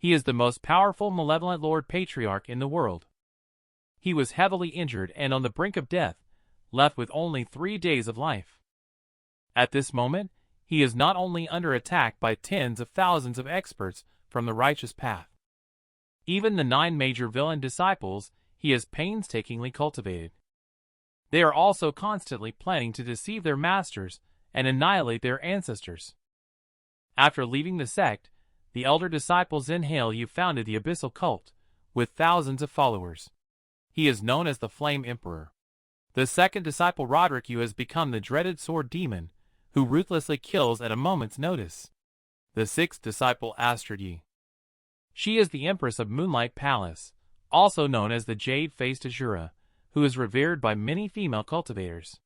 He is the most powerful malevolent Lord Patriarch in the world. He was heavily injured and on the brink of death, left with only 3 days of life. At this moment, he is not only under attack by tens of thousands of experts from the righteous path. Even the 9 major villain disciples he has painstakingly cultivated. They are also constantly planning to deceive their masters and annihilate their ancestors. After leaving the sect, the elder disciple Zen-Yu founded the Abyssal Cult, with thousands of followers. He is known as the Flame Emperor. The second disciple Roderick Yu has become the dreaded sword demon, who ruthlessly kills at a moment's notice. The sixth disciple Astrid Yi. She is the Empress of Moonlight Palace, also known as the Jade-Faced Azura, who is revered by many female cultivators.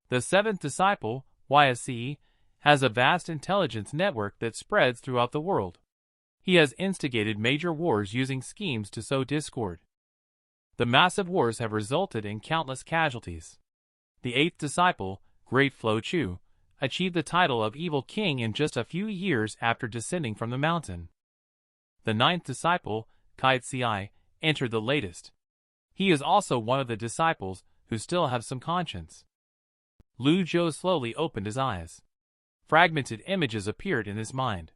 The seventh disciple, YSC, has a vast intelligence network that spreads throughout the world. He has instigated major wars using schemes to sow discord. The massive wars have resulted in countless casualties. The eighth disciple, Great Flo Chu, achieved the title of Evil King in just a few years after descending from the mountain. The ninth disciple, Kai Ci, entered the latest. He is also one of the disciples who still have some conscience. Lu Zhou slowly opened his eyes. Fragmented images appeared in his mind.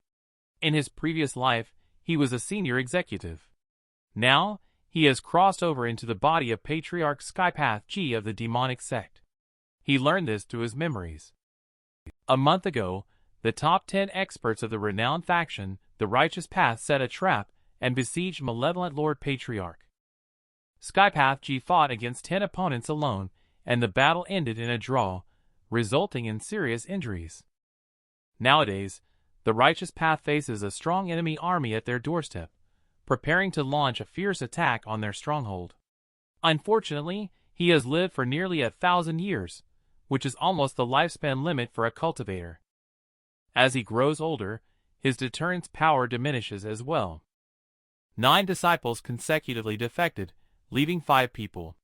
In his previous life, he was a senior executive. Now, he has crossed over into the body of Patriarch Skypath Ji of the demonic sect. He learned this through his memories. A month ago, the top 10 experts of the renowned faction, the Righteous Path, set a trap and besieged Malevolent Lord Patriarch. Skypath Ji fought against 10 opponents alone, and the battle ended in a draw, resulting in serious injuries. Nowadays, the Righteous Path faces a strong enemy army at their doorstep, preparing to launch a fierce attack on their stronghold. Unfortunately, he has lived for nearly 1,000 years, which is almost the lifespan limit for a cultivator. As he grows older, his deterrence power diminishes as well. 9 disciples consecutively defected, leaving 5 people.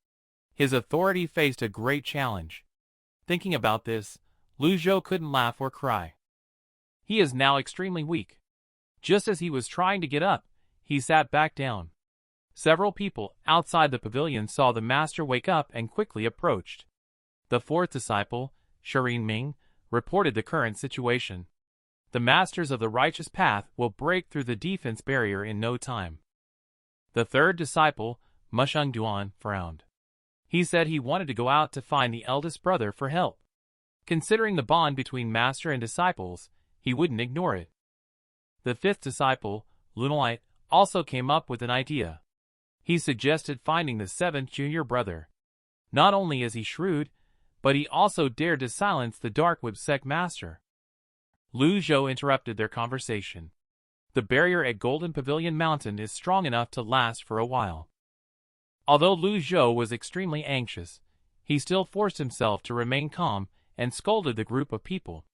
His authority faced a great challenge. Thinking about this, Lu Zhou couldn't laugh or cry. He is now extremely weak. Just as he was trying to get up, he sat back down. Several people outside the pavilion saw the master wake up and quickly approached. The fourth disciple, Shirin Ming, reported the current situation. The masters of the righteous path will break through the defense barrier in no time. The third disciple, Mosheng Duan, frowned. He said he wanted to go out to find the eldest brother for help. Considering the bond between master and disciples, he wouldn't ignore it. The fifth disciple, Lunalite, also came up with an idea. He suggested finding the 7th junior brother. Not only is he shrewd, but he also dared to silence the Darkweb sect master. Lu Zhou interrupted their conversation. The barrier at Golden Pavilion Mountain is strong enough to last for a while. Although Lu Zhou was extremely anxious, he still forced himself to remain calm and scolded the group of people.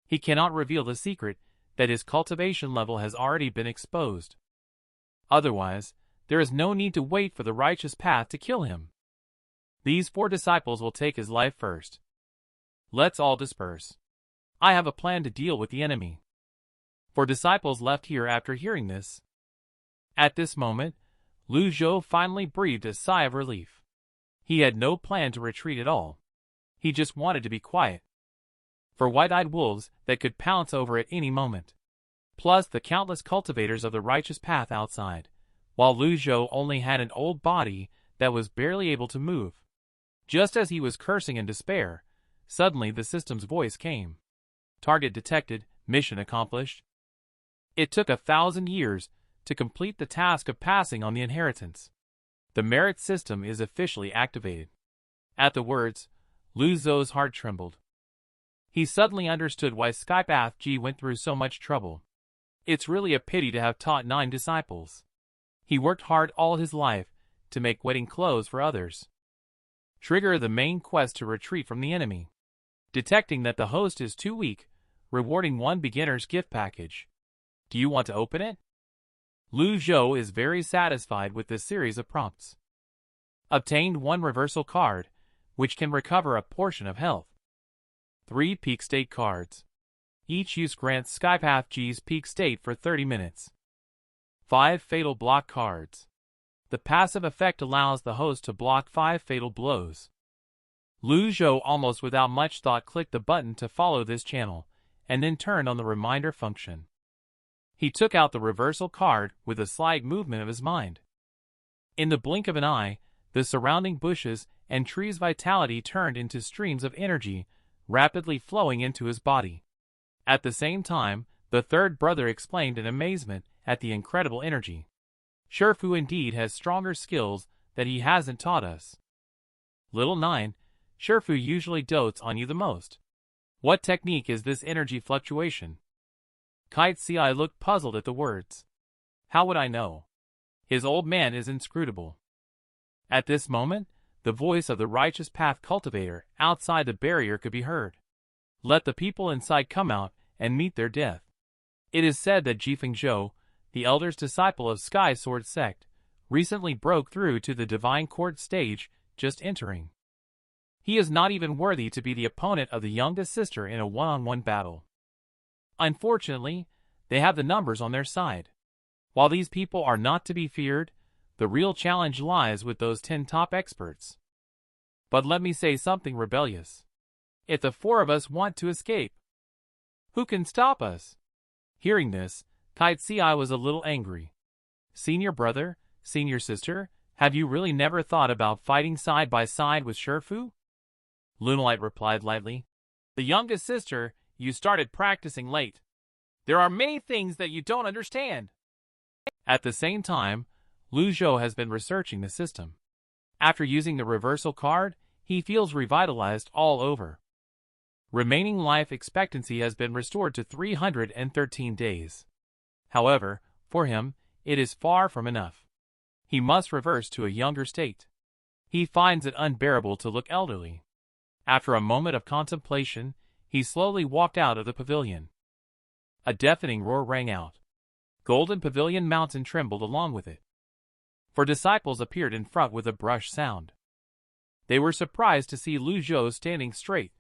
He cannot reveal the secret that his cultivation level has already been exposed. Otherwise, there is no need to wait for the righteous path to kill him. These 4 disciples will take his life first. Let's all disperse. I have a plan to deal with the enemy. 4 disciples left here after hearing this. At this moment, Lu Zhou finally breathed a sigh of relief. He had no plan to retreat at all. He just wanted to be quiet. For white-eyed wolves that could pounce over at any moment. Plus the countless cultivators of the righteous path outside, while Lu Zhou only had an old body that was barely able to move. Just as he was cursing in despair, suddenly the system's voice came. Target detected, mission accomplished. It took 1,000 years to complete the task of passing on the inheritance. The merit system is officially activated. At the words, Lu Zhou's heart trembled. He suddenly understood why Skypath Ji went through so much trouble. It's really a pity to have taught 9 disciples. He worked hard all his life to make wedding clothes for others. Trigger the main quest to retreat from the enemy. Detecting that the host is too weak, rewarding 1 beginner's gift package. Do you want to open it? Lu Zhou is very satisfied with this series of prompts. Obtained 1 reversal card, which can recover a portion of health. 3 peak state cards. Each use grants Skypath Ji's peak state for 30 minutes. 5 fatal block cards. The passive effect allows the host to block 5 fatal blows. Lu Zhou almost without much thought clicked the button to follow this channel, and then turned on the reminder function. He took out the reversal card with a slight movement of his mind. In the blink of an eye, the surrounding bushes and trees' vitality turned into streams of energy, rapidly flowing into his body. At the same time, the third brother exclaimed in amazement at the incredible energy. Shifu indeed has stronger skills that he hasn't taught us. Little 9, Shifu usually dotes on you the most. What technique is this energy fluctuation? Kite Ci looked puzzled at the words. How would I know? His old man is inscrutable. At this moment, the voice of the righteous path cultivator outside the barrier could be heard. Let the people inside come out and meet their death. It is said that Jifeng Zhou, the elder's disciple of Sky Sword Sect, recently broke through to the divine court stage, just entering. He is not even worthy to be the opponent of the youngest sister in a one-on-one battle. Unfortunately, they have the numbers on their side. While these people are not to be feared, the real challenge lies with those 10 top experts. But let me say something rebellious. If the 4 of us want to escape, who can stop us? Hearing this, Kite Ci was a little angry. Senior brother, senior sister, have you really never thought about fighting side by side with Shifu? Lunalight replied lightly. The youngest sister, you started practicing late. There are many things that you don't understand. At the same time, Lu Zhou has been researching the system. After using the reversal card, he feels revitalized all over. Remaining life expectancy has been restored to 313 days. However, for him, it is far from enough. He must reverse to a younger state. He finds it unbearable to look elderly. After a moment of contemplation, he slowly walked out of the pavilion. A deafening roar rang out. Golden Pavilion Mountain trembled along with it. 4 disciples appeared in front with a brush sound. They were surprised to see Lu Zhou standing straight.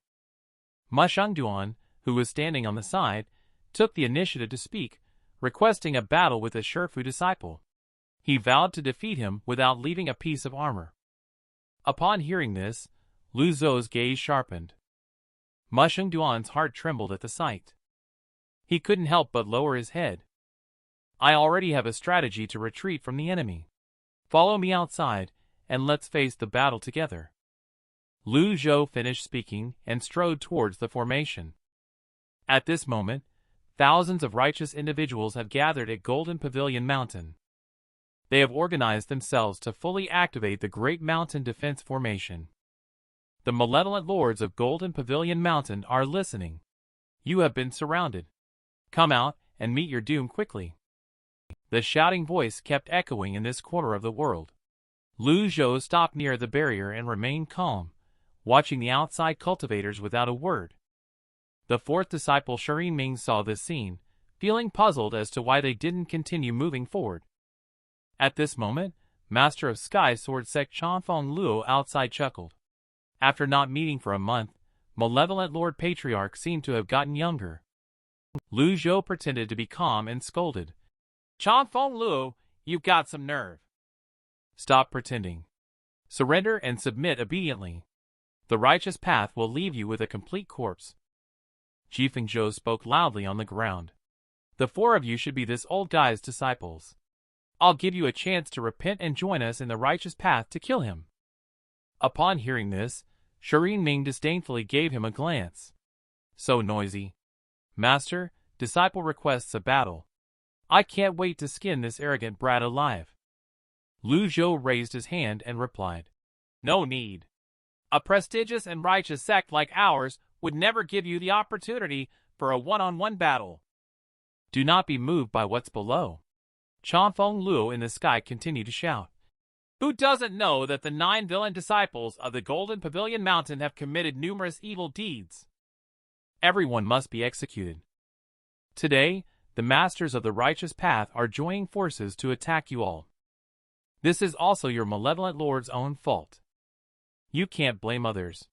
Mosheng Ren, who was standing on the side, took the initiative to speak, requesting a battle with a Shifu disciple. He vowed to defeat him without leaving a piece of armor. Upon hearing this, Lu Zhou's gaze sharpened. Mosheng Ren's heart trembled at the sight. He couldn't help but lower his head. I already have a strategy to retreat from the enemy. Follow me outside, and let's face the battle together. Lu Zhou finished speaking and strode towards the formation. At this moment, thousands of righteous individuals have gathered at Golden Pavilion Mountain. They have organized themselves to fully activate the Great Mountain Defense Formation. The malevolent lords of Golden Pavilion Mountain are listening. You have been surrounded. Come out and meet your doom quickly. The shouting voice kept echoing in this corner of the world. Lu Zhou stopped near the barrier and remained calm, watching the outside cultivators without a word. The 4th disciple Shirin Ming saw this scene, feeling puzzled as to why they didn't continue moving forward. At this moment, Master of Sky Sword Sect Chanfeng Luo outside chuckled. After not meeting for a month, Malevolent Lord Patriarch seemed to have gotten younger. Lu Zhou pretended to be calm and scolded. Chanfeng Luo, you've got some nerve. Stop pretending. Surrender and submit obediently. The righteous path will leave you with a complete corpse. Jifeng Zhou spoke loudly on the ground. The 4 of you should be this old guy's disciples. I'll give you a chance to repent and join us in the righteous path to kill him. Upon hearing this, Shirin Ming disdainfully gave him a glance. So noisy. Master, disciple requests a battle. I can't wait to skin this arrogant brat alive. Lu Zhou raised his hand and replied. No need. A prestigious and righteous sect like ours would never give you the opportunity for a one-on-one battle. Do not be moved by what's below. Chanfeng Luo in the sky continued to shout. Who doesn't know that the 9 villain disciples of the Golden Pavilion Mountain have committed numerous evil deeds? Everyone must be executed. Today, the masters of the righteous path are joining forces to attack you all. This is also your malevolent lord's own fault. You can't blame others.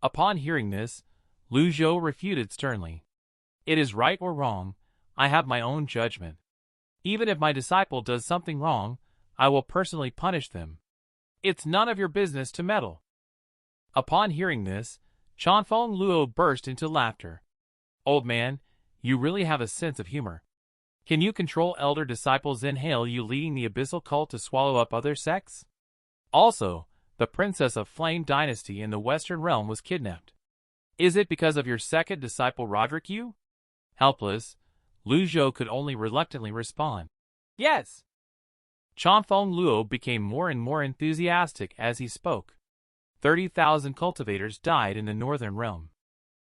Upon hearing this, Lu Zhou refuted sternly. It is right or wrong, I have my own judgment. Even if my disciple does something wrong, I will personally punish them. It's none of your business to meddle. Upon hearing this, Chanfeng Luo burst into laughter. Old man, you really have a sense of humor. Can you control elder disciples, then hail you leading the abyssal cult to swallow up other sects? Also, the princess of Flame Dynasty in the Western Realm was kidnapped. Is it because of your second disciple Roderick you? Helpless, Lu Zhou could only reluctantly respond. Yes. Chanfeng Luo became more and more enthusiastic as he spoke. 30,000 cultivators died in the Northern Realm.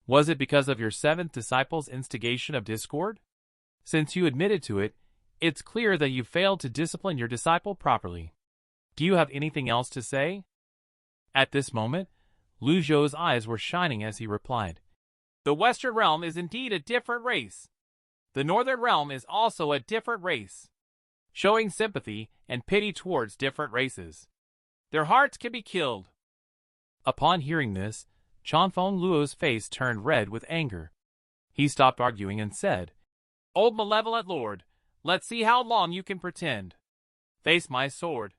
Was it because of your seventh disciple's instigation of discord? Since you admitted to it, it's clear that you failed to discipline your disciple properly. Do you have anything else to say? At this moment, Lu Zhou's eyes were shining as he replied. The Western Realm is indeed a different race. The Northern Realm is also a different race, showing sympathy and pity towards different races. Their hearts can be killed. Upon hearing this, Chanfeng Luo's face turned red with anger. He stopped arguing and said, Old Malevolent Lord, let's see how long you can pretend. Face my sword.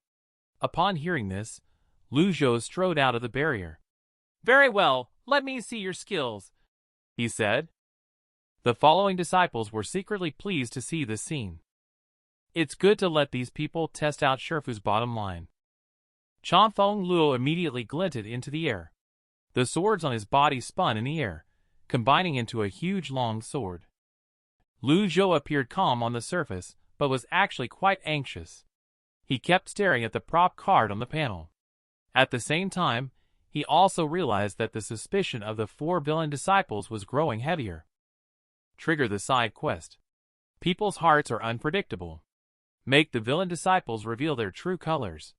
Upon hearing this, Lu Zhou strode out of the barrier. Very well, let me see your skills, he said. The following disciples were secretly pleased to see this scene. It's good to let these people test out Shifu's bottom line. Chanfeng Luo immediately glinted into the air. The swords on his body spun in the air, combining into a huge long sword. Lu Zhou appeared calm on the surface, but was actually quite anxious. He kept staring at the prop card on the panel. At the same time, he also realized that the suspicion of the 4 villain disciples was growing heavier. Trigger the side quest. People's hearts are unpredictable. Make the villain disciples reveal their true colors.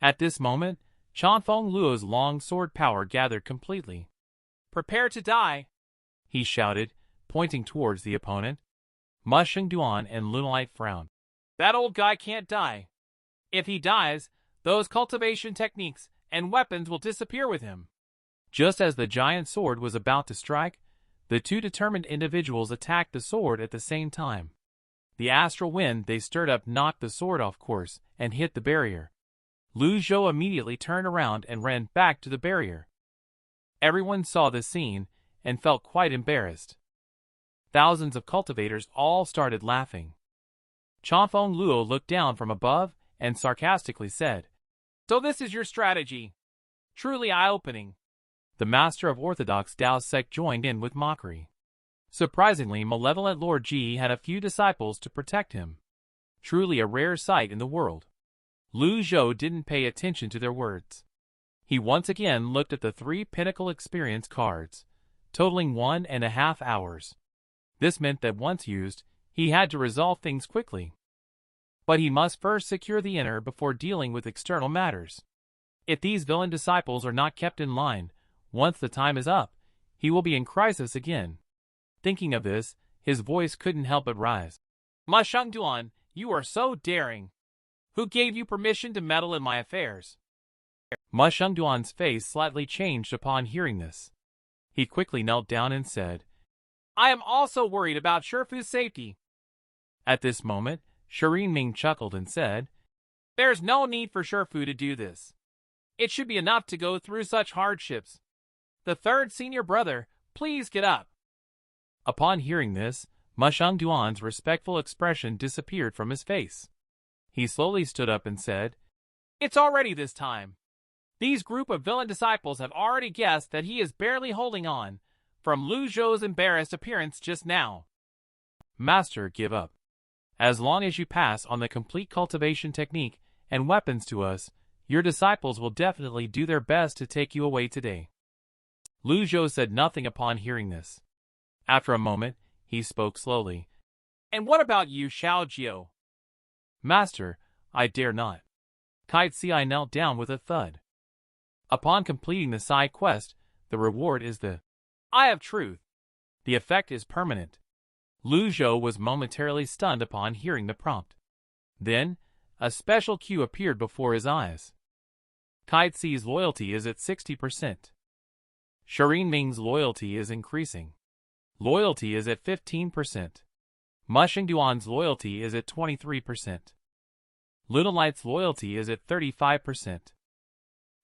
At this moment, Chanfeng Luo's long sword power gathered completely. Prepare to die, he shouted, pointing towards the opponent. Mosheng Ren and Lunalight frowned. That old guy can't die. If he dies, those cultivation techniques and weapons will disappear with him. Just as the giant sword was about to strike, the two determined individuals attacked the sword at the same time. The astral wind they stirred up knocked the sword off course and hit the barrier. Lu Zhou immediately turned around and ran back to the barrier. Everyone saw the scene and felt quite embarrassed. Thousands of cultivators all started laughing. Chanfeng Luo looked down from above and sarcastically said, So this is your strategy. Truly eye-opening. The master of Orthodox Tao sect joined in with mockery. Surprisingly, Malevolent Lord Ji had a few disciples to protect him. Truly a rare sight in the world. Lu Zhou didn't pay attention to their words. He once again looked at the 3 pinnacle experience cards, totaling 1.5 hours. This meant that once used, he had to resolve things quickly. But he must first secure the inner before dealing with external matters. If these villain disciples are not kept in line, once the time is up, he will be in crisis again. Thinking of this, his voice couldn't help but rise. Mosheng Ren, you are so daring. Who gave you permission to meddle in my affairs? Mosheng Ren's face slightly changed upon hearing this. He quickly knelt down and said, I am also worried about Shifu's safety. At this moment, Shirin Ming chuckled and said, There's no need for Shifu to do this. It should be enough to go through such hardships. The third senior brother, please get up. Upon hearing this, Mosheng Ren's respectful expression disappeared from his face. He slowly stood up and said, It's already this time. These group of villain disciples have already guessed that he is barely holding on, from Lu Zhou's embarrassed appearance just now. Master, give up. As long as you pass on the complete cultivation technique and weapons to us, your disciples will definitely do their best to take you away today. Lu Zhou said nothing upon hearing this. After a moment, he spoke slowly. And what about you, Xiao Jiu? Master, I dare not. Kite Ci knelt down with a thud. Upon completing the side quest, the reward is the Eye of Truth. The effect is permanent. Lu Zhou was momentarily stunned upon hearing the prompt. Then, a special cue appeared before his eyes. Kite Ci's loyalty is at 60%. Shirin Ming's loyalty is increasing. Loyalty is at 15%. Mosheng Ren's loyalty is at 23%. Lunalight's loyalty is at 35%.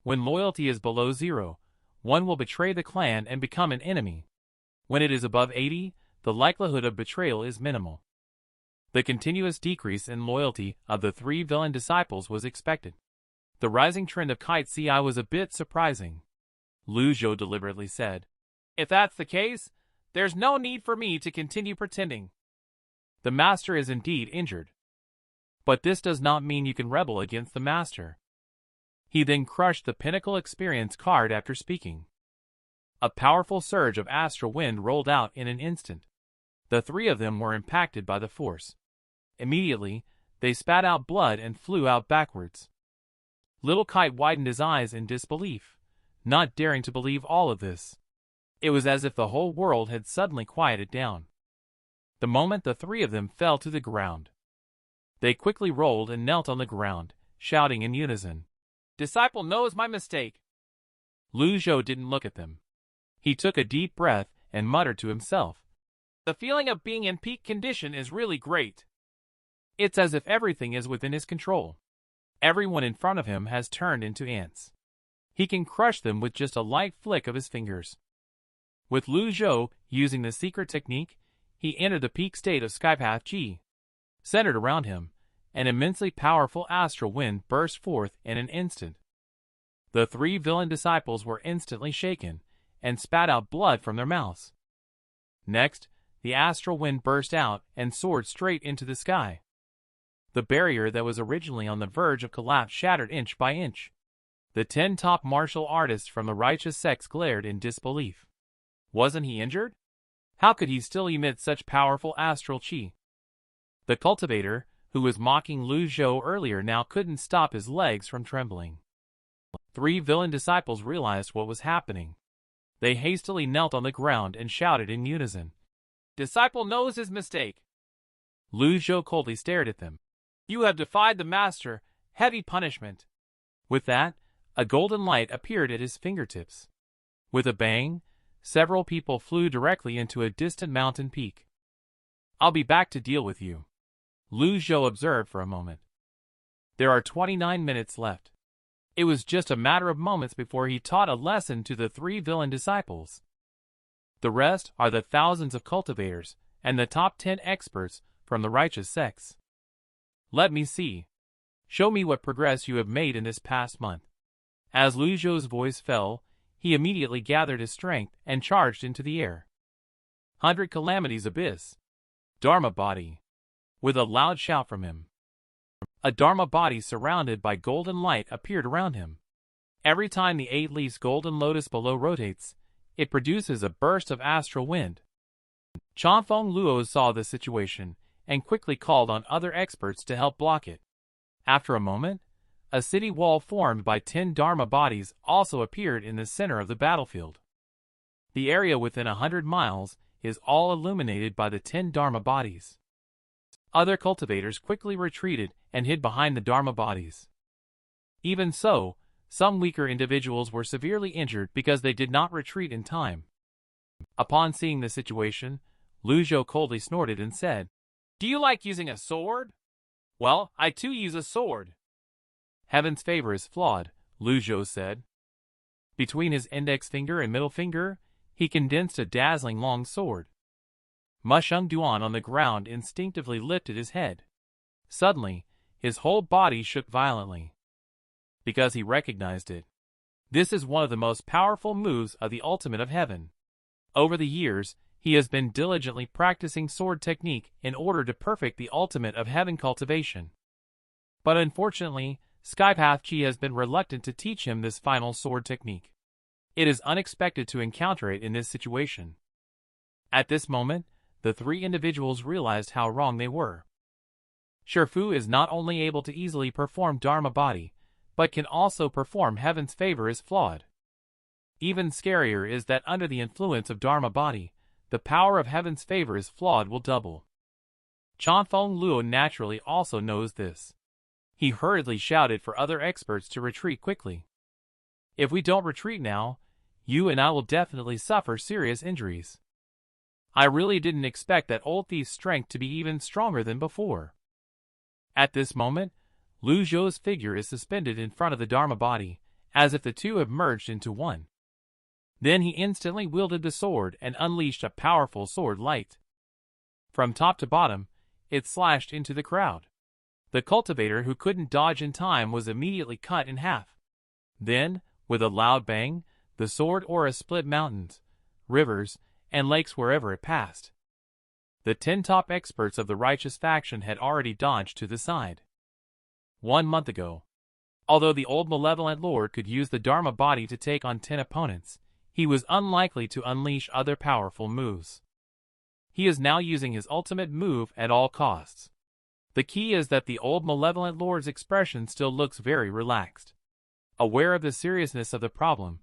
When loyalty is below 0, one will betray the clan and become an enemy. When it is above 80, the likelihood of betrayal is minimal. The continuous decrease in loyalty of the 3 villain disciples was expected. The rising trend of Kite Ci was a bit surprising. Lu Zhou deliberately said, "If that's the case, there's no need for me to continue pretending. The master is indeed injured. But this does not mean you can rebel against the master." He then crushed the Pinnacle Experience card after speaking. A powerful surge of astral wind rolled out in an instant. The 3 of them were impacted by the force. Immediately, they spat out blood and flew out backwards. Little Kite widened his eyes in disbelief, not daring to believe all of this. It was as if the whole world had suddenly quieted down. The moment the 3 of them fell to the ground, they quickly rolled and knelt on the ground, shouting in unison, "Disciple knows my mistake." Lu Zhou didn't look at them. He took a deep breath and muttered to himself, "The feeling of being in peak condition is really great. It's as if everything is within his control. Everyone in front of him has turned into ants. He can crush them with just a light flick of his fingers." With Lu Zhou using the secret technique, he entered the peak state of Skypath Ji. Centered around him, an immensely powerful astral wind burst forth in an instant. The 3 villain disciples were instantly shaken and spat out blood from their mouths. Next, the astral wind burst out and soared straight into the sky. The barrier that was originally on the verge of collapse shattered inch by inch. The 10 top martial artists from the righteous sects glared in disbelief. Wasn't he injured? How could he still emit such powerful astral chi? The cultivator, who was mocking Lu Zhou earlier, now couldn't stop his legs from trembling. 3 villain disciples realized what was happening. They hastily knelt on the ground and shouted in unison, "Disciple knows his mistake." Lu Zhou coldly stared at them. "You have defied the master. Heavy punishment." With that, a golden light appeared at his fingertips. With a bang, several people flew directly into a distant mountain peak. "I'll be back to deal with you," Lu Zhou observed for a moment. There are 29 minutes left. It was just a matter of moments before he taught a lesson to the 3 villain disciples. The rest are the thousands of cultivators and the top 10 experts from the righteous sects. "Let me see. Show me what progress you have made in this past month." As Lu Zhou's voice fell, he immediately gathered his strength and charged into the air. 100 Calamities Abyss. Dharma Body. With a loud shout from him, a Dharma body surrounded by golden light appeared around him. Every time the 8 leaves golden lotus below rotates, it produces a burst of astral wind. Chanfeng Luo saw the situation and quickly called on other experts to help block it. After a moment, a city wall formed by 10 Dharma bodies also appeared in the center of the battlefield. The area within 100 miles is all illuminated by the 10 Dharma bodies. Other cultivators quickly retreated and hid behind the Dharma bodies. Even so, some weaker individuals were severely injured because they did not retreat in time. Upon seeing the situation, Lu Zhou coldly snorted and said, "Do you like using a sword? Well, I too use a sword." "Heaven's favor is flawed," Lu Zhou said. Between his index finger and middle finger, he condensed a dazzling long sword. Mosheng Ren on the ground instinctively lifted his head. Suddenly, his whole body shook violently, because he recognized it. This is one of the most powerful moves of the ultimate of heaven. Over the years, he has been diligently practicing sword technique in order to perfect the ultimate of heaven cultivation. But unfortunately, Skypath Ji has been reluctant to teach him this final sword technique. It is unexpected to encounter it in this situation. At this moment, the 3 individuals realized how wrong they were. Shifu is not only able to easily perform Dharma body, but can also perform heaven's favor is flawed. Even scarier is that under the influence of Dharma body, the power of heaven's favor is flawed will double. Chanfeng Luo naturally also knows this. He hurriedly shouted for other experts to retreat quickly. "If we don't retreat now, you and I will definitely suffer serious injuries." I really didn't expect that old thief's strength to be even stronger than before. At this moment, Lu Zhou's figure is suspended in front of the Dharma body, as if the two have merged into one. Then he instantly wielded the sword and unleashed a powerful sword light. From top to bottom, it slashed into the crowd. The cultivator who couldn't dodge in time was immediately cut in half. Then, with a loud bang, the sword aura split mountains, rivers, and lakes wherever it passed. The 10 top experts of the righteous faction had already dodged to the side. 1 month ago, although the old malevolent lord could use the Dharma body to take on 10 opponents, he was unlikely to unleash other powerful moves. He is now using his ultimate move at all costs. The key is that the old malevolent lord's expression still looks very relaxed. Aware of the seriousness of the problem,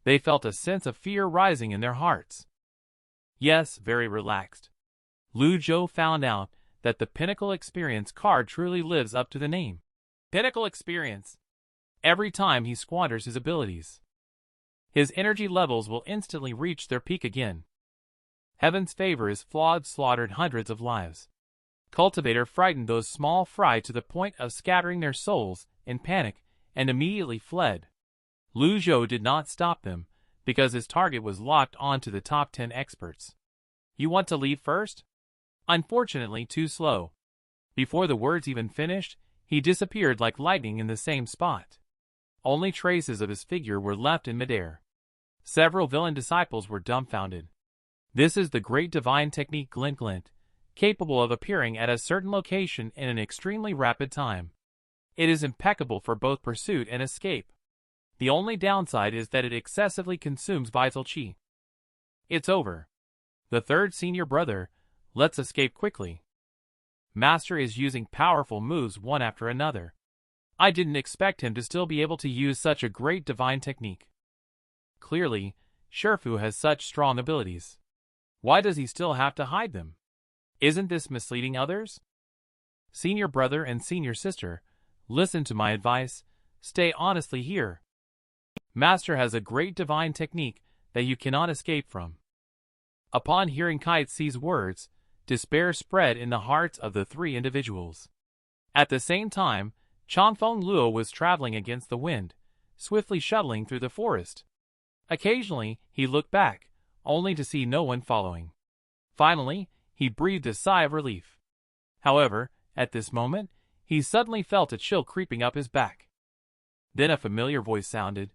they felt a sense of fear rising in their hearts. Yes, very relaxed. Lu Zhou found out that the Pinnacle Experience card truly lives up to the name. Pinnacle Experience. Every time he squanders his abilities, his energy levels will instantly reach their peak again. Heaven's favor is flawed, slaughtered hundreds of lives. Cultivator frightened those small fry to the point of scattering their souls in panic and immediately fled. Lu Zhou did not stop them because his target was locked onto the top 10 experts. You want to leave first? Unfortunately, too slow. Before the words even finished, he disappeared like lightning in the same spot. Only traces of his figure were left in midair. Several villain disciples were dumbfounded. This is the great divine technique Glint, capable of appearing at a certain location in an extremely rapid time. It is impeccable for both pursuit and escape. The only downside is that it excessively consumes vital chi. It's over. The third senior brother, let's escape quickly. Master is using powerful moves one after another. I didn't expect him to still be able to use such a great divine technique. Clearly, Shifu has such strong abilities. Why does he still have to hide them? Isn't this misleading others? Senior brother and senior sister, listen to my advice, stay honestly here. Master has a great divine technique that you cannot escape from. Upon hearing Kaixi's words, despair spread in the hearts of the 3 individuals. At the same time, Chanfeng Luo was traveling against the wind, swiftly shuttling through the forest. Occasionally, he looked back, only to see no one following. Finally, he breathed a sigh of relief. However, at this moment, he suddenly felt a chill creeping up his back. Then a familiar voice sounded.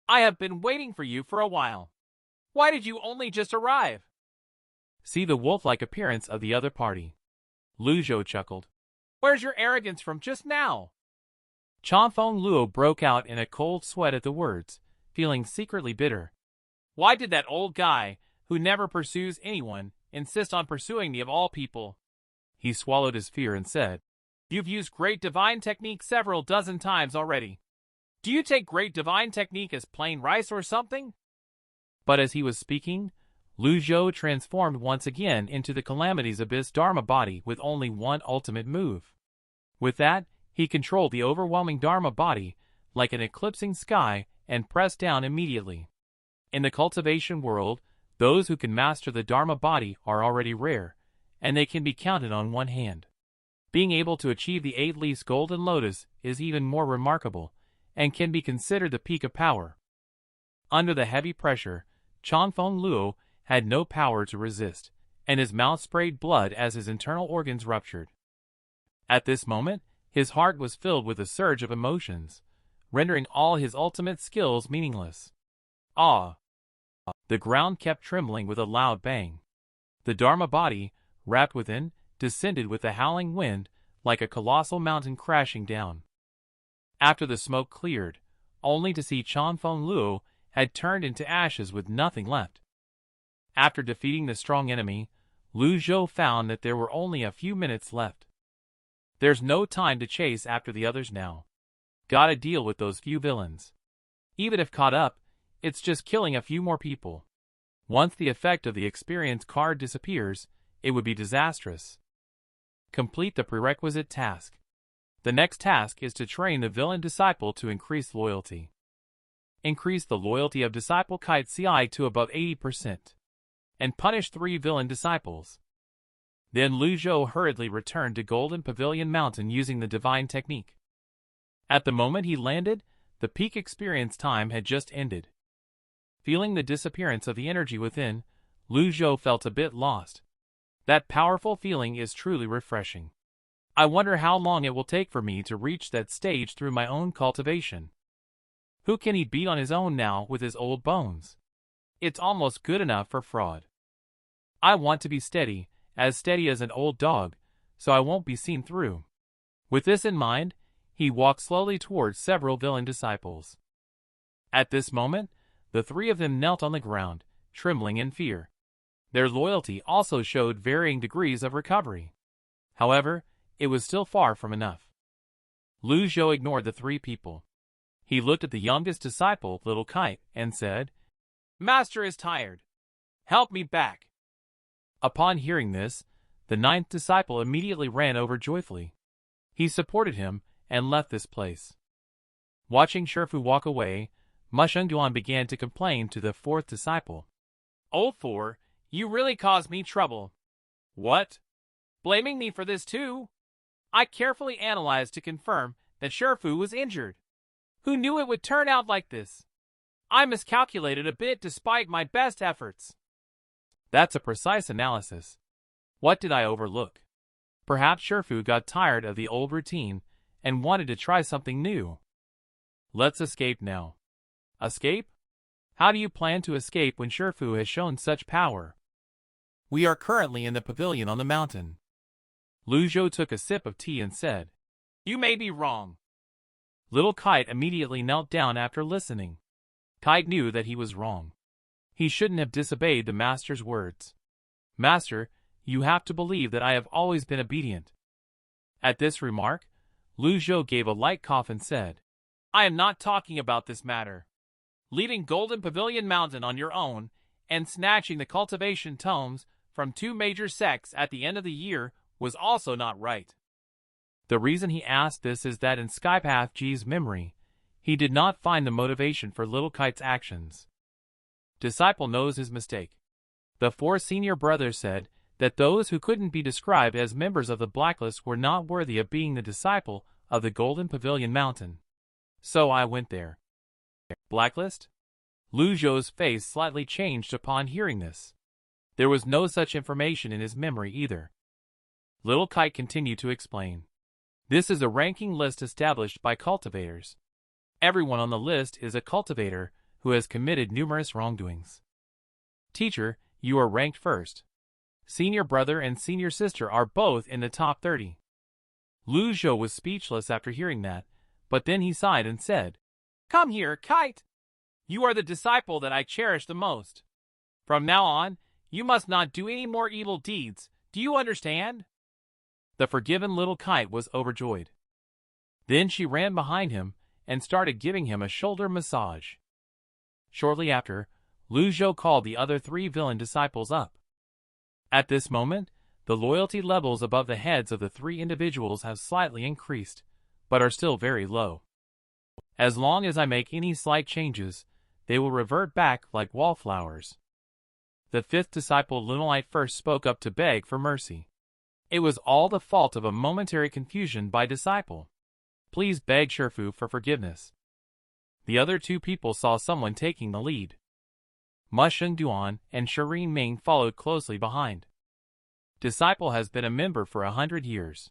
I have been waiting for you for a while. Why did you only just arrive? See the wolf-like appearance of the other party. Lu Zhou chuckled. Where's your arrogance from just now? Chanfeng Luo broke out in a cold sweat at the words, feeling secretly bitter. Why did that old guy, who never pursues anyone, insist on pursuing me of all people? He swallowed his fear and said, You've used great divine technique several dozen times already. Do you take great divine technique as plain rice or something? But as he was speaking, Lu Zhou transformed once again into the Calamity's Abyss Dharma body with only one ultimate move. With that, he controlled the overwhelming Dharma body like an eclipsing sky and pressed down immediately. In the cultivation world, those who can master the Dharma body are already rare, and they can be counted on one hand. Being able to achieve the 8 leaves golden lotus is even more remarkable, and can be considered the peak of power. Under the heavy pressure, Chanfeng Luo had no power to resist, and his mouth sprayed blood as his internal organs ruptured. At this moment, his heart was filled with a surge of emotions, rendering all his ultimate skills meaningless. Ah! The ground kept trembling with a loud bang. The Dharma body, wrapped within, descended with a howling wind, like a colossal mountain crashing down. After the smoke cleared, only to see Chanfeng Luo had turned into ashes with nothing left. After defeating the strong enemy, Lu Zhou found that there were only a few minutes left. There's no time to chase after the others now. Gotta deal with those few villains. Even if caught up, it's just killing a few more people. Once the effect of the experience card disappears, it would be disastrous. Complete the prerequisite task. The next task is to train the villain disciple to increase loyalty. Increase the loyalty of disciple Kaixiai to above 80%. and punish 3 villain disciples. Then Lu Zhou hurriedly returned to Golden Pavilion Mountain using the divine technique. At the moment he landed, the peak experience time had just ended. Feeling the disappearance of the energy within, Lu Zhou felt a bit lost. That powerful feeling is truly refreshing. I wonder how long it will take for me to reach that stage through my own cultivation. Who can he beat on his own now with his old bones? It's almost good enough for fraud. I want to be steady as an old dog, so I won't be seen through. With this in mind, he walked slowly towards several villain disciples. At this moment, the 3 of them knelt on the ground, trembling in fear. Their loyalty also showed varying degrees of recovery. However, it was still far from enough. Lu Zhou ignored the 3 people. He looked at the youngest disciple, Little Kite, and said, "Master is tired. Help me back." Upon hearing this, the 9th disciple immediately ran over joyfully. He supported him and left this place. Watching Shifu walk away, Mosheng Ren began to complain to the 4th disciple. "Old 4, you really caused me trouble." "What? Blaming me for this too?" "I carefully analyzed to confirm that Shifu was injured. Who knew it would turn out like this? I miscalculated a bit despite my best efforts." "That's a precise analysis. What did I overlook? Perhaps Shifu got tired of the old routine and wanted to try something new. Let's escape now." "Escape? How do you plan to escape when Shifu has shown such power?" "We are currently in the pavilion on the mountain." Lu Zhou took a sip of tea and said, "You may be wrong." Little Kite immediately knelt down after listening. Kite knew that he was wrong. He shouldn't have disobeyed the master's words. "Master, you have to believe that I have always been obedient." At this remark, Lu Zhou gave a light cough and said, "I am not talking about this matter. Leaving Golden Pavilion Mountain on your own and snatching the cultivation tomes from 2 major sects at the end of the year was also not right." The reason he asked this is that in Skypath Ji's memory, he did not find the motivation for Little Kite's actions. Disciple knows his mistake. The 4 senior brothers said that those who couldn't be described as members of the blacklist were not worthy of being the disciple of the Golden Pavilion Mountain. So I went there. Blacklist? Lu Zhou's face slightly changed upon hearing this. There was no such information in his memory either. Little Kite continued to explain. This is a ranking list established by cultivators. Everyone on the list is a cultivator who has committed numerous wrongdoings. Teacher, you are ranked first. Senior brother and senior sister are both in the top 30. Lu Zhou was speechless after hearing that, but then he sighed and said, "Come here, Kite. You are the disciple that I cherish the most. From now on, you must not do any more evil deeds. Do you understand?" The forgiven Little Kite was overjoyed. Then she ran behind him and started giving him a shoulder massage. Shortly after, Lu Zhou called the other 3 villain disciples up. At this moment, the loyalty levels above the heads of the 3 individuals have slightly increased, but are still very low. As long as I make any slight changes, they will revert back like wallflowers. The 5th disciple Lunalite first spoke up to beg for mercy. It was all the fault of a momentary confusion by disciple. Please beg Shifu for forgiveness. The other 2 people saw someone taking the lead. Mosheng Ren and Shirin Ming followed closely behind. Disciple has been a member for 100 years.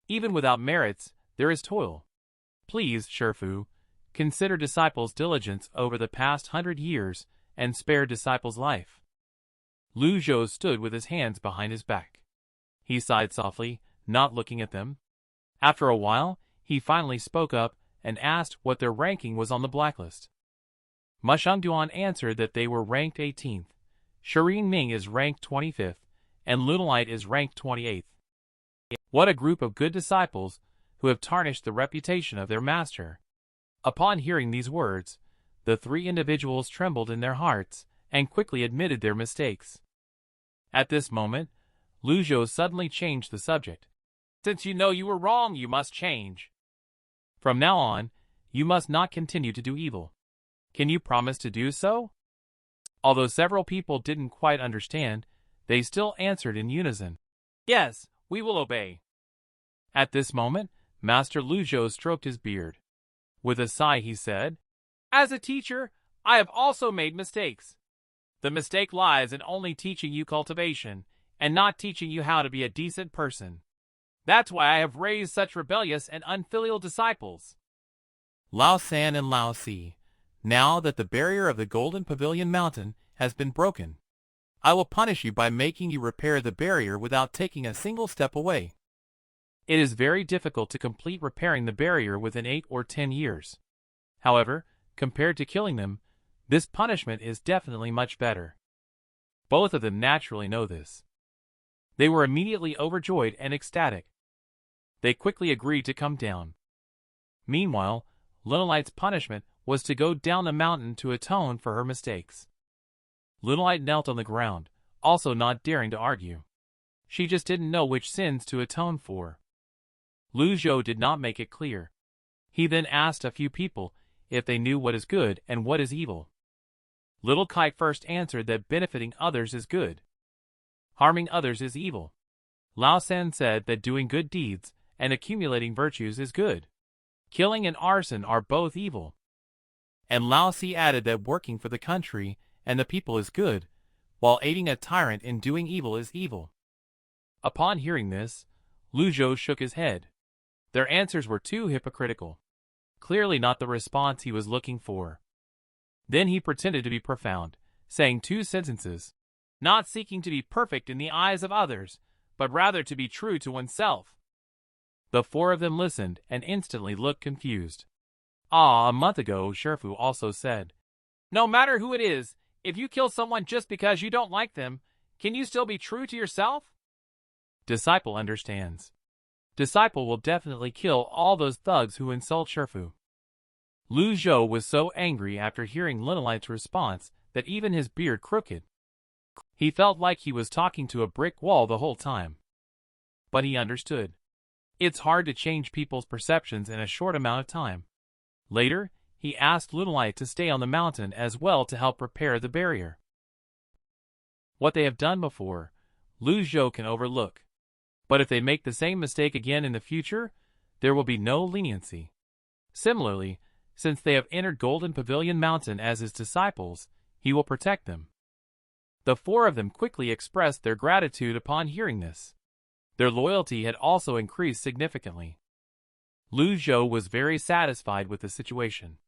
Even without merits, there is toil. Please, Shifu, consider disciple's diligence over the past 100 years and spare disciple's life. Lu Zhou stood with his hands behind his back. He sighed softly, not looking at them. After a while, he finally spoke up and asked what their ranking was on the blacklist. Mosheng Ren answered that they were ranked 18th. Shirin Ming is ranked 25th, and Lunalite is ranked 28th. What a group of good disciples who have tarnished the reputation of their master. Upon hearing these words, the 3 individuals trembled in their hearts and quickly admitted their mistakes. At this moment, Lu Zhou suddenly changed the subject. "Since you know you were wrong, you must change. From now on, you must not continue to do evil. Can you promise to do so?" Although several people didn't quite understand, they still answered in unison. Yes, we will obey. At this moment, Master Lu Zhou stroked his beard. With a sigh he said, As a teacher, I have also made mistakes. The mistake lies in only teaching you cultivation, and not teaching you how to be a decent person. That's why I have raised such rebellious and unfilial disciples. Lao San and Lao Si, now that the barrier of the Golden Pavilion Mountain has been broken, I will punish you by making you repair the barrier without taking a single step away. It is very difficult to complete repairing the barrier within 8 or 10 years. However, compared to killing them, this punishment is definitely much better. Both of them naturally know this. They were immediately overjoyed and ecstatic. They quickly agreed to come down. Meanwhile, Little Light's punishment was to go down the mountain to atone for her mistakes. Little Light knelt on the ground, also not daring to argue. She just didn't know which sins to atone for. Lu Zhou did not make it clear. He then asked a few people if they knew what is good and what is evil. Little Kite first answered that benefiting others is good. Harming others is evil. Lao San said that doing good deeds and accumulating virtues is good. Killing and arson are both evil. And Lao Si added that working for the country and the people is good, while aiding a tyrant in doing evil is evil. Upon hearing this, Lu Zhou shook his head. Their answers were too hypocritical. Clearly not the response he was looking for. Then he pretended to be profound, saying 2 sentences, not seeking to be perfect in the eyes of others, but rather to be true to oneself. The 4 of them listened and instantly looked confused. A month ago, Sherfu also said, No matter who it is, if you kill someone just because you don't like them, can you still be true to yourself? Disciple understands. Disciple will definitely kill all those thugs who insult Sherfu. Lu Zhou was so angry after hearing Little Light's response that even his beard crooked. He felt like he was talking to a brick wall the whole time. But he understood. It's hard to change people's perceptions in a short amount of time. Later, he asked Little Light to stay on the mountain as well to help repair the barrier. What they have done before, Lu Zhou can overlook. But if they make the same mistake again in the future, there will be no leniency. Similarly, since they have entered Golden Pavilion Mountain as his disciples, he will protect them. The 4 of them quickly expressed their gratitude upon hearing this. Their loyalty had also increased significantly. Lu Zhou was very satisfied with the situation.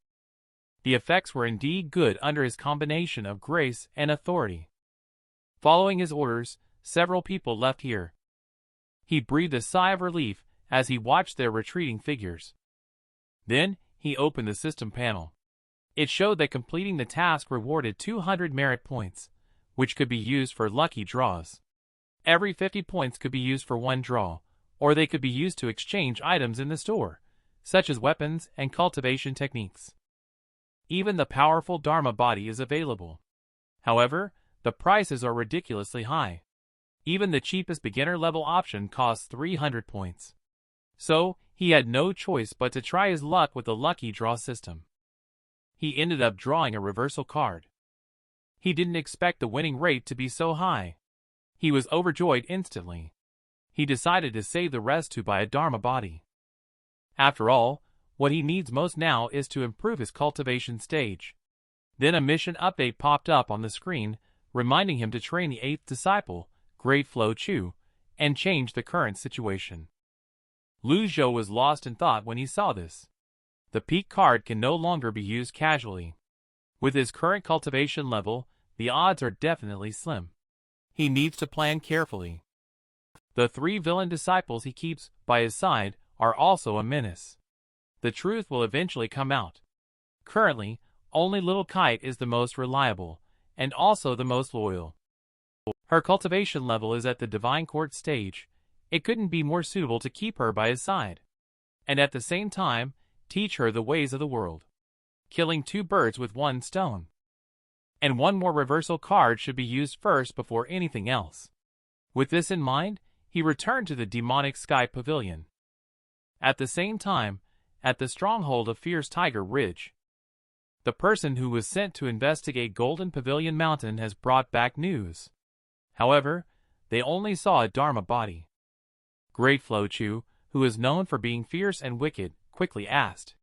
The effects were indeed good under his combination of grace and authority. Following his orders, several people left here. He breathed a sigh of relief as he watched their retreating figures. Then, he opened the system panel. It showed that completing the task rewarded 200 merit points, which could be used for lucky draws. Every 50 points could be used for 1 draw, or they could be used to exchange items in the store, such as weapons and cultivation techniques. Even the powerful Dharma body is available. However, the prices are ridiculously high. Even the cheapest beginner-level option costs 300 points. So, he had no choice but to try his luck with the lucky draw system. He ended up drawing a reversal card. He didn't expect the winning rate to be so high. He was overjoyed instantly. He decided to save the rest to buy a Dharma body. After all, what he needs most now is to improve his cultivation stage. Then a mission update popped up on the screen, reminding him to train the 8th disciple, Great Flow Chu, and change the current situation. Lu Zhou was lost in thought when he saw this. The peak card can no longer be used casually. With his current cultivation level, the odds are definitely slim. He needs to plan carefully. The 3 villain disciples he keeps by his side are also a menace. The truth will eventually come out. Currently, only Little Kite is the most reliable, and also the most loyal. Her cultivation level is at the Divine Court stage. It couldn't be more suitable to keep her by his side. And at the same time, teach her the ways of the world. Killing 2 birds with 1 stone. And 1 more reversal card should be used first before anything else. With this in mind, he returned to the demonic Sky Pavilion. At the same time, at the stronghold of Fierce Tiger Ridge, The person who was sent to investigate Golden Pavilion Mountain has brought back news. However, they only saw a Dharma body. Great Flo Chu, who is known for being fierce and wicked, quickly asked,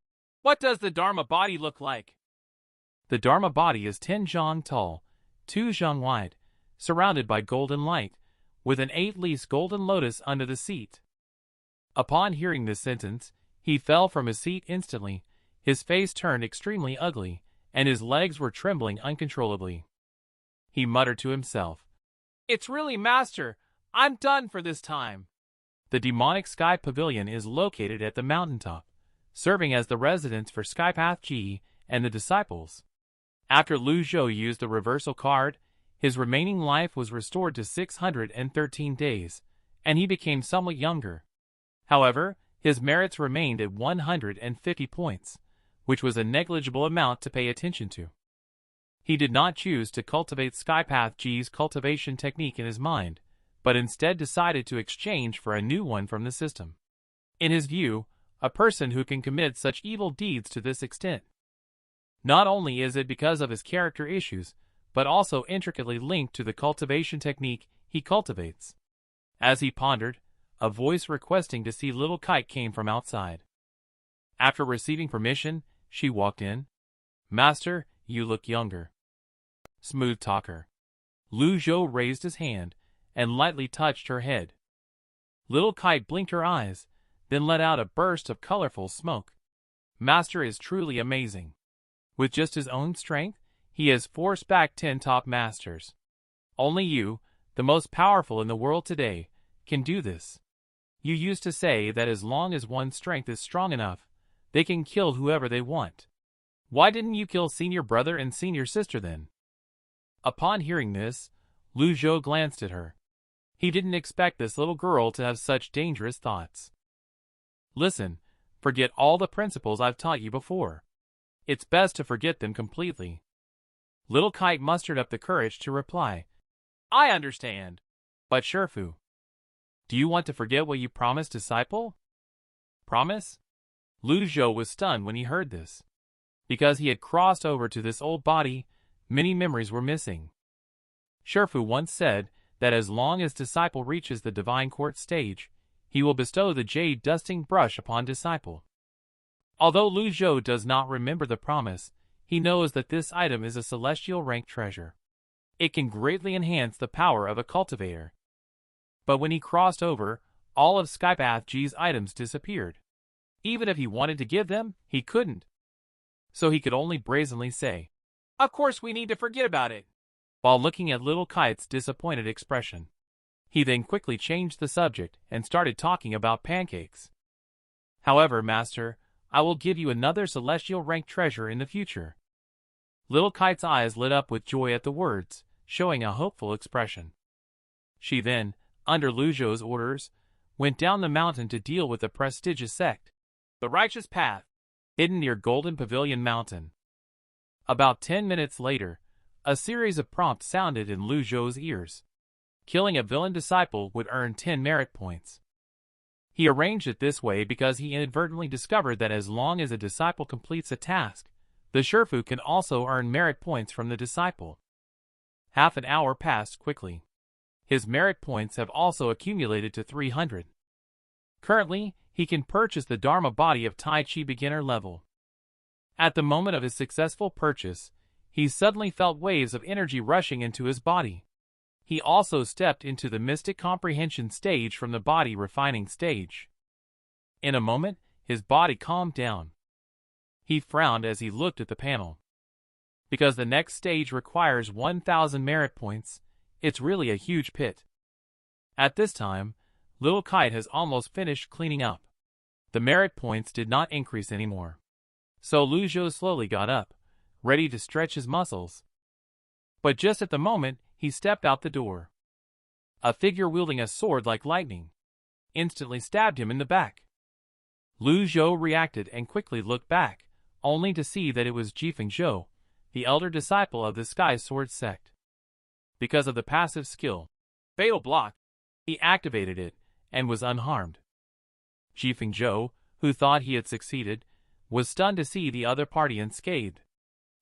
"What does the Dharma body look like?" The Dharma body is 10 zhang tall, 2 zhang wide, surrounded by golden light, with an 8-leaf golden lotus under the seat. Upon hearing this sentence, he fell from his seat instantly, his face turned extremely ugly, and his legs were trembling uncontrollably. He muttered to himself, "It's really Master, I'm done for this time." The demonic Sky Pavilion is located at the mountaintop, serving as the residence for Skypath Ji and the disciples. After Lu Zhou used the reversal card, his remaining life was restored to 613 days, and he became somewhat younger. However, his merits remained at 150 points, which was a negligible amount to pay attention to. He did not choose to cultivate Skypath Ji's cultivation technique in his mind, but instead decided to exchange for a new one from the system. In his view, a person who can commit such evil deeds to this extent, not only is it because of his character issues, but also intricately linked to the cultivation technique he cultivates. As he pondered, a voice requesting to see Little Kite came from outside. After receiving permission, she walked in. "Master, you look younger." Smooth talker. Lu Zhou raised his hand and lightly touched her head. Little Kite blinked her eyes, then let out a burst of colorful smoke. "Master is truly amazing. With just his own strength, he has forced back 10 top masters. Only you, the most powerful in the world today, can do this. You used to say that as long as one's strength is strong enough, they can kill whoever they want. Why didn't you kill senior brother and senior sister then?" Upon hearing this, Lu Zhou glanced at her. He didn't expect this little girl to have such dangerous thoughts. "Listen, forget all the principles I've taught you before. It's best to forget them completely." Little Kite mustered up the courage to reply, "I understand. But Shifu, do you want to forget what you promised, disciple?" "Promise?" Lu Zhou was stunned when he heard this. Because he had crossed over to this old body, many memories were missing. Shifu once said that as long as disciple reaches the divine court stage, he will bestow the jade dusting brush upon disciple. Although Lu Zhou does not remember the promise, he knows that this item is a celestial rank treasure. It can greatly enhance the power of a cultivator. But when he crossed over, all of Skypath Ji's items disappeared. Even if he wanted to give them, he couldn't. So he could only brazenly say, "Of course we need to forget about it," while looking at Little Kite's disappointed expression. He then quickly changed the subject and started talking about pancakes. "However, Master, I will give you another celestial rank treasure in the future." Little Kite's eyes lit up with joy at the words, showing a hopeful expression. She then, under Lu Zhou's orders, went down the mountain to deal with the prestigious sect, the Righteous Path, hidden near Golden Pavilion Mountain. About 10 minutes later, a series of prompts sounded in Lu Zhou's ears. Killing a villain disciple would earn 10 merit points. He arranged it this way because he inadvertently discovered that as long as a disciple completes a task, the Shifu can also earn merit points from the disciple. Half an hour passed quickly. His merit points have also accumulated to 300. Currently, he can purchase the Dharma body of Tai Chi beginner level. At the moment of his successful purchase, he suddenly felt waves of energy rushing into his body. He also stepped into the mystic comprehension stage from the body refining stage. In a moment, his body calmed down. He frowned as he looked at the panel. Because the next stage requires 1,000 merit points, it's really a huge pit. At this time, Little Kite has almost finished cleaning up. The merit points did not increase anymore. So Lu Zhou slowly got up, ready to stretch his muscles. But just at the moment, he stepped out the door. A figure wielding a sword like lightning instantly stabbed him in the back. Lu Zhou reacted and quickly looked back, only to see that it was Jifeng Zhou, the elder disciple of the Sky Sword sect. Because of the passive skill, Fatal Block, he activated it and was unharmed. Jifeng Zhou, who thought he had succeeded, was stunned to see the other party unscathed.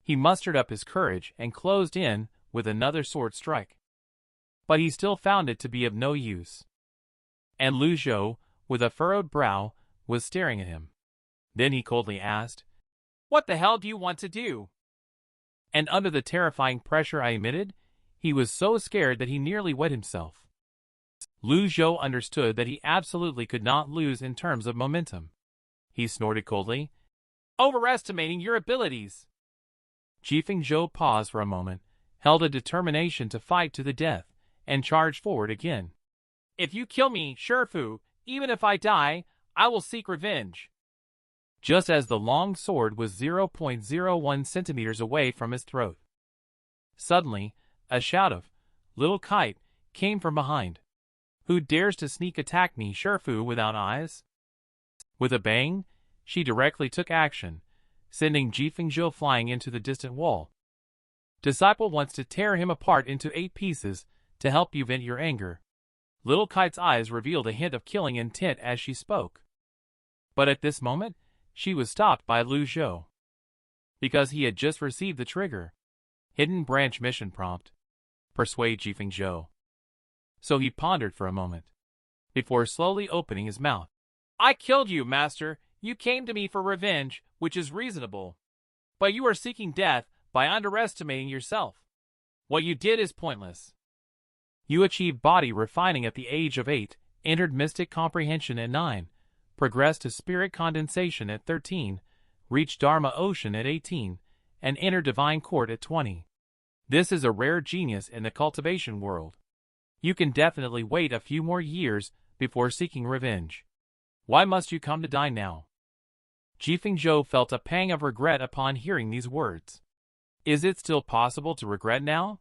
He mustered up his courage and closed in with another sword strike. But he still found it to be of no use. And Lu Zhou, with a furrowed brow, was staring at him. Then he coldly asked, "What the hell do you want to do?" And under the terrifying pressure I emitted, he was so scared that he nearly wet himself. Lu Zhou understood that he absolutely could not lose in terms of momentum. He snorted coldly, "Overestimating your abilities." Jifeng Zhou paused for a moment, held a determination to fight to the death, and charged forward again. "If you kill me, Shifu, even if I die, I will seek revenge." Just as the long sword was 0.01 centimeters away from his throat. Suddenly, a shout of, "Little kite," came from behind. "Who dares to sneak attack me, Shifu, without eyes?" With a bang, she directly took action, sending Jifeng Zhou flying into the distant wall. "Disciple wants to tear him apart into 8 pieces to help you vent your anger." Little Kite's eyes revealed a hint of killing intent as she spoke. But at this moment, she was stopped by Lu Zhou. Because he had just received the trigger. Hidden branch mission prompt. Persuade Jifeng Zhou. So he pondered for a moment, before slowly opening his mouth. "I killed you, master. You came to me for revenge, which is reasonable. But you are seeking death by underestimating yourself. What you did is pointless. You achieved body refining at the age of 8, entered mystic comprehension at 9, progressed to spirit condensation at 13, reached Dharma Ocean at 18, and entered divine court at 20. This is a rare genius in the cultivation world. You can definitely wait a few more years before seeking revenge. Why must you come to die now?" Jifeng Zhou felt a pang of regret upon hearing these words. Is it still possible to regret now?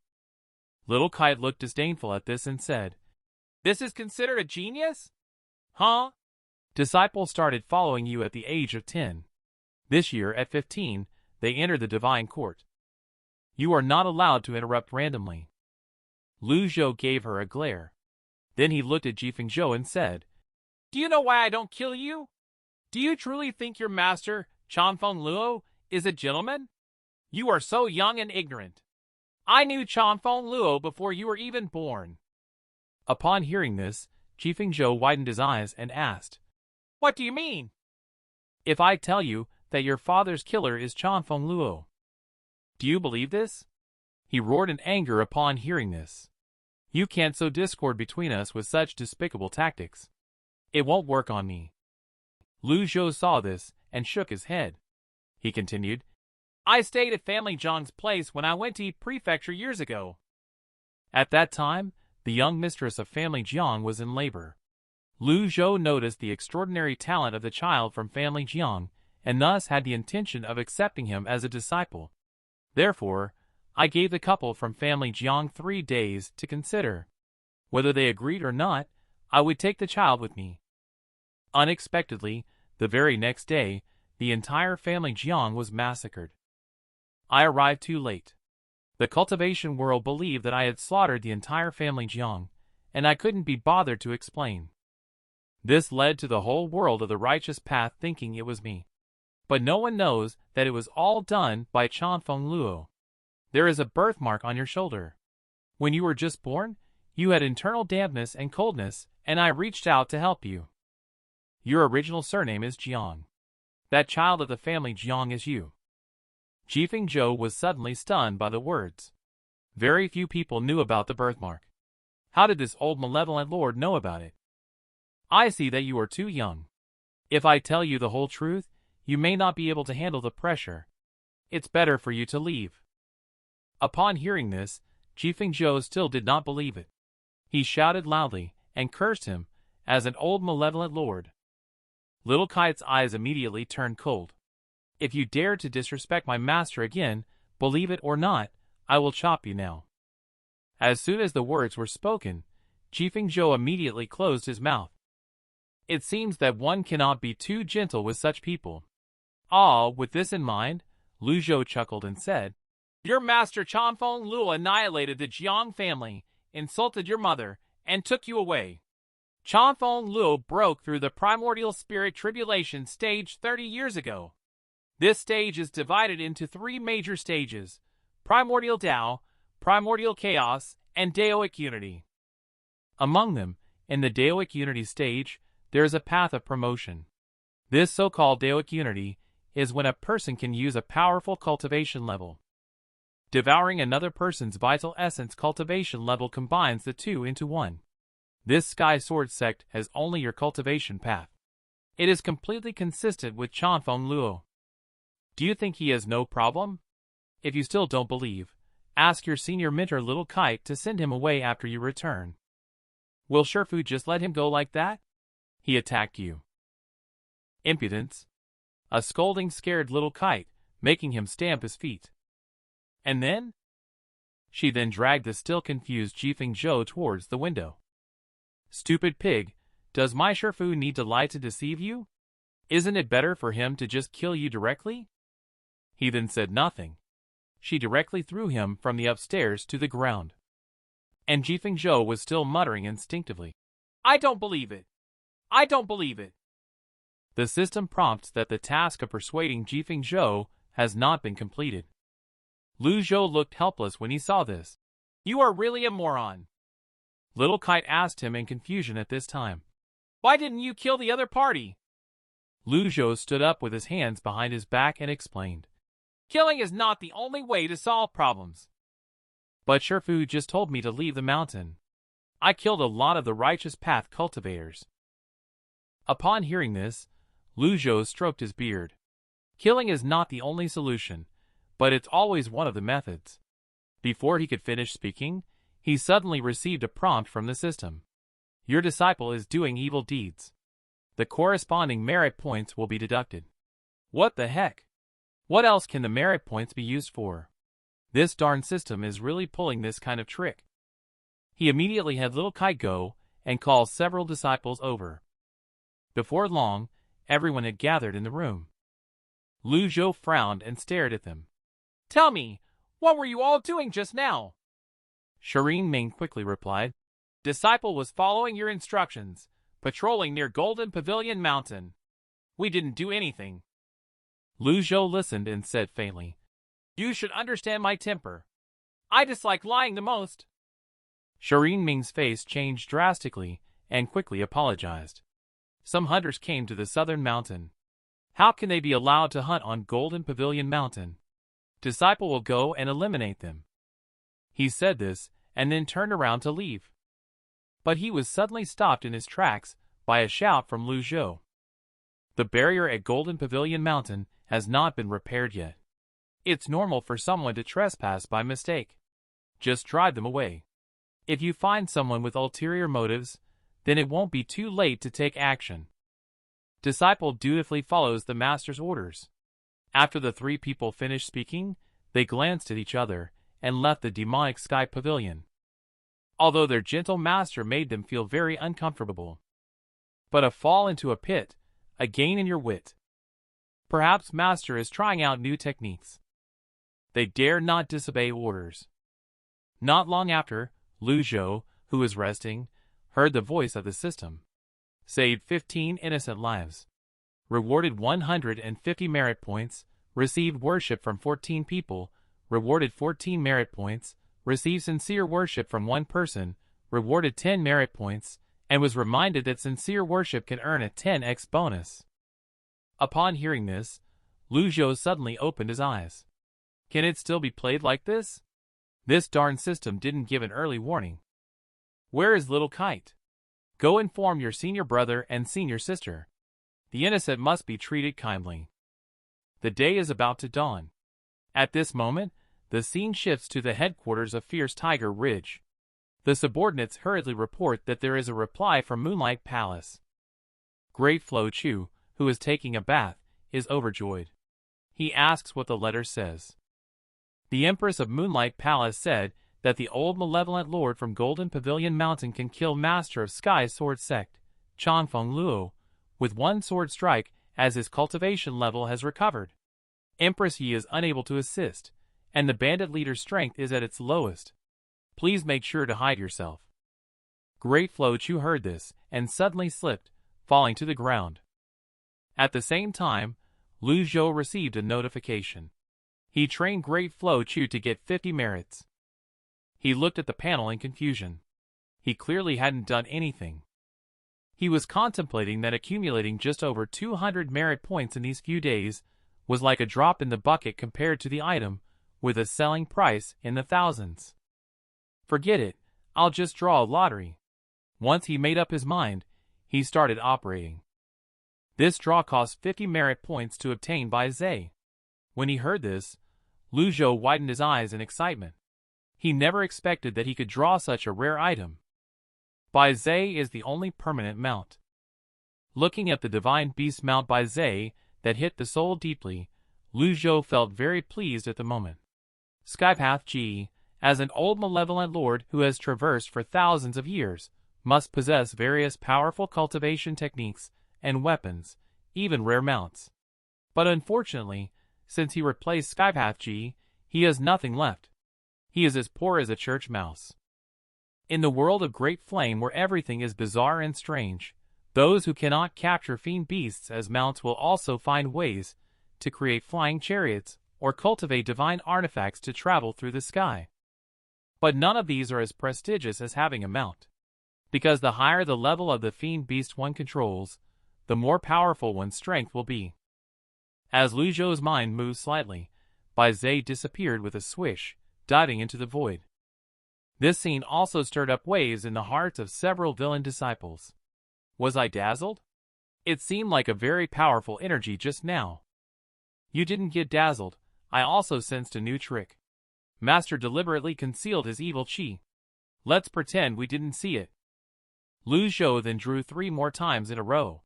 Little Kite looked disdainful at this and said, "This is considered a genius? Huh? Disciples started following you at the age of 10. This year, at 15, they entered the divine court. You are not allowed to interrupt randomly." Lu Zhou gave her a glare. Then he looked at Jifeng Zhou and said, "Do you know why I don't kill you? Do you truly think your master, Chanfeng Luo, is a gentleman? You are so young and ignorant. I knew Chanfeng Luo before you were even born." Upon hearing this, Jifeng Zhou widened his eyes and asked, "What do you mean?" "If I tell you that your father's killer is Chanfeng Luo, do you believe this?" He roared in anger upon hearing this. "You can't sow discord between us with such despicable tactics. It won't work on me." Lu Zhou saw this and shook his head. He continued, "I stayed at Family Zhang's place when I went to eat prefecture years ago." At that time, the young mistress of Family Jiang was in labor. Lu Zhou noticed the extraordinary talent of the child from Family Jiang, and thus had the intention of accepting him as a disciple. Therefore, I gave the couple from Family Jiang 3 days to consider. Whether they agreed or not, I would take the child with me. Unexpectedly, the very next day, the entire Family Jiang was massacred. I arrived too late. The cultivation world believed that I had slaughtered the entire Family Jiang, and I couldn't be bothered to explain. This led to the whole world of the righteous path thinking it was me. But no one knows that it was all done by Chanfeng Luo. There is a birthmark on your shoulder. When you were just born, you had internal dampness and coldness, and I reached out to help you. Your original surname is Jiang. That child of the Family Jiang is you." Jifeng Zhou was suddenly stunned by the words. Very few people knew about the birthmark. How did this old malevolent lord know about it? "I see that you are too young. If I tell you the whole truth, you may not be able to handle the pressure. It's better for you to leave." Upon hearing this, Jifeng Zhou still did not believe it. He shouted loudly and cursed him as an old malevolent lord. Little Kite's eyes immediately turned cold. "If you dare to disrespect my master again, believe it or not, I will chop you now." As soon as the words were spoken, Jifeng Zhou immediately closed his mouth. It seems that one cannot be too gentle with such people. With this in mind, Lu Zhou chuckled and said, "Your master Chanfeng Luo annihilated the Jiang family, insulted your mother, and took you away. Chanfeng Luo broke through the primordial spirit tribulation stage 30 years ago. This stage is divided into 3 major stages: Primordial Tao, Primordial Chaos, and Daoic Unity. Among them, in the Daoic Unity stage, there is a path of promotion. This so-called Daoic Unity is when a person can use a powerful cultivation level. Devouring another person's vital essence cultivation level combines the two into one. This Sky Sword sect has only your cultivation path. It is completely consistent with Chanfeng Luo. Do you think he has no problem? If you still don't believe, ask your senior mentor Little Kite to send him away after you return. Will Shifu just let him go like that? He attacked you. Impudence. A scolding scared Little Kite, making him stamp his feet. And then? She then dragged the still confused Jifeng Zhou towards the window. Stupid pig, does my Shifu need to lie to deceive you? Isn't it better for him to just kill you directly? He then said nothing. She directly threw him from the upstairs to the ground. And Jifeng Zhou was still muttering instinctively, I don't believe it. I don't believe it. The system prompts that the task of persuading Jifeng Zhou has not been completed. Lu Zhou looked helpless when he saw this. You are really a moron. Little Kite asked him in confusion at this time. Why didn't you kill the other party? Lu Zhou stood up with his hands behind his back and explained. Killing is not the only way to solve problems. But Shifu just told me to leave the mountain. I killed a lot of the righteous path cultivators. Upon hearing this, Lu Zhou stroked his beard. Killing is not the only solution, but it's always one of the methods. Before he could finish speaking, he suddenly received a prompt from the system. Your disciple is doing evil deeds. The corresponding merit points will be deducted. What the heck? What else can the merit points be used for? This darn system is really pulling this kind of trick. He immediately had Little Kite go and call several disciples over. Before long, everyone had gathered in the room. Lu Zhou frowned and stared at them. Tell me, what were you all doing just now? Shireen Ming quickly replied. Disciple was following your instructions, patrolling near Golden Pavilion Mountain. We didn't do anything. Lu Zhou listened and said faintly, You should understand my temper. I dislike lying the most. Shireen Ming's face changed drastically and quickly apologized. Some hunters came to the southern mountain. How can they be allowed to hunt on Golden Pavilion Mountain? Disciple will go and eliminate them. He said this and then turned around to leave. But he was suddenly stopped in his tracks by a shout from Lu Zhou. The barrier at Golden Pavilion Mountain has not been repaired yet. It's normal for someone to trespass by mistake. Just drive them away. If you find someone with ulterior motives, then it won't be too late to take action. Disciple dutifully follows the master's orders. After the 3 people finished speaking, they glanced at each other and left the demonic Sky Pavilion. Although their gentle master made them feel very uncomfortable. But a fall into a pit, a gain in your wit. Perhaps master is trying out new techniques. They dare not disobey orders. Not long after, Lu Zhou, who was resting, heard the voice of the system. Saved 15 innocent lives. Rewarded 150 merit points, received worship from 14 people, rewarded 14 merit points, received sincere worship from 1 person, rewarded 10 merit points, and was reminded that sincere worship can earn a 10x bonus. Upon hearing this, Lu Zhou suddenly opened his eyes. Can it still be played like this? This darn system didn't give an early warning. Where is Little Kite? Go inform your senior brother and senior sister. The innocent must be treated kindly. The day is about to dawn. At this moment, the scene shifts to the headquarters of Fierce Tiger Ridge. The subordinates hurriedly report that there is a reply from Moonlight Palace. Great Flo Chu, who is taking a bath, is overjoyed. He asks what the letter says. The Empress of Moonlight Palace said that the old malevolent lord from Golden Pavilion Mountain can kill Master of Sky Sword Sect, Chanfeng Luo, with 1 sword strike as his cultivation level has recovered. Empress Yi is unable to assist, and the bandit leader's strength is at its lowest. Please make sure to hide yourself. Great Flo Chu heard this and suddenly slipped, falling to the ground. At the same time, Lu Zhou received a notification. He trained Great Flow Chu to get 50 merits. He looked at the panel in confusion. He clearly hadn't done anything. He was contemplating that accumulating just over 200 merit points in these few days was like a drop in the bucket compared to the item with a selling price in the thousands. Forget it, I'll just draw a lottery. Once he made up his mind, he started operating. This draw cost 50 merit points to obtain by Zhe. When he heard this, Lu Zhou widened his eyes in excitement. He never expected that he could draw such a rare item. Bai Zhe is the only permanent mount. Looking at the divine beast mount Bai Zhe that hit the soul deeply, Lu Zhou felt very pleased at the moment. Skypath Ji, as an old malevolent lord who has traversed for thousands of years, must possess various powerful cultivation techniques and weapons, even rare mounts. But unfortunately, since he replaced Skypath Ji, he has nothing left. He is as poor as a church mouse. In the world of Great Flame where everything is bizarre and strange, those who cannot capture fiend beasts as mounts will also find ways to create flying chariots or cultivate divine artifacts to travel through the sky. But none of these are as prestigious as having a mount. Because the higher the level of the fiend beast one controls, the more powerful one's strength will be. As Lu Zhou's mind moved slightly, Bai Zhe disappeared with a swish, diving into the void. This scene also stirred up waves in the hearts of several villain disciples. Was I dazzled? It seemed like a very powerful energy just now. You didn't get dazzled, I also sensed a new trick. Master deliberately concealed his evil chi. Let's pretend we didn't see it. Lu Zhou then drew 3 more times in a row.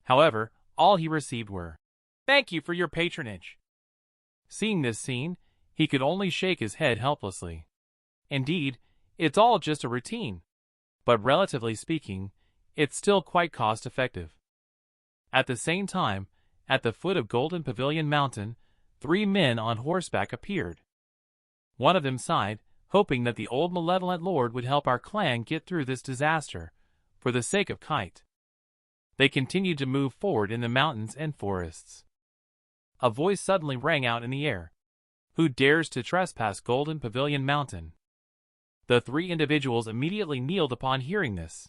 However, all he received were, "Thank you for your patronage." Seeing this scene, he could only shake his head helplessly. Indeed, it's all just a routine. But relatively speaking, it's still quite cost-effective. At the same time, at the foot of Golden Pavilion Mountain, 3 men on horseback appeared. One of them sighed, hoping that the old malevolent lord would help our clan get through this disaster, for the sake of Kite. They continued to move forward in the mountains and forests. A voice suddenly rang out in the air. Who dares to trespass Golden Pavilion Mountain? The 3 individuals immediately kneeled upon hearing this.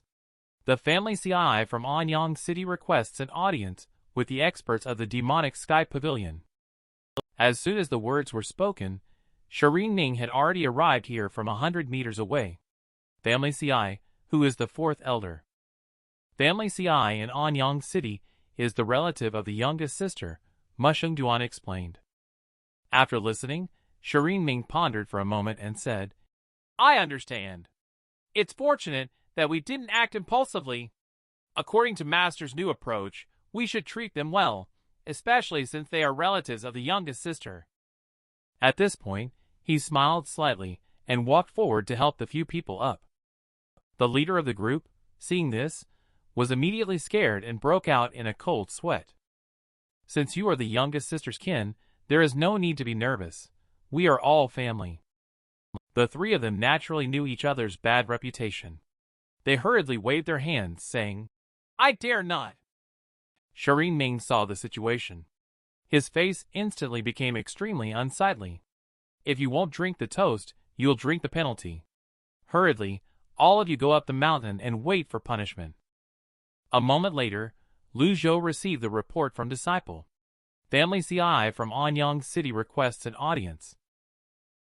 The family CI from Anyang City requests an audience with the experts of the demonic Sky Pavilion. As soon as the words were spoken, Shirin Ning had already arrived here from 100 meters away. Family CI, who is the 4th elder. Family CI in Anyang City is the relative of the youngest sister, Mosheng Ren explained. After listening, Shirin Ning pondered for a moment and said, I understand. It's fortunate that we didn't act impulsively. According to Master's new approach, we should treat them well, especially since they are relatives of the youngest sister. At this point, he smiled slightly and walked forward to help the few people up. The leader of the group, seeing this, was immediately scared and broke out in a cold sweat. Since you are the youngest sister's kin, there is no need to be nervous. We are all family. The 3 of them naturally knew each other's bad reputation. They hurriedly waved their hands, saying, I dare not. Shirin Ming saw the situation. His face instantly became extremely unsightly. If you won't drink the toast, you'll drink the penalty. Hurriedly, all of you go up the mountain and wait for punishment. A moment later, Lu Zhou received the report from Disciple. Family CI from Anyang City requests an audience.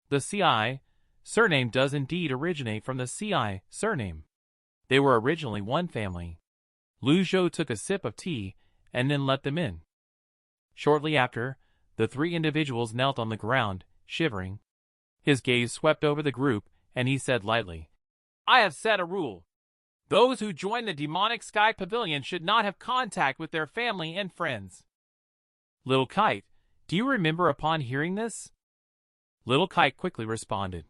The CI surname does indeed originate from the CI surname. They were originally one family. Lu Zhou took a sip of tea and then let them in. Shortly after, the 3 individuals knelt on the ground, shivering. His gaze swept over the group, and he said lightly, I have set a rule. Those who join the demonic Sky Pavilion should not have contact with their family and friends. Little Kite, do you remember upon hearing this? Little Kite quickly responded.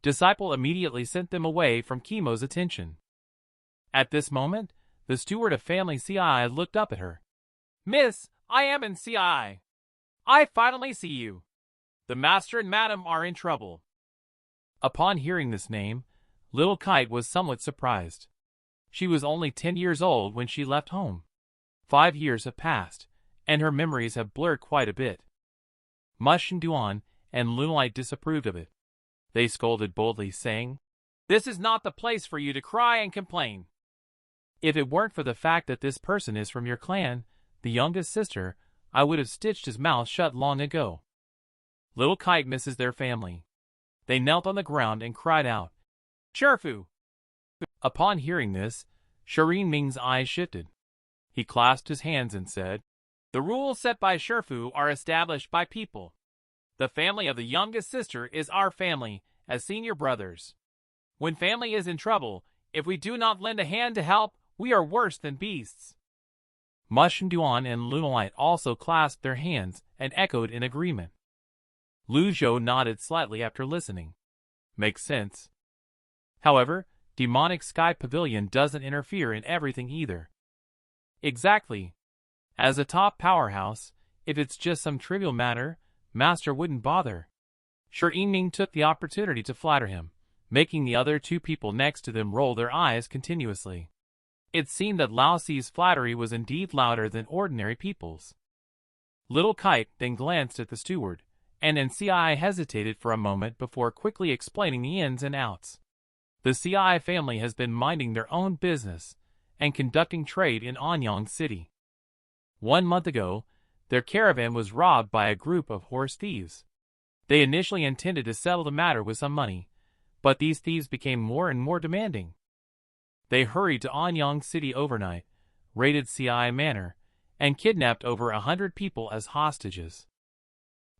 Disciple immediately sent them away from Chemo's attention. At this moment, the steward of Family CI looked up at her. Miss, I am in CI. I finally see you. The master and madam are in trouble. Upon hearing this name, Little Kite was somewhat surprised. She was only 10 years old when she left home. 5 years have passed, and her memories have blurred quite a bit. Mosheng Ren and Lu disapproved of it. They scolded boldly, saying, "This is not the place for you to cry and complain. If it weren't for the fact that this person is from your clan, the youngest sister, I would have stitched his mouth shut long ago." Little Kite misses their family. They knelt on the ground and cried out, "Shifu!" Upon hearing this, Ren Ming's eyes shifted. He clasped his hands and said, "The rules set by Shifu are established by people. The family of the youngest sister is our family as senior brothers. When family is in trouble, if we do not lend a hand to help, we are worse than beasts." Mosheng Ren and Lu also clasped their hands and echoed in agreement. Lu Zhou nodded slightly after listening. Makes sense. However, demonic Sky Pavilion doesn't interfere in everything either. Exactly. As a top powerhouse, if it's just some trivial matter, Master wouldn't bother. Ren Ming took the opportunity to flatter him, making the other two people next to them roll their eyes continuously. It seemed that Lao Si's flattery was indeed louder than ordinary people's. Little Kite then glanced at the steward, and NCI hesitated for a moment before quickly explaining the ins and outs. The CI family has been minding their own business and conducting trade in Anyang City. 1 month ago, their caravan was robbed by a group of horse thieves. They initially intended to settle the matter with some money, but these thieves became more and more demanding. They hurried to Anyang City overnight, raided CI Manor, and kidnapped over 100 people as hostages.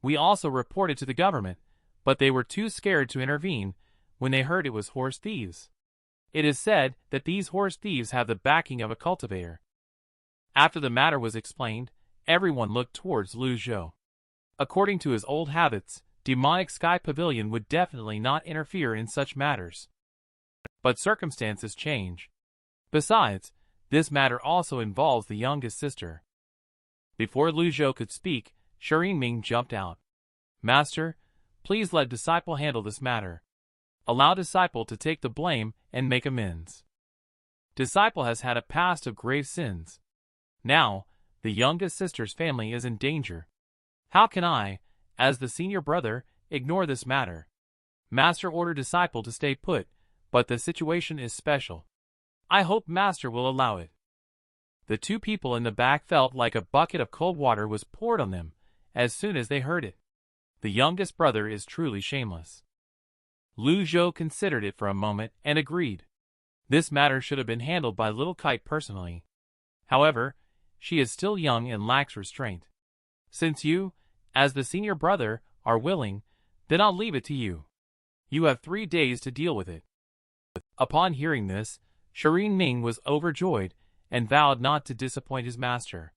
We also reported to the government, but they were too scared to intervene when they heard it was horse thieves. It is said that these horse thieves have the backing of a cultivator. After the matter was explained, everyone looked towards Lu Zhou. According to his old habits, demonic Sky Pavilion would definitely not interfere in such matters. But circumstances change. Besides, this matter also involves the youngest sister. Before Lu Zhou could speak, Ren Ming jumped out. "Master, please let Disciple handle this matter. Allow Disciple to take the blame and make amends. Disciple has had a past of grave sins. Now, the youngest sister's family is in danger. How can I, as the senior brother, ignore this matter? Master ordered Disciple to stay put, but the situation is special. I hope Master will allow it." The two people in the back felt like a bucket of cold water was poured on them as soon as they heard it. The youngest brother is truly shameless. Lu Zhou considered it for a moment and agreed. This matter should have been handled by Little Kite personally. However, she is still young and lacks restraint. Since you, as the senior brother, are willing, then I'll leave it to you. You have 3 days to deal with it. Upon hearing this, Ren Ming was overjoyed and vowed not to disappoint his master.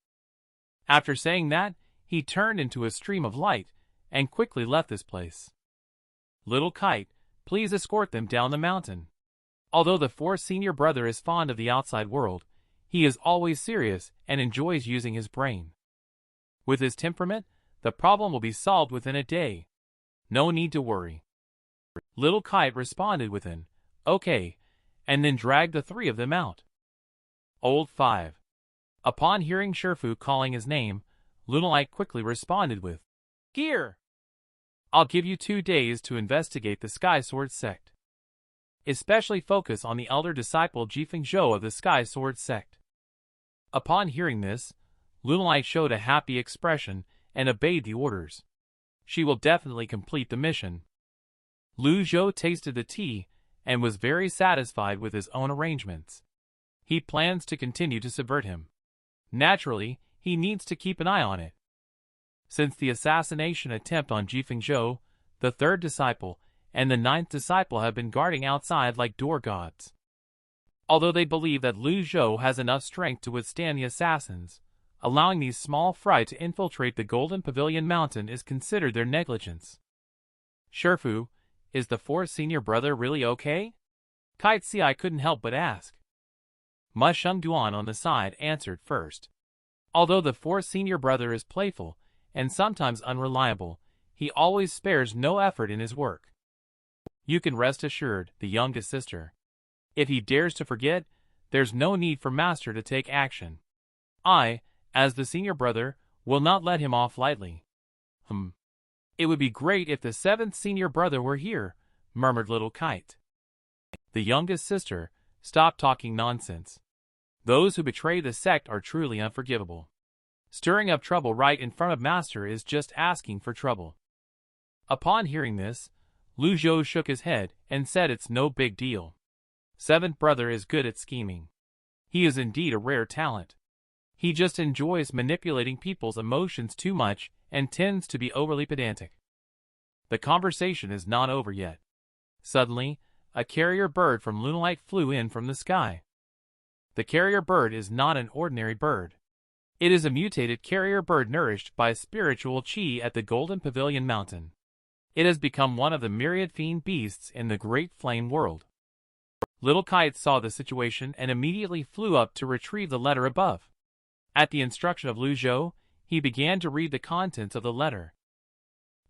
After saying that, he turned into a stream of light and quickly left this place. Little Kite, please escort them down the mountain. Although the fourth senior brother is fond of the outside world, he is always serious and enjoys using his brain. With his temperament, the problem will be solved within a day. No need to worry. Little Kite responded with an, "Okay," and then dragged the 3 of them out. Old 5. Upon hearing Shifu calling his name, Lunalite quickly responded with, "Here! I'll give you 2 days to investigate the Sky Sword sect. Especially focus on the elder disciple Jifeng Zhou of the Sky Sword sect." Upon hearing this, Lunalite showed a happy expression and obeyed the orders. She will definitely complete the mission. Lu Zhou tasted the tea and was very satisfied with his own arrangements. He plans to continue to subvert him. Naturally, he needs to keep an eye on it. Since the assassination attempt on Jifeng Zhou, the 3rd disciple and the 9th disciple have been guarding outside like door gods. Although they believe that Lu Zhou has enough strength to withstand the assassins, allowing these small fry to infiltrate the Golden Pavilion Mountain is considered their negligence. "Shifu, is the 4th senior brother really okay?" Kite Ci couldn't help but ask. Mosheng Ren on the side answered first. Although the 4th senior brother is playful and sometimes unreliable, he always spares no effort in his work. You can rest assured, the youngest sister. If he dares to forget, there's no need for Master to take action. I, as the senior brother, will not let him off lightly. It would be great if the 7th senior brother were here, murmured little Kite. The youngest sister, stop talking nonsense. Those who betray the sect are truly unforgivable. Stirring up trouble right in front of Master is just asking for trouble. Upon hearing this, Lu Zhou shook his head and said it's no big deal. 7th brother is good at scheming. He is indeed a rare talent. He just enjoys manipulating people's emotions too much and tends to be overly pedantic. The conversation is not over yet. Suddenly, a carrier bird from Lunalight flew in from the sky. The carrier bird is not an ordinary bird. It is a mutated carrier bird nourished by spiritual chi at the Golden Pavilion Mountain. It has become one of the myriad fiend beasts in the Great Flame World. Little Kite saw the situation and immediately flew up to retrieve the letter above. At the instruction of Lu Zhou, he began to read the contents of the letter.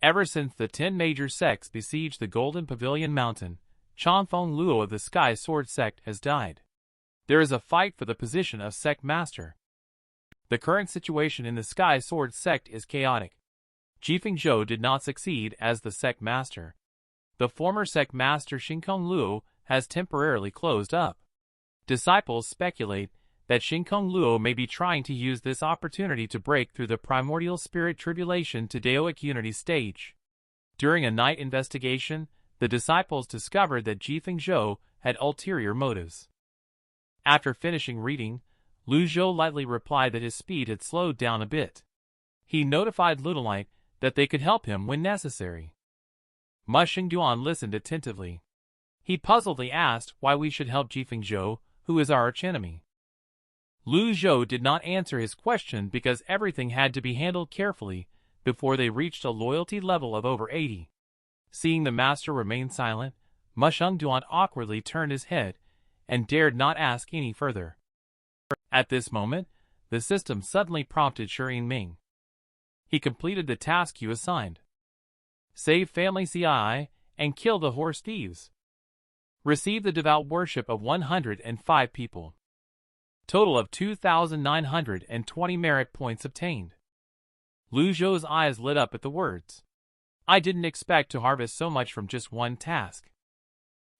Ever since the 10 major sects besieged the Golden Pavilion Mountain, Chanfeng Luo of the Sky Sword Sect has died. There is a fight for the position of Sect Master. The current situation in the Sky Sword Sect is chaotic. Jifeng Zhou did not succeed as the Sect Master. The former Sect Master Shinkong Luo has temporarily closed up. Disciples speculate that Shinkong Luo may be trying to use this opportunity to break through the primordial spirit tribulation to Daoic unity stage. During a night investigation, the disciples discovered that Jifeng Zhou had ulterior motives. After finishing reading, Lu Zhou lightly replied that his speed had slowed down a bit. He notified Lunalight that they could help him when necessary. Mosheng Ren listened attentively. He puzzledly asked why we should help Jifeng Zhou, who is our archenemy. Lu Zhou did not answer his question because everything had to be handled carefully before they reached a loyalty level of over 80. Seeing the master remain silent, Mosheng Ren awkwardly turned his head and dared not ask any further. At this moment, the system suddenly prompted Shirin Ming. He completed the task you assigned. Save family CI and kill the horse thieves. Receive the devout worship of 105 people. Total of 2,920 merit points obtained. Lu Zhou's eyes lit up at the words. I didn't expect to harvest so much from just one task.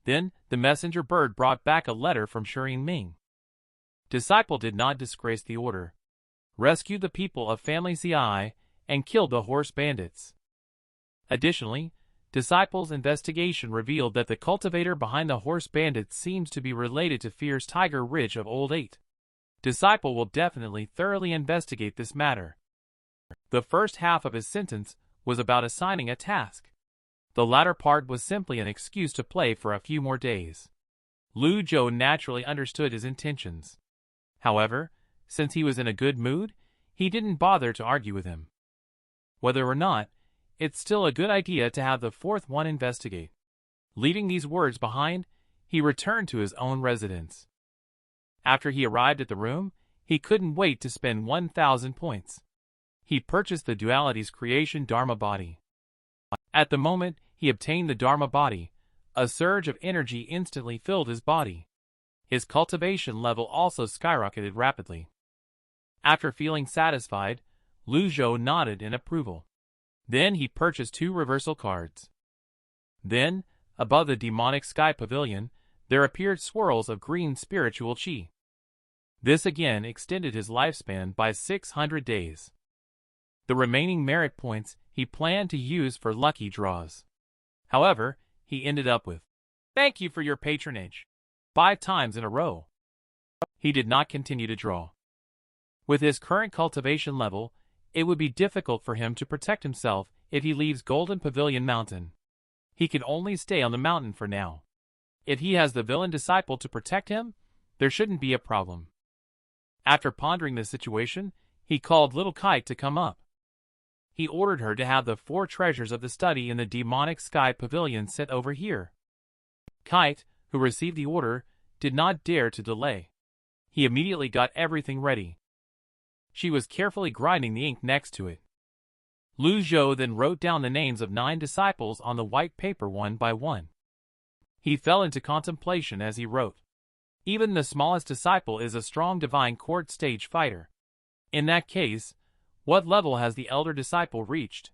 Then, the messenger bird brought back a letter from Shirin Ming. Disciple did not disgrace the order. Rescued the people of family CI and killed the horse bandits. Additionally, Disciple's investigation revealed that the cultivator behind the horse bandits seems to be related to Fierce Tiger Ridge of Old 8. Disciple will definitely thoroughly investigate this matter. The first half of his sentence was about assigning a task. The latter part was simply an excuse to play for a few more days. Lu Zhou naturally understood his intentions. However, since he was in a good mood, he didn't bother to argue with him. Whether or not, it's still a good idea to have the fourth one investigate. Leaving these words behind, he returned to his own residence. After he arrived at the room, he couldn't wait to spend 1,000 points. He purchased the Duality's creation Dharma body. At the moment he obtained the Dharma body, a surge of energy instantly filled his body. His cultivation level also skyrocketed rapidly. After feeling satisfied, Lu Zhou nodded in approval. Then he purchased 2 reversal cards. Then, above the demonic sky pavilion, there appeared swirls of green spiritual chi. This again extended his lifespan by 600 days. The remaining merit points he planned to use for lucky draws. However, he ended up with, "Thank you for your patronage," 5 times in a row. He did not continue to draw. With his current cultivation level, it would be difficult for him to protect himself if he leaves Golden Pavilion Mountain. He can only stay on the mountain for now. If he has the villain disciple to protect him, there shouldn't be a problem. After pondering the situation, he called Little Kite to come up. He ordered her to have the 4 treasures of the study in the demonic sky pavilion sent over here. Kite, who received the order, did not dare to delay. He immediately got everything ready. She was carefully grinding the ink next to it. Lu Zhou then wrote down the names of 9 disciples on the white paper one by one. He fell into contemplation as he wrote. Even the smallest disciple is a strong divine court stage fighter. In that case, What level has the elder disciple reached?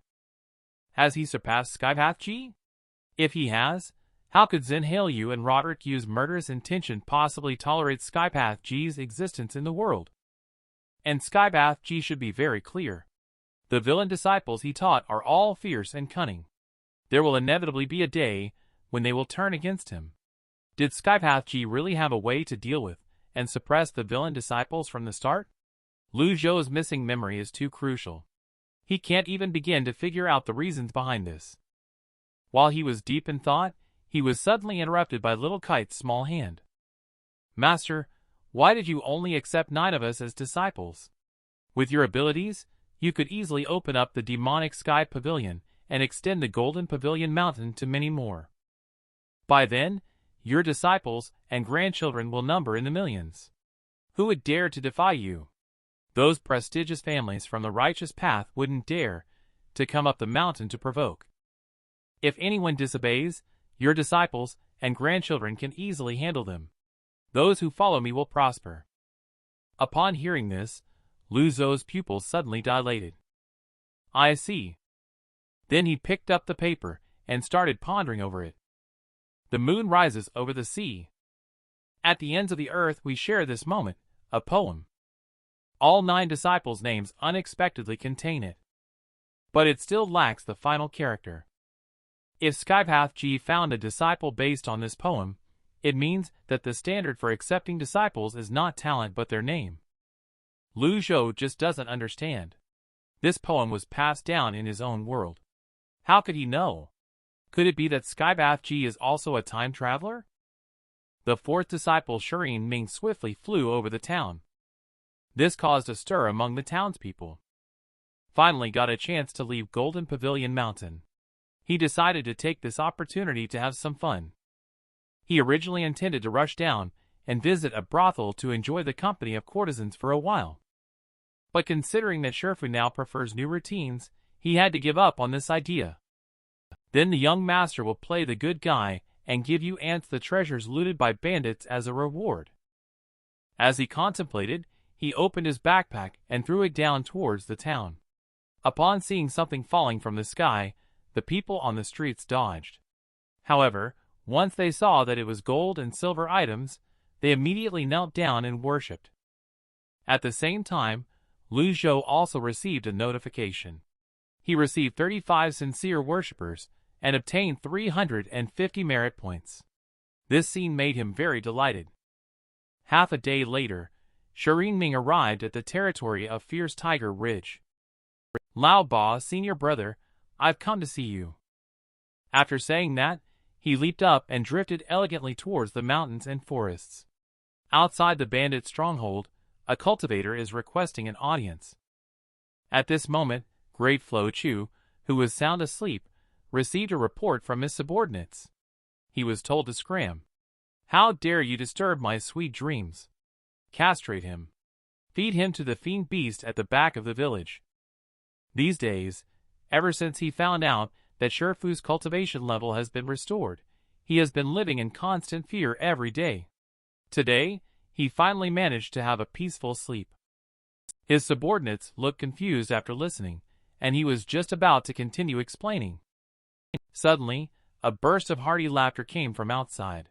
Has he surpassed Skypath Ji? If he has, how could Zhen Hailyu and Roderick Yu's murderous intention possibly tolerate Skypath Ji's existence in the world? And Skypath Ji should be very clear. The villain disciples he taught are all fierce and cunning. There will inevitably be a day when they will turn against him. Did Skypath Ji really have a way to deal with and suppress the villain disciples from the start? Lu Zhou's missing memory is too crucial. He can't even begin to figure out the reasons behind this. While he was deep in thought, he was suddenly interrupted by Little Kite's small hand. Master, why did you only accept 9 of us as disciples? With your abilities, you could easily open up the demonic Sky Pavilion and extend the Golden Pavilion Mountain to many more. By then, your disciples and grandchildren will number in the millions. Who would dare to defy you? Those prestigious families from the righteous path wouldn't dare to come up the mountain to provoke. If anyone disobeys, your disciples and grandchildren can easily handle them. Those who follow me will prosper. Upon hearing this, Lu Zhou's pupils suddenly dilated. I see. Then he picked up the paper and started pondering over it. The moon rises over the sea. At the ends of the earth we share this moment, a poem. All 9 disciples' names unexpectedly contain it. But it still lacks the final character. If Skypath Ji found a disciple based on this poem, it means that the standard for accepting disciples is not talent but their name. Lu Zhou just doesn't understand. This poem was passed down in his own world. How could he know? Could it be that Skypath Ji is also a time traveler? The 4th disciple Shuren Ming swiftly flew over the town. This caused a stir among the townspeople. Finally got a chance to leave Golden Pavilion Mountain. He decided to take this opportunity to have some fun. He originally intended to rush down and visit a brothel to enjoy the company of courtesans for a while. But considering that Shifu now prefers new routines, he had to give up on this idea. Then the young master will play the good guy and give you ants the treasures looted by bandits as a reward. As he contemplated, he opened his backpack and threw it down towards the town. Upon seeing something falling from the sky, the people on the streets dodged. However, once they saw that it was gold and silver items, they immediately knelt down and worshipped. At the same time, Lu Zhou also received a notification. He received 35 sincere worshippers and obtained 350 merit points. This scene made him very delighted. Half a day later, Shuren Ming arrived at the territory of Fierce Tiger Ridge. Lao Ba, senior brother, I've come to see you. After saying that, he leaped up and drifted elegantly towards the mountains and forests. Outside the bandit stronghold, a cultivator is requesting an audience. At this moment, Great Flo Chu, who was sound asleep, received a report from his subordinates. He was told to scram. How dare you disturb my sweet dreams? Castrate him. Feed him to the fiend beast at the back of the village. These days, ever since he found out that Shifu's cultivation level has been restored, he has been living in constant fear every day. Today, he finally managed to have a peaceful sleep. His subordinates looked confused after listening, and he was just about to continue explaining. Suddenly, a burst of hearty laughter came from outside.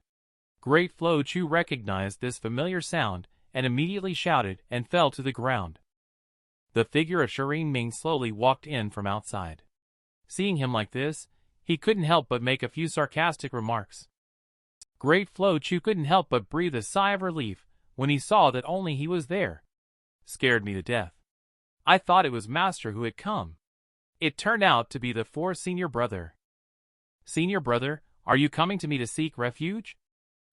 Great Flo Chu recognized this familiar sound and immediately shouted and fell to the ground. The figure of Shuren Ming slowly walked in from outside. Seeing him like this, he couldn't help but make a few sarcastic remarks. Great Flo Chu couldn't help but breathe a sigh of relief when he saw that only he was there. Scared me to death. I thought it was Master who had come. It turned out to be the 4th senior brother. Senior brother, are you coming to me to seek refuge?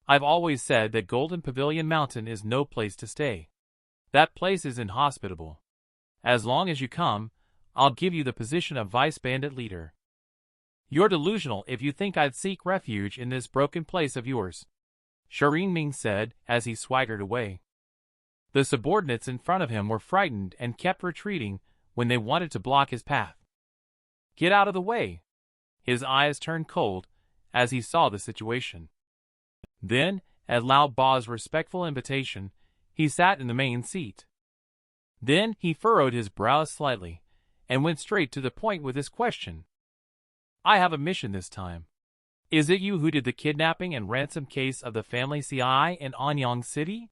I've always said that Golden Pavilion Mountain is no place to stay. That place is inhospitable. As long as you come, I'll give you the position of Vice Bandit Leader. You're delusional if you think I'd seek refuge in this broken place of yours, Shuren Ming said as he swaggered away. The subordinates in front of him were frightened and kept retreating when they wanted to block his path. Get out of the way! His eyes turned cold as he saw the situation. Then, at Lao Ba's respectful invitation, he sat in the main seat. Then he furrowed his brows slightly, and went straight to the point with his question. I have a mission this time. Is it you who did the kidnapping and ransom case of the family CI in Anyang City?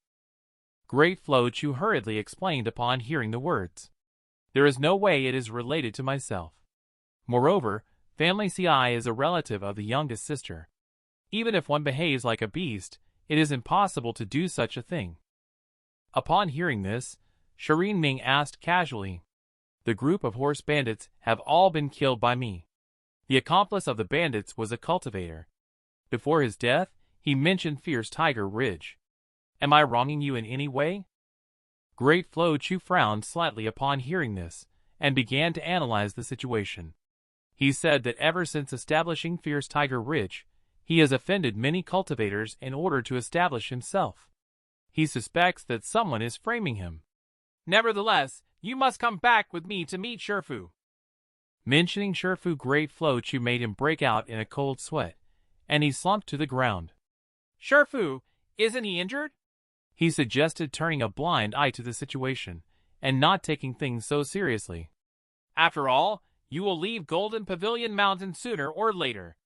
Great Flo Chu hurriedly explained upon hearing the words. There is no way it is related to myself. Moreover, family CI is a relative of the youngest sister. Even if one behaves like a beast, it is impossible to do such a thing. Upon hearing this, Shireen Ming asked casually, the group of horse bandits have all been killed by me. The accomplice of the bandits was a cultivator. Before his death, he mentioned Fierce Tiger Ridge. Am I wronging you in any way? Great Flo Chu frowned slightly upon hearing this, and began to analyze the situation. He said that ever since establishing Fierce Tiger Ridge, he has offended many cultivators in order to establish himself. He suspects that someone is framing him. Nevertheless, you must come back with me to meet Shifu. Mentioning Shifu, Great Flo Chu made him break out in a cold sweat, and he slumped to the ground. Shifu, isn't he injured? He suggested, turning a blind eye to the situation, and not taking things so seriously. After all, you will leave Golden Pavilion Mountain sooner or later.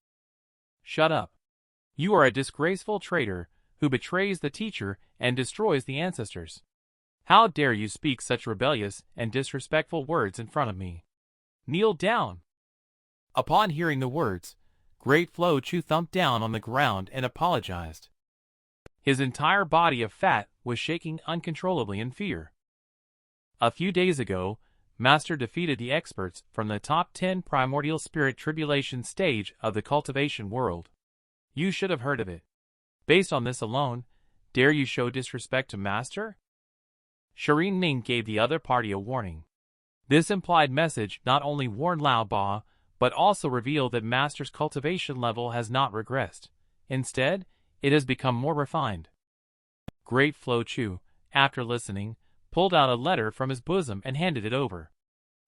Shut up. You are a disgraceful traitor who betrays the teacher and destroys the ancestors. How dare you speak such rebellious and disrespectful words in front of me? Kneel down. Upon hearing the words, Great Flo Chu thumped down on the ground and apologized. His entire body of fat was shaking uncontrollably in fear. A few days ago, Master defeated the experts from the top 10 primordial spirit tribulation stage of the cultivation world. You should have heard of it. Based on this alone, dare you show disrespect to Master? Shireen Ming gave the other party a warning. This implied message not only warned Lao Ba, but also revealed that Master's cultivation level has not regressed. Instead, it has become more refined. Great Flo Chu, after listening, pulled out a letter from his bosom and handed it over.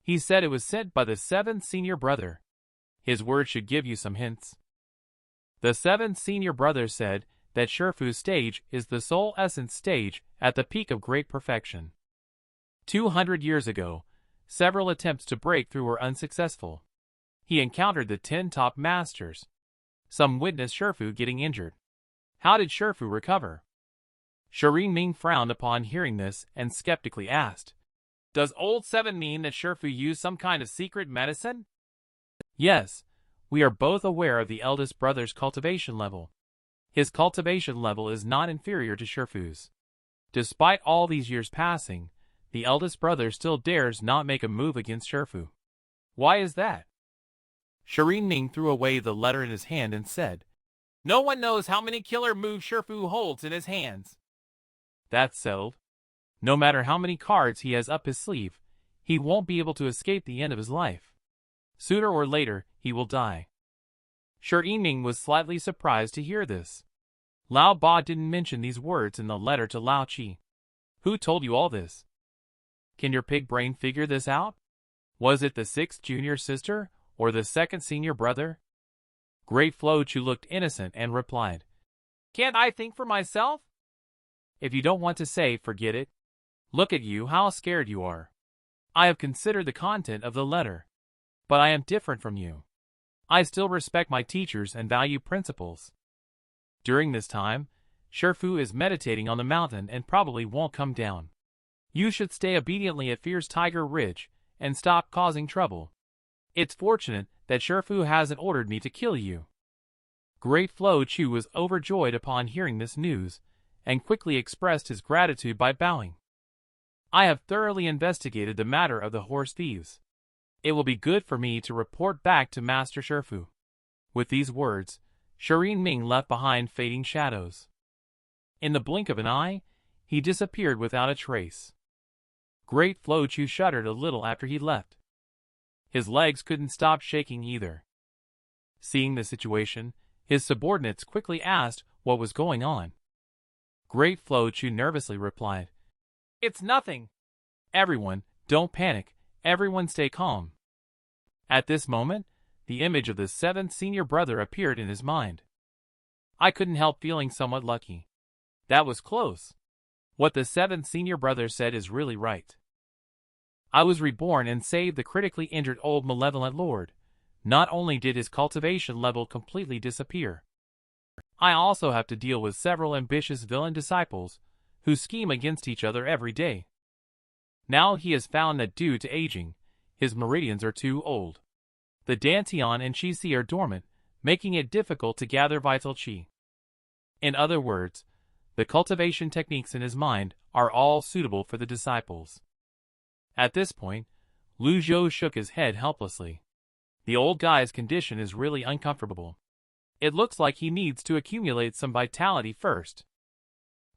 He said it was sent by the 7th senior brother. His words should give you some hints. The 7th senior brother said that Shifu's stage is the soul essence stage at the peak of great perfection. 200 years ago, several attempts to break through were unsuccessful. He encountered the 10 top masters. Some witnessed Shifu getting injured. How did Shifu recover? Shireen Ming frowned upon hearing this and skeptically asked, Does old 7 mean that Shifu used some kind of secret medicine? Yes, we are both aware of the eldest brother's cultivation level. His cultivation level is not inferior to Shifu's. Despite all these years passing, the eldest brother still dares not make a move against Shifu. Why is that? Shireen Ming threw away the letter in his hand and said, No one knows how many killer moves Shifu holds in his hands. That's so. No matter how many cards he has up his sleeve, he won't be able to escape the end of his life. Sooner or later, he will die. Shireen Ming was slightly surprised to hear this. Lao Ba didn't mention these words in the letter to Lao Qi. Who told you all this? Can your pig brain figure this out? Was it the 6th junior sister or the 2nd senior brother? Great Flo Chu looked innocent and replied, Can't I think for myself? If you don't want to say, forget it. Look at you, how scared you are. I have considered the content of the letter. But I am different from you. I still respect my teachers and value principles. During this time, Shifu is meditating on the mountain and probably won't come down. You should stay obediently at Fierce Tiger Ridge and stop causing trouble. It's fortunate that Shifu hasn't ordered me to kill you. Great Flo Chu was overjoyed upon hearing this news, and quickly expressed his gratitude by bowing. I have thoroughly investigated the matter of the horse thieves. It will be good for me to report back to Master Shifu. With these words, Shireen Ming left behind fading shadows. In the blink of an eye, he disappeared without a trace. Great Flo Chu shuddered a little after he left. His legs couldn't stop shaking either. Seeing the situation, his subordinates quickly asked what was going on. Great Flo Chu nervously replied, It's nothing. Everyone, don't panic. Everyone stay calm. At this moment, the image of the 7th senior brother appeared in his mind. I couldn't help feeling somewhat lucky. That was close. What the 7th senior brother said is really right. I was reborn and saved the critically injured old malevolent lord. Not only did his cultivation level completely disappear, I also have to deal with several ambitious villain disciples who scheme against each other every day. Now he has found that due to aging, his meridians are too old. The Dantian and Chi are dormant, making it difficult to gather vital Qi. In other words, the cultivation techniques in his mind are all suitable for the disciples. At this point, Lu Zhou shook his head helplessly. The old guy's condition is really uncomfortable. It looks like he needs to accumulate some vitality first.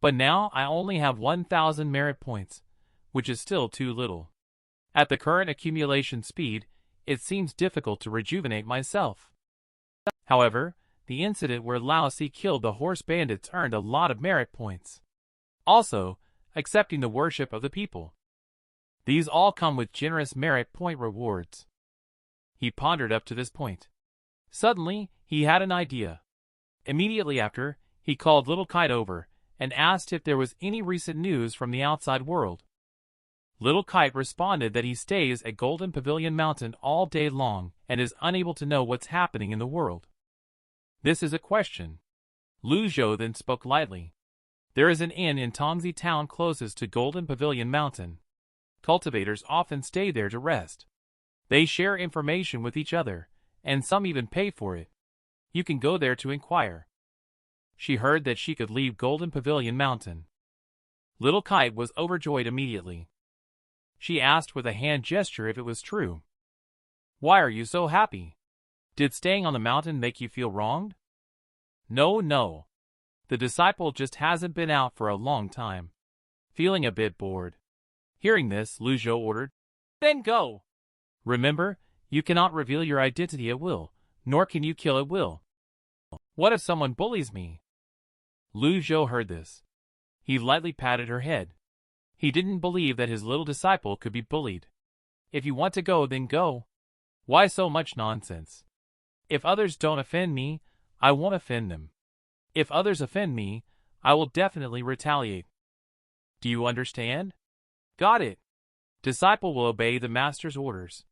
But now I only have 1,000 merit points, which is still too little. At the current accumulation speed, it seems difficult to rejuvenate myself. However, the incident where Lao Si killed the horse bandits earned a lot of merit points. Also, accepting the worship of the people. These all come with generous merit point rewards. He pondered up to this point. Suddenly, he had an idea. Immediately after, he called Little Kite over and asked if there was any recent news from the outside world. Little Kite responded that he stays at Golden Pavilion Mountain all day long and is unable to know what's happening in the world. This is a question. Lu Zhou then spoke lightly. There is an inn in Tongzi town closest to Golden Pavilion Mountain. Cultivators often stay there to rest. They share information with each other, and some even pay for it. You can go there to inquire. She heard that she could leave Golden Pavilion Mountain. Little Kite was overjoyed immediately. She asked with a hand gesture if it was true. Why are you so happy? Did staying on the mountain make you feel wronged? No. The disciple just hasn't been out for a long time. Feeling a bit bored. Hearing this, Lu Zhou ordered, Then go! Remember, you cannot reveal your identity at will, nor can you kill at will. What if someone bullies me? Lu Zhou heard this. He lightly patted her head. He didn't believe that his little disciple could be bullied. If you want to go, then go. Why so much nonsense? If others don't offend me, I won't offend them. If others offend me, I will definitely retaliate. Do you understand? Got it. Disciple will obey the master's orders.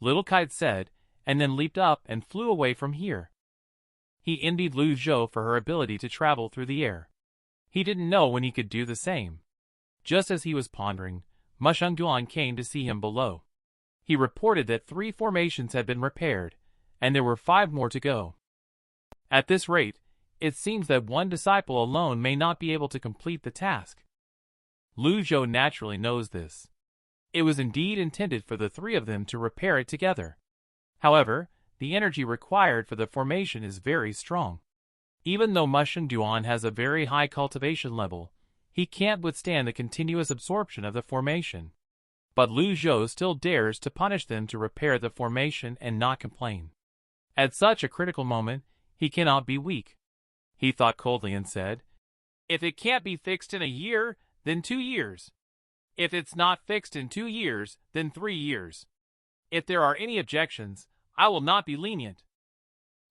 Little Kite said, and then leaped up and flew away from here. He envied Lu Zhou for her ability to travel through the air. He didn't know when he could do the same. Just as he was pondering, Mosheng Ren came to see him below. He reported that 3 formations had been repaired, and there were 5 more to go. At this rate, it seems that one disciple alone may not be able to complete the task. Lu Zhou naturally knows this. It was indeed intended for the 3 of them to repair it together. However, the energy required for the formation is very strong. Even though Mosheng Ren has a very high cultivation level, he can't withstand the continuous absorption of the formation. But Lu Zhou still dares to punish them to repair the formation and not complain. At such a critical moment, he cannot be weak. He thought coldly and said, If it can't be fixed in a year, then 2 years. If it's not fixed in 2 years, then 3 years. If there are any objections, I will not be lenient.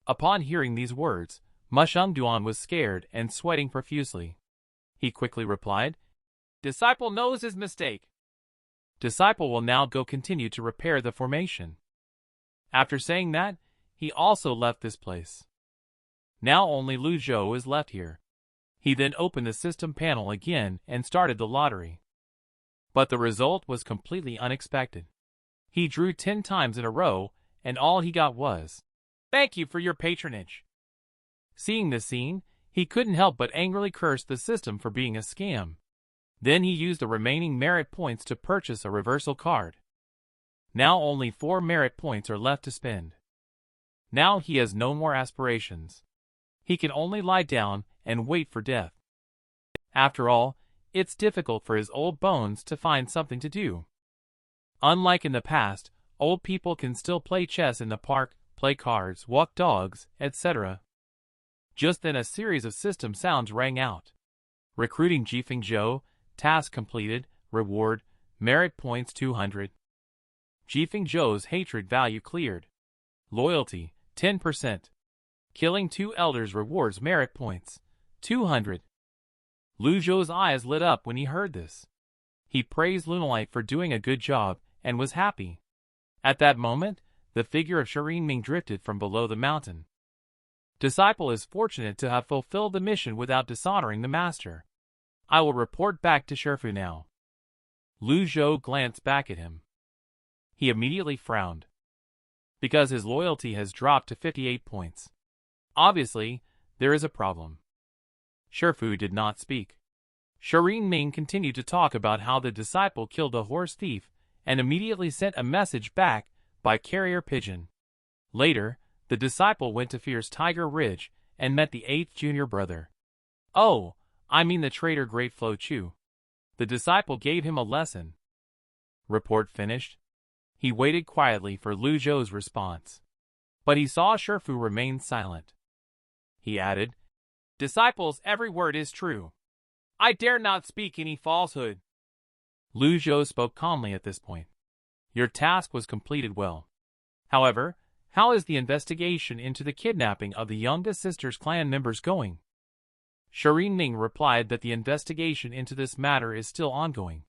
Upon hearing these words, Mosheng Ren was scared and sweating profusely. He quickly replied, Disciple knows his mistake. Disciple will now go continue to repair the formation. After saying that, he also left this place. Now only Lu Zhou is left here. He then opened the system panel again and started the lottery. But the result was completely unexpected. He drew 10 times in a row, and all he got was, Thank you for your patronage. Seeing this scene, he couldn't help but angrily curse the system for being a scam. Then he used the remaining merit points to purchase a reversal card. Now only 4 merit points are left to spend. Now he has no more aspirations. He can only lie down and wait for death. After all, it's difficult for his old bones to find something to do. Unlike in the past, old people can still play chess in the park, play cards, walk dogs, etc. Just then a series of system sounds rang out. Recruiting Jifeng Zhou, task completed, reward, merit points 200. Jifeng Zhou's hatred value cleared. Loyalty, 10%. Killing 2 elders rewards merit points, 200. Lu Zhou's eyes lit up when he heard this. He praised Lunalight for doing a good job and was happy. At that moment, the figure of Shireen Ming drifted from below the mountain. Disciple is fortunate to have fulfilled the mission without dishonoring the master. I will report back to Shifu now. Lu Zhou glanced back at him. He immediately frowned, because his loyalty has dropped to 58 points. Obviously, there is a problem. Shifu did not speak. Shireen Ming continued to talk about how the disciple killed a horse thief and immediately sent a message back by carrier pigeon. Later, the disciple went to Fierce Tiger Ridge and met the 8th junior brother. Oh, I mean the traitor Great Flo Chu. The disciple gave him a lesson. Report finished. He waited quietly for Lu Zhou's response. But he saw Shifu remain silent. He added, Disciples, every word is true. I dare not speak any falsehood. Lu Zhou spoke calmly at this point. Your task was completed well. However, how is the investigation into the kidnapping of the youngest sister's clan members going? Shireen Ming replied that the investigation into this matter is still ongoing.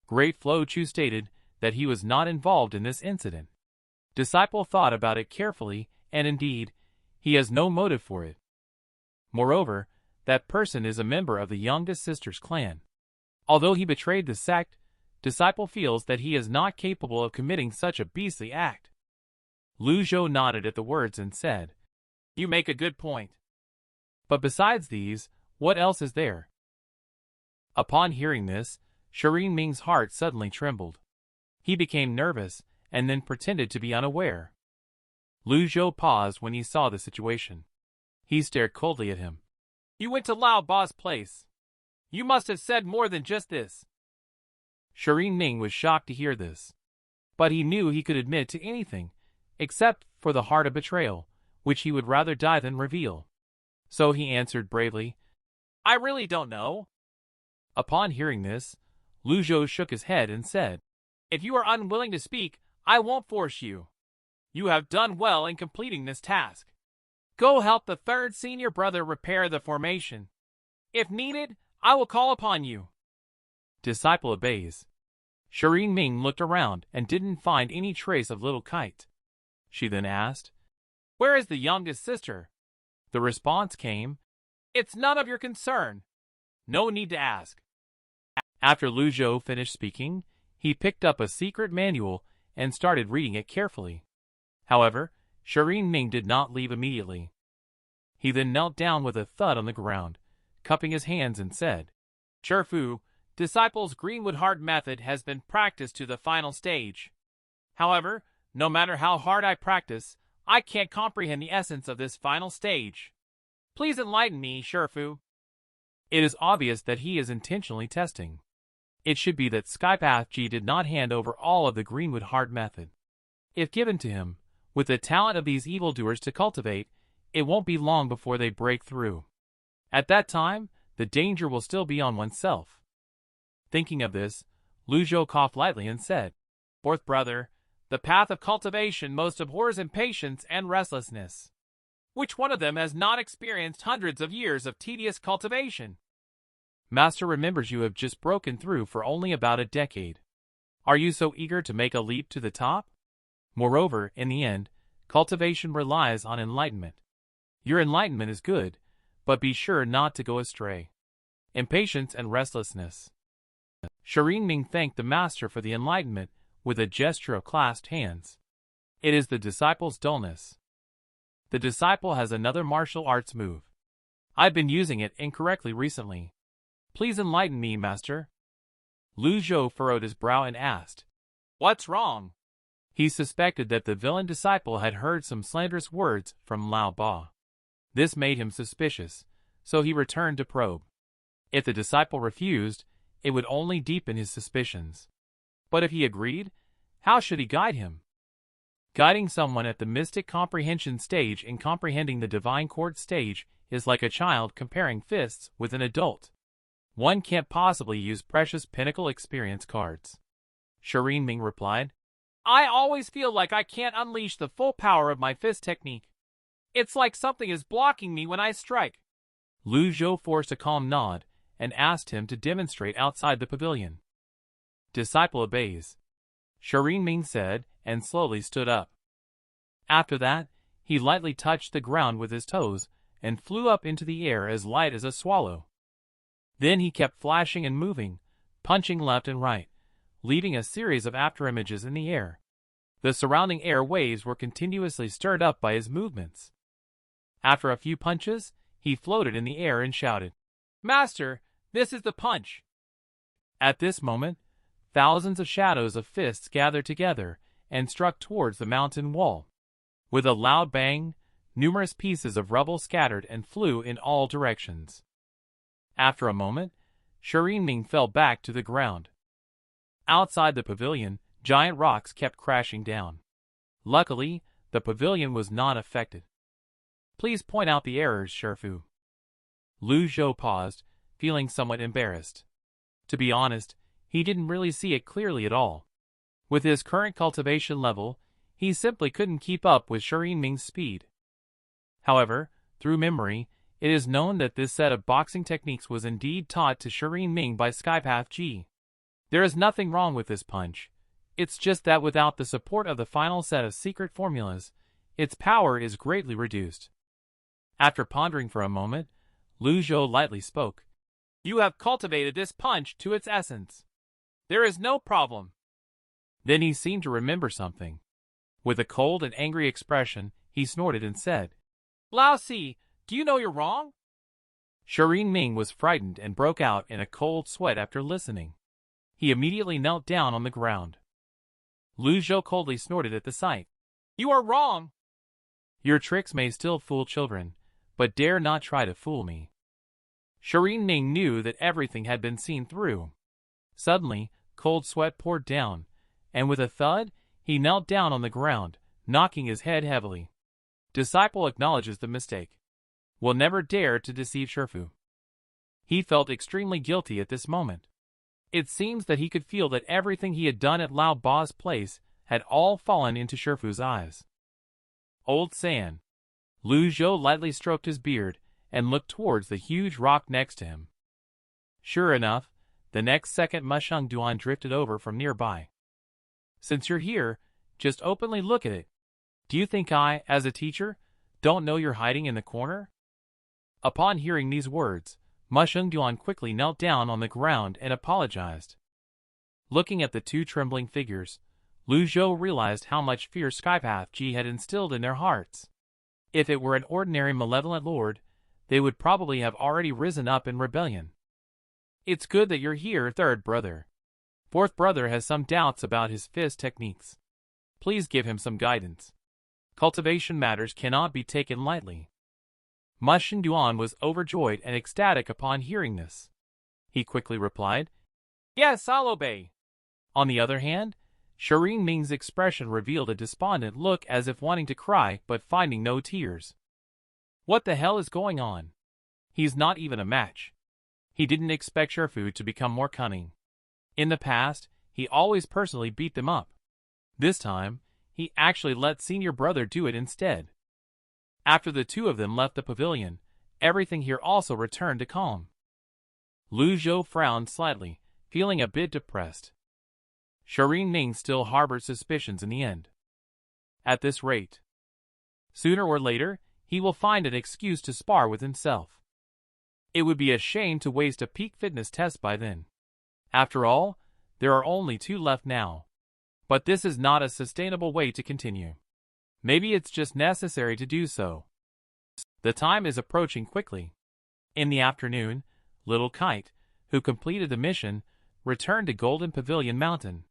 Great Flo Chu stated that he was not involved in this incident. Disciple thought about it carefully, and indeed, he has no motive for it. Moreover, that person is a member of the youngest sister's clan. Although he betrayed the sect, Disciple feels that he is not capable of committing such a beastly act. Lu Zhou nodded at the words and said, You make a good point. But besides these, what else is there? Upon hearing this, Shireen Ming's heart suddenly trembled. He became nervous and then pretended to be unaware. Lu Zhou paused when he saw the situation. He stared coldly at him. You went to Lao Ba's place. You must have said more than just this. Shireen Ming was shocked to hear this. But he knew he could admit to anything, except for the heart of betrayal, which he would rather die than reveal. So he answered bravely, I really don't know. Upon hearing this, Lu Zhou shook his head and said, If you are unwilling to speak, I won't force you. You have done well in completing this task. Go help the 3rd senior brother repair the formation. If needed, I will call upon you. Disciple obeys. Shireen Ming looked around and didn't find any trace of little Kite. She then asked, Where is the youngest sister? The response came, It's none of your concern. No need to ask. After Lu Zhou finished speaking, he picked up a secret manual and started reading it carefully. However, Shireen Ming did not leave immediately. He then knelt down with a thud on the ground, cupping his hands and said, Shifu, Disciple's Greenwood Heart method has been practiced to the final stage. However, no matter how hard I practice, I can't comprehend the essence of this final stage. Please enlighten me, Shifu. It is obvious that he is intentionally testing. It should be that Skypath Ji did not hand over all of the Greenwood Heart method. If given to him, with the talent of these evildoers to cultivate, it won't be long before they break through. At that time, the danger will still be on oneself. Thinking of this, Lu Zhou coughed lightly and said, 4th brother, the path of cultivation most abhors impatience and restlessness. Which one of them has not experienced hundreds of years of tedious cultivation? Master remembers you have just broken through for only about a decade. Are you so eager to make a leap to the top? Moreover, in the end, cultivation relies on enlightenment. Your enlightenment is good, but be sure not to go astray. Impatience and restlessness. Shireen Ming thanked the master for the enlightenment with a gesture of clasped hands. It is the disciple's dullness. The disciple has another martial arts move. I've been using it incorrectly recently. Please enlighten me, master. Lu Zhou furrowed his brow and asked, What's wrong? He suspected that the villain disciple had heard some slanderous words from Lao Ba. This made him suspicious, so he returned to probe. If the disciple refused, it would only deepen his suspicions. But if he agreed, how should he guide him? Guiding someone at the mystic comprehension stage and comprehending the divine court stage is like a child comparing fists with an adult. One can't possibly use precious pinnacle experience cards. Shireen Ming replied, I always feel like I can't unleash the full power of my fist technique. It's like something is blocking me when I strike. Lu Zhou forced a calm nod and asked him to demonstrate outside the pavilion. Disciple obeys, Shuren Ming said, and slowly stood up. After that, he lightly touched the ground with his toes and flew up into the air as light as a swallow. Then he kept flashing and moving, punching left and right, leaving a series of afterimages in the air. The surrounding air waves were continuously stirred up by his movements. After a few punches, he floated in the air and shouted, "Master, this is the punch!" At this moment, thousands of shadows of fists gathered together and struck towards the mountain wall. With a loud bang, numerous pieces of rubble scattered and flew in all directions. After a moment, Shuren Ming fell back to the ground. Outside the pavilion, giant rocks kept crashing down. Luckily, the pavilion was not affected. "Please point out the errors, Shifu." Lu Zhou paused, feeling somewhat embarrassed. To be honest, he didn't really see it clearly at all. With his current cultivation level, he simply couldn't keep up with Shuren Ming's speed. However, through memory, it is known that this set of boxing techniques was indeed taught to Shuren Ming by Skypath Ji. There is nothing wrong with this punch. It's just that without the support of the final set of secret formulas, its power is greatly reduced. After pondering for a moment, Lu Zhou lightly spoke. "You have cultivated this punch to its essence. There is no problem." Then he seemed to remember something. With a cold and angry expression, he snorted and said, "Lao Si, do you know you're wrong?" Shuren Ming was frightened and broke out in a cold sweat after listening. He immediately knelt down on the ground. Lu Zhou coldly snorted at the sight. "You are wrong! Your tricks may still fool children, but dare not try to fool me." Shuren Ming knew that everything had been seen through. Suddenly, cold sweat poured down, and with a thud, he knelt down on the ground, knocking his head heavily. Disciple acknowledges the mistake. Will never dare to deceive Shifu. He felt extremely guilty at this moment. It seems that he could feel that everything he had done at Lao Ba's place had all fallen into Shifu's eyes. Old San. Lu Zhou lightly stroked his beard and looked towards the huge rock next to him. Sure enough, the next second Mosheng Ren drifted over from nearby. "Since you're here, just openly look at it. Do you think I, as a teacher, don't know you're hiding in the corner?" Upon hearing these words, Mosheng Ren quickly knelt down on the ground and apologized. Looking at the two trembling figures, Lu Zhou realized how much fear Skypath Ji had instilled in their hearts. If it were an ordinary malevolent lord, they would probably have already risen up in rebellion. "It's good that you're here, third brother. Fourth brother has some doubts about his fist techniques. Please give him some guidance. Cultivation matters cannot be taken lightly." Mosheng Ren was overjoyed and ecstatic upon hearing this. He quickly replied, "Yes, I'll obey." On the other hand, Shuren Ming's expression revealed a despondent look as if wanting to cry but finding no tears. What the hell is going on? He's not even a match. He didn't expect Shifu to become more cunning. In the past, he always personally beat them up. This time, he actually let senior brother do it instead. After the two of them left the pavilion, everything here also returned to calm. Lu Zhou frowned slightly, feeling a bit depressed. Shuren Ming still harbored suspicions in the end. At this rate, sooner or later, he will find an excuse to spar with himself. It would be a shame to waste a peak fitness test by then. After all, there are only two left now. But this is not a sustainable way to continue. Maybe it's just necessary to do so. The time is approaching quickly. In the afternoon, Little Kite, who completed the mission, returned to Golden Pavilion Mountain.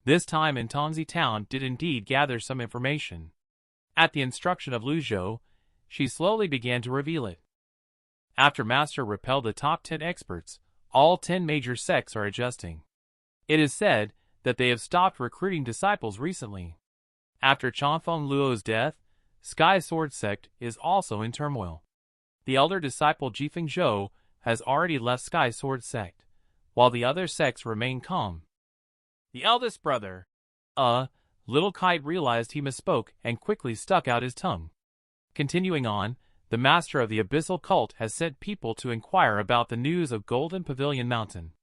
This time in Tongzi Town did indeed gather some information. At the instruction of Lu Zhou, she slowly began to reveal it. After Master repelled the top 10 experts, all 10 major sects are adjusting. It is said that they have stopped recruiting disciples recently. After Chanfeng Luo's death, Sky Sword Sect is also in turmoil. The elder disciple Jifeng Zhou has already left Sky Sword Sect, while the other sects remain calm. The eldest brother, Little Kite realized he misspoke and quickly stuck out his tongue. Continuing on, the master of the Abyssal Cult has sent people to inquire about the news of Golden Pavilion Mountain.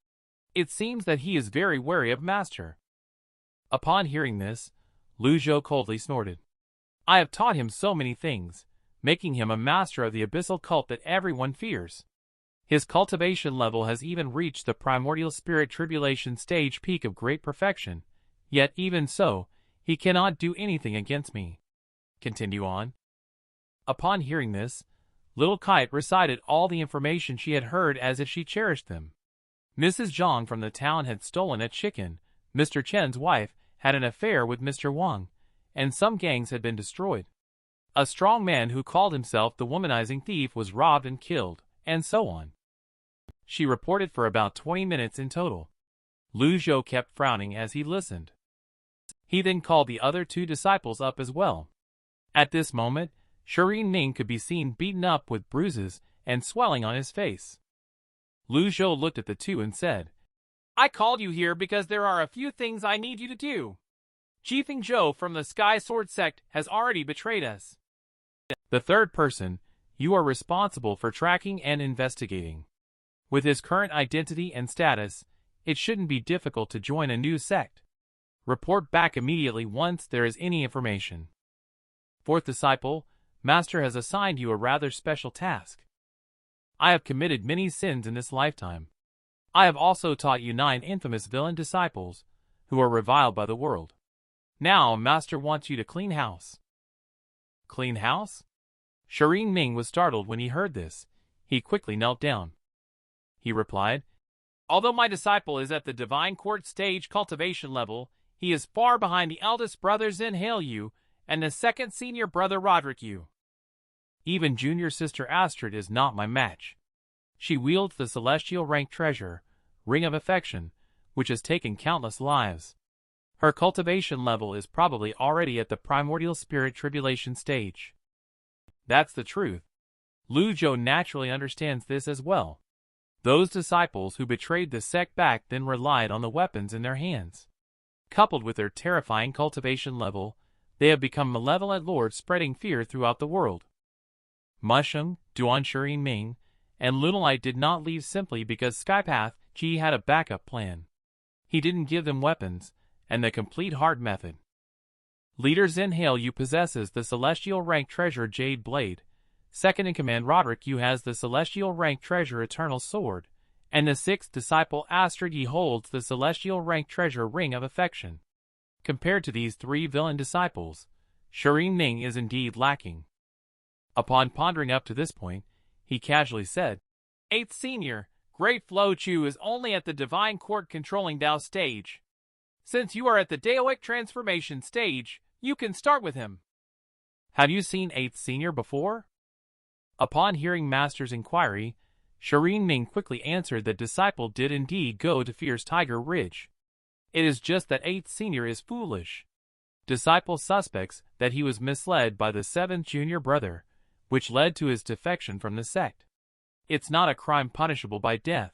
It seems that he is very wary of Master. Upon hearing this, Lu Zhou coldly snorted. I have taught him so many things, making him a master of the abyssal cult that everyone fears. His cultivation level has even reached the primordial spirit tribulation stage peak of great perfection, yet even so, he cannot do anything against me. Continue on. Upon hearing this, Little Kite recited all the information she had heard as if she cherished them. Mrs. Zhang from the town had stolen a chicken, Mr. Chen's wife had an affair with Mr. Wang, and some gangs had been destroyed. A strong man who called himself the womanizing thief was robbed and killed, and so on. She reported for about 20 minutes in total. Lu Zhou kept frowning as he listened. He then called the other two disciples up as well. At this moment, Shirin Ning could be seen beaten up with bruises and swelling on his face. Lu Zhou looked at the two and said, I called you here because there are a few things I need you to do. Jifeng Zhou from the Sky Sword Sect has already betrayed us. The third person, you are responsible for tracking and investigating. With his current identity and status, it shouldn't be difficult to join a new sect. Report back immediately once there is any information. Fourth disciple, Master has assigned you a rather special task. I have committed many sins in this lifetime. I have also taught you 9 infamous villain disciples, who are reviled by the world. Now Master wants you to clean house. Clean house? Shirin Ning was startled when he heard this. He quickly knelt down. He replied, Although my disciple is at the Divine Court stage cultivation level, he is far behind the eldest brother Zhen Yu and the second senior brother Roderick Yu. Even junior sister Astrid is not my match. She wields the celestial rank treasure, Ring of Affection, which has taken countless lives. Her cultivation level is probably already at the primordial spirit tribulation stage. That's the truth. Lu Zhou naturally understands this as well. Those disciples who betrayed the sect back then relied on the weapons in their hands. Coupled with their terrifying cultivation level, they have become malevolent lords spreading fear throughout the world. Mosheng, Duan Shirin Ming, and Little Light did not leave simply because Skypath Ji had a backup plan. He didn't give them weapons, and the complete hard method. Leader Zhen Yu possesses the celestial rank treasure Jade Blade. Second in command Roderick Yu has the celestial rank treasure Eternal Sword, and the sixth disciple Astrid Yi holds the celestial rank treasure Ring of Affection. Compared to these 3 villain disciples, Shirin Ning is indeed lacking. Upon pondering up to this point, he casually said, 8th Senior, Great Flo Chu is only at the Divine Court controlling Dao stage. Since you are at the Daoic transformation stage, you can start with him. Have you seen 8th Senior before? Upon hearing Master's inquiry, Shirin Ning quickly answered that disciple did indeed go to Fierce Tiger Ridge. It is just that 8th Senior is foolish. Disciple suspects that he was misled by the 7th junior brother, which led to his defection from the sect. It's not a crime punishable by death.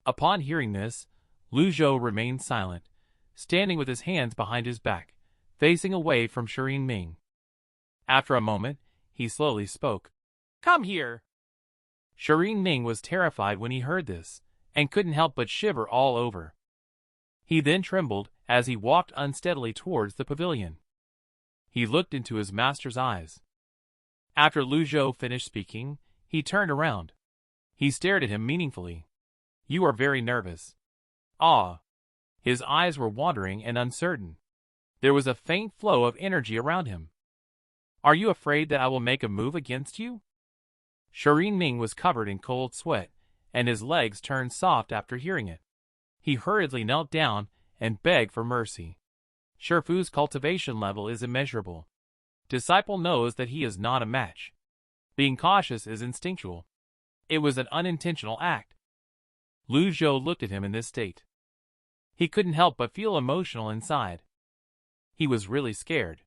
Upon hearing this, Lu Zhou remained silent, standing with his hands behind his back, facing away from Shirin Ming. After a moment, he slowly spoke. Come here. Shirin Ming was terrified when he heard this, and couldn't help but shiver all over. He then trembled as he walked unsteadily towards the pavilion. He looked into his master's eyes. After Lu Zhou finished speaking, he turned around. He stared at him meaningfully. You are very nervous. Ah. His eyes were wandering and uncertain. There was a faint flow of energy around him. Are you afraid that I will make a move against you? Shirin Ming was covered in cold sweat, and his legs turned soft after hearing it. He hurriedly knelt down and begged for mercy. Shifu's cultivation level is immeasurable. Disciple knows that he is not a match. Being cautious is instinctual. It was an unintentional act. Lu Zhou looked at him in this state. He couldn't help but feel emotional inside. He was really scared.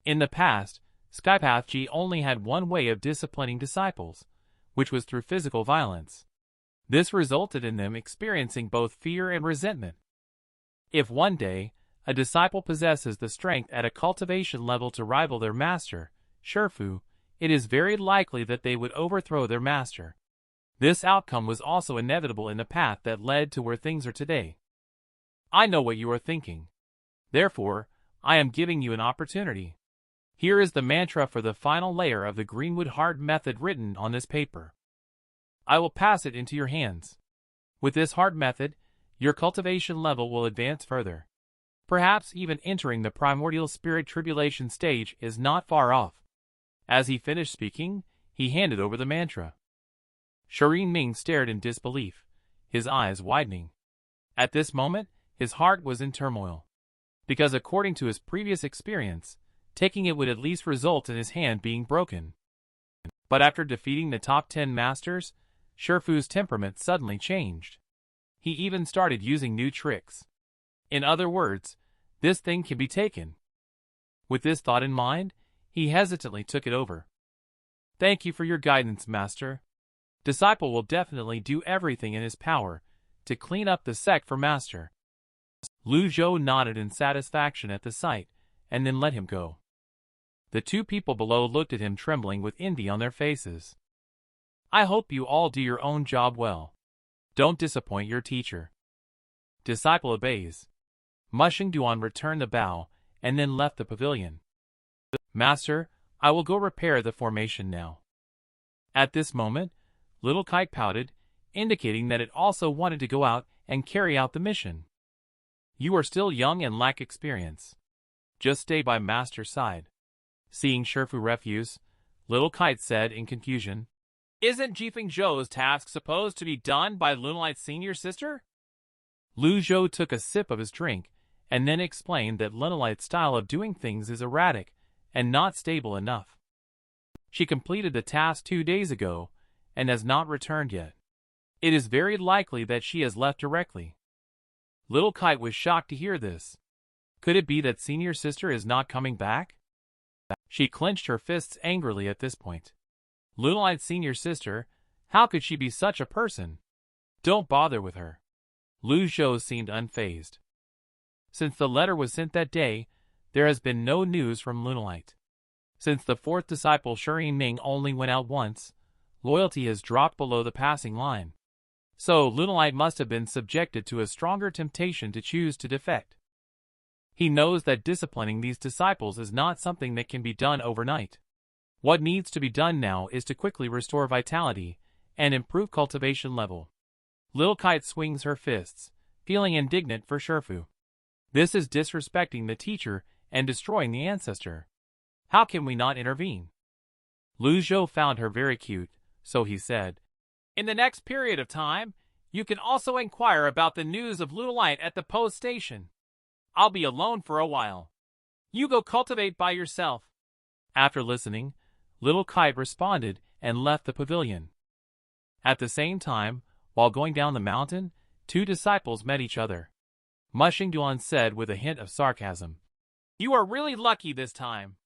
In the past, Skypath Ji only had one way of disciplining disciples, which was through physical violence. This resulted in them experiencing both fear and resentment. If one day, a disciple possesses the strength at a cultivation level to rival their master, Shifu, it is very likely that they would overthrow their master. This outcome was also inevitable in the path that led to where things are today. I know what you are thinking. Therefore, I am giving you an opportunity. Here is the mantra for the final layer of the Greenwood Heart method written on this paper. I will pass it into your hands. With this heart method, your cultivation level will advance further. Perhaps even entering the primordial spirit tribulation stage is not far off. As he finished speaking, he handed over the mantra. Shuren Ming stared in disbelief, his eyes widening. At this moment, his heart was in turmoil. Because according to his previous experience, taking it would at least result in his hand being broken. But after defeating the top 10 masters, Shifu's temperament suddenly changed. He even started using new tricks. In other words, this thing can be taken. With this thought in mind, he hesitantly took it over. Thank you for your guidance, Master. Disciple will definitely do everything in his power to clean up the sect for Master. Lu Zhou nodded in satisfaction at the sight, and then let him go. The two people below looked at him trembling with envy on their faces. I hope you all do your own job well. Don't disappoint your teacher. Disciple obeys. Mosheng Ren returned the bow, and then left the pavilion. Master, I will go repair the formation now. At this moment, Little Kite pouted, indicating that it also wanted to go out and carry out the mission. You are still young and lack experience. Just stay by Master's side. Seeing Shifu refuse, Little Kite said in confusion, Isn't Jifeng Zhou's task supposed to be done by Lunalight's senior sister? Lu Zhou took a sip of his drink, and then explained that Lunalight's style of doing things is erratic and not stable enough. She completed the task 2 days ago, and has not returned yet. It is very likely that she has left directly. Little Kite was shocked to hear this. Could it be that senior sister is not coming back? She clenched her fists angrily at this point. Lunalight's senior sister, how could she be such a person? Don't bother with her. Lu Zhou seemed unfazed. Since the letter was sent that day, there has been no news from Lunalight. Since the fourth disciple Shuren Ming only went out once, loyalty has dropped below the passing line. So Lunalight must have been subjected to a stronger temptation to choose to defect. He knows that disciplining these disciples is not something that can be done overnight. What needs to be done now is to quickly restore vitality and improve cultivation level. Little Kite swings her fists, feeling indignant for Shifu. This is disrespecting the teacher and destroying the ancestor. How can we not intervene? Lu Zhou found her very cute, so he said, In the next period of time, you can also inquire about the news of Lunalight at the post station. I'll be alone for a while. You go cultivate by yourself. After listening, Little Kite responded and left the pavilion. At the same time, while going down the mountain, two disciples met each other. Mosheng Ren said with a hint of sarcasm, You are really lucky this time.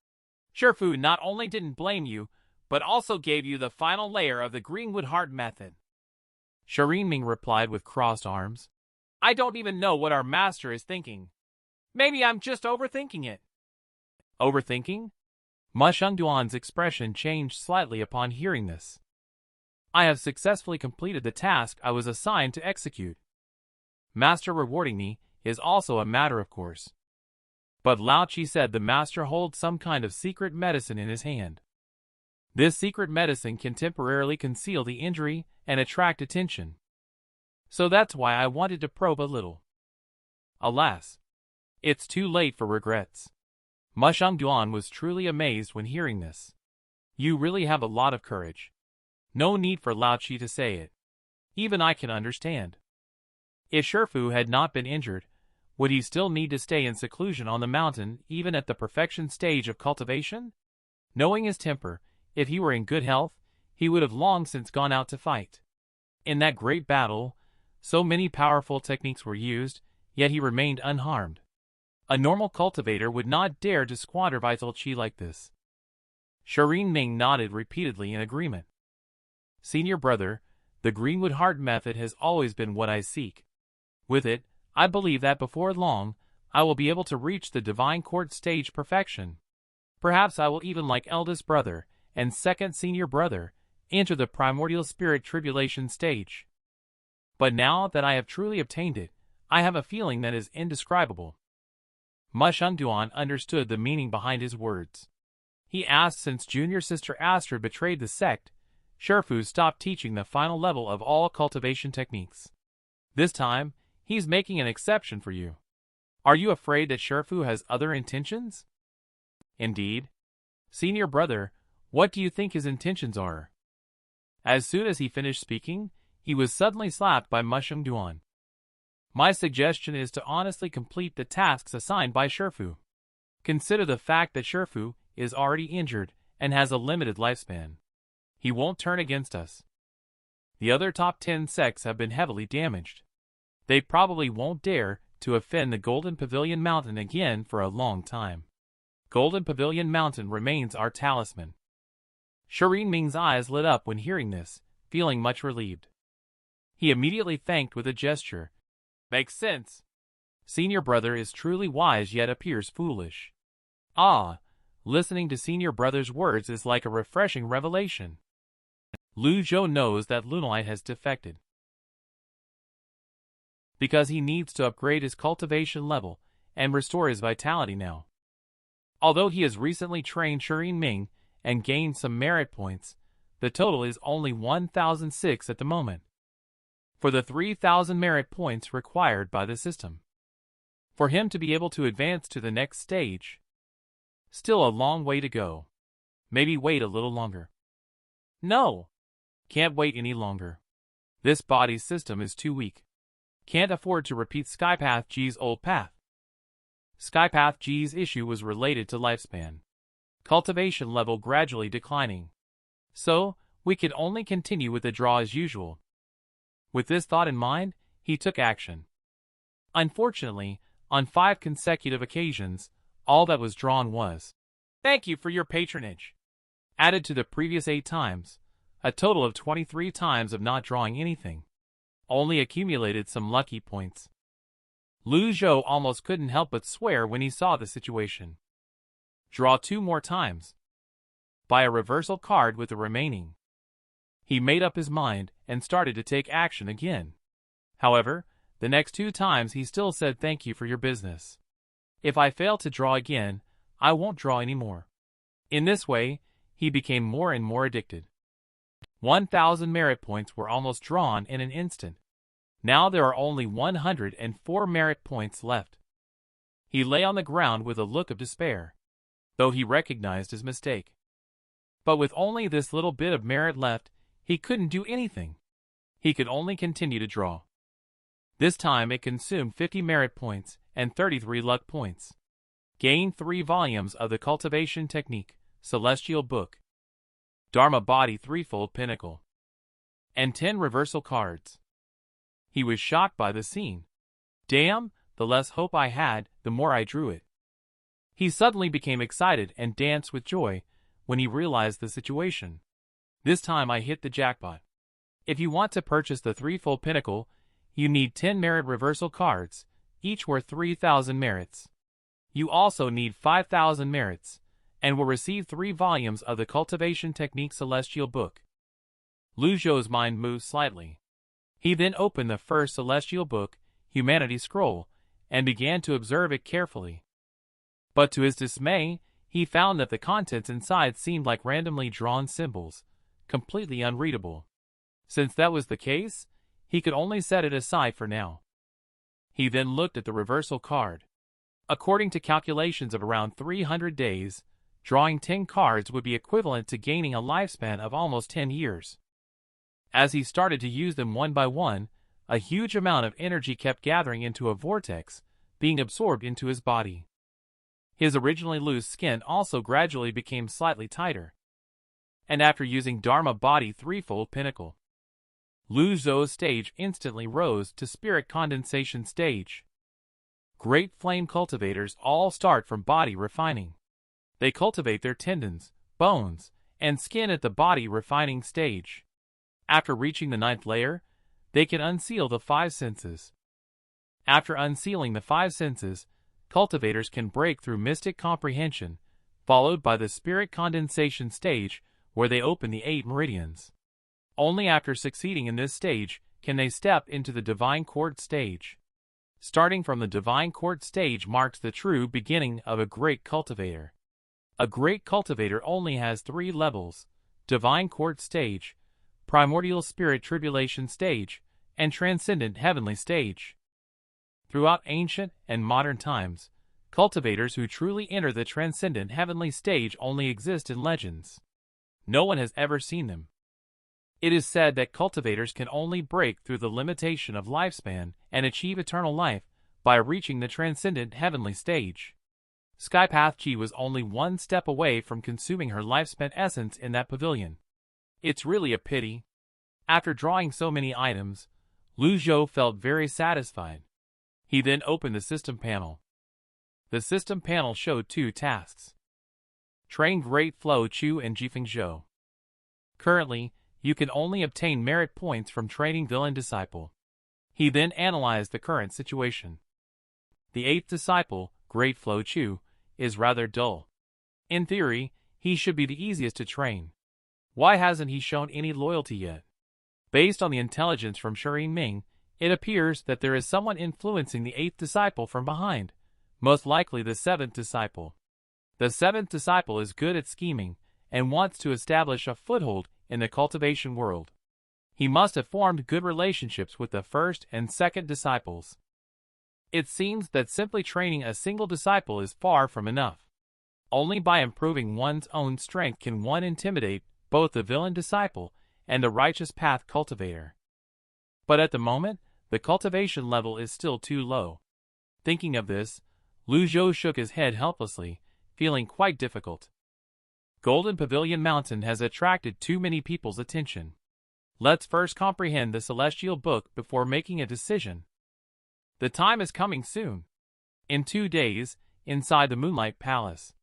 Shifu not only didn't blame you, but also gave you the final layer of the Greenwood Heart method. Shuren Ming replied with crossed arms, I don't even know what our master is thinking. Maybe I'm just overthinking it. Overthinking? Mosheng Ren's expression changed slightly upon hearing this. I have successfully completed the task I was assigned to execute. Master rewarding me is also a matter of course. But Lao Chi said the master holds some kind of secret medicine in his hand. This secret medicine can temporarily conceal the injury and attract attention. So that's why I wanted to probe a little. Alas, it's too late for regrets. Mosheng Ren was truly amazed when hearing this. You really have a lot of courage. No need for Lao Chi to say it. Even I can understand. If Shifu had not been injured, would he still need to stay in seclusion on the mountain even at the perfection stage of cultivation? Knowing his temper, if he were in good health, he would have long since gone out to fight. In that great battle, so many powerful techniques were used, yet he remained unharmed. A normal cultivator would not dare to squander vital chi like this. Shuren Ming nodded repeatedly in agreement. Senior brother, the Greenwood Heart method has always been what I seek. With it, I believe that before long, I will be able to reach the divine court stage perfection. Perhaps I will even like eldest brother and second senior brother, enter the primordial spirit tribulation stage. But now that I have truly obtained it, I have a feeling that is indescribable. Mosheng Ren understood the meaning behind his words. He asked, since junior sister Astrid betrayed the sect, Shifu stopped teaching the final level of all cultivation techniques. This time, he's making an exception for you. Are you afraid that Shifu has other intentions? Indeed. Senior brother, what do you think his intentions are? As soon as he finished speaking, he was suddenly slapped by Mosheng Ren. My suggestion is to honestly complete the tasks assigned by Shifu. Consider the fact that Shifu is already injured and has a limited lifespan. He won't turn against us. The other top 10 sects have been heavily damaged. They probably won't dare to offend the Golden Pavilion Mountain again for a long time. Golden Pavilion Mountain remains our talisman. Shirin Ming's eyes lit up when hearing this, feeling much relieved. He immediately thanked with a gesture. Makes sense. Senior brother is truly wise yet appears foolish. Ah, listening to senior brother's words is like a refreshing revelation. Lu Zhou knows that Lunite has defected, because he needs to upgrade his cultivation level and restore his vitality now. Although he has recently trained Shirin Ming and gained some merit points, the total is only 1,006 at the moment, for the 3,000 merit points required by the system. For him to be able to advance to the next stage, still a long way to go. Maybe wait a little longer. No! Can't wait any longer. This body's system is too weak. Can't afford to repeat Skypath Ji's old path. Skypath Ji's issue was related to lifespan. Cultivation level gradually declining. So, we could only continue with the draw as usual. With this thought in mind, he took action. Unfortunately, on 5 consecutive occasions, all that was drawn was, "Thank you for your patronage." Added to the previous 8 times, a total of 23 times of not drawing anything. Only accumulated some lucky points. Lu Zhou almost couldn't help but swear when he saw the situation. Draw 2 more times. Buy a reversal card with the remaining. He made up his mind and started to take action again. However, the next 2 times he still said thank you for your business. If I fail to draw again, I won't draw anymore. In this way, he became more and more addicted. 1,000 merit points were almost drawn in an instant. Now there are only 104 merit points left. He lay on the ground with a look of despair, though he recognized his mistake. But with only this little bit of merit left, he couldn't do anything. He could only continue to draw. This time it consumed 50 merit points and 33 luck points. Gained 3 volumes of the cultivation technique, Celestial Book, Dharma Body Threefold Pinnacle, and 10 reversal cards. He was shocked by the scene. Damn, the less hope I had, the more I drew it. He suddenly became excited and danced with joy when he realized the situation. This time I hit the jackpot. If you want to purchase the Threefold Pinnacle, you need 10 merit reversal cards, each worth 3,000 merits. You also need 5,000 merits, and will receive 3 volumes of the Cultivation Technique Celestial Book. Lu Zhou's mind moved slightly. He then opened the first Celestial Book, Humanity Scroll, and began to observe it carefully. But to his dismay, he found that the contents inside seemed like randomly drawn symbols, completely unreadable. Since that was the case, he could only set it aside for now. He then looked at the reversal card. According to calculations of around 300 days, drawing 10 cards would be equivalent to gaining a lifespan of almost 10 years. As he started to use them one by one, a huge amount of energy kept gathering into a vortex, being absorbed into his body. His originally loose skin also gradually became slightly tighter. And after using Dharma Body Threefold Pinnacle, Lu Zhou's stage instantly rose to Spirit Condensation Stage. Great flame cultivators all start from body refining. They cultivate their tendons, bones, and skin at the body refining stage. After reaching the 9th layer, they can unseal the 5 senses. After unsealing the 5 senses, cultivators can break through mystic comprehension, followed by the spirit condensation stage, where they open the 8 meridians. Only after succeeding in this stage can they step into the Divine Court stage. Starting from the Divine Court stage marks the true beginning of a great cultivator. A great cultivator only has 3 levels: Divine Court stage, Primordial Spirit Tribulation stage, and Transcendent Heavenly stage. Throughout ancient and modern times, cultivators who truly enter the Transcendent Heavenly stage only exist in legends. No one has ever seen them. It is said that cultivators can only break through the limitation of lifespan and achieve eternal life by reaching the Transcendent Heavenly stage. Skypath Ji was only 1 step away from consuming her life-spent essence in that pavilion. It's really a pity. After drawing so many items, Lu Zhou felt very satisfied. He then opened the system panel. The system panel showed 2 tasks. Train Great Flow Chu and Jifeng Zhou. Currently, you can only obtain merit points from training Villain Disciple. He then analyzed the current situation. The 8th disciple, Great Flow Chu, is rather dull. In theory, he should be the easiest to train. Why hasn't he shown any loyalty yet? Based on the intelligence from Shirin Ming, it appears that there is someone influencing the 8th disciple from behind, most likely the 7th disciple. The 7th disciple is good at scheming and wants to establish a foothold in the cultivation world. He must have formed good relationships with the 1st and 2nd disciples. It seems that simply training a single disciple is far from enough. Only by improving one's own strength can one intimidate both the villain disciple and the righteous path cultivator. But at the moment, the cultivation level is still too low. Thinking of this, Lu Zhou shook his head helplessly, feeling quite difficult. Golden Pavilion Mountain has attracted too many people's attention. Let's first comprehend the celestial book before making a decision. The time is coming soon. In 2 days, inside the Moonlight Palace.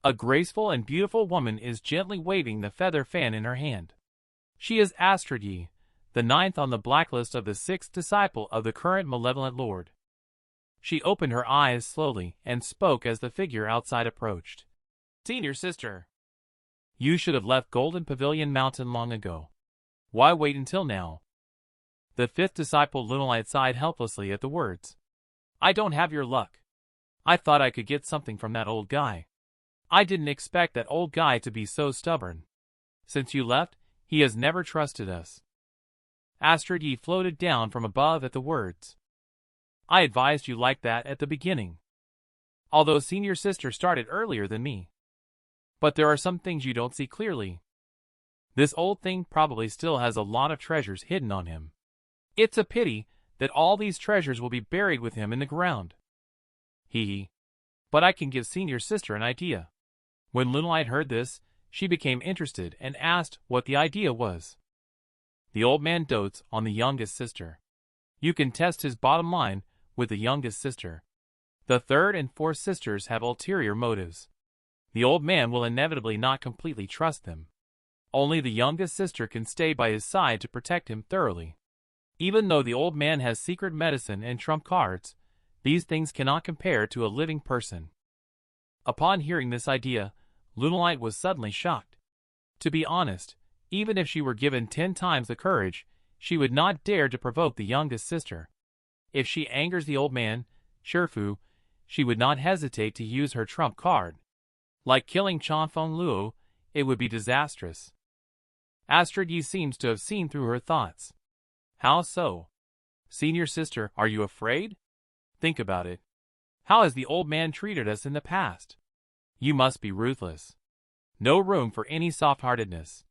A graceful and beautiful woman is gently waving the feather fan in her hand. She is Intrigue, the 9th on the blacklist of the 6th disciple of the current Malevolent Lord. She opened her eyes slowly and spoke as the figure outside approached. Senior sister, you should have left Golden Pavilion Mountain long ago. Why wait until now? The 5th disciple Lunalight sighed helplessly at the words. I don't have your luck. I thought I could get something from that old guy. I didn't expect that old guy to be so stubborn. Since you left, he has never trusted us. Intrigue floated down from above at the words. I advised you like that at the beginning. Although senior sister started earlier than me. But there are some things you don't see clearly. This old thing probably still has a lot of treasures hidden on him. It's a pity that all these treasures will be buried with him in the ground. But I can give senior sister an idea. When Lunalight heard this, she became interested and asked what the idea was. The old man dotes on the youngest sister. You can test his bottom line with the youngest sister. The 3rd and 4th sisters have ulterior motives. The old man will inevitably not completely trust them. Only the youngest sister can stay by his side to protect him thoroughly. Even though the old man has secret medicine and trump cards, these things cannot compare to a living person. Upon hearing this idea, Lunalight was suddenly shocked. To be honest, even if she were given 10 times the courage, she would not dare to provoke the youngest sister. If she angers the old man, Shifu, she would not hesitate to use her trump card. Like killing Chanfeng Luo, it would be disastrous. Intrigue seems to have seen through her thoughts. How so? Senior sister, are you afraid? Think about it. How has the old man treated us in the past? You must be ruthless. No room for any soft-heartedness.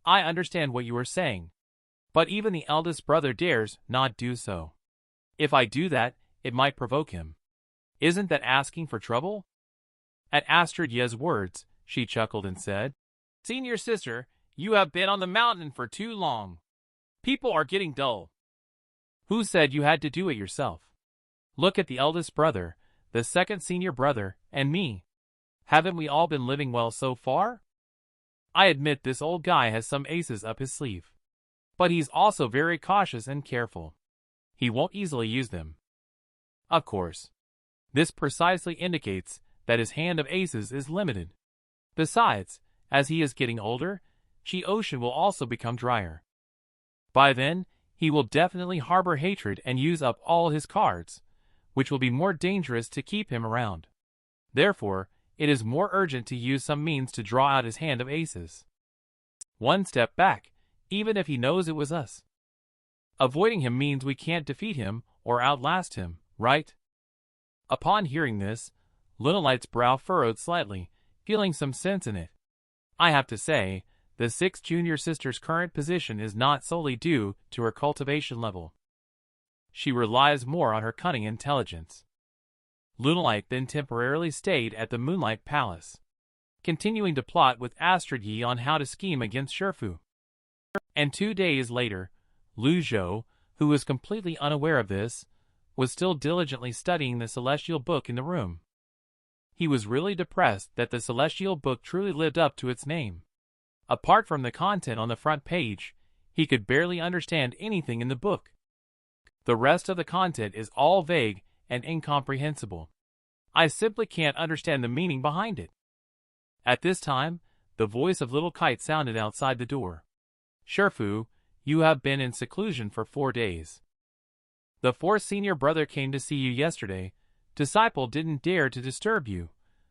I understand what you are saying. But even the eldest brother dares not do so. If I do that, it might provoke him. Isn't that asking for trouble? At Intrigue's words, she chuckled and said, Senior sister, you have been on the mountain for too long. People are getting dull. Who said you had to do it yourself? Look at the eldest brother, the 2nd senior brother, and me. Haven't we all been living well so far? I admit this old guy has some aces up his sleeve. But he's also very cautious and careful. He won't easily use them. Of course. This precisely indicates that his hand of aces is limited. Besides, as he is getting older, Chi ocean will also become drier. By then, he will definitely harbor hatred and use up all his cards, which will be more dangerous to keep him around. Therefore, it is more urgent to use some means to draw out his hand of aces. One step back, even if he knows it was us. Avoiding him means we can't defeat him or outlast him, right? Upon hearing this, Little Light's brow furrowed slightly, feeling some sense in it. I have to say, the sixth junior sister's current position is not solely due to her cultivation level. She relies more on her cunning intelligence. Little Light then temporarily stayed at the Moonlight Palace, continuing to plot with Astrid Yi on how to scheme against Shifu. And 2 days later, Lu Zhou, who was completely unaware of this, was still diligently studying the celestial book in the room. He was really depressed that the celestial book truly lived up to its name. Apart from the content on the front page, he could barely understand anything in the book. The rest of the content is all vague and incomprehensible. I simply can't understand the meaning behind it. At this time, the voice of Little Kite sounded outside the door. Shifu, you have been in seclusion for 4 days. The fourth senior brother came to see you yesterday. Disciple didn't dare to disturb you,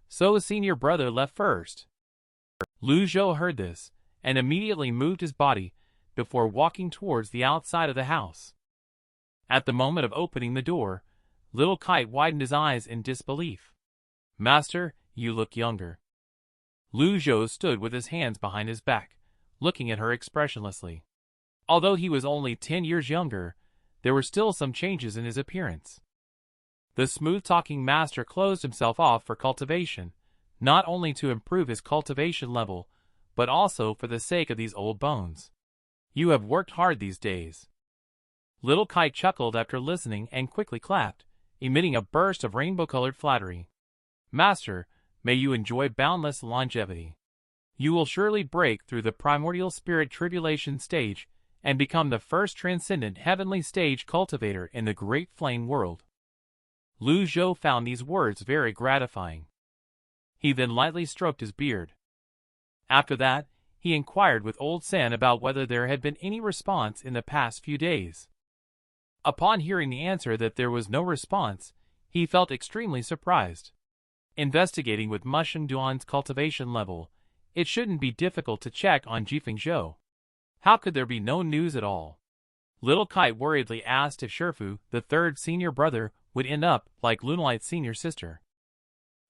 so senior brother left first. Lu Zhou heard this, and immediately moved his body, before walking towards the outside of the house. At the moment of opening the door, Little Kite widened his eyes in disbelief. Master, you look younger. Lu Zhou stood with his hands behind his back, looking at her expressionlessly. Although he was only 10 years younger, there were still some changes in his appearance. The smooth-talking master closed himself off for cultivation, not only to improve his cultivation level, but also for the sake of these old bones. You have worked hard these days. Little Kite chuckled after listening and quickly clapped, emitting a burst of rainbow-colored flattery. Master, may you enjoy boundless longevity. You will surely break through the primordial spirit tribulation stage and become the first transcendent heavenly stage cultivator in the great flame world. Lu Zhou found these words very gratifying. He then lightly stroked his beard. After that, he inquired with Old Sen about whether there had been any response in the past few days. Upon hearing the answer that there was no response, he felt extremely surprised. Investigating with Mosheng Ren's cultivation level, it shouldn't be difficult to check on Jifeng Zhou. How could there be no news at all? Little Kite worriedly asked if Shifu, the third senior brother, would end up like Lunlight's senior sister.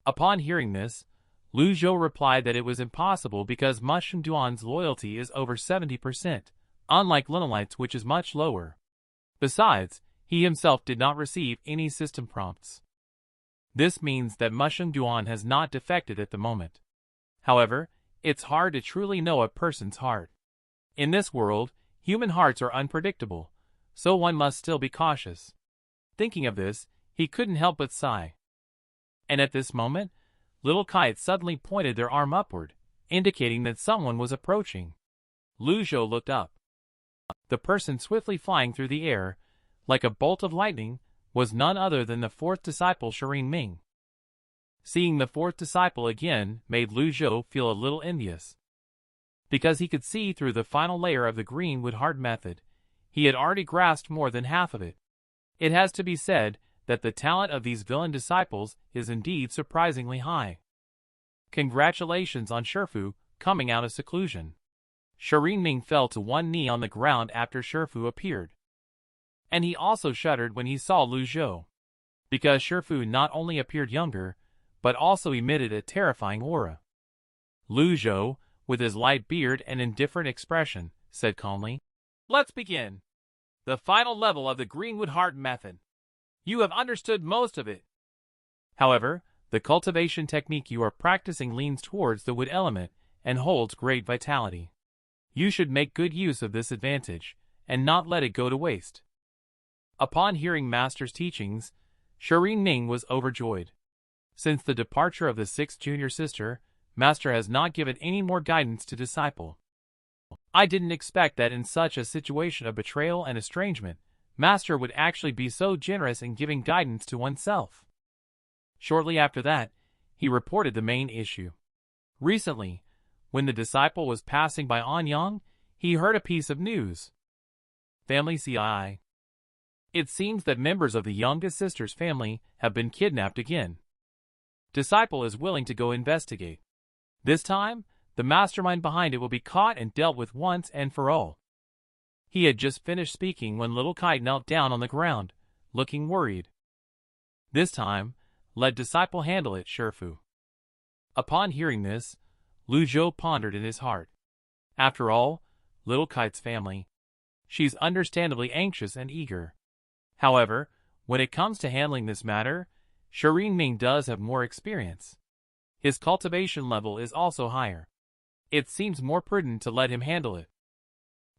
Upon hearing this, Lu Zhou replied that it was impossible because Mosheng Ren's loyalty is over 70%, unlike Lunlight's, which is much lower. Besides, he himself did not receive any system prompts. This means that Mosheng Ren has not defected at the moment. However, it's hard to truly know a person's heart. In this world, human hearts are unpredictable, so one must still be cautious. Thinking of this, he couldn't help but sigh. And at this moment, Little Kite suddenly pointed their arm upward, indicating that someone was approaching. Lu Zhou looked up. The person swiftly flying through the air, like a bolt of lightning, was none other than the fourth disciple Shirin Ming. Seeing the fourth disciple again made Lu Zhou feel a little envious. Because he could see through the final layer of the Greenwood Heart method, he had already grasped more than half of it. It has to be said that the talent of these villain disciples is indeed surprisingly high. Congratulations on Shifu coming out of seclusion. Shirin Ming fell to one knee on the ground after Shifu appeared. And he also shuddered when he saw Lu Zhou. Because Shifu not only appeared younger, but also emitted a terrifying aura. Lu Zhou, with his light beard and indifferent expression, said calmly, "Let's begin. The final level of the Greenwood Heart method. You have understood most of it. However, the cultivation technique you are practicing leans towards the wood element and holds great vitality. You should make good use of this advantage, and not let it go to waste." Upon hearing Master's teachings, Shirin Ming was overjoyed. Since the departure of the sixth junior sister, Master has not given any more guidance to disciple. I didn't expect that in such a situation of betrayal and estrangement, Master would actually be so generous in giving guidance to oneself. Shortly after that, he reported the main issue. Recently, When the disciple was passing by Anyang, he heard a piece of news. Family CII. It seems that members of the youngest sister's family have been kidnapped again. Disciple is willing to go investigate. This time, the mastermind behind it will be caught and dealt with once and for all. He had just finished speaking when little Kite knelt down on the ground, looking worried. This time, let disciple handle it, Shifu. Upon hearing this, Lu Zhou pondered in his heart. After all, little Kite's family. She's understandably anxious and eager. However, when it comes to handling this matter, Shirin Ming does have more experience. His cultivation level is also higher. It seems more prudent to let him handle it.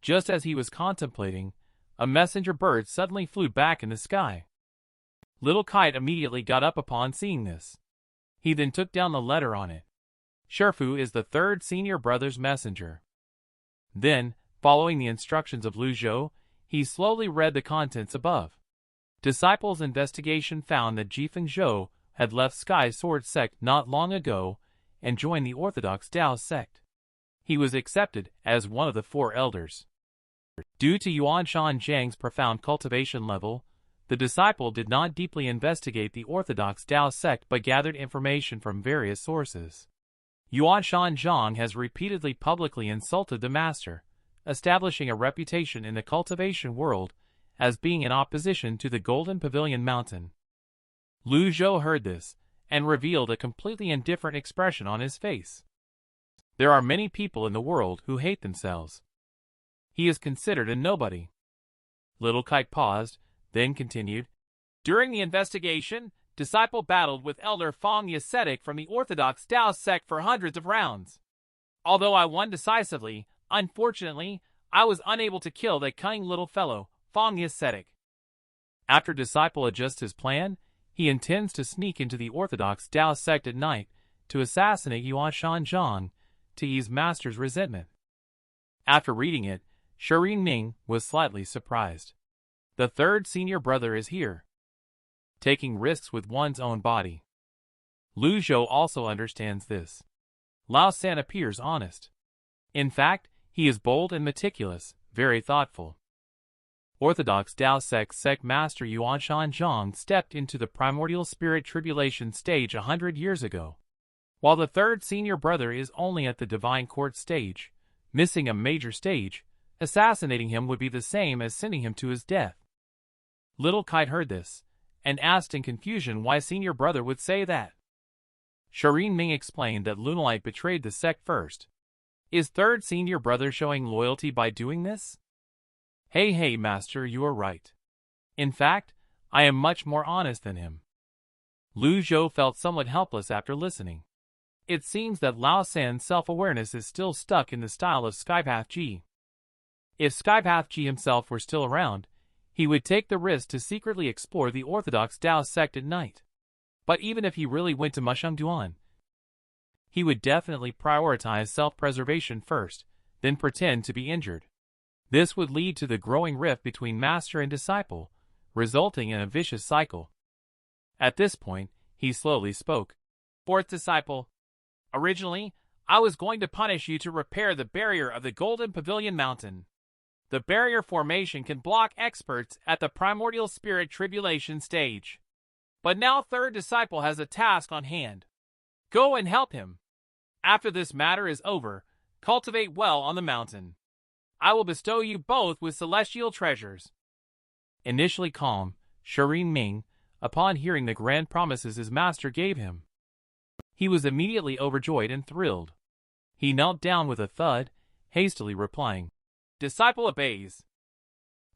Just as he was contemplating, a messenger bird suddenly flew back in the sky. Little Kite immediately got up upon seeing this. He then took down the letter on it. Shifu is the third senior brother's messenger. Then, following the instructions of Lu Zhou, he slowly read the contents above. Disciples' investigation found that Jifeng Zhou had left Sky Sword Sect not long ago and joined the Orthodox Tao sect. He was accepted as one of the 4 elders. Due to Yuanshan Zhang's profound cultivation level, the disciple did not deeply investigate the Orthodox Tao sect but gathered information from various sources. Yuanshan Zhang has repeatedly publicly insulted the master, establishing a reputation in the cultivation world as being in opposition to the Golden Pavilion Mountain. Lu Zhou heard this and revealed a completely indifferent expression on his face. There are many people in the world who hate themselves. He is considered a nobody. Little Kite paused, then continued. During the investigation, disciple battled with Elder Fong the ascetic from the Orthodox Tao sect for hundreds of rounds. Although I won decisively, unfortunately, I was unable to kill that cunning little fellow, Fong the ascetic. After disciple adjusts his plan, he intends to sneak into the Orthodox Tao sect at night to assassinate Yuanshan Zhang to ease master's resentment. After reading it, Shirin Ming was slightly surprised. The third senior brother is here, taking risks with one's own body. Lu Zhou also understands this. Lao San appears honest. In fact, he is bold and meticulous, very thoughtful. Orthodox Tao sect master Yuanshan Zhang stepped into the primordial spirit tribulation stage 100 years ago. While the third senior brother is only at the divine court stage, missing a major stage, assassinating him would be the same as sending him to his death. Little Kite heard this, and asked in confusion why senior brother would say that. Shirin Ming explained that Lunalite betrayed the sect first. Is third senior brother showing loyalty by doing this? Hey master, you are right. In fact, I am much more honest than him. Lu Zhou felt somewhat helpless after listening. It seems that Lao San's self-awareness is still stuck in the style of Skypath Ji. If Skypath Ji himself were still around, he would take the risk to secretly explore the Orthodox Tao sect at night. But even if he really went to Mosheng Duan, he would definitely prioritize self-preservation first, then pretend to be injured. This would lead to the growing rift between master and disciple, resulting in a vicious cycle. At this point, he slowly spoke. Fourth disciple. Originally, I was going to punish you to repair the barrier of the Golden Pavilion Mountain. The barrier formation can block experts at the primordial spirit tribulation stage. But now third disciple has a task on hand. Go and help him. After this matter is over, cultivate well on the mountain. I will bestow you both with celestial treasures. Initially calm, Shirin Ming, upon hearing the grand promises his master gave him, he was immediately overjoyed and thrilled. He knelt down with a thud, hastily replying, Disciple obeys.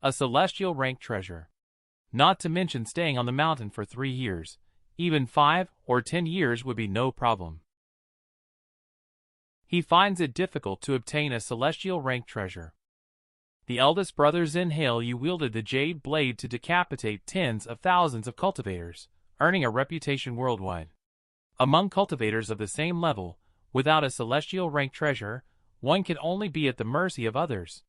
A celestial rank treasure. Not to mention staying on the mountain for 3 years, even 5 or 10 years would be no problem. He finds it difficult to obtain a celestial rank treasure. The eldest brother Zhenhale wielded the jade blade to decapitate tens of thousands of cultivators, earning a reputation worldwide. Among cultivators of the same level, without a celestial rank treasure, one can only be at the mercy of others.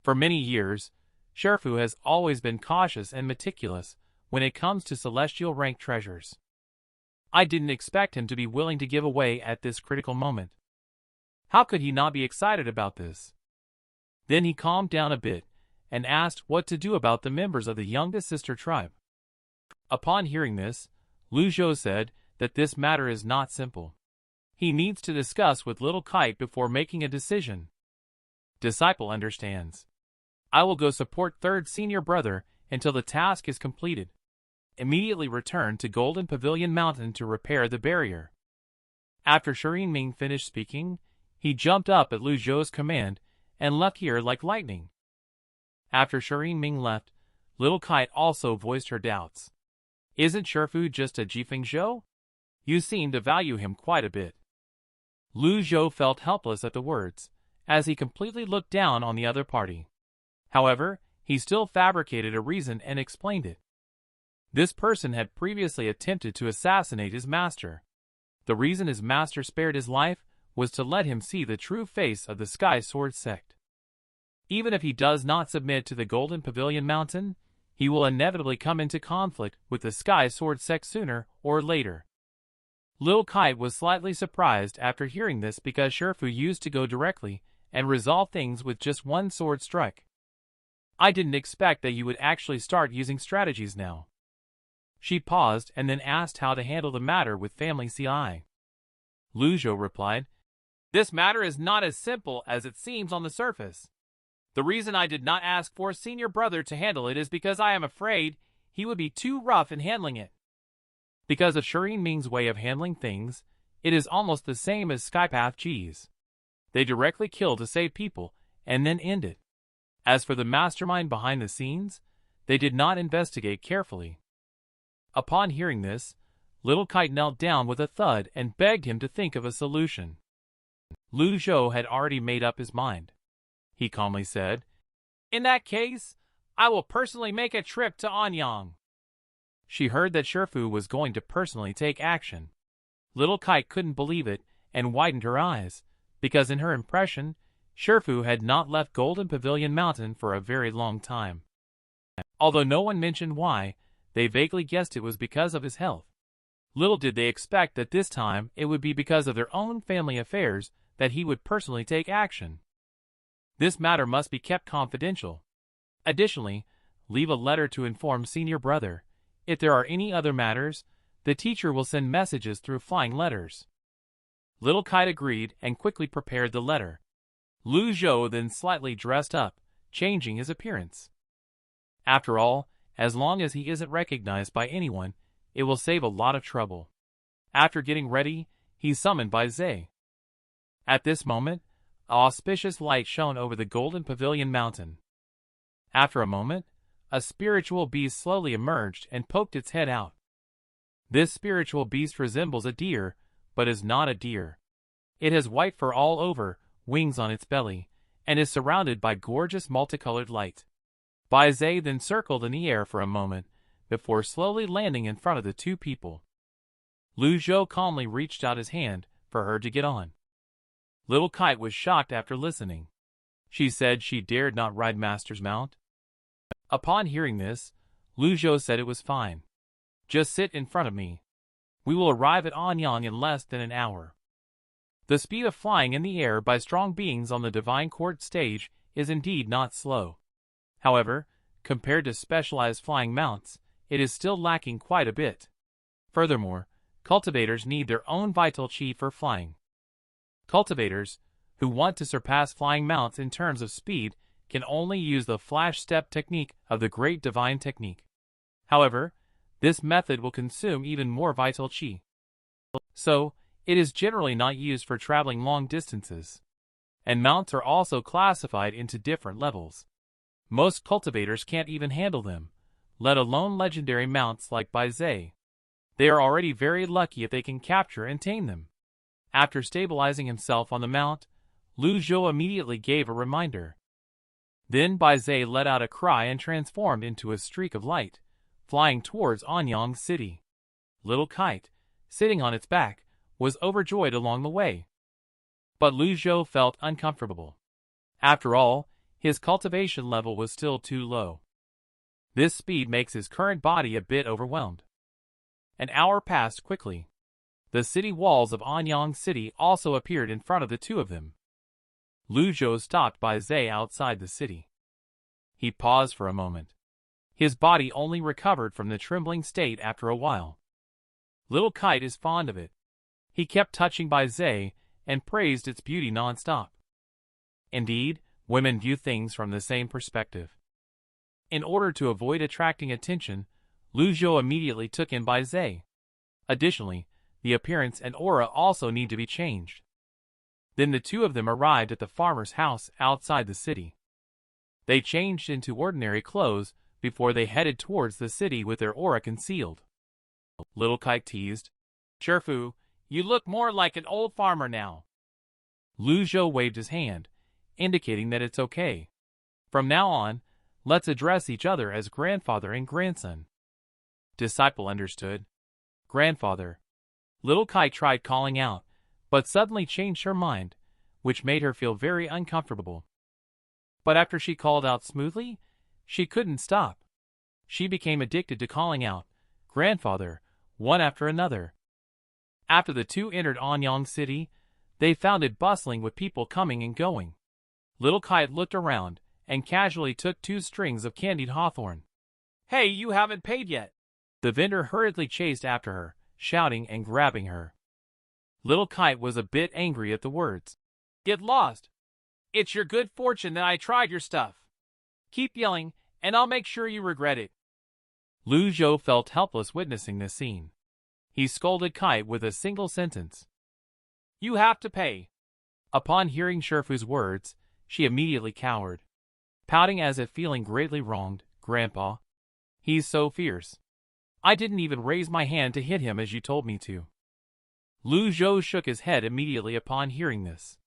For many years, Shifu has always been cautious and meticulous when it comes to celestial rank treasures. I didn't expect him to be willing to give away at this critical moment. How could he not be excited about this? Then he calmed down a bit and asked what to do about the members of the youngest sister tribe. Upon hearing this, Lu Zhou said that this matter is not simple. He needs to discuss with Little Kite before making a decision. Disciple understands. I will go support third senior brother until the task is completed. Immediately return to Golden Pavilion Mountain to repair the barrier. After Shirin Ming finished speaking, he jumped up at Lu Zhou's command and left here like lightning. After Shirin Ming left, Little Kite also voiced her doubts. Isn't Shifu just a Jifeng Zhou? You seem to value him quite a bit. Lu Zhou felt helpless at the words, as he completely looked down on the other party. However, he still fabricated a reason and explained it. This person had previously attempted to assassinate his master. The reason his master spared his life was to let him see the true face of the Sky Sword sect. Even if he does not submit to the Golden Pavilion Mountain, he will inevitably come into conflict with the Sky Sword sect sooner or later. Lil Kite was slightly surprised after hearing this because Shifu used to go directly and resolve things with just one sword strike. I didn't expect that you would actually start using strategies now. She paused and then asked how to handle the matter with family CI. Lu Zhou replied, This matter is not as simple as it seems on the surface. The reason I did not ask for senior brother to handle it is because I am afraid he would be too rough in handling it. Because of Shirin Ming's way of handling things, it is almost the same as Skypath Ji's. They directly kill to save people and then end it. As for the mastermind behind the scenes, they did not investigate carefully. Upon hearing this, Little Kite knelt down with a thud and begged him to think of a solution. Lu Zhou had already made up his mind. He calmly said, In that case, I will personally make a trip to Anyang. She heard that Shifu was going to personally take action. Little Kite couldn't believe it and widened her eyes, because in her impression, Shifu had not left Golden Pavilion Mountain for a very long time. Although no one mentioned why, they vaguely guessed it was because of his health. Little did they expect that this time it would be because of their own family affairs that he would personally take action. This matter must be kept confidential. Additionally, leave a letter to inform senior brother. If there are any other matters, the teacher will send messages through flying letters. Little Kite agreed and quickly prepared the letter. Lu Zhou then slightly dressed up, changing his appearance. After all, as long as he isn't recognized by anyone, it will save a lot of trouble. After getting ready, he summoned Bai Zhe. At this moment, an auspicious light shone over the Golden Pavilion Mountain. After a moment, a spiritual beast slowly emerged and poked its head out. This spiritual beast resembles a deer, but is not a deer. It has white fur all over, wings on its belly, and is surrounded by gorgeous multicolored light. Bai Zhe then circled in the air for a moment, before slowly landing in front of the two people. Lu Zhou calmly reached out his hand for her to get on. Little Kite was shocked after listening. She said she dared not ride Master's mount. Upon hearing this, Lu Zhou said it was fine. Just sit in front of me. We will arrive at Anyang in less than an hour. The speed of flying in the air by strong beings on the Divine Court stage is indeed not slow. However, compared to specialized flying mounts, it is still lacking quite a bit. Furthermore, cultivators need their own vital chi for flying. Cultivators, who want to surpass flying mounts in terms of speed, can only use the flash step technique of the Great Divine Technique. However, this method will consume even more vital chi. So, it is generally not used for traveling long distances. And mounts are also classified into different levels. Most cultivators can't even handle them, let alone legendary mounts like Bai Zhe. They are already very lucky if they can capture and tame them. After stabilizing himself on the mount, Lu Zhou immediately gave a reminder. Then Bai Zhe let out a cry and transformed into a streak of light, flying towards Anyang City. Little Kite, sitting on its back, was overjoyed along the way. But Lu Zhou felt uncomfortable. After all, his cultivation level was still too low. This speed makes his current body a bit overwhelmed. An hour passed quickly. The city walls of Anyang City also appeared in front of the two of them. Lu Zhou stopped by Zhe outside the city. He paused for a moment. His body only recovered from the trembling state after a while. Little Kite is fond of it. He kept touching by Zhe and praised its beauty non-stop. Indeed, women view things from the same perspective. In order to avoid attracting attention, Lu Zhou immediately took in by Zhe. Additionally, the appearance and aura also need to be changed. Then the two of them arrived at the farmer's house outside the city. They changed into ordinary clothes before they headed towards the city with their aura concealed. Little Kite teased, "Sherfu, you look more like an old farmer now." Lu Zhou waved his hand, indicating that it's okay. From now on, let's address each other as grandfather and grandson. Disciple understood. Grandfather. Little Kite tried calling out, but suddenly changed her mind, which made her feel very uncomfortable. But after she called out smoothly, she couldn't stop. She became addicted to calling out, "Grandfather," one after another. After the two entered Anyang City, they found it bustling with people coming and going. Little Kite looked around and casually took 2 strings of candied hawthorn. "Hey, you haven't paid yet!" The vendor hurriedly chased after her, shouting and grabbing her. Little Kite was a bit angry at the words. "Get lost! It's your good fortune that I tried your stuff. Keep yelling, and I'll make sure you regret it." Lu Zhou felt helpless witnessing this scene. He scolded Kite with a single sentence. "You have to pay." Upon hearing Sherfu's words, she immediately cowered, pouting as if feeling greatly wronged. "Grandpa, he's so fierce. I didn't even raise my hand to hit him as you told me to." Lu Zhou shook his head immediately upon hearing this.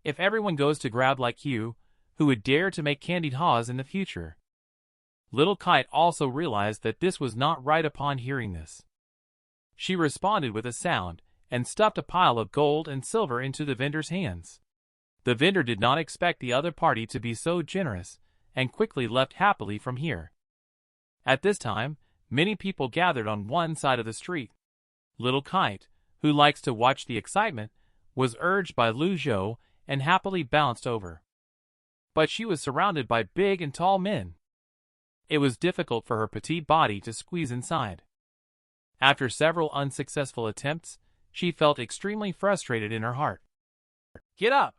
"If everyone goes to grab like you, who would dare to make candied haws in the future?" Little Kite also realized that this was not right upon hearing this. She responded with a sound and stuffed a pile of gold and silver into the vendor's hands. The vendor did not expect the other party to be so generous and quickly left happily from here. At this time, many people gathered on one side of the street. Little Kite, who likes to watch the excitement, was urged by Lu Zhou and happily bounced over. But she was surrounded by big and tall men. It was difficult for her petite body to squeeze inside. After several unsuccessful attempts, she felt extremely frustrated in her heart. "Get up!"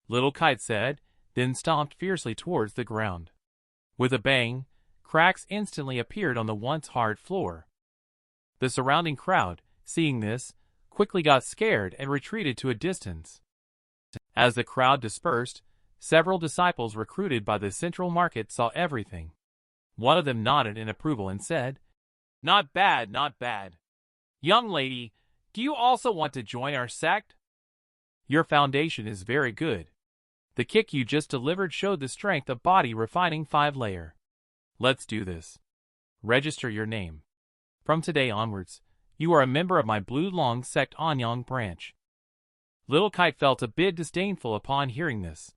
Little Kite said, then stomped fiercely towards the ground. With a bang, cracks instantly appeared on the once hard floor. The surrounding crowd, seeing this, quickly got scared and retreated to a distance. As the crowd dispersed, several disciples recruited by the central market saw everything. One of them nodded in approval and said, "Not bad, not bad. Young lady, do you also want to join our sect? Your foundation is very good. The kick you just delivered showed the strength of body refining 5-layer. Let's do this. Register your name. From today onwards, you are a member of my Blue Long Sect Anyang branch." Little Kite felt a bit disdainful upon hearing this.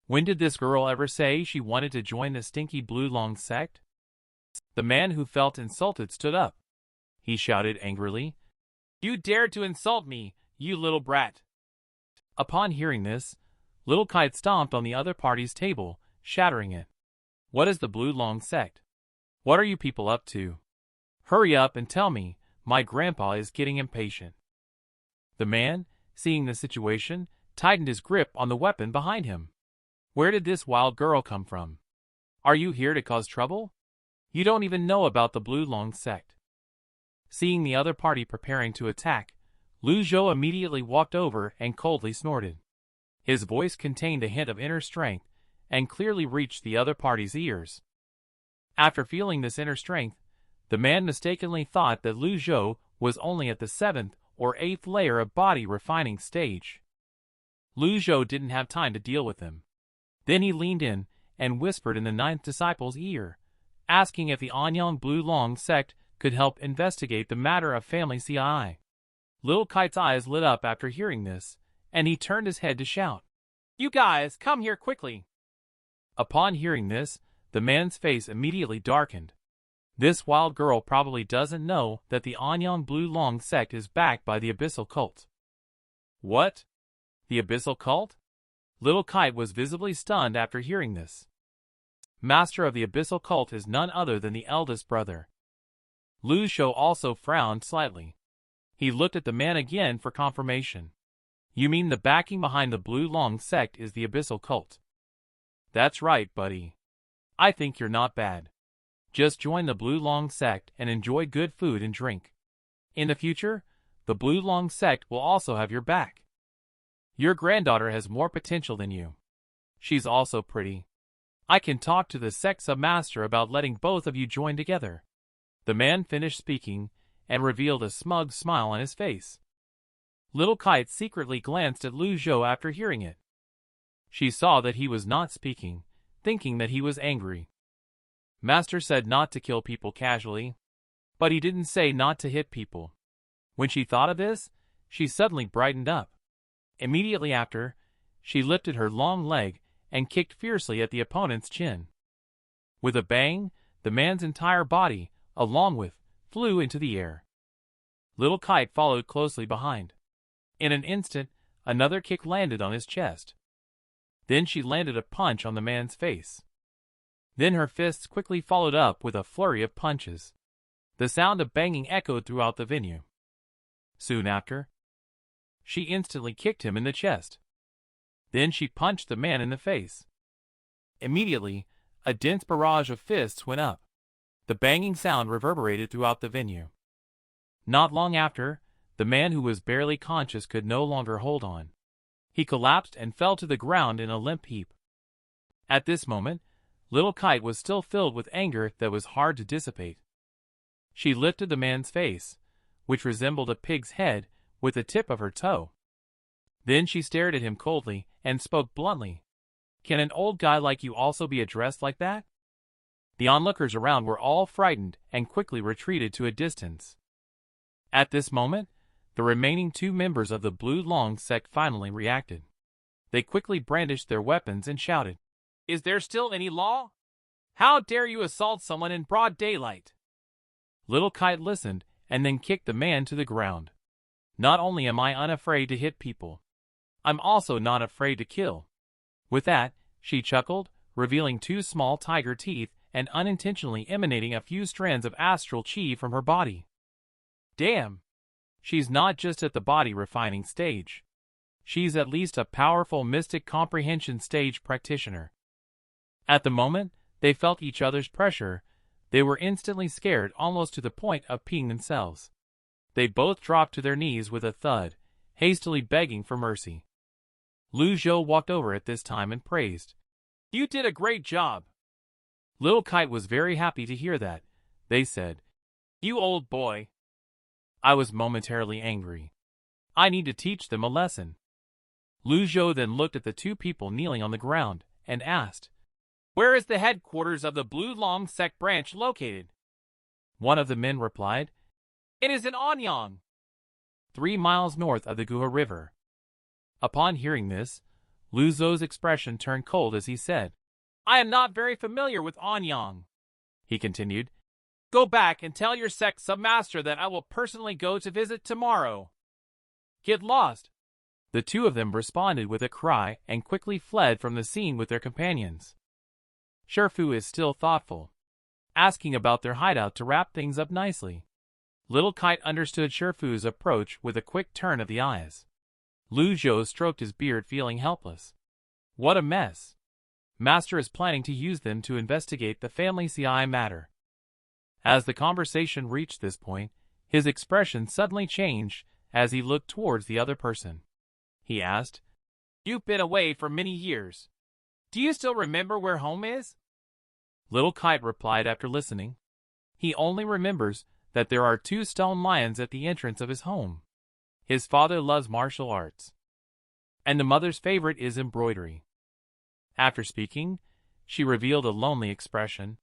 When did this girl ever say she wanted to join the stinky Blue Long Sect? The man who felt insulted stood up. He shouted angrily, "You dared to insult me, you little brat!" Upon hearing this, Little Kite stomped on the other party's table, shattering it. "What is the Blue Long Sect? What are you people up to? Hurry up and tell me, my grandpa is getting impatient." The man, seeing the situation, tightened his grip on the weapon behind him. "Where did this wild girl come from? Are you here to cause trouble? You don't even know about the Blue Long Sect." Seeing the other party preparing to attack, Lu Zhou immediately walked over and coldly snorted. His voice contained a hint of inner strength and clearly reached the other party's ears. After feeling this inner strength, the man mistakenly thought that Lu Zhou was only at the 7th or 8th layer of body refining stage. Lu Zhou didn't have time to deal with him. Then he leaned in and whispered in the 9th disciple's ear, asking if the Anyang Blue Long Sect could help investigate the matter of family CI. Little Kite's eyes lit up after hearing this, and he turned his head to shout, "You guys, come here quickly!" Upon hearing this, the man's face immediately darkened. This wild girl probably doesn't know that the Anyang Blue Long Sect is backed by the Abyssal Cult. What? The Abyssal Cult? Little Kite was visibly stunned after hearing this. Master of the abyssal cult is none other than the eldest brother. Lu Zhou also frowned slightly. He looked at the man again for confirmation. You mean the backing behind the Blue Long sect is the abyssal cult? That's right, buddy. I think you're not bad. Just join the Blue Long sect and enjoy good food and drink. In the future, the Blue Long sect will also have your back. Your granddaughter has more potential than you. She's also pretty. I can talk to the sect submaster about letting both of you join together. The man finished speaking and revealed a smug smile on his face. Little Kite secretly glanced at Lu Zhou after hearing it. She saw that he was not speaking, thinking that he was angry. Master said not to kill people casually, but he didn't say not to hit people. When she thought of this, she suddenly brightened up. Immediately after, she lifted her long leg and kicked fiercely at the opponent's chin. With a bang, the man's entire body, along with, flew into the air. Little Kite followed closely behind. In an instant, another kick landed on his chest. Then she landed a punch on the man's face. Then her fists quickly followed up with a flurry of punches. The sound of banging echoed throughout the venue. Soon after, she instantly kicked him in the chest. Then she punched the man in the face. Immediately, a dense barrage of fists went up. The banging sound reverberated throughout the venue. Not long after, the man who was barely conscious could no longer hold on. He collapsed and fell to the ground in a limp heap. At this moment, Little Kite was still filled with anger that was hard to dissipate. She lifted the man's face, which resembled a pig's head, with the tip of her toe. Then she stared at him coldly and spoke bluntly. Can an old guy like you also be addressed like that? The onlookers around were all frightened and quickly retreated to a distance. At this moment, the remaining two members of the Blue Long sect finally reacted. They quickly brandished their weapons and shouted, "Is there still any law? How dare you assault someone in broad daylight?" Little Kite listened and then kicked the man to the ground. Not only am I unafraid to hit people, I'm also not afraid to kill. With that, she chuckled, revealing two small tiger teeth and unintentionally emanating a few strands of astral chi from her body. Damn! She's not just at the body refining stage. She's at least a powerful mystic comprehension stage practitioner. At the moment they felt each other's pressure, they were instantly scared almost to the point of peeing themselves. They both dropped to their knees with a thud, hastily begging for mercy. Lu Zhou walked over at this time and praised. "You did a great job." Little Kite was very happy to hear that. They said, "You old boy." I was momentarily angry. I need to teach them a lesson. Lu Zhou then looked at the two people kneeling on the ground and asked, "Where is the headquarters of the Blue Long sect branch located?" One of the men replied, "It is in Anyang, 3 miles north of the Guha River." Upon hearing this, Lu Zhou's expression turned cold as he said, "I am not very familiar with Anyang." He continued, "Go back and tell your sect submaster that I will personally go to visit tomorrow." "Get lost!" The two of them responded with a cry and quickly fled from the scene with their companions. Shifu is still thoughtful, asking about their hideout to wrap things up nicely. Little Kite understood Shifu's approach with a quick turn of the eyes. Lu Zhou stroked his beard, feeling helpless. What a mess! Master is planning to use them to investigate the family CI matter. As the conversation reached this point, his expression suddenly changed as he looked towards the other person. He asked, "You've been away for many years. Do you still remember where home is?" Little Kite replied after listening. He only remembers that there are 2 stone lions at the entrance of his home. His father loves martial arts, and the mother's favorite is embroidery. After speaking, she revealed a lonely expression.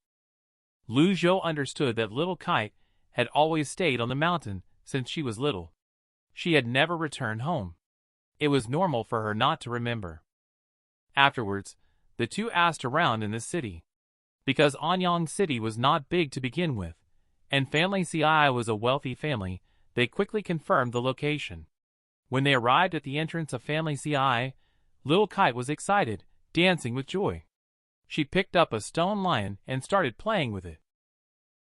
Lu Zhou understood that Little Kite had always stayed on the mountain since she was little. She had never returned home. It was normal for her not to remember. Afterwards, the two asked around in the city. Because Anyang City was not big to begin with, and Family CI was a wealthy family, they quickly confirmed the location. When they arrived at the entrance of Family CI, Little Kite was excited, dancing with joy. She picked up a stone lion and started playing with it.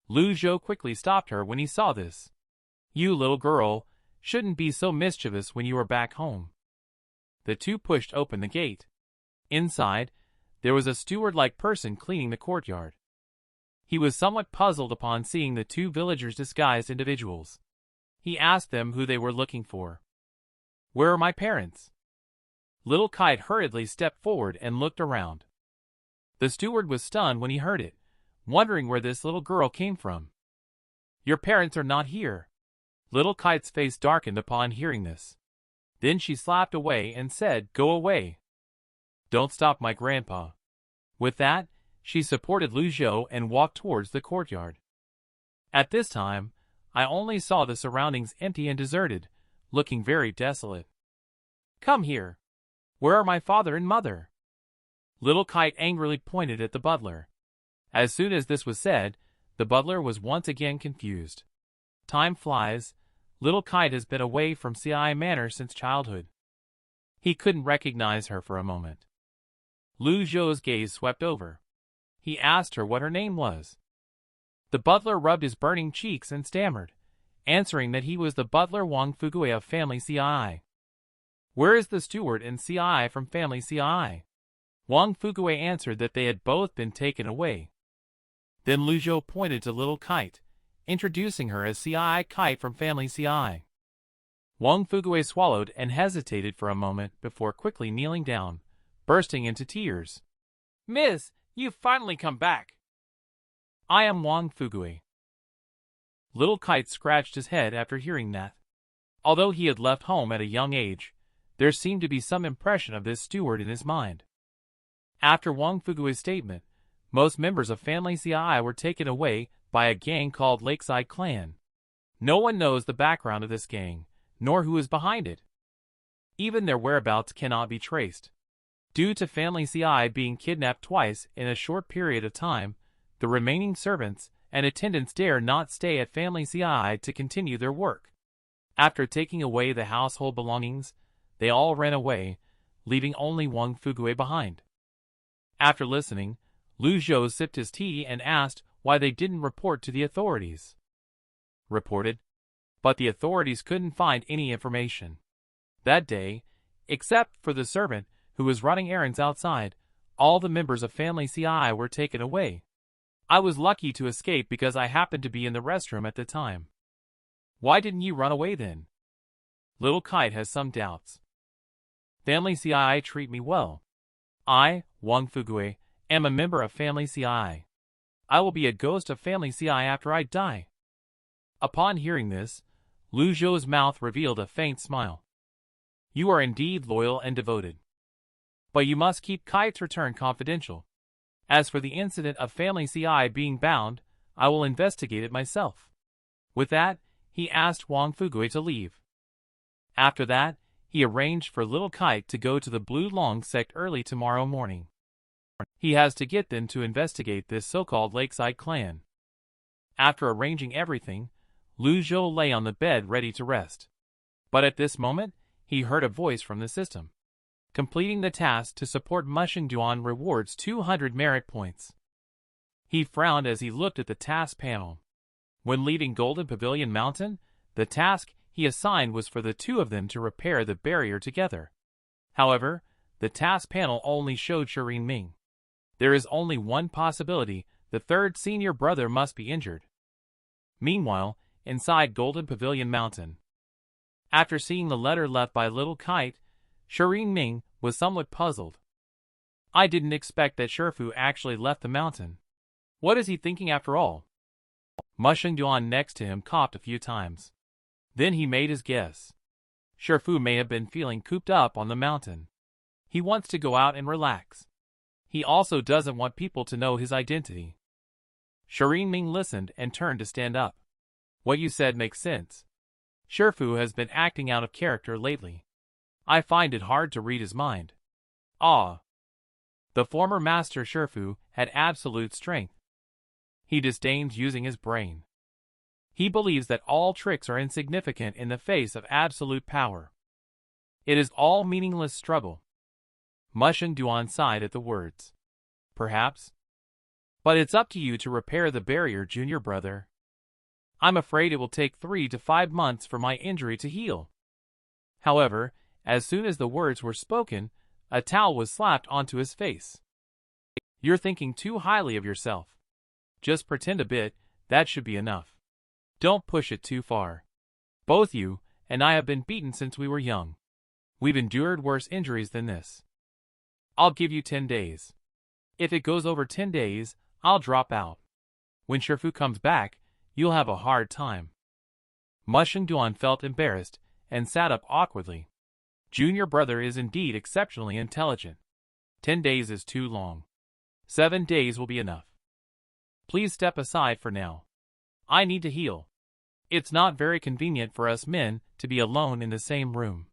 Lu Zhou quickly stopped her when he saw this. "You little girl, shouldn't be so mischievous when you are back home." The two pushed open the gate. Inside, there was a steward-like person cleaning the courtyard. He was somewhat puzzled upon seeing the two villagers disguised individuals. He asked them who they were looking for. "Where are my parents?" Little Kite hurriedly stepped forward and looked around. The steward was stunned when he heard it, wondering where this little girl came from. "Your parents are not here." Little Kite's face darkened upon hearing this. Then she slapped away and said, "Go away. Don't stop my grandpa." With that, she supported Lu Zhou and walked towards the courtyard. At this time, I only saw the surroundings empty and deserted, looking very desolate. "Come here. Where are my father and mother?" Little Kite angrily pointed at the butler. As soon as this was said, the butler was once again confused. Time flies. Little Kite has been away from CI Manor since childhood. He couldn't recognize her for a moment. Lu Zhou's gaze swept over. He asked her what her name was. The butler rubbed his burning cheeks and stammered, answering that he was the butler Wang Fugui of Family CI. "Where is the steward and CI from Family CI?" Wang Fugui answered that they had both been taken away. Then Lu Zhou pointed to Little Kite, introducing her as CI Kite from Family CI. Wang Fugui swallowed and hesitated for a moment before quickly kneeling down, bursting into tears. "Miss, you've finally come back." "I am Wang Fugui." Little Kite scratched his head after hearing that. Although he had left home at a young age, there seemed to be some impression of this steward in his mind. After Wang Fugui's statement, most members of Family CI were taken away by a gang called Lakeside Clan. No one knows the background of this gang, nor who is behind it. Even their whereabouts cannot be traced. Due to Family CI being kidnapped twice in a short period of time, the remaining servants and attendants dare not stay at Family CI to continue their work. After taking away the household belongings, they all ran away, leaving only Wang Fugui behind. After listening, Lu Zhou sipped his tea and asked why they didn't report to the authorities. Reported, but the authorities couldn't find any information. That day, except for the servant who was running errands outside, all the members of Family CI were taken away. I was lucky to escape because I happened to be in the restroom at the time. Why didn't you run away then? Little Kite has some doubts. Family CI treat me well. I, Wang Fugui, am a member of Family CI. I will be a ghost of Family CI after I die. Upon hearing this, Lu Zhou's mouth revealed a faint smile. You are indeed loyal and devoted. But you must keep Kite's return confidential. As for the incident of Family CI being bound, I will investigate it myself. With that, he asked Wang Fugui to leave. After that, he arranged for Little Kite to go to the Blue Long sect early tomorrow morning. He has to get them to investigate this so-called Lakeside Clan. After arranging everything, Lu Zhou lay on the bed ready to rest. But at this moment, he heard a voice from the system. Completing the task to support Mosheng Ren rewards 200 merit points. He frowned as he looked at the task panel. When leaving Golden Pavilion Mountain, the task he assigned was for the two of them to repair the barrier together. However, the task panel only showed Shereen Ming. There is only one possibility: the third senior brother must be injured. Meanwhile, inside Golden Pavilion Mountain. After seeing the letter left by Little Kite, Shereen Ming was somewhat puzzled. I didn't expect that Shifu actually left the mountain. What is he thinking after all? Mosheng Ren next to him coughed a few times. Then he made his guess. Shifu may have been feeling cooped up on the mountain. He wants to go out and relax. He also doesn't want people to know his identity. Shereen Ming listened and turned to stand up. What you said makes sense. Shifu has been acting out of character lately. I find it hard to read his mind. Ah. The former master Shifu had absolute strength. He disdains using his brain. He believes that all tricks are insignificant in the face of absolute power. It is all meaningless struggle. Mosheng Ren sighed at the words. Perhaps. But it's up to you to repair the barrier, junior brother. I'm afraid it will take 3 to 5 months for my injury to heal. However, as soon as the words were spoken, a towel was slapped onto his face. You're thinking too highly of yourself. Just pretend a bit, that should be enough. Don't push it too far. Both you and I have been beaten since we were young. We've endured worse injuries than this. I'll give you 10 days. If it goes over 10 days, I'll drop out. When Shifu comes back, you'll have a hard time. Mosheng Ren felt embarrassed and sat up awkwardly. Junior brother is indeed exceptionally intelligent. 10 days is too long. 7 days will be enough. Please step aside for now. I need to heal. It's not very convenient for us men to be alone in the same room.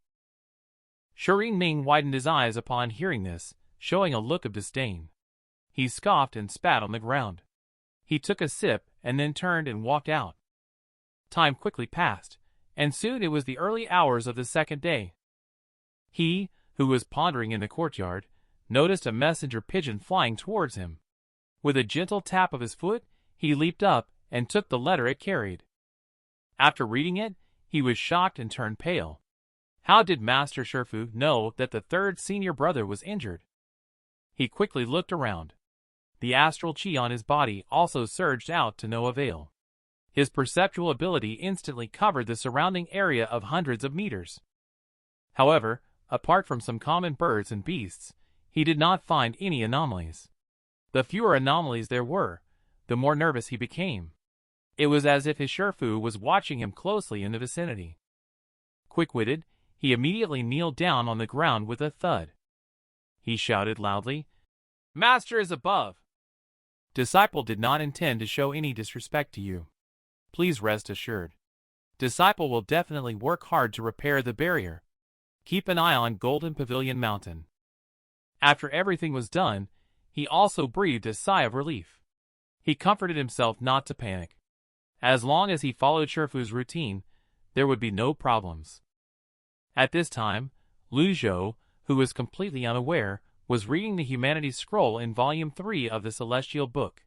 Shirin Ming widened his eyes upon hearing this, showing a look of disdain. He scoffed and spat on the ground. He took a sip and then turned and walked out. Time quickly passed, and soon it was the early hours of the second day. He, who was pondering in the courtyard, noticed a messenger pigeon flying towards him. With a gentle tap of his foot, he leaped up and took the letter it carried. After reading it, he was shocked and turned pale. How did Master Shifu know that the third senior brother was injured? He quickly looked around. The astral chi on his body also surged out to no avail. His perceptual ability instantly covered the surrounding area of hundreds of meters. However, apart from some common birds and beasts, he did not find any anomalies. The fewer anomalies there were, the more nervous he became. It was as if his Shifu was watching him closely in the vicinity. Quick-witted, he immediately kneeled down on the ground with a thud. He shouted loudly, "Master is above! Disciple did not intend to show any disrespect to you. Please rest assured. Disciple will definitely work hard to repair the barrier. Keep an eye on Golden Pavilion Mountain." After everything was done, he also breathed a sigh of relief. He comforted himself not to panic. As long as he followed Shifu's routine, there would be no problems. At this time, Lu Zhou, who was completely unaware, was reading the Humanities Scroll in Volume 3 of the Celestial Book.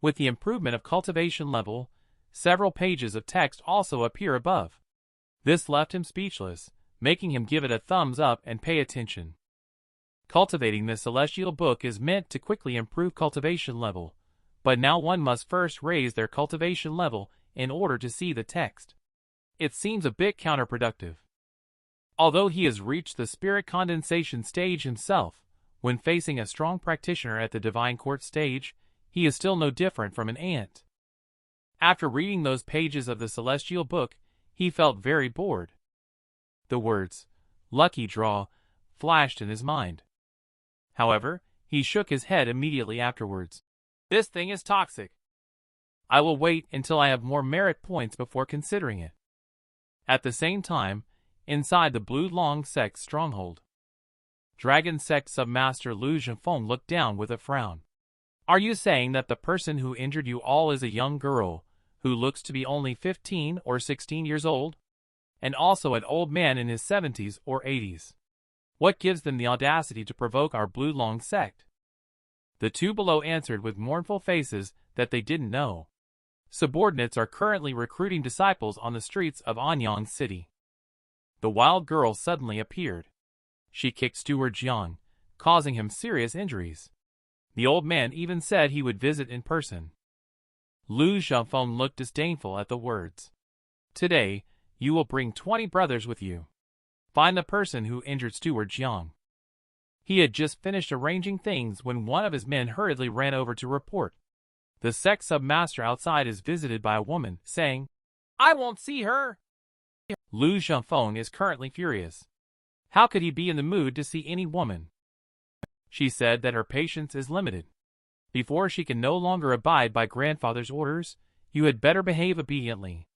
With the improvement of cultivation level, several pages of text also appear above. This left him speechless, making him give it a thumbs up and pay attention. Cultivating the Celestial Book is meant to quickly improve cultivation level, but now one must first raise their cultivation level in order to see the text. It seems a bit counterproductive. Although he has reached the spirit condensation stage himself, when facing a strong practitioner at the Divine Court stage, he is still no different from an ant. After reading those pages of the Celestial Book, he felt very bored. The words, "lucky draw," flashed in his mind. However, he shook his head immediately afterwards. This thing is toxic. I will wait until I have more merit points before considering it. At the same time, inside the Blue Long Sect stronghold, Dragon Sect Submaster Lu Zhou looked down with a frown. Are you saying that the person who injured you all is a young girl, who looks to be only 15 or 16 years old? And also an old man in his 70s or 80s? What gives them the audacity to provoke our Blue Long Sect? The two below answered with mournful faces that they didn't know. Subordinates are currently recruiting disciples on the streets of Anyang City. The wild girl suddenly appeared. She kicked Steward Jiang, causing him serious injuries. The old man even said he would visit in person. Lu Zhou looked disdainful at the words. Today, you will bring 20 brothers with you. Find the person who injured Steward Jiang. He had just finished arranging things when one of his men hurriedly ran over to report. The sect submaster outside is visited by a woman, saying, "I won't see her." Lu Zhou is currently furious. How could he be in the mood to see any woman? She said that her patience is limited. Before she can no longer abide by grandfather's orders, you had better behave obediently.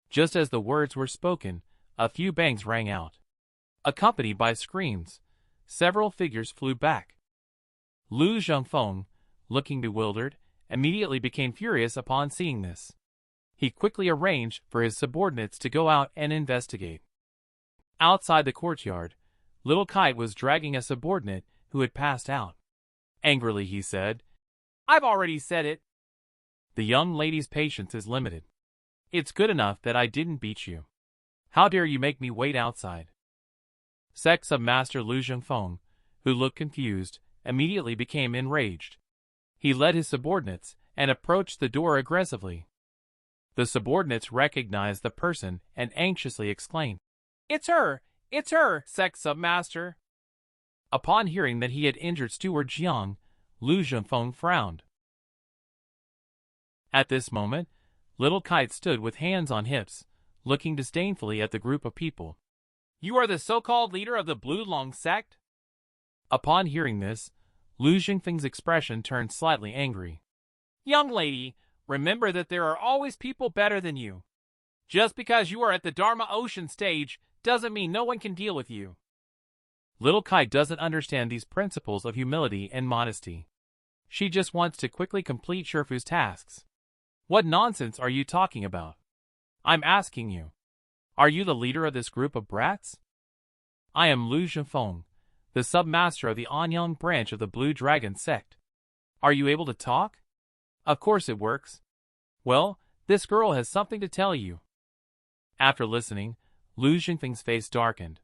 Just as the words were spoken, a few bangs rang out. Accompanied by screams, several figures flew back. Lu Zhou, looking bewildered, immediately became furious upon seeing this. He quickly arranged for his subordinates to go out and investigate. Outside the courtyard, Little Kite was dragging a subordinate who had passed out. Angrily he said, "I've already said it." The young lady's patience is limited. "It's good enough that I didn't beat you. How dare you make me wait outside?" Sub-Master Lu Zhou, who looked confused, immediately became enraged. He led his subordinates and approached the door aggressively. The subordinates recognized the person and anxiously exclaimed, "It's her! It's her, Sub-Master!" Upon hearing that he had injured Steward Jiang, Lu Zhou frowned. At this moment, Little Kite stood with hands on hips, looking disdainfully at the group of people. "You are the so-called leader of the Blue Long sect?" Upon hearing this, Lu Zhou's expression turned slightly angry. "Young lady, remember that there are always people better than you. Just because you are at the Dharma Ocean stage doesn't mean no one can deal with you." Little Kite doesn't understand these principles of humility and modesty. She just wants to quickly complete Shifu's tasks. What nonsense are you talking about? I'm asking you. Are you the leader of this group of brats? I am Lu Zhou, the sub-master of the Anyang branch of the Blue Dragon sect. Are you able to talk? Of course it works. Well, this girl has something to tell you. After listening, Lu Zhou's face darkened.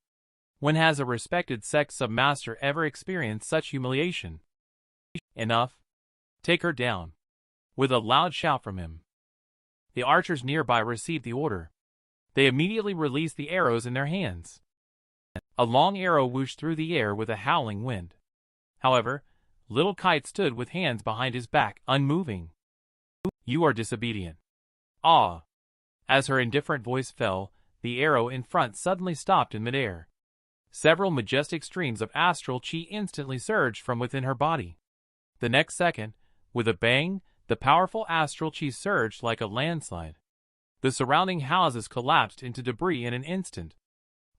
When has a respected sect sub-master ever experienced such humiliation? Enough. Take her down. With a loud shout from him. The archers nearby received the order. They immediately released the arrows in their hands. A long arrow whooshed through the air with a howling wind. However, Little Kite stood with hands behind his back, unmoving. "You are disobedient." "Ah!" As her indifferent voice fell, the arrow in front suddenly stopped in midair. Several majestic streams of astral chi instantly surged from within her body. The next second, with a bang, the powerful astral chi surged like a landslide. The surrounding houses collapsed into debris in an instant.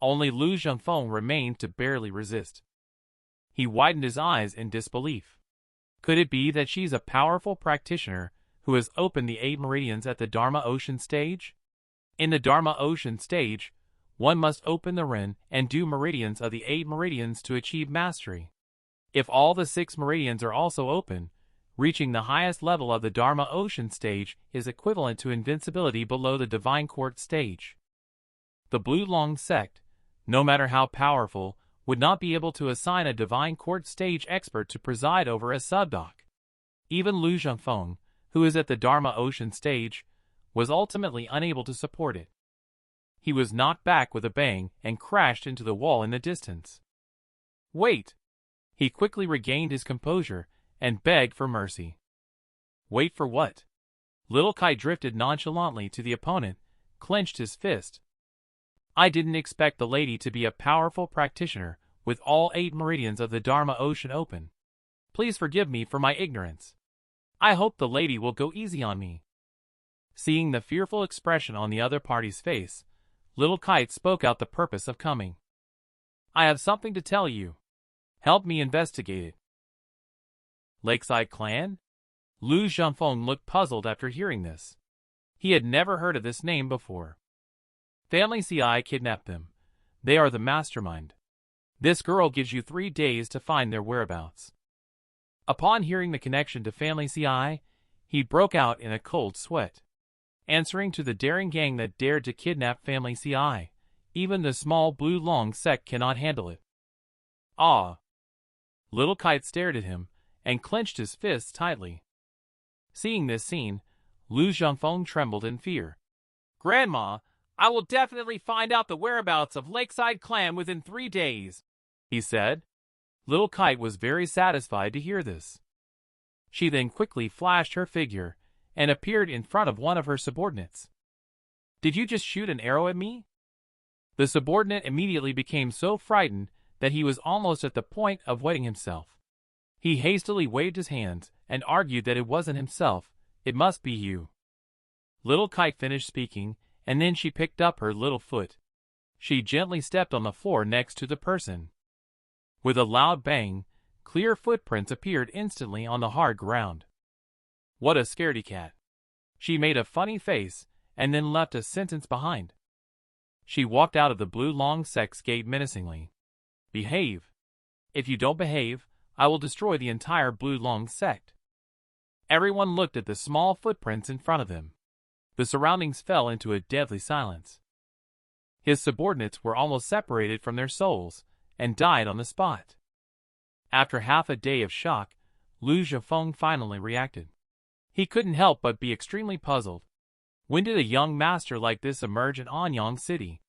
Only Lu Zhou remained to barely resist. He widened his eyes in disbelief. Could it be that she's a powerful practitioner who has opened the 8 meridians at the Dharma Ocean stage? In the Dharma Ocean stage, one must open the Ren and do meridians of the 8 meridians to achieve mastery. If all the 6 meridians are also open, reaching the highest level of the Dharma Ocean stage is equivalent to invincibility below the Divine Court stage. The Blue Long sect, no matter how powerful, would not be able to assign a Divine Court stage expert to preside over a subdoc. Even Lu Zhou, who is at the Dharma Ocean stage, was ultimately unable to support it. He was knocked back with a bang and crashed into the wall in the distance. "Wait!" He quickly regained his composure and begged for mercy. "Wait for what?" Little Kite drifted nonchalantly to the opponent, clenched his fist. "I didn't expect the lady to be a powerful practitioner with all 8 meridians of the Dharma Ocean open. Please forgive me for my ignorance. I hope the lady will go easy on me." Seeing the fearful expression on the other party's face, Little Kite spoke out the purpose of coming. "I have something to tell you. Help me investigate it." Lakeside Clan? Lu Zhou looked puzzled after hearing this. He had never heard of this name before. Family CI kidnapped them. They are the mastermind. This girl gives you 3 days to find their whereabouts. Upon hearing the connection to Family CI, he broke out in a cold sweat. Answering to the daring gang that dared to kidnap Family CI, even the small Blue Long sect cannot handle it. "Ah!" Little Kite stared at him and clenched his fists tightly. Seeing this scene, Lu Zhou trembled in fear. "Grandma, I will definitely find out the whereabouts of Lakeside Clan within 3 days," he said. Little Kite was very satisfied to hear this. She then quickly flashed her figure and appeared in front of one of her subordinates. "Did you just shoot an arrow at me?" The subordinate immediately became so frightened that he was almost at the point of wetting himself. He hastily waved his hands and argued that it wasn't himself, it must be you. Little Kite finished speaking, and then she picked up her little foot. She gently stepped on the floor next to the person. With a loud bang, clear footprints appeared instantly on the hard ground. What a scaredy cat. She made a funny face and then left a sentence behind. She walked out of the Blue Long sect's gate menacingly. Behave. If you don't behave, I will destroy the entire Blue Long sect. Everyone looked at the small footprints in front of him. The surroundings fell into a deadly silence. His subordinates were almost separated from their souls, and died on the spot. After half a day of shock, Lu Zhou finally reacted. He couldn't help but be extremely puzzled. When did a young master like this emerge in Anyang City?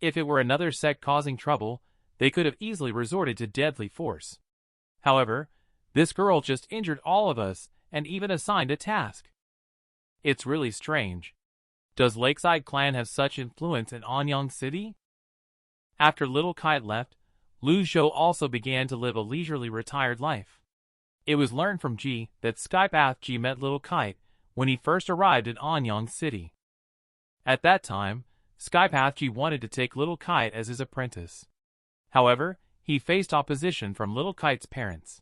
If it were another sect causing trouble, they could have easily resorted to deadly force. However, this girl just injured all of us and even assigned a task. It's really strange. Does Lakeside Clan have such influence in Anyang City? After Little Kite left, Lu Zhou also began to live a leisurely retired life. It was learned from Ji that Skypath Ji met Little Kite when he first arrived in Anyang City. At that time, Skypath Ji wanted to take Little Kite as his apprentice. However, he faced opposition from Little Kite's parents.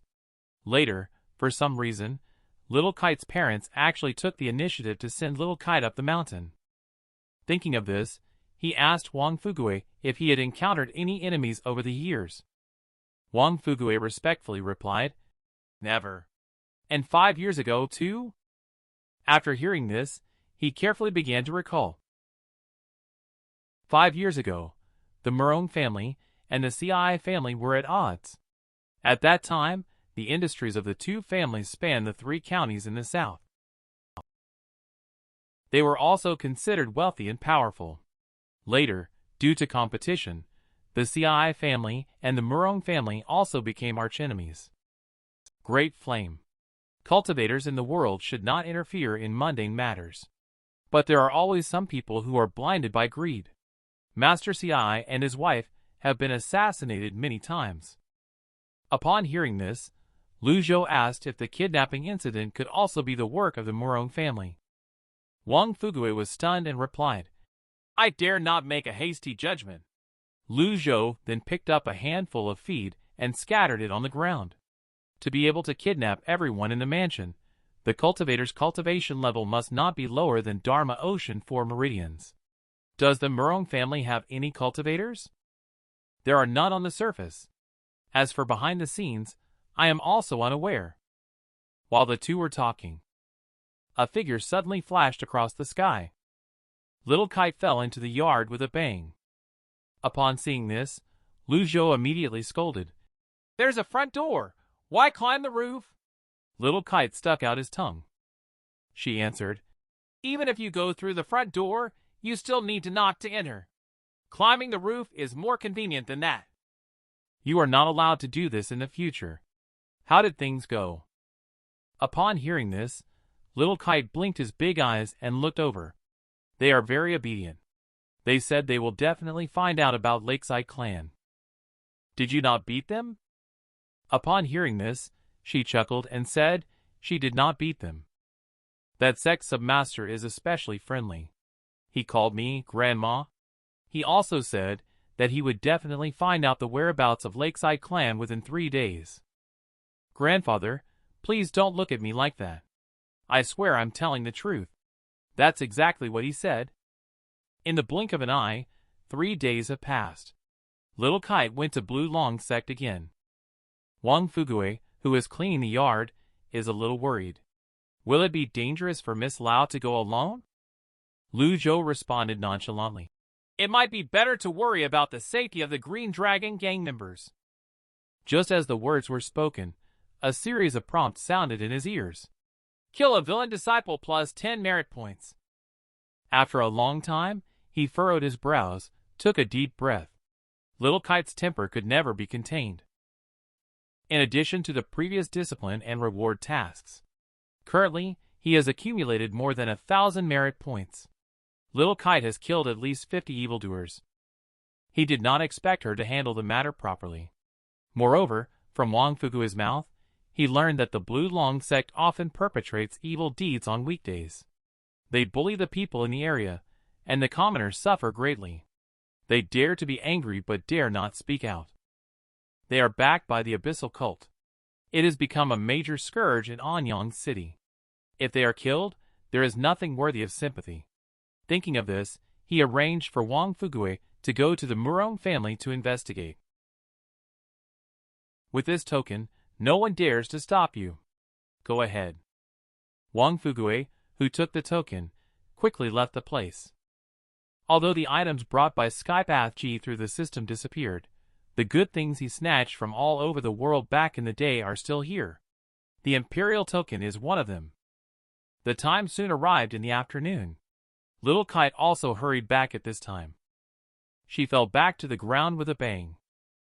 Later, for some reason, Little Kite's parents actually took the initiative to send Little Kite up the mountain. Thinking of this, he asked Wang Fugue if he had encountered any enemies over the years. Wang Fugue respectfully replied, "Never." "And 5 years ago, too?" After hearing this, he carefully began to recall. 5 years ago, the Murong family and the CI family were at odds. At that time, the industries of the two families spanned the 3 counties in the south. They were also considered wealthy and powerful. Later, due to competition, the CI family and the Murong family also became archenemies. Great Flame. Cultivators in the world should not interfere in mundane matters. But there are always some people who are blinded by greed. Master CI and his wife have been assassinated many times. Upon hearing this, Lu Zhou asked if the kidnapping incident could also be the work of the Murong family. Wang Fugue was stunned and replied, "I dare not make a hasty judgment." Lu Zhou then picked up a handful of feed and scattered it on the ground. To be able to kidnap everyone in the mansion, the cultivator's cultivation level must not be lower than Dharma Ocean 4 meridians. Does the Murong family have any cultivators? There are none on the surface. As for behind the scenes, I am also unaware. While the two were talking, a figure suddenly flashed across the sky. Little Kite fell into the yard with a bang. Upon seeing this, Lu Zhou immediately scolded, "There's a front door! Why climb the roof?" Little Kite stuck out his tongue. She answered, "Even if you go through the front door, you still need to knock to enter. Climbing the roof is more convenient than that. You are not allowed to do this in the future." How did things go? Upon hearing this, Little Kite blinked his big eyes and looked over. They are very obedient. They said they will definitely find out about Lakeside Clan. Did you not beat them? Upon hearing this, she chuckled and said she did not beat them. That sect submaster is especially friendly. He called me Grandma. He also said that he would definitely find out the whereabouts of Lakeside Clan within 3 days. Grandfather, please don't look at me like that. I swear I'm telling the truth. That's exactly what he said. In the blink of an eye, 3 days have passed. Little Kite went to Blue Long sect again. Wang Fugue, who is cleaning the yard, is a little worried. Will it be dangerous for Miss Lao to go alone? Lu Zhou responded nonchalantly, "It might be better to worry about the safety of the Green Dragon gang members." Just as the words were spoken, a series of prompts sounded in his ears. Kill a villain disciple plus 10 merit points. After a long time, he furrowed his brows, took a deep breath. Little Kite's temper could never be contained. In addition to the previous discipline and reward tasks, currently, he has accumulated more than 1,000 merit points. Little Kite has killed at least 50 evildoers. He did not expect her to handle the matter properly. Moreover, from Wang Fugue's mouth, he learned that the Blue Long sect often perpetrates evil deeds on weekdays. They bully the people in the area, and the commoners suffer greatly. They dare to be angry but dare not speak out. They are backed by the Abyssal Cult. It has become a major scourge in Anyang City. If they are killed, there is nothing worthy of sympathy. Thinking of this, he arranged for Wang Fugue to go to the Murong family to investigate. With this token, no one dares to stop you. Go ahead. Wang Fugue, who took the token, quickly left the place. Although the items brought by Skypath Ji through the system disappeared, the good things he snatched from all over the world back in the day are still here. The Imperial token is one of them. The time soon arrived in the afternoon. Little Kite also hurried back at this time. She fell back to the ground with a bang.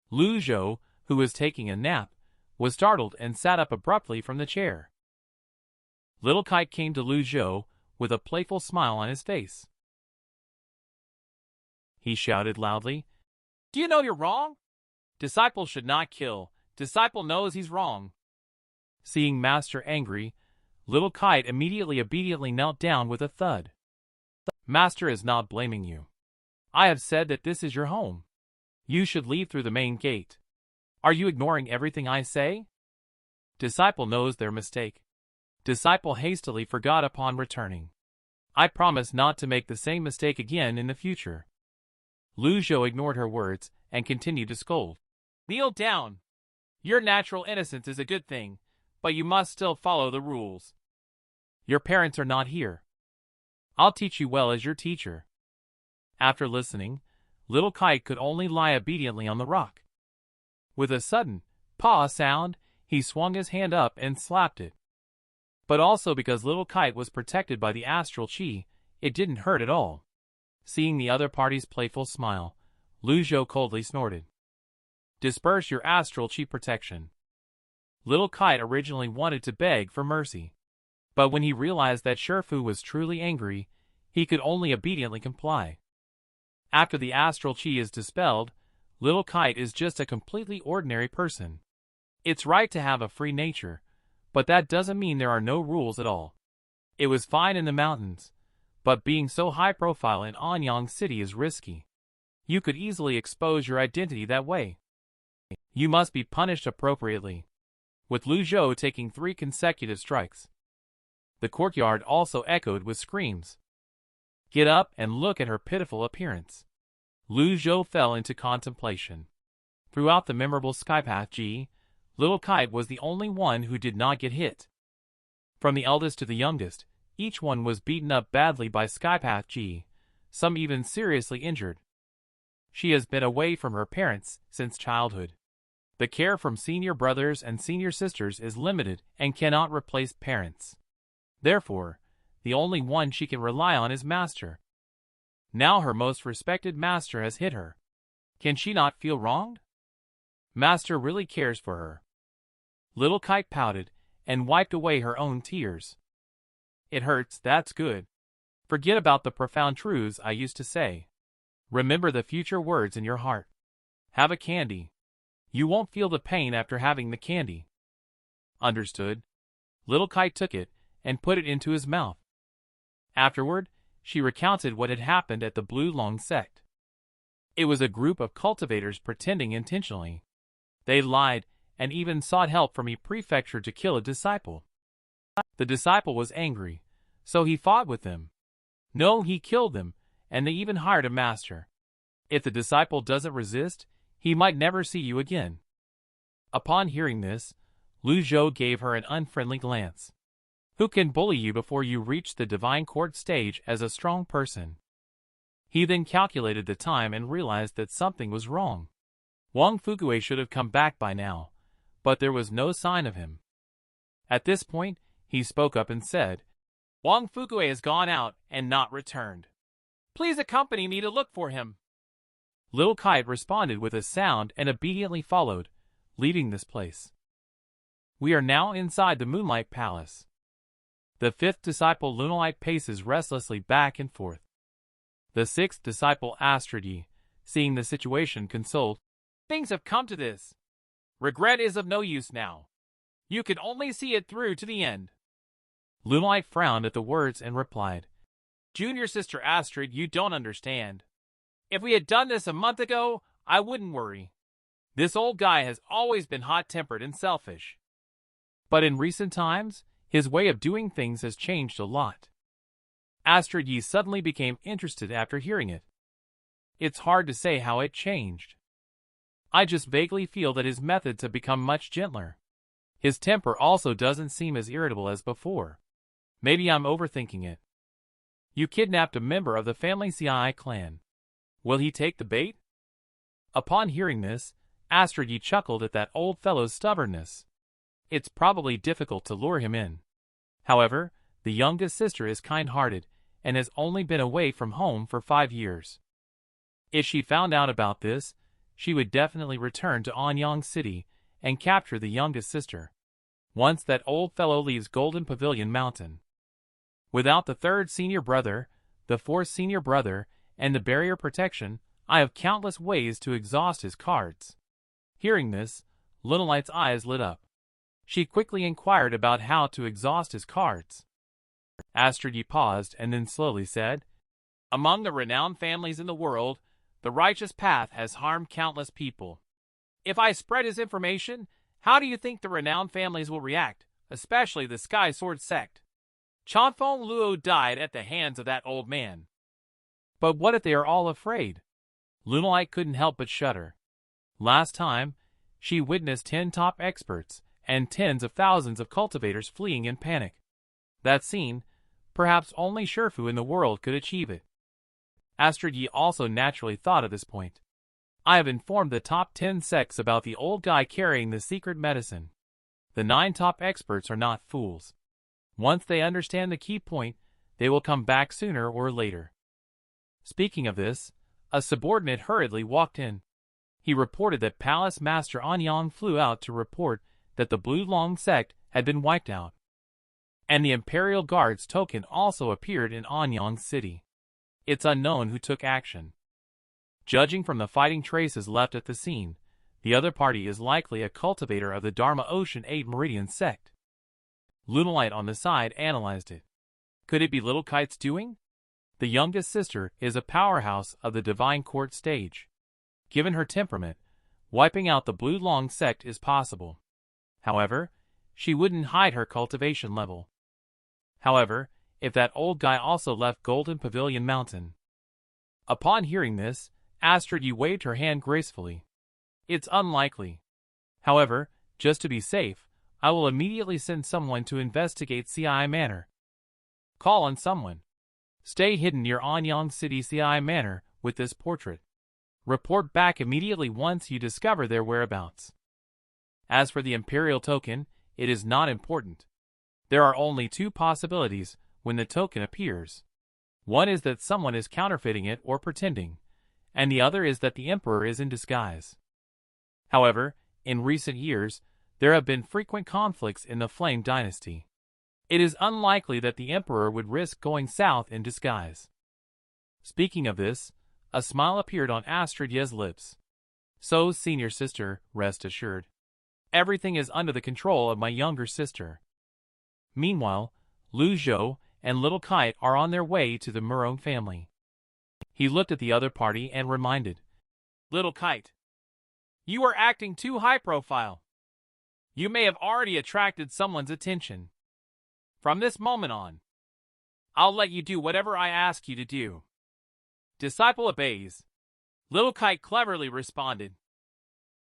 Lu Zhou, who was taking a nap, was startled and sat up abruptly from the chair. Little Kite came to Lu Zhou with a playful smile on his face. He shouted loudly, "Do you know you're wrong? Disciple should not kill. Disciple knows he's wrong." Seeing Master angry, Little Kite immediately obediently knelt down with a thud. "Master is not blaming you. I have said that this is your home. You should leave through the main gate. Are you ignoring everything I say?" Disciple knows their mistake. Disciple hastily forgot upon returning. I promise not to make the same mistake again in the future. Lu Zhou ignored her words and continued to scold. "Kneel down. Your natural innocence is a good thing, but you must still follow the rules. Your parents are not here. I'll teach you well as your teacher." After listening, Little Kite could only lie obediently on the rock. With a sudden paw sound, he swung his hand up and slapped it. But also because Little Kite was protected by the astral chi, it didn't hurt at all. Seeing the other party's playful smile, Lu Zhou coldly snorted. "Disperse your astral chi protection." Little Kite originally wanted to beg for mercy, but when he realized that Shifu was truly angry, he could only obediently comply. After the astral chi is dispelled, Little Kite is just a completely ordinary person. It's right to have a free nature, but that doesn't mean there are no rules at all. It was fine in the mountains, but being so high profile in Anyang City is risky. You could easily expose your identity that way. You must be punished appropriately, with Lu Zhou taking 3 consecutive strikes. The courtyard also echoed with screams. "Get up and look at her pitiful appearance." Lu Zhou fell into contemplation. Throughout the memorable Skypath Ji, Little Kite was the only one who did not get hit. From the eldest to the youngest, each one was beaten up badly by Skypath Ji, some even seriously injured. She has been away from her parents since childhood. The care from senior brothers and senior sisters is limited and cannot replace parents. Therefore, the only one she can rely on is Master. Now her most respected Master has hit her. Can she not feel wronged? Master really cares for her. Little Kite pouted and wiped away her own tears. "It hurts, that's good. Forget about the profound truths I used to say. Remember the future words in your heart. Have a candy. You won't feel the pain after having the candy." Understood. Little Kite took it and put it into his mouth. Afterward, she recounted what had happened at the Blue Long sect. It was a group of cultivators pretending intentionally. They lied and even sought help from a prefecture to kill a disciple. The disciple was angry, so he fought with them. No, he killed them, and they even hired a master. If the disciple doesn't resist, he might never see you again. Upon hearing this, Lu Zhou gave her an unfriendly glance. Who can bully you before you reach the divine court stage as a strong person? He then calculated the time and realized that something was wrong. Wang Fugue should have come back by now, but there was no sign of him. At this point, he spoke up and said, "Wang Fugue has gone out and not returned. Please accompany me to look for him." Little Kite responded with a sound and obediently followed, leaving this place. We are now inside the Moonlight Palace. The 5th disciple Lunalite paces restlessly back and forth. The 6th disciple Astridi, seeing the situation, consoled, "Things have come to this. Regret is of no use now. You can only see it through to the end." Lunalite frowned at the words and replied, "Junior sister Astrid, you don't understand. If we had done this a month ago, I wouldn't worry. This old guy has always been hot-tempered and selfish. But in recent times, his way of doing things has changed a lot." Astrid Yi suddenly became interested after hearing it. It's hard to say how it changed. I just vaguely feel that his methods have become much gentler. His temper also doesn't seem as irritable as before. Maybe I'm overthinking it. You kidnapped a member of the family CI clan. Will he take the bait? Upon hearing this, Yi chuckled at that old fellow's stubbornness. It's probably difficult to lure him in. However, the youngest sister is kind-hearted and has only been away from home for 5 years. If she found out about this, she would definitely return to Anyang City and capture the youngest sister. Once that old fellow leaves Golden Pavilion Mountain. Without the third senior brother, the fourth senior brother, and the barrier protection, I have countless ways to exhaust his cards. Hearing this, Little Light's eyes lit up. She quickly inquired about how to exhaust his cards. Yi paused and then slowly said, "Among the renowned families in the world, the righteous path has harmed countless people. If I spread his information, how do you think the renowned families will react, especially the Sky Sword sect? Chanfeng Luo died at the hands of that old man." But what if they are all afraid? Little Light couldn't help but shudder. Last time, she witnessed 10 top experts and tens of thousands of cultivators fleeing in panic. That scene, perhaps only Shifu in the world could achieve it. Yi also naturally thought at this point. I have informed the top 10 sects about the old guy carrying the secret medicine. The 9 top experts are not fools. Once they understand the key point, they will come back sooner or later. Speaking of this, a subordinate hurriedly walked in. He reported that Palace Master Anyang flew out to report that the Blue Long sect had been wiped out. And the Imperial Guard's token also appeared in Anyang City. It's unknown who took action. Judging from the fighting traces left at the scene, the other party is likely a cultivator of the Dharma Ocean 8 Meridian sect. Little Light on the side analyzed it. Could it be Little Kite's doing? The youngest sister is a powerhouse of the Divine Court stage. Given her temperament, wiping out the Blue Long sect is possible. However, she wouldn't hide her cultivation level. However, if that old guy also left Golden Pavilion Mountain. Upon hearing this, Yi waved her hand gracefully. It's unlikely. However, just to be safe, I will immediately send someone to investigate CI Manor. Call on someone. Stay hidden near Anyang City CI Manor with this portrait. Report back immediately once you discover their whereabouts. As for the Imperial token, it is not important. There are only 2 possibilities when the token appears. One is that someone is counterfeiting it or pretending, and the other is that the Emperor is in disguise. However, in recent years, there have been frequent conflicts in the Flame Dynasty. It is unlikely that the Emperor would risk going south in disguise. Speaking of this, a smile appeared on Yi's lips. So, senior sister, rest assured. Everything is under the control of my younger sister. Meanwhile, Lu Zhou and Little Kite are on their way to the Murong family. He looked at the other party and reminded, "Little Kite, you are acting too high profile. You may have already attracted someone's attention. From this moment on, I'll let you do whatever I ask you to do." Disciple obeys. Little Kite cleverly responded.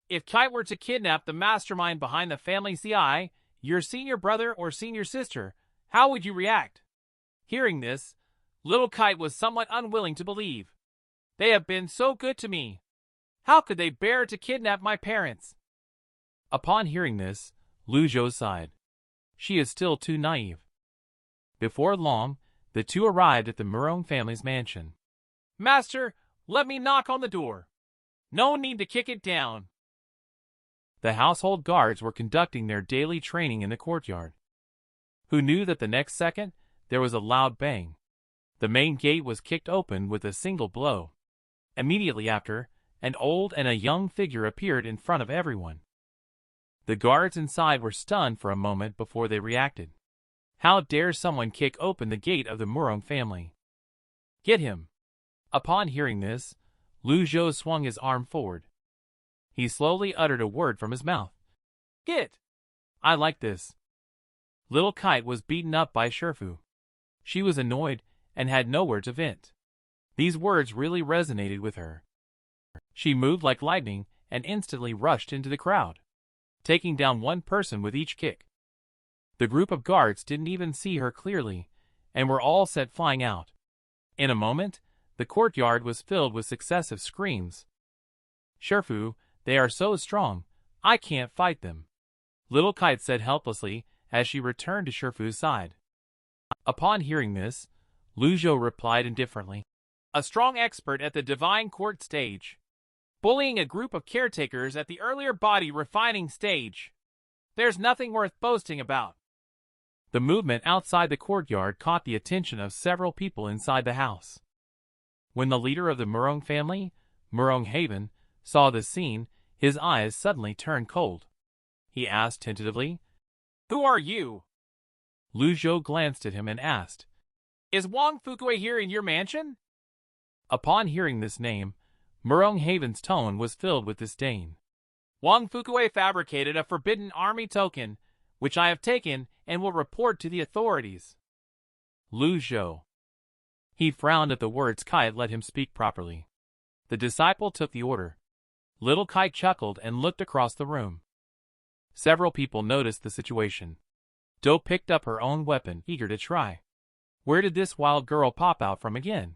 If Kite were to kidnap the mastermind behind the family CI, your senior brother or senior sister, how would you react? Hearing this, Little Kite was somewhat unwilling to believe. They have been so good to me. How could they bear to kidnap my parents? Upon hearing this, Lu Zhou sighed. She is still too naive. Before long, the 2 arrived at the Murong family's mansion. "Master, let me knock on the door. No need to kick it down." The household guards were conducting their daily training in the courtyard. Who knew that the next second, there was a loud bang. The main gate was kicked open with a single blow. Immediately after, an old and a young figure appeared in front of everyone. The guards inside were stunned for a moment before they reacted. How dare someone kick open the gate of the Murong family? Get him! Upon hearing this, Lu Zhou swung his arm forward. He slowly uttered a word from his mouth. Hit! I like this. Little Kite was beaten up by Shifu. She was annoyed and had nowhere to vent. These words really resonated with her. She moved like lightning and instantly rushed into the crowd, taking down one person with each kick. The group of guards didn't even see her clearly, and were all set flying out. In a moment, the courtyard was filled with successive screams. "Shifu, they are so strong, I can't fight them," Little Kite said helplessly as she returned to Shifu's side. Upon hearing this, Lu Zhou replied indifferently, "A strong expert at the divine court stage, bullying a group of caretakers at the earlier body refining stage. There's nothing worth boasting about." The movement outside the courtyard caught the attention of several people inside the house. When the leader of the Mosheng family, Mosheng Ren, saw this scene, his eyes suddenly turned cold. He asked tentatively, "Who are you?" Lu Zhou glanced at him and asked, "Is Wang Fukui here in your mansion?" Upon hearing this name, Mosheng Ren's tone was filled with disdain. "Wang Fukui fabricated a forbidden army token, which I have taken and will report to the authorities." Lu Zhou. He frowned at the words Kite let him speak properly. The disciple took the order. Little Kite chuckled and looked across the room. Several people noticed the situation. Doe picked up her own weapon, eager to try. Where did this wild girl pop out from again?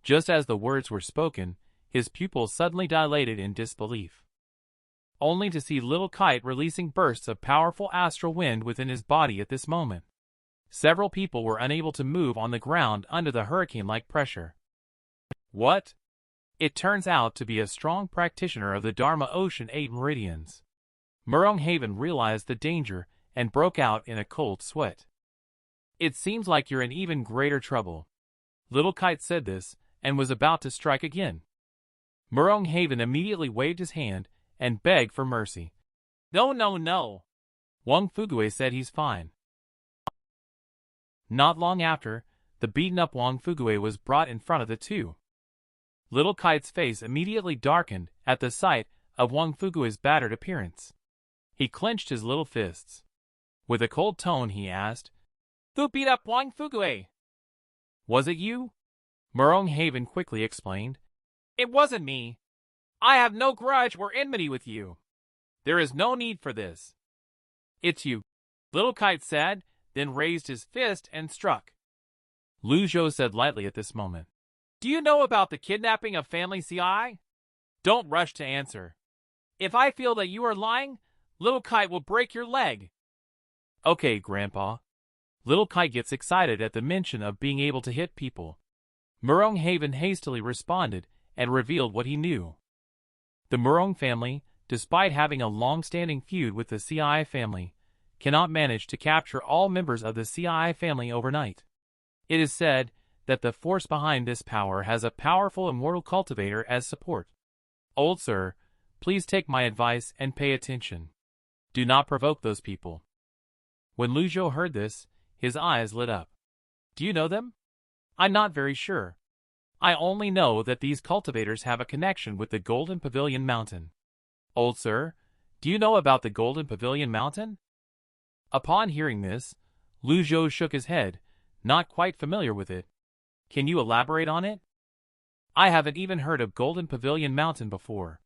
Just as the words were spoken, his pupils suddenly dilated in disbelief, only to see Little Kite releasing bursts of powerful astral wind within his body at this moment. Several people were unable to move on the ground under the hurricane-like pressure. What? It turns out to be a strong practitioner of the Dharma Ocean 8 Meridians. Mosheng Ren realized the danger and broke out in a cold sweat. "It seems like you're in even greater trouble." Little Kite said this and was about to strike again. Mosheng Ren immediately waved his hand and begged for mercy. "No, no, no." Wang Fukui said he's fine. Not long after, the beaten-up Wang Fukui was brought in front of the two. Little Kite's face immediately darkened at the sight of Wang Fukui's battered appearance. He clenched his little fists. With a cold tone he asked, "Who beat up Wang Fukui?" "Was it you?" Mosheng Ren quickly explained. "It wasn't me. I have no grudge or enmity with you. There is no need for this." "It's you," Little Kite said, then raised his fist and struck. Lu Zhou said lightly at this moment, "Do you know about the kidnapping of family CI? Don't rush to answer. If I feel that you are lying, Little Kite will break your leg." "Okay, Grandpa." Little Kite gets excited at the mention of being able to hit people. Mosheng Ren hastily responded and revealed what he knew. The Mosheng family, despite having a long-standing feud with the CI family, cannot manage to capture all members of the CI family overnight. It is said that the force behind this power has a powerful immortal cultivator as support. Old sir, please take my advice and pay attention. Do not provoke those people. When Lu Zhou heard this, his eyes lit up. "Do you know them?" "I'm not very sure. I only know that these cultivators have a connection with the Golden Pavilion Mountain." "Old sir, do you know about the Golden Pavilion Mountain?" Upon hearing this, Lu Zhou shook his head, not quite familiar with it. "Can you elaborate on it?" "I haven't even heard of Golden Pavilion Mountain before."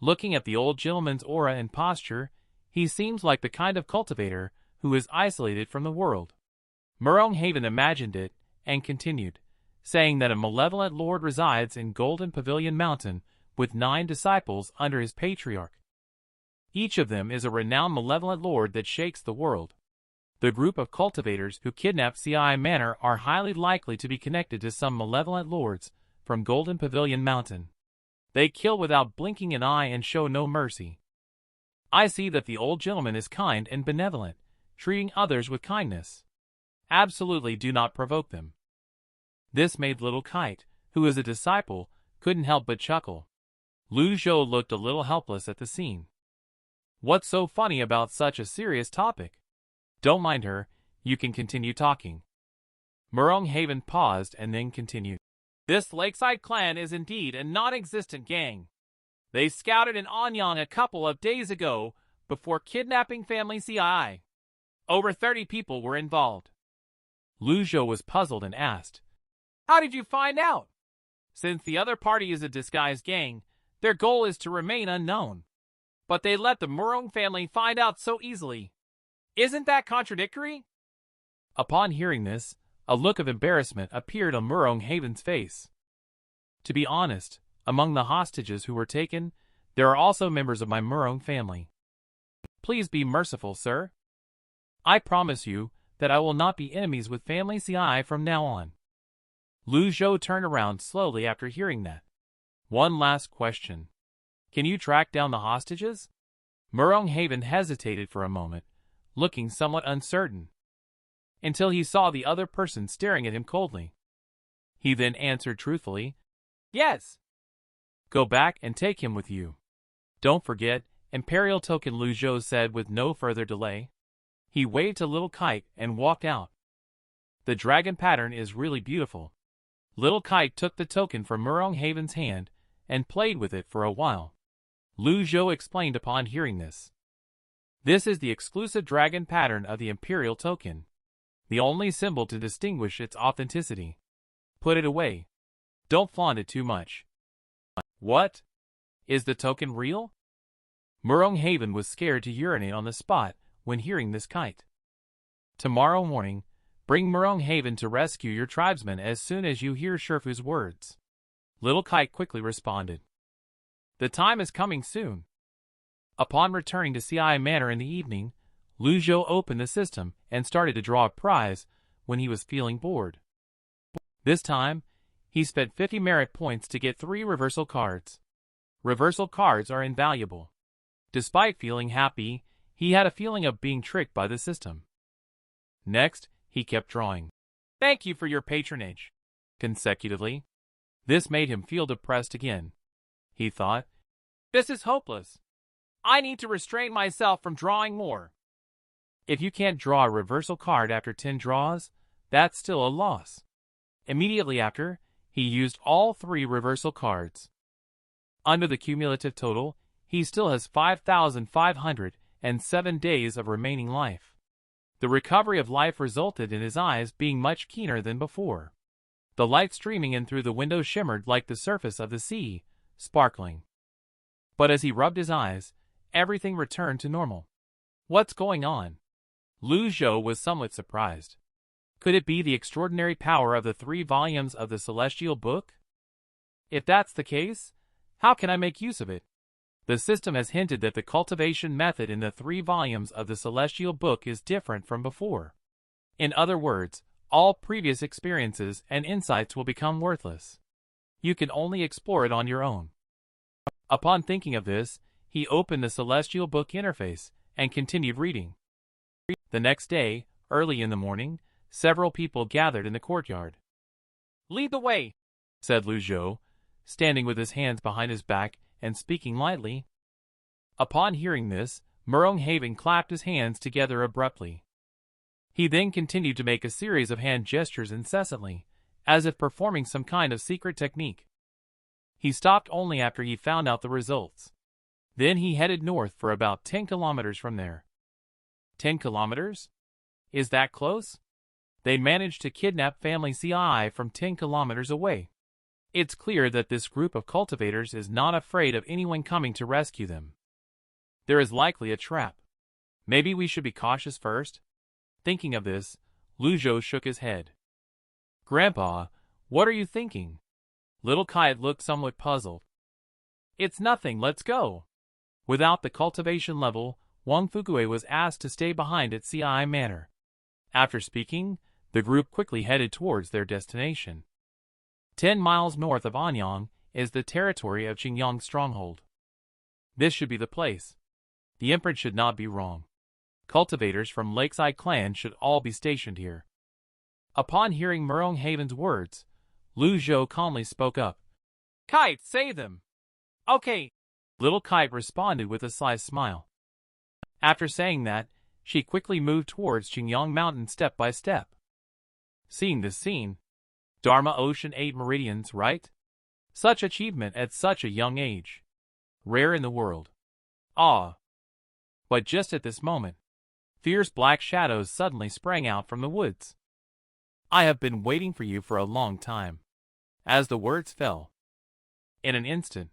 Looking at the old gentleman's aura and posture, he seems like the kind of cultivator who is isolated from the world. Mosheng Ren imagined it and continued, saying that a malevolent lord resides in Golden Pavilion Mountain with 9 disciples under his patriarch. Each of them is a renowned malevolent lord that shakes the world. The group of cultivators who kidnapped CI Manor are highly likely to be connected to some malevolent lords from Golden Pavilion Mountain. They kill without blinking an eye and show no mercy. I see that the old gentleman is kind and benevolent, treating others with kindness. Absolutely do not provoke them." This made Little Kite, who is a disciple, couldn't help but chuckle. Lu Zhou looked a little helpless at the scene. What's so funny about such a serious topic? Don't mind her, you can continue talking. Mosheng Ren paused and then continued. "This Lakeside clan is indeed a non-existent gang. They scouted in Anyang a couple of days ago before kidnapping family CI. Over 30 people were involved." Lu Zhou was puzzled and asked, "How did you find out?" "Since the other party is a disguised gang, Their goal is to remain unknown. But they let the Mosheng family find out so easily. Isn't that contradictory? Upon hearing this, a look of embarrassment appeared on Mosheng Haven's face. To be honest, among the hostages who were taken, there are also members of my Mosheng family. Please be merciful, sir. I promise you that I will not be enemies with Family CI from now on. Lu Zhou turned around slowly after hearing that. One last question. Can you track down the hostages? Mosheng Haven hesitated for a moment, looking somewhat uncertain, until he saw the other person staring at him coldly. He then answered truthfully, Yes. Go back and take him with you. Don't forget, Imperial Token, Lu Zhou said with no further delay. He waved a little kite and walked out. The dragon pattern is really beautiful. Little Kite took the token from Mosheng Haven's hand and played with it for a while. Lu Zhou explained upon hearing this. This is the exclusive dragon pattern of the Imperial Token, the only symbol to distinguish its authenticity. Put it away. Don't flaunt it too much. What? Is the token real? Mosheng Haven was scared to urinate on the spot when hearing this kite. Tomorrow morning, bring Mosheng Haven to rescue your tribesmen as soon as you hear Shifu's words. Little Kite quickly responded. The time is coming soon. Upon returning to CI Manor in the evening, Lu Zhou opened the system and started to draw a prize when he was feeling bored. This time, he spent 50 merit points to get 3 reversal cards. Reversal cards are invaluable. Despite feeling happy, he had a feeling of being tricked by the system. Next, he kept drawing. Thank you for your patronage. Consecutively. This made him feel depressed again. He thought, this is hopeless. I need to restrain myself from drawing more. If you can't draw a reversal card after 10 draws, that's still a loss. Immediately after, he used all 3 reversal cards. Under the cumulative total, he still has 5,507 days of remaining life. The recovery of life resulted in his eyes being much keener than before. The light streaming in through the window shimmered like the surface of the sea, sparkling. But as he rubbed his eyes, everything returned to normal. What's going on? Lu Zhou was somewhat surprised. Could it be the extraordinary power of the 3 volumes of the Celestial Book? If that's the case, how can I make use of it? The system has hinted that the cultivation method in the 3 volumes of the Celestial Book is different from before. In other words, all previous experiences and insights will become worthless. You can only explore it on your own. Upon thinking of this, he opened the Celestial Book interface and continued reading. The next day, early in the morning, several people gathered in the courtyard. Lead the way, said Lu Zhou, standing with his hands behind his back and speaking lightly. Upon hearing this, Mosheng Haven clapped his hands together abruptly. He then continued to make a series of hand gestures incessantly, as if performing some kind of secret technique. He stopped only after he found out the results. Then he headed north for about 10 kilometers from there. 10 kilometers? Is that close? They managed to kidnap Family CI from 10 kilometers away. It's clear that this group of cultivators is not afraid of anyone coming to rescue them. There is likely a trap. Maybe we should be cautious first? Thinking of this, Lu Zhou shook his head. Grandpa, what are you thinking? Little Kite looked somewhat puzzled. It's nothing, let's go. Without the cultivation level, Wang Fugue was asked to stay behind at CI Manor. After speaking, the group quickly headed towards their destination. 10 miles north of Anyang is the territory of Qingyang's stronghold. This should be the place. The imprint should not be wrong. Cultivators from Lakeside Clan should all be stationed here. Upon hearing Mosheng Haven's words, Lu Zhou calmly spoke up. Kite, save them! Okay. Little Kite responded with a sly smile. After saying that, she quickly moved towards Qingyang Mountain step by step. Seeing this scene, Dharma Ocean 8 meridians, right? Such achievement at such a young age. Rare in the world. Ah. But just at this moment, fierce black shadows suddenly sprang out from the woods. I have been waiting for you for a long time. As the words fell, in an instant,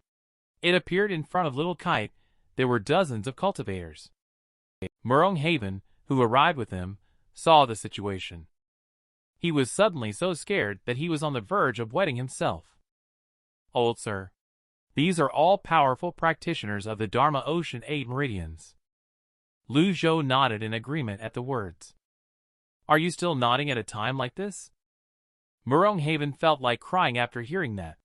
It appeared in front of Little Kite. There were dozens of cultivators. Mosheng Ren, who arrived with him, saw the situation. He was suddenly so scared that he was on the verge of wetting himself. "Old sir, these are all powerful practitioners of the Dharma Ocean 8 meridians." Lu Zhou nodded in agreement at the words. "Are you still nodding at a time like this?" Mosheng Ren felt like crying after hearing that.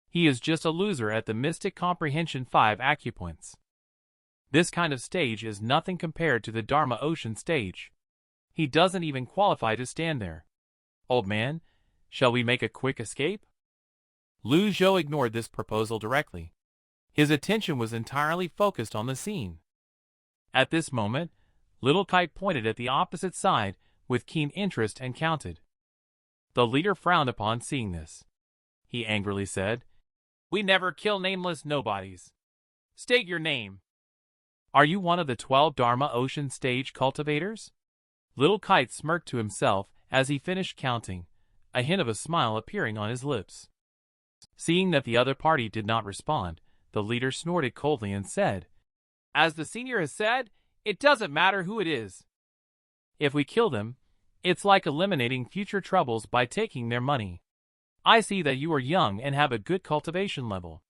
He is just a loser at the Mystic Comprehension 5 acupoints. This kind of stage is nothing compared to the Dharma Ocean stage. He doesn't even qualify to stand there. "Old man, shall we make a quick escape?" Lu Zhou ignored this proposal directly. His attention was entirely focused on the scene. At this moment, Little Kite pointed at the opposite side with keen interest and counted. The leader frowned upon seeing this. He angrily said, "We never kill nameless nobodies. State your name." "Are you one of the 12 Dharma Ocean stage cultivators?" Little Kite smirked to himself as he finished counting, a hint of a smile appearing on his lips. Seeing that the other party did not respond, the leader snorted coldly and said, "As the senior has said, it doesn't matter who it is. If we kill them, it's like eliminating future troubles by taking their money. I see that you are young and have a good cultivation level.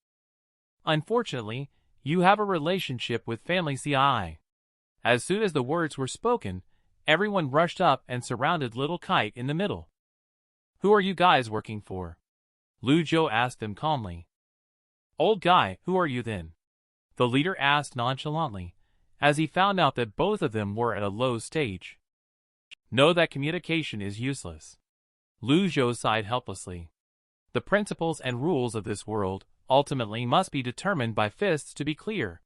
Unfortunately, you have a relationship with family CI." As soon as the words were spoken, everyone rushed up and surrounded Little Kite in the middle. "Who are you guys working for?" Lu Zhou asked them calmly. "Old guy, who are you then?" the leader asked nonchalantly, as he found out that both of them were at a low stage. "Know that communication is useless." Lu Zhou sighed helplessly. "The principles and rules of this world ultimately must be determined by fists to be clear."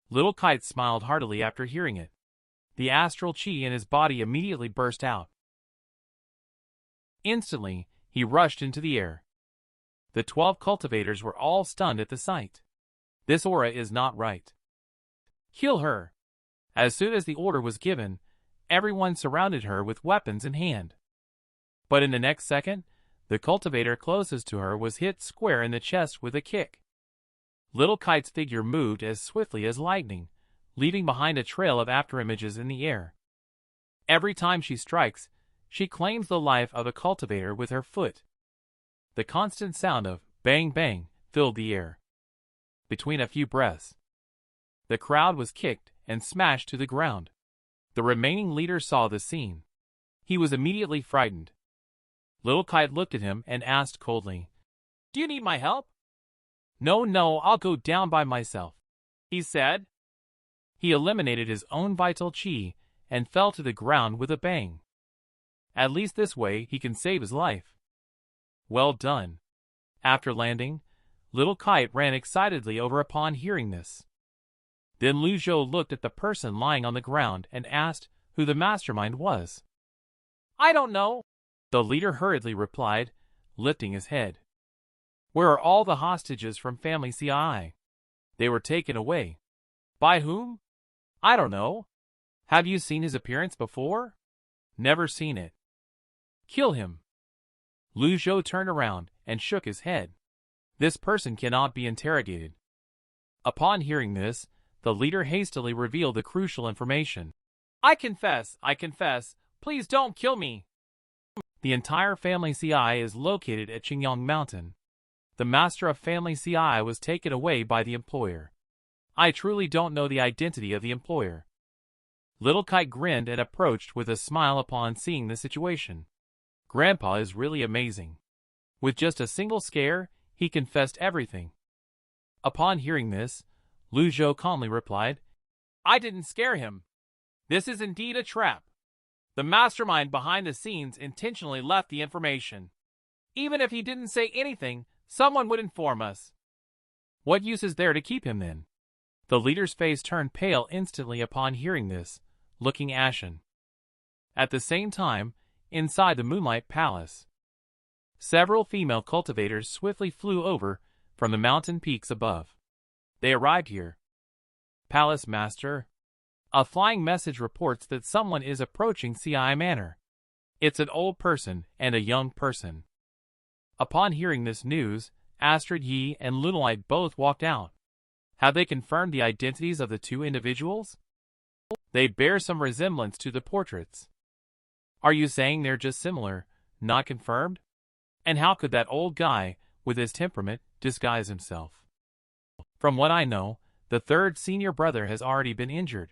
Little Kite smiled heartily after hearing it. The astral chi in his body immediately burst out. Instantly, he rushed into the air. The 12 cultivators were all stunned at the sight. This aura is not right. "Kill her!" As soon as the order was given, everyone surrounded her with weapons in hand. But in the next second, the cultivator closest to her was hit square in the chest with a kick. Little Kite's figure moved as swiftly as lightning, leaving behind a trail of afterimages in the air. Every time she strikes, she claims the life of a cultivator with her foot. The constant sound of bang bang filled the air. Between a few breaths, the crowd was kicked and smashed to the ground. The remaining leader saw the scene. He was immediately frightened. Little Kite looked at him and asked coldly, "Do you need my help?" No, I'll go down by myself," he said. He eliminated his own vital chi and fell to the ground with a bang. At least this way he can save his life. Well done. After landing, Little Kite ran excitedly over upon hearing this. Then Lu Zhou looked at the person lying on the ground and asked who the mastermind was. "I don't know," the leader hurriedly replied, lifting his head. "Where are all the hostages from family CI? They were taken away." "By whom?" "I don't know." "Have you seen his appearance before?" "Never seen it." "Kill him." Lu Zhou turned around and shook his head. This person cannot be interrogated. Upon hearing this, the leader hastily revealed the crucial information. I confess, please don't kill me." The entire family CI is located at Qingyang Mountain. The master of family CI was taken away by the employer. I truly don't know the identity of the employer. Little Kite grinned and approached with a smile upon seeing the situation. Grandpa is really amazing. With just a single scare, he confessed everything. Upon hearing this, Lu Zhou calmly replied, "I didn't scare him. This is indeed a trap. The mastermind behind the scenes intentionally left the information. Even if he didn't say anything, someone would inform us." "What use is there to keep him then?" The leader's face turned pale instantly upon hearing this, looking ashen. At the same time, inside the Moonlight Palace, several female cultivators swiftly flew over from the mountain peaks above. They arrived here. "Palace Master, a flying message reports that someone is approaching CI Manor. It's an old person and a young person." Upon hearing this news, Astrid Yi and Lunelite both walked out. Have they confirmed the identities of the two individuals? They bear some resemblance to the portraits. Are you saying they're just similar, not confirmed? And how could that old guy, with his temperament, disguise himself? From what I know, the third senior brother has already been injured.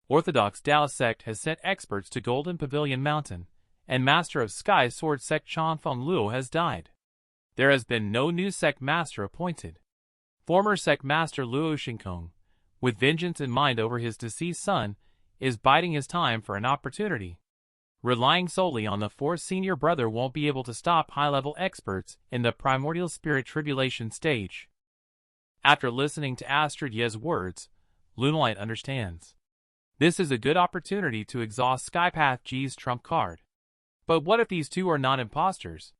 Orthodox Taoist sect has sent experts to Golden Pavilion Mountain, and Master of Sky Sword sect Chanfeng Luo has died. There has been no new sect master appointed. Former sect master Luo Shinkong, with vengeance in mind over his deceased son, is biding his time for an opportunity. Relying solely on the fourth senior brother won't be able to stop high-level experts in the primordial spirit tribulation stage. After listening to Astrid Ye's words, Lunelite understands. This is a good opportunity to exhaust Skypath Ji's trump card. But what if these two are not imposters?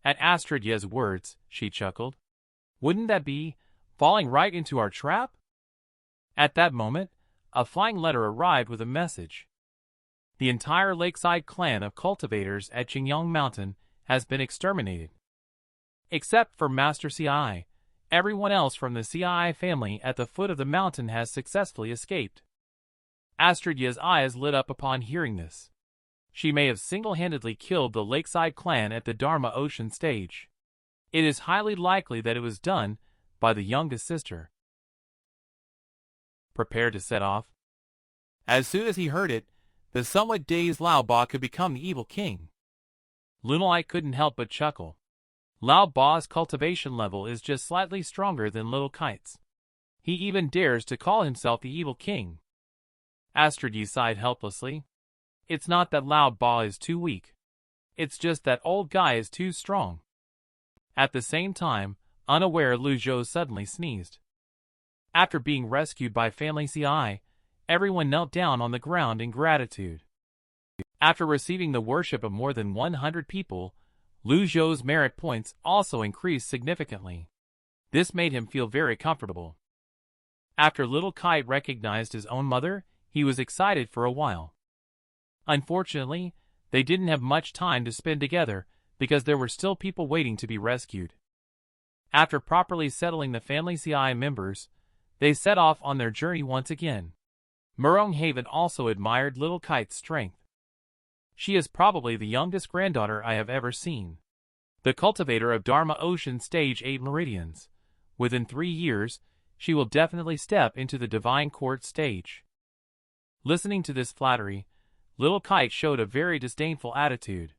At Astrid Ye's words, she chuckled. Wouldn't that be falling right into our trap? At that moment, a flying letter arrived with a message. The entire lakeside clan of cultivators at Qingyang Mountain has been exterminated. Except for Master CI, everyone else from the CI family at the foot of the mountain has successfully escaped. Astrid Ye's eyes lit up upon hearing this. She may have single-handedly killed the lakeside clan at the Dharma Ocean stage. It is highly likely that it was done by the youngest sister. Prepare to set off. As soon as he heard it, the somewhat dazed Lao Ba could become the evil king. Lunelite couldn't help but chuckle. Lao Ba's cultivation level is just slightly stronger than Little Kite's. He even dares to call himself the evil king. Astrid Yi sighed helplessly. It's not that Lao Ba is too weak. It's just that old guy is too strong. At the same time, unaware, Lu Zhou suddenly sneezed. After being rescued by Family CI, everyone knelt down on the ground in gratitude. After receiving the worship of more than 100 people, Lu Zhou's merit points also increased significantly. This made him feel very comfortable. After Little Kite recognized his own mother, he was excited for a while. Unfortunately, they didn't have much time to spend together because there were still people waiting to be rescued. After properly settling the Family CI members, they set off on their journey once again. Murong Haven also admired Little Kite's strength. She is probably the youngest granddaughter I have ever seen. The cultivator of Dharma Ocean stage 8 meridians. Within 3 years, she will definitely step into the Divine Court stage. Listening to this flattery, Little Kite showed a very disdainful attitude.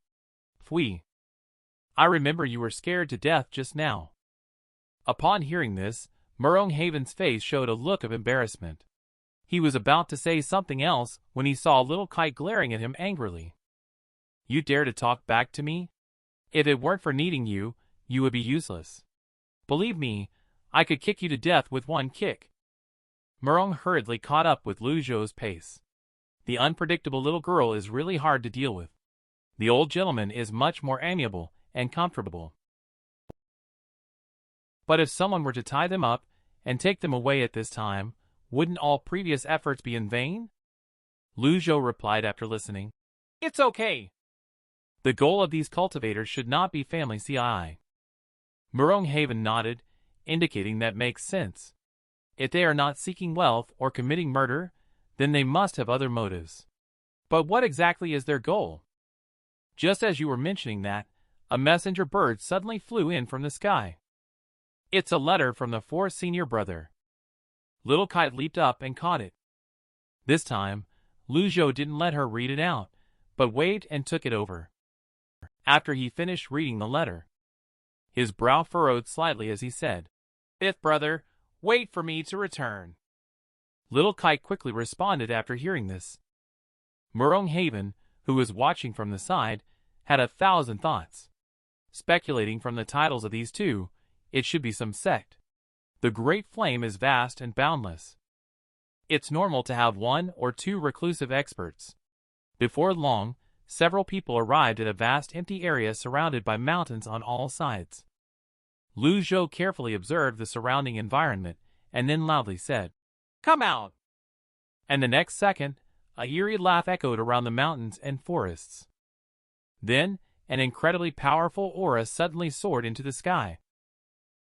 Pfui. I remember you were scared to death just now. Upon hearing this, Murong Haven's face showed a look of embarrassment. He was about to say something else when he saw Little Kite glaring at him angrily. You dare to talk back to me? If it weren't for needing you, you would be useless. Believe me, I could kick you to death with one kick. Murong hurriedly caught up with Lu Zhou's pace. The unpredictable little girl is really hard to deal with. The old gentleman is much more amiable and comfortable. But if someone were to tie them up and take them away at this time, wouldn't all previous efforts be in vain? Lu Zhou replied after listening. It's okay. The goal of these cultivators should not be Family CI. Murong Haven nodded, indicating that makes sense. If they are not seeking wealth or committing murder, then they must have other motives. But what exactly is their goal? Just as you were mentioning that, a messenger bird suddenly flew in from the sky. It's a letter from the fourth senior brother. Little Kite leaped up and caught it. This time, Lu Zhou didn't let her read it out, but waved and took it over. After he finished reading the letter, his brow furrowed slightly as he said, "Fifth brother, wait for me to return." Little Kite quickly responded after hearing this. Murong Haven, who was watching from the side, had 1,000 thoughts. Speculating from the titles of these two, it should be some sect. The Great Flame is vast and boundless. It's normal to have 1 or 2 reclusive experts. Before long, several people arrived at a vast empty area surrounded by mountains on all sides. Lu Zhou carefully observed the surrounding environment and then loudly said, "Come out!" And the next second, a eerie laugh echoed around the mountains and forests. Then, an incredibly powerful aura suddenly soared into the sky.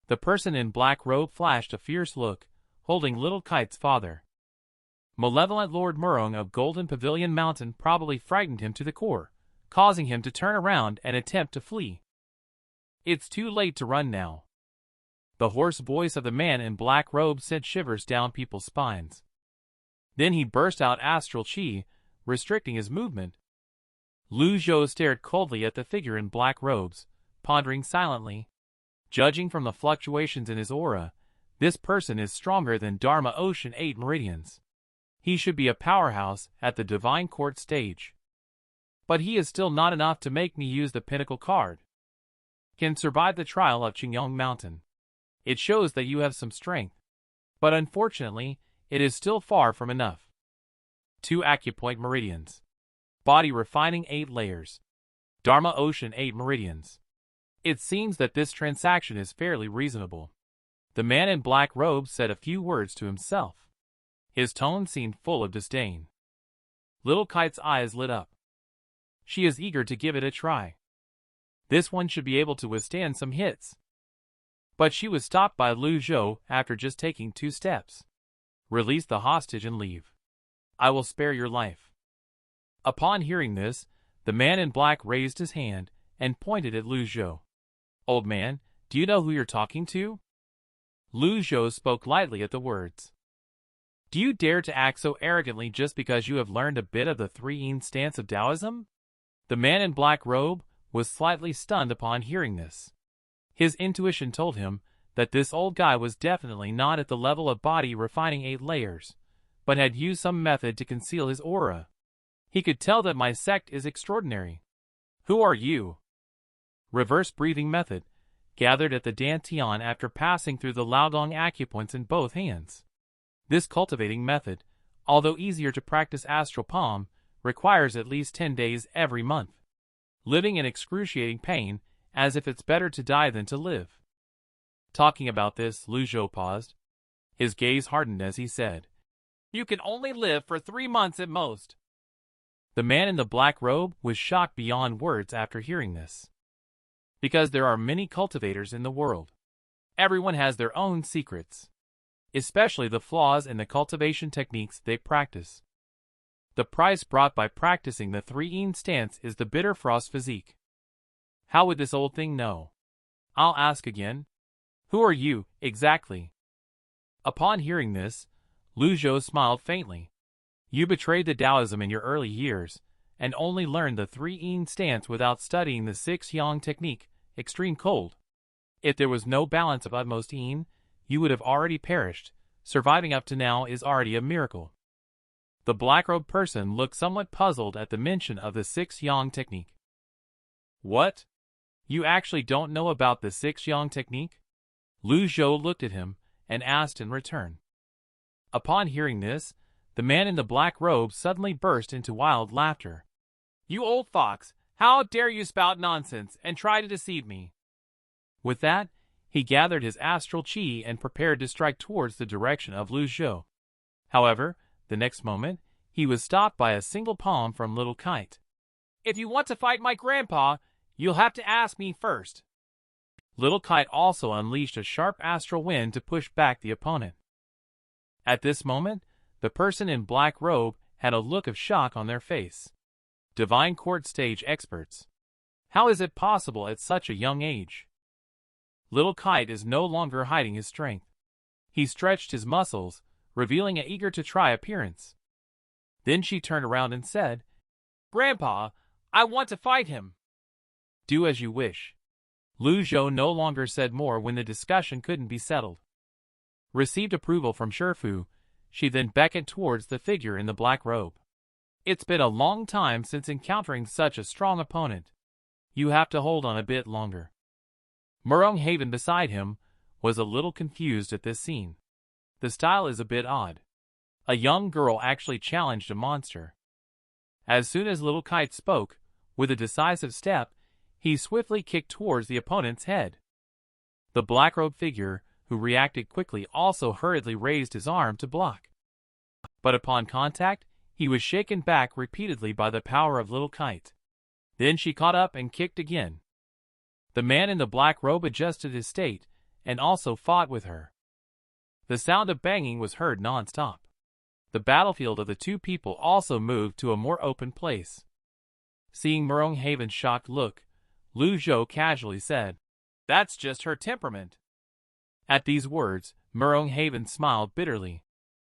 The person in black robe flashed a fierce look, holding little Kite's father. Malevolent Lord Murong of Golden Pavilion Mountain probably frightened him to the core, causing him to turn around and attempt to flee. It's too late to run now. The hoarse voice of the man in black robe sent shivers down people's spines. Then he burst out astral chi, restricting his movement. Lu Zhou stared coldly at the figure in black robes, pondering silently. Judging from the fluctuations in his aura, this person is stronger than Dharma Ocean 8 meridians. He should be a powerhouse at the Divine Court stage. But he is still not enough to make me use the Pinnacle card. Can survive the trial of Qingyang Mountain. It shows that you have some strength. But unfortunately, it is still far from enough. 2 acupoint meridians. Body refining 8 layers. Dharma Ocean 8 meridians. It seems that this transaction is fairly reasonable. The man in black robes said a few words to himself. His tone seemed full of disdain. Little Kite's eyes lit up. She is eager to give it a try. This one should be able to withstand some hits. But she was stopped by Lu Zhou after just taking 2 steps. Release the hostage and leave. I will spare your life. Upon hearing this, the man in black raised his hand and pointed at Lu Zhou. Old man, do you know who you're talking to? Lu Zhou spoke lightly at the words. Do you dare to act so arrogantly just because you have learned a bit of the 3-yin stance of Taoism? The man in black robe was slightly stunned upon hearing this. His intuition told him that this old guy was definitely not at the level of body refining 8 layers, but had used some method to conceal his aura. He could tell that my sect is extraordinary. Who are you? Reverse breathing method, gathered at the Dantian after passing through the Laogong acupoints in both hands. This cultivating method, although easier to practice astral palm, requires at least 10 days every month. Living in excruciating pain, as if it's better to die than to live. Talking about this, Lu Zhou paused. His gaze hardened as he said, You can only live for 3 months at most. The man in the black robe was shocked beyond words after hearing this. Because there are many cultivators in the world. Everyone has their own secrets. Especially the flaws in the cultivation techniques they practice. The price brought by practicing the 3-yin stance is the bitter frost physique. How would this old thing know? I'll ask again. Who are you, exactly? Upon hearing this, Lu Zhou smiled faintly. You betrayed the Taoism in your early years, and only learned the 3-yin stance without studying the 6-yang technique, extreme cold. If there was no balance of utmost yin, you would have already perished. Surviving up to now is already a miracle. The black-robed person looked somewhat puzzled at the mention of the 6-yang technique. What? You actually don't know about the 6-yang technique? Lu Zhou looked at him and asked in return. Upon hearing this, the man in the black robe suddenly burst into wild laughter. You old fox, how dare you spout nonsense and try to deceive me? With that, he gathered his astral chi and prepared to strike towards the direction of Lu Zhou. However, the next moment, he was stopped by a single palm from Little Kite. If you want to fight my grandpa, you'll have to ask me first. Little Kite also unleashed a sharp astral wind to push back the opponent. At this moment, the person in black robe had a look of shock on their face. Divine Court stage experts. How is it possible at such a young age? Little Kite is no longer hiding his strength. He stretched his muscles, revealing an eager-to-try appearance. Then she turned around and said, Grandpa, I want to fight him. Do as you wish. Lu Zhou no longer said more when the discussion couldn't be settled. Received approval from Shifu, she then beckoned towards the figure in the black robe. It's been a long time since encountering such a strong opponent. You have to hold on a bit longer. Murong Haven beside him was a little confused at this scene. The style is a bit odd. A young girl actually challenged a monster. As soon as Little Kite spoke, with a decisive step, he swiftly kicked towards the opponent's head. The black-robed figure, who reacted quickly, also hurriedly raised his arm to block. But upon contact, he was shaken back repeatedly by the power of Little Kite. Then she caught up and kicked again. The man in the black robe adjusted his state, and also fought with her. The sound of banging was heard non-stop. The battlefield of the two people also moved to a more open place. Seeing Mosheng Ren's shocked look, Lu Zhou casually said, "That's just her temperament." At these words, Mosheng Ren smiled bitterly.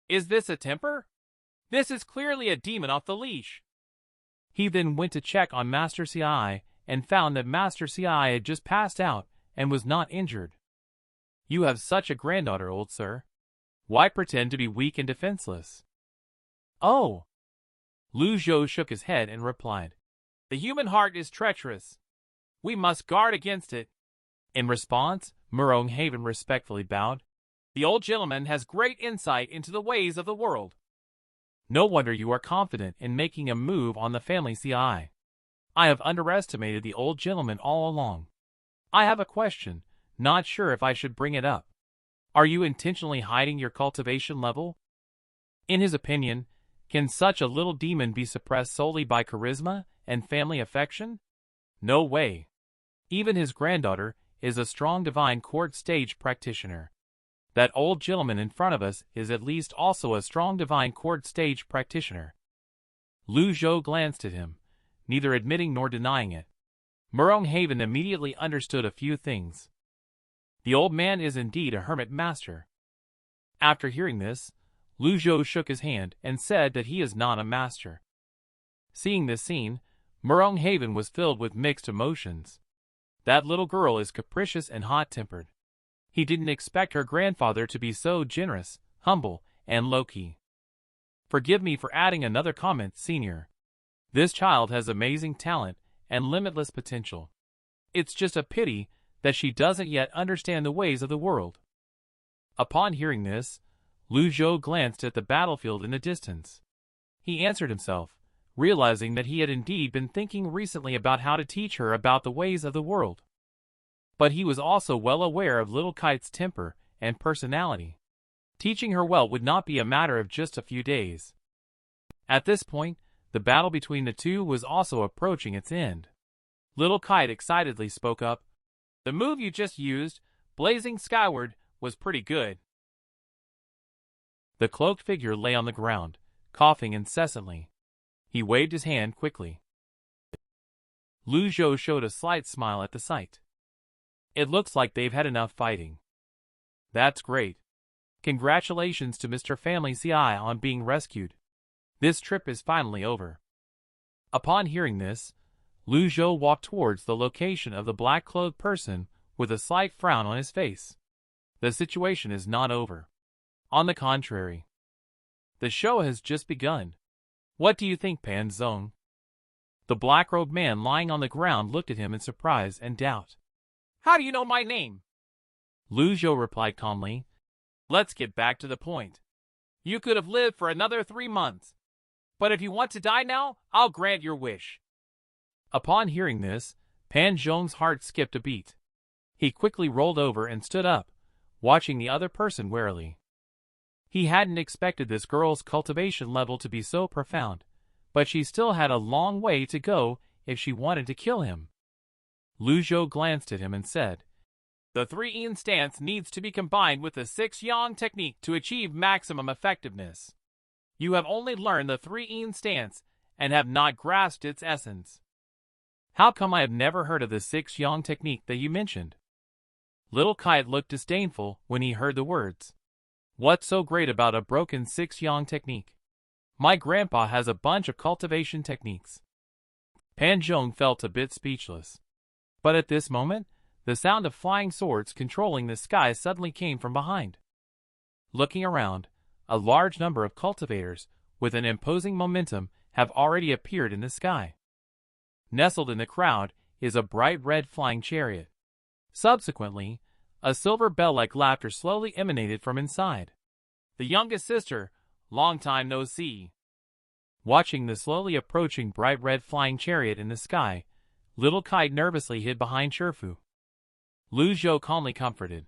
"Is this a temper? This is clearly a demon off the leash." He then went to check on Master Ci and found that Master Ci had just passed out and was not injured. "You have such a granddaughter, old sir. Why pretend to be weak and defenseless?" "Oh." Lu Zhou shook his head and replied, "The human heart is treacherous. We must guard against it." In response, Mosheng Ren respectfully bowed. "The old gentleman has great insight into the ways of the world." "No wonder you are confident in making a move on the family Ci. I have underestimated the old gentleman all along. I have a question, not sure if I should bring it up. Are you intentionally hiding your cultivation level? In his opinion, can such a little demon be suppressed solely by charisma and family affection? No way. Even his granddaughter is a strong divine court stage practitioner. That old gentleman in front of us is at least also a strong divine court stage practitioner." Lu Zhou glanced at him, neither admitting nor denying it. Mosheng Ren immediately understood a few things. The old man is indeed a hermit master. After hearing this, Lu Zhou shook his hand and said that he is not a master. Seeing this scene, Mosheng Ren was filled with mixed emotions. That little girl is capricious and hot-tempered. He didn't expect her grandfather to be so generous, humble, and low-key. "Forgive me for adding another comment, Senior. This child has amazing talent and limitless potential. It's just a pity that she doesn't yet understand the ways of the world." Upon hearing this, Lu Zhou glanced at the battlefield in the distance. He answered himself, realizing that he had indeed been thinking recently about how to teach her about the ways of the world. But he was also well aware of little Kite's temper and personality. Teaching her well would not be a matter of just a few days. At this point, the battle between the two was also approaching its end. Little Kite excitedly spoke up, "The move you just used, blazing skyward, was pretty good." The cloaked figure lay on the ground, coughing incessantly. He waved his hand quickly. Lu Zhou showed a slight smile at the sight. "It looks like they've had enough fighting." "That's great. Congratulations to Mr. Family Ci on being rescued. This trip is finally over." Upon hearing this, Lu Zhou walked towards the location of the black-clothed person with a slight frown on his face. The situation is not over. On the contrary, the show has just begun. What do you think, Pan Zong? The black-robed man lying on the ground looked at him in surprise and doubt. "How do you know my name?" Lu Zhou replied calmly, "Let's get back to the point. You could have lived for another 3 months. But if you want to die now, I'll grant your wish." Upon hearing this, Pan Zhong's heart skipped a beat. He quickly rolled over and stood up, watching the other person warily. He hadn't expected this girl's cultivation level to be so profound, but she still had a long way to go if she wanted to kill him. Lu Zhou glanced at him and said, "The 3-yin stance needs to be combined with the 6-yang technique to achieve maximum effectiveness. You have only learned the 3-yin stance and have not grasped its essence." "How come I have never heard of the 6-yang technique that you mentioned?" Little Kite looked disdainful when he heard the words. "What's so great about a broken 6-yang technique? My grandpa has a bunch of cultivation techniques." Pan Zhong felt a bit speechless. But at this moment, the sound of flying swords controlling the sky suddenly came from behind. Looking around, a large number of cultivators, with an imposing momentum, have already appeared in the sky. Nestled in the crowd is a bright red flying chariot. Subsequently, a silver bell-like laughter slowly emanated from inside. "The youngest sister, long time no see." Watching the slowly approaching bright red flying chariot in the sky, Little Kite nervously hid behind Shifu. Lu Zhou calmly comforted,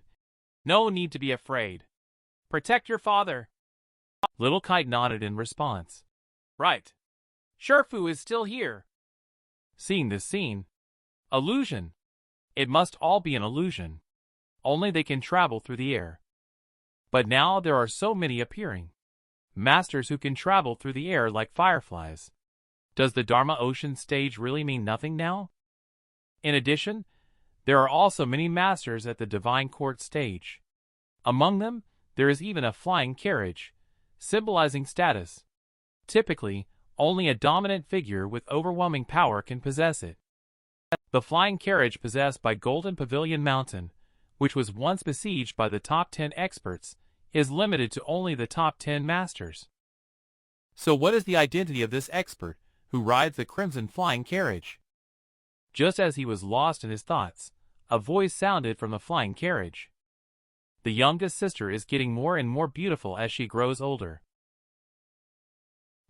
"No need to be afraid. Protect your father." Little Kite nodded in response. "Right. Shifu is still here." Seeing this scene, illusion. It must all be an illusion. only they can travel through the air. But now there are so many appearing. Masters who can travel through the air like fireflies. Does the Dharma Ocean stage really mean nothing now? In addition, there are also many masters at the Divine Court stage. Among them, there is even a flying carriage, symbolizing status. Typically, only a dominant figure with overwhelming power can possess it. The flying carriage possessed by Golden Pavilion Mountain, which was once besieged by the top 10 experts, is limited to only the top 10 masters. So what is the identity of this expert who rides the crimson flying carriage? Just as he was lost in his thoughts, a voice sounded from the flying carriage. The youngest sister is getting more and more beautiful as she grows older.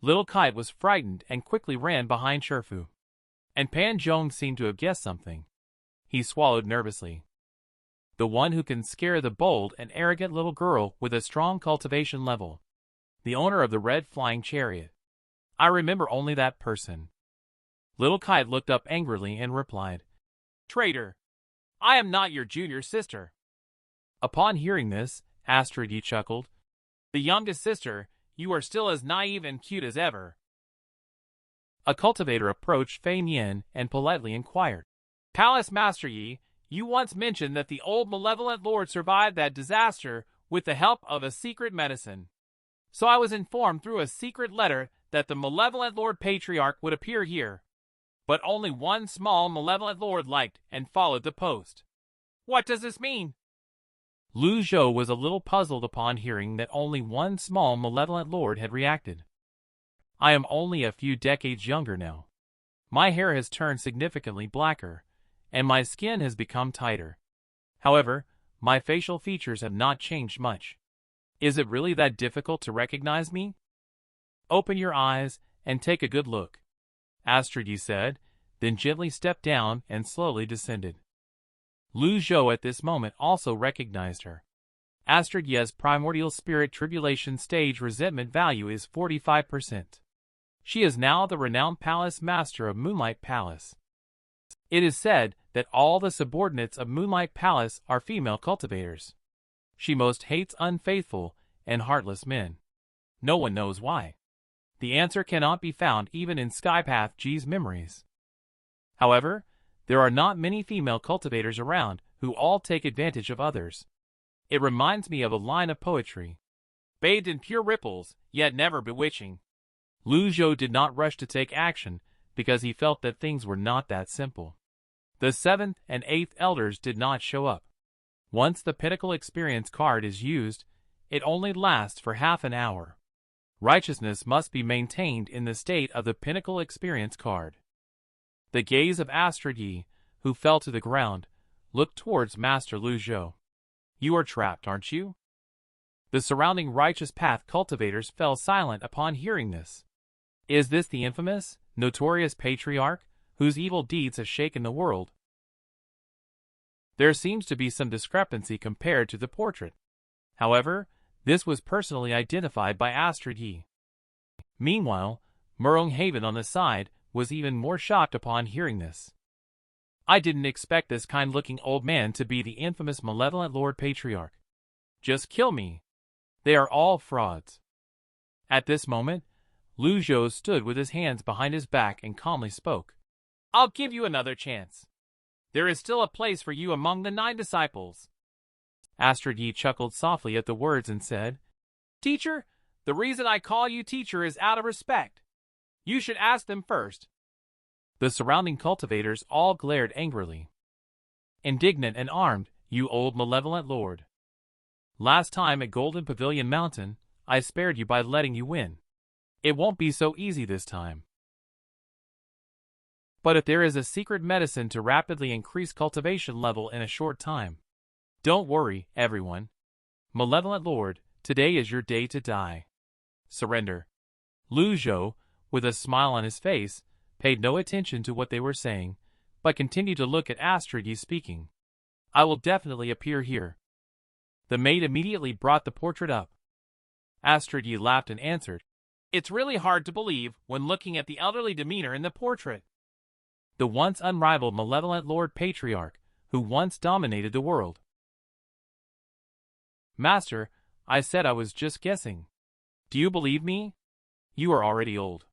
Little Kite was frightened and quickly ran behind Sherfu. And Pan Zhong seemed to have guessed something. He swallowed nervously. The one who can scare the bold and arrogant little girl with a strong cultivation level. The owner of the red flying chariot. I remember only that person. Little Kite looked up angrily and replied, "Traitor! I am not your junior sister." Upon hearing this, Astrid Yi chuckled. "The youngest sister, you are still as naive and cute as ever." A cultivator approached Fei Nian and politely inquired, "Palace Master Yi, you once mentioned that the old Malevolent Lord survived that disaster with the help of a secret medicine. So I was informed through a secret letter that the Malevolent Lord Patriarch would appear here. But only one small Malevolent Lord liked and followed the post. What does this mean?" Lu Zhou was a little puzzled upon hearing that only one small Malevolent Lord had reacted. "I am only a few decades younger now. My hair has turned significantly blacker, and my skin has become tighter. However, my facial features have not changed much. Is it really that difficult to recognize me? Open your eyes and take a good look," Astrid Yi said, then gently stepped down and slowly descended. Lu Zhou at this moment also recognized her. Astrid Yi's primordial spirit tribulation stage resentment value is 45%. She is now the renowned palace master of Moonlight Palace. It is said that all the subordinates of Moonlight Palace are female cultivators. She most hates unfaithful and heartless men. No one knows why. The answer cannot be found even in Skypath Ji's memories. However, there are not many female cultivators around who all take advantage of others. It reminds me of a line of poetry. Bathed in pure ripples, yet never bewitching. Lu Zhou did not rush to take action because he felt that things were not that simple. The 7th and 8th elders did not show up. Once the Pinnacle Experience card is used, it only lasts for half an hour. Righteousness must be maintained in the state of the Pinnacle Experience card. The gaze of Astrid Yi, who fell to the ground, looked towards Master Lu Zhou. "You are trapped, aren't you?" The surrounding righteous path cultivators fell silent upon hearing this. Is this the infamous, notorious patriarch, whose evil deeds have shaken the world? There seems to be some discrepancy compared to the portrait. However, this was personally identified by Astrid Yi. Meanwhile, Murong Haven on the side was even more shocked upon hearing this. "I didn't expect this kind-looking old man to be the infamous Malevolent Lord Patriarch. Just kill me. They are all frauds." At this moment, Lu Zhou stood with his hands behind his back and calmly spoke. "I'll give you another chance. There is still a place for you among the 9 disciples." Astrid Yi chuckled softly at the words and said, "Teacher, the reason I call you teacher is out of respect. You should ask them first." The surrounding cultivators all glared angrily. "Indignant and armed, you old malevolent lord. Last time at Golden Pavilion Mountain, I spared you by letting you win. It won't be so easy this time. But if there is a secret medicine to rapidly increase cultivation level in a short time, don't worry, everyone. Malevolent Lord, today is your day to die. Surrender." Lu Zhou, with a smile on his face, paid no attention to what they were saying, but continued to look at Astrid Yi speaking. "I will definitely appear here." The maid immediately brought the portrait up. Astrid Yi laughed and answered, "It's really hard to believe when looking at the elderly demeanor in the portrait. The once unrivaled Malevolent Lord Patriarch, who once dominated the world. Master, I said I was just guessing. Do you believe me? You are already old.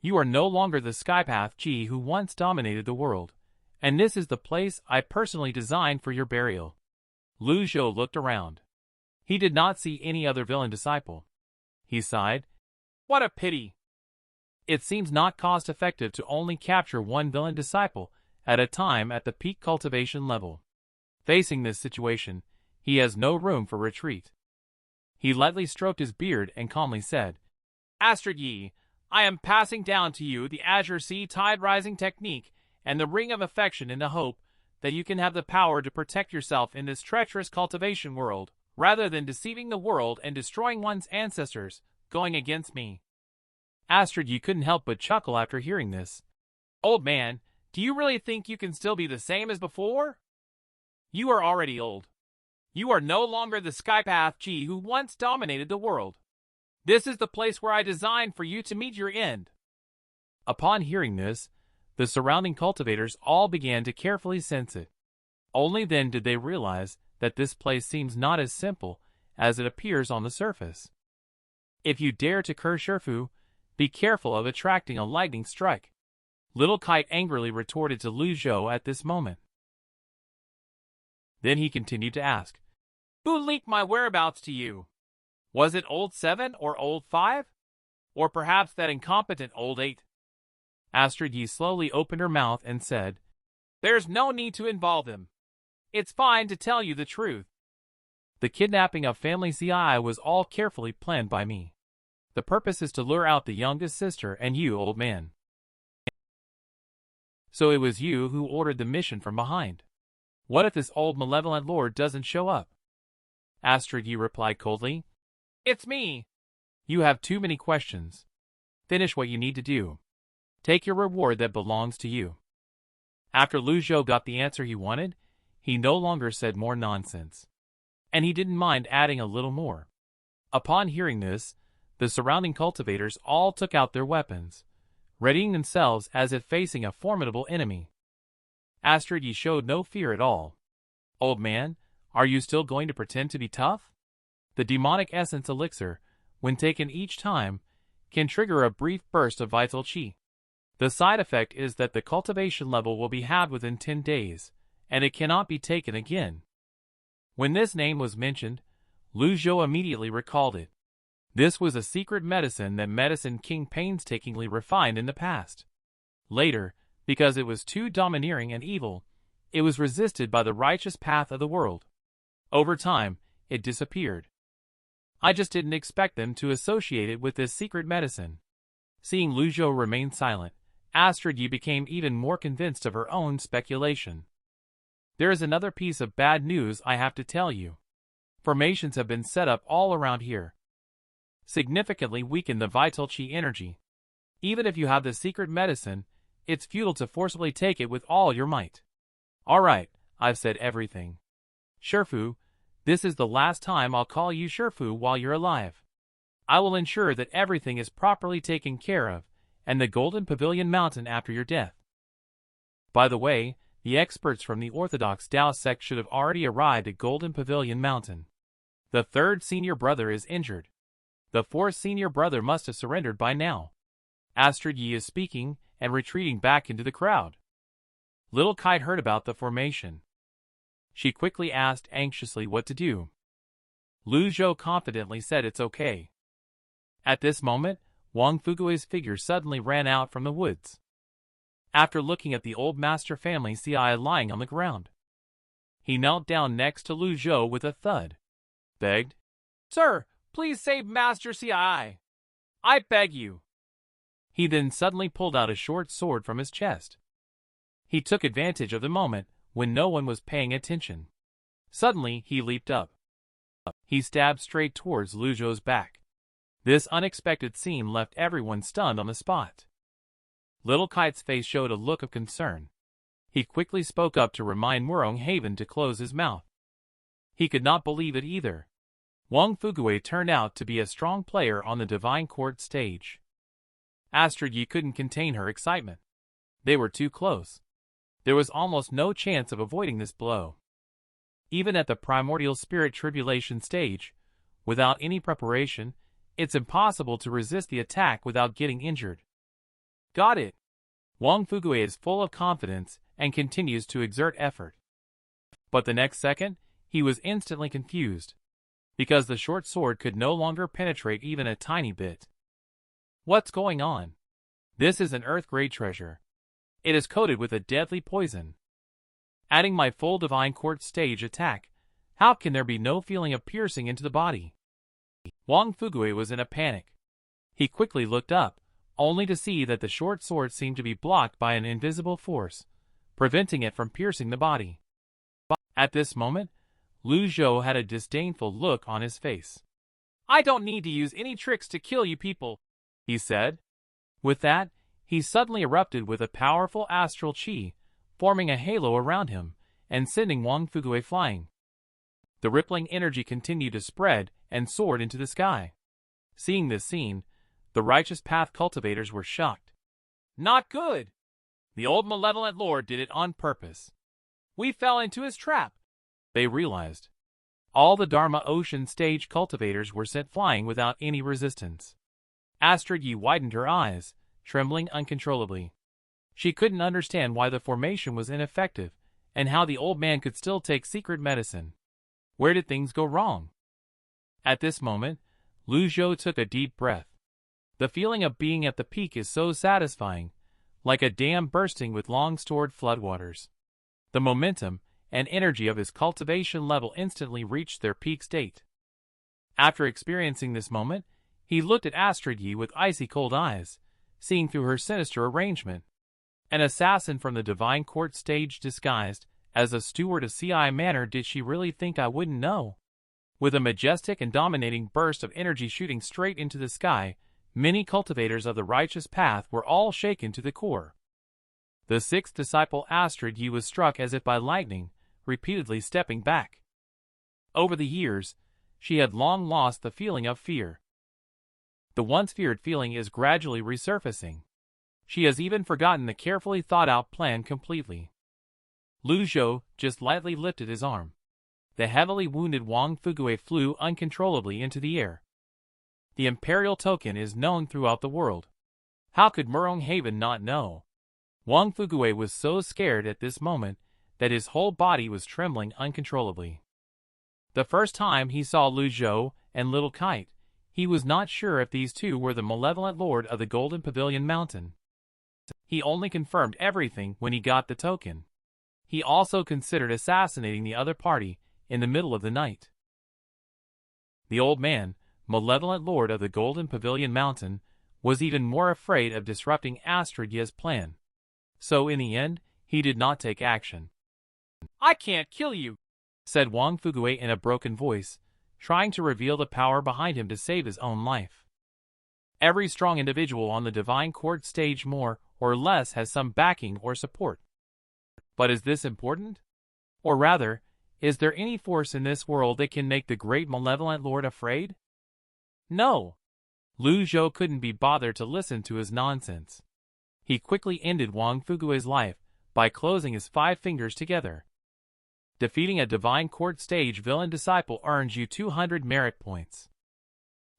You are no longer the Skypath Ji who once dominated the world, and this is the place I personally designed for your burial. Lu Zhou looked around. He did not see any other villain disciple. He sighed. What a pity! It seems not cost-effective to only capture one villain disciple at a time at the peak cultivation level. Facing this situation, he has no room for retreat. He lightly stroked his beard and calmly said, Astrid Yi, I am passing down to you the Azure Sea Tide Rising technique and the Ring of Affection in the hope that you can have the power to protect yourself in this treacherous cultivation world, rather than deceiving the world and destroying one's ancestors, going against me. Astrid Yi couldn't help but chuckle after hearing this. Old man, do you really think you can still be the same as before? You are already old. You are no longer the Skypath Ji who once dominated the world. This is the place where I designed for you to meet your end. Upon hearing this, the surrounding cultivators all began to carefully sense it. Only then did they realize that this place seems not as simple as it appears on the surface. If you dare to curse Shifu, be careful of attracting a lightning strike. Little Kite angrily retorted to Lu Zhou at this moment. Then he continued to ask, Who leaked my whereabouts to you? Was it Old 7 or Old 5? Or perhaps that incompetent Old 8? Astrid Yi slowly opened her mouth and said, There's no need to involve them. It's fine to tell you the truth. The kidnapping of family CI was all carefully planned by me. The purpose is to lure out the youngest sister and you, old man. So it was you who ordered the mission from behind. What if this old malevolent lord doesn't show up? Astrid Yi replied coldly. It's me. You have too many questions. Finish what you need to do. Take your reward that belongs to you. After Lu Zhou got the answer he wanted, he no longer said more nonsense. And he didn't mind adding a little more. Upon hearing this, the surrounding cultivators all took out their weapons, readying themselves as if facing a formidable enemy. Astrid Yi showed no fear at all. Old man, are you still going to pretend to be tough? The demonic essence elixir, when taken each time, can trigger a brief burst of vital chi. The side effect is that the cultivation level will be halved within 10 days, and it cannot be taken again. When this name was mentioned, Lu Zhou immediately recalled it. This was a secret medicine that Medicine King painstakingly refined in the past. Later, because it was too domineering and evil, it was resisted by the righteous path of the world. Over time, it disappeared. I just didn't expect them to associate it with this secret medicine. Seeing Lu Zhou remain silent, Astrid Yi became even more convinced of her own speculation. There is another piece of bad news I have to tell you. Formations have been set up all around here. Significantly weaken the vital chi energy. Even if you have the secret medicine, it's futile to forcibly take it with all your might. Alright, I've said everything. Shifu, this is the last time I'll call you Shifu while you're alive. I will ensure that everything is properly taken care of, and the Golden Pavilion Mountain after your death. By the way, the experts from the Orthodox Tao sect should have already arrived at Golden Pavilion Mountain. The third senior brother is injured. The fourth senior brother must have surrendered by now. Astrid Yi is speaking and retreating back into the crowd. Little Kite heard about the formation. She quickly asked anxiously what to do. Lu Zhou confidently said it's okay. At this moment, Wang Fugui's figure suddenly ran out from the woods. After looking at the old master family CI lying on the ground, he knelt down next to Lu Zhou with a thud. Begged, Sir, please save Master CI. I beg you. He then suddenly pulled out a short sword from his chest. He took advantage of the moment when no one was paying attention. Suddenly, he leaped up. He stabbed straight towards Lu Zhou's back. This unexpected scene left everyone stunned on the spot. Little Kite's face showed a look of concern. He quickly spoke up to remind Murong Haven to close his mouth. He could not believe it either. Wang Fugui turned out to be a strong player on the Divine Court stage. Astrid Yi couldn't contain her excitement. They were too close. There was almost no chance of avoiding this blow. Even at the primordial spirit tribulation stage, without any preparation, it's impossible to resist the attack without getting injured. Got it. Wang Fugui is full of confidence and continues to exert effort. But the next second, he was instantly confused, because the short sword could no longer penetrate even a tiny bit. What's going on? This is an earth-grade treasure. It is coated with a deadly poison. Adding my full divine court stage attack, how can there be no feeling of piercing into the body? Wang Fugui was in a panic. He quickly looked up, only to see that the short sword seemed to be blocked by an invisible force, preventing it from piercing the body. At this moment, Lu Zhou had a disdainful look on his face. "I don't need to use any tricks to kill you people," he said. With that, he suddenly erupted with a powerful astral chi, forming a halo around him and sending Wang Fugui flying. The rippling energy continued to spread and soared into the sky. Seeing this scene, the righteous path cultivators were shocked. "Not good! The old malevolent lord did it on purpose. We fell into his trap," they realized. All the Dharma Ocean stage cultivators were sent flying without any resistance. Astrid Yi widened her eyes, trembling uncontrollably. She couldn't understand why the formation was ineffective, and how the old man could still take secret medicine. Where did things go wrong? At this moment, Lu Zhou took a deep breath. The feeling of being at the peak is so satisfying, like a dam bursting with long-stored floodwaters. The momentum and energy of his cultivation level instantly reached their peak state. After experiencing this moment, he looked at Astrid Yi with icy cold eyes, seeing through her sinister arrangement. An assassin from the Divine Court stage disguised as a steward of CI Manor, did she really think I wouldn't know? With a majestic and dominating burst of energy shooting straight into the sky, many cultivators of the righteous path were all shaken to the core. The sixth disciple Astrid Yi was struck as if by lightning, repeatedly stepping back. Over the years, she had long lost the feeling of fear. The once feared feeling is gradually resurfacing. She has even forgotten the carefully thought-out plan completely. Lu Zhou just lightly lifted his arm. The heavily wounded Wang Fugui flew uncontrollably into the air. The Imperial token is known throughout the world. How could Murong Haven not know? Wang Fugui was so scared at this moment that his whole body was trembling uncontrollably. The first time he saw Lu Zhou and Little Kite, he was not sure if these two were the malevolent lord of the Golden Pavilion Mountain. He only confirmed everything when he got the token. He also considered assassinating the other party in the middle of the night. The old man, malevolent lord of the Golden Pavilion Mountain, was even more afraid of disrupting Astrid Yi's plan. So in the end, he did not take action. "I can't kill you," said Wang Fugui in a broken voice, trying to reveal the power behind him to save his own life. Every strong individual on the Divine Court stage more or less has some backing or support. But is this important? Or rather, is there any force in this world that can make the great malevolent lord afraid? No. Lu Zhou couldn't be bothered to listen to his nonsense. He quickly ended Wang Fugui's life by closing his 5 fingers together. Defeating a Divine Court stage villain disciple earns you 200 merit points.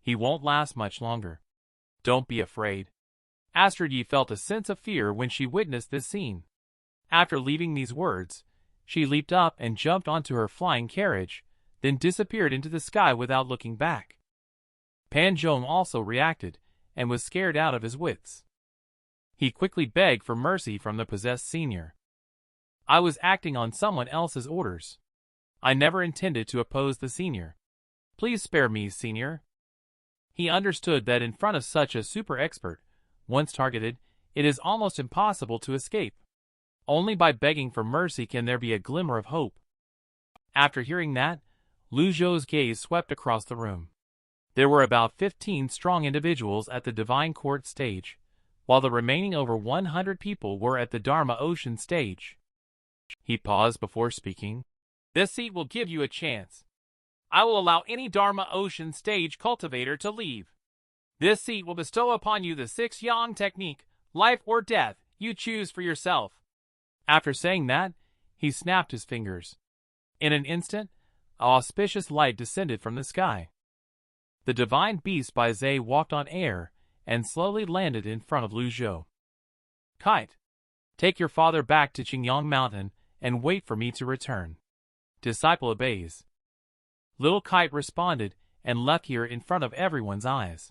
He won't last much longer. Don't be afraid. Astrid Yi felt a sense of fear when she witnessed this scene. After leaving these words, she leaped up and jumped onto her flying carriage, then disappeared into the sky without looking back. Pan Zhong also reacted, and was scared out of his wits. He quickly begged for mercy from the possessed senior. "I was acting on someone else's orders. I never intended to oppose the senior. Please spare me, senior." He understood that in front of such a super expert, once targeted, it is almost impossible to escape. Only by begging for mercy can there be a glimmer of hope. After hearing that, Lu Zhou's gaze swept across the room. There were about 15 strong individuals at the Divine Court stage, while the remaining over 100 people were at the Dharma Ocean stage. He paused before speaking. "This seat will give you a chance. I will allow any Dharma Ocean stage cultivator to leave. This seat will bestow upon you the 6 Yang technique, life or death, you choose for yourself." After saying that, he snapped his fingers. In an instant, an auspicious light descended from the sky. The divine beast by Zhe walked on air and slowly landed in front of Lu Zhou. Kite, take your father back to Qingyang Mountain and wait for me to return. Disciple obeys. Little Kite responded and left here in front of everyone's eyes.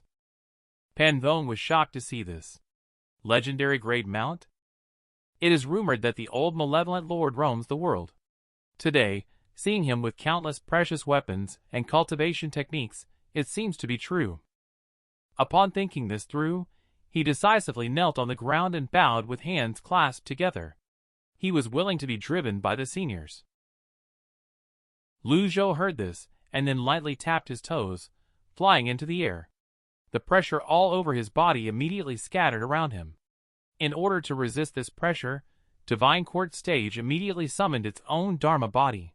Pan Dong was shocked to see this. Legendary grade mount? It is rumored that the old malevolent lord roams the world. Today, seeing him with countless precious weapons and cultivation techniques, it seems to be true. Upon thinking this through, he decisively knelt on the ground and bowed with hands clasped together. He was willing to be driven by the seniors. Lu Zhou heard this, and then lightly tapped his toes, flying into the air. The pressure all over his body immediately scattered around him. In order to resist this pressure, Divine Court Stage immediately summoned its own Dharma body.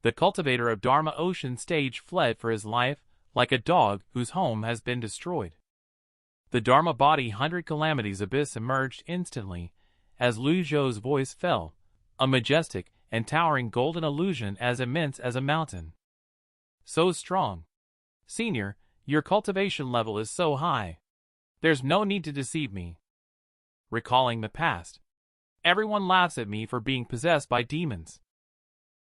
The cultivator of Dharma Ocean Stage fled for his life, like a dog whose home has been destroyed. The Dharma body 100 Calamities Abyss emerged instantly, as Lu Zhou's voice fell, a majestic and towering golden illusion as immense as a mountain. So strong. Senior, your cultivation level is so high. There's no need to deceive me. Recalling the past. Everyone laughs at me for being possessed by demons.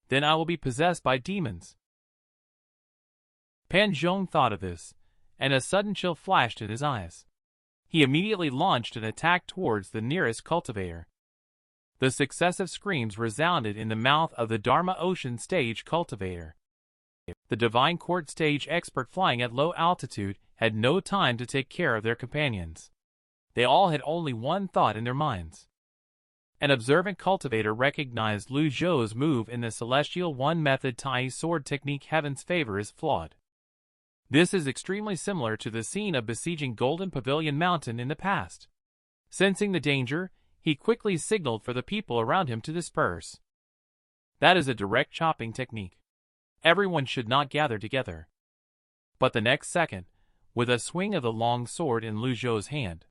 Then I will be possessed by demons. Pan Zhong thought of this, and a sudden chill flashed in his eyes. He immediately launched an attack towards the nearest cultivator. The successive screams resounded in the mouth of the Dharma Ocean Stage cultivator. The Divine Court Stage expert flying at low altitude had no time to take care of their companions. They all had only one thought in their minds. An observant cultivator recognized Lu Zhou's move in the Celestial One method Tai sword technique. Heaven's favor is flawed. This is extremely similar to the scene of besieging Golden Pavilion Mountain in the past. Sensing the danger, he quickly signaled for the people around him to disperse. That is a direct chopping technique. Everyone should not gather together. But the next second, with a swing of the long sword in Lu Zhou's hand,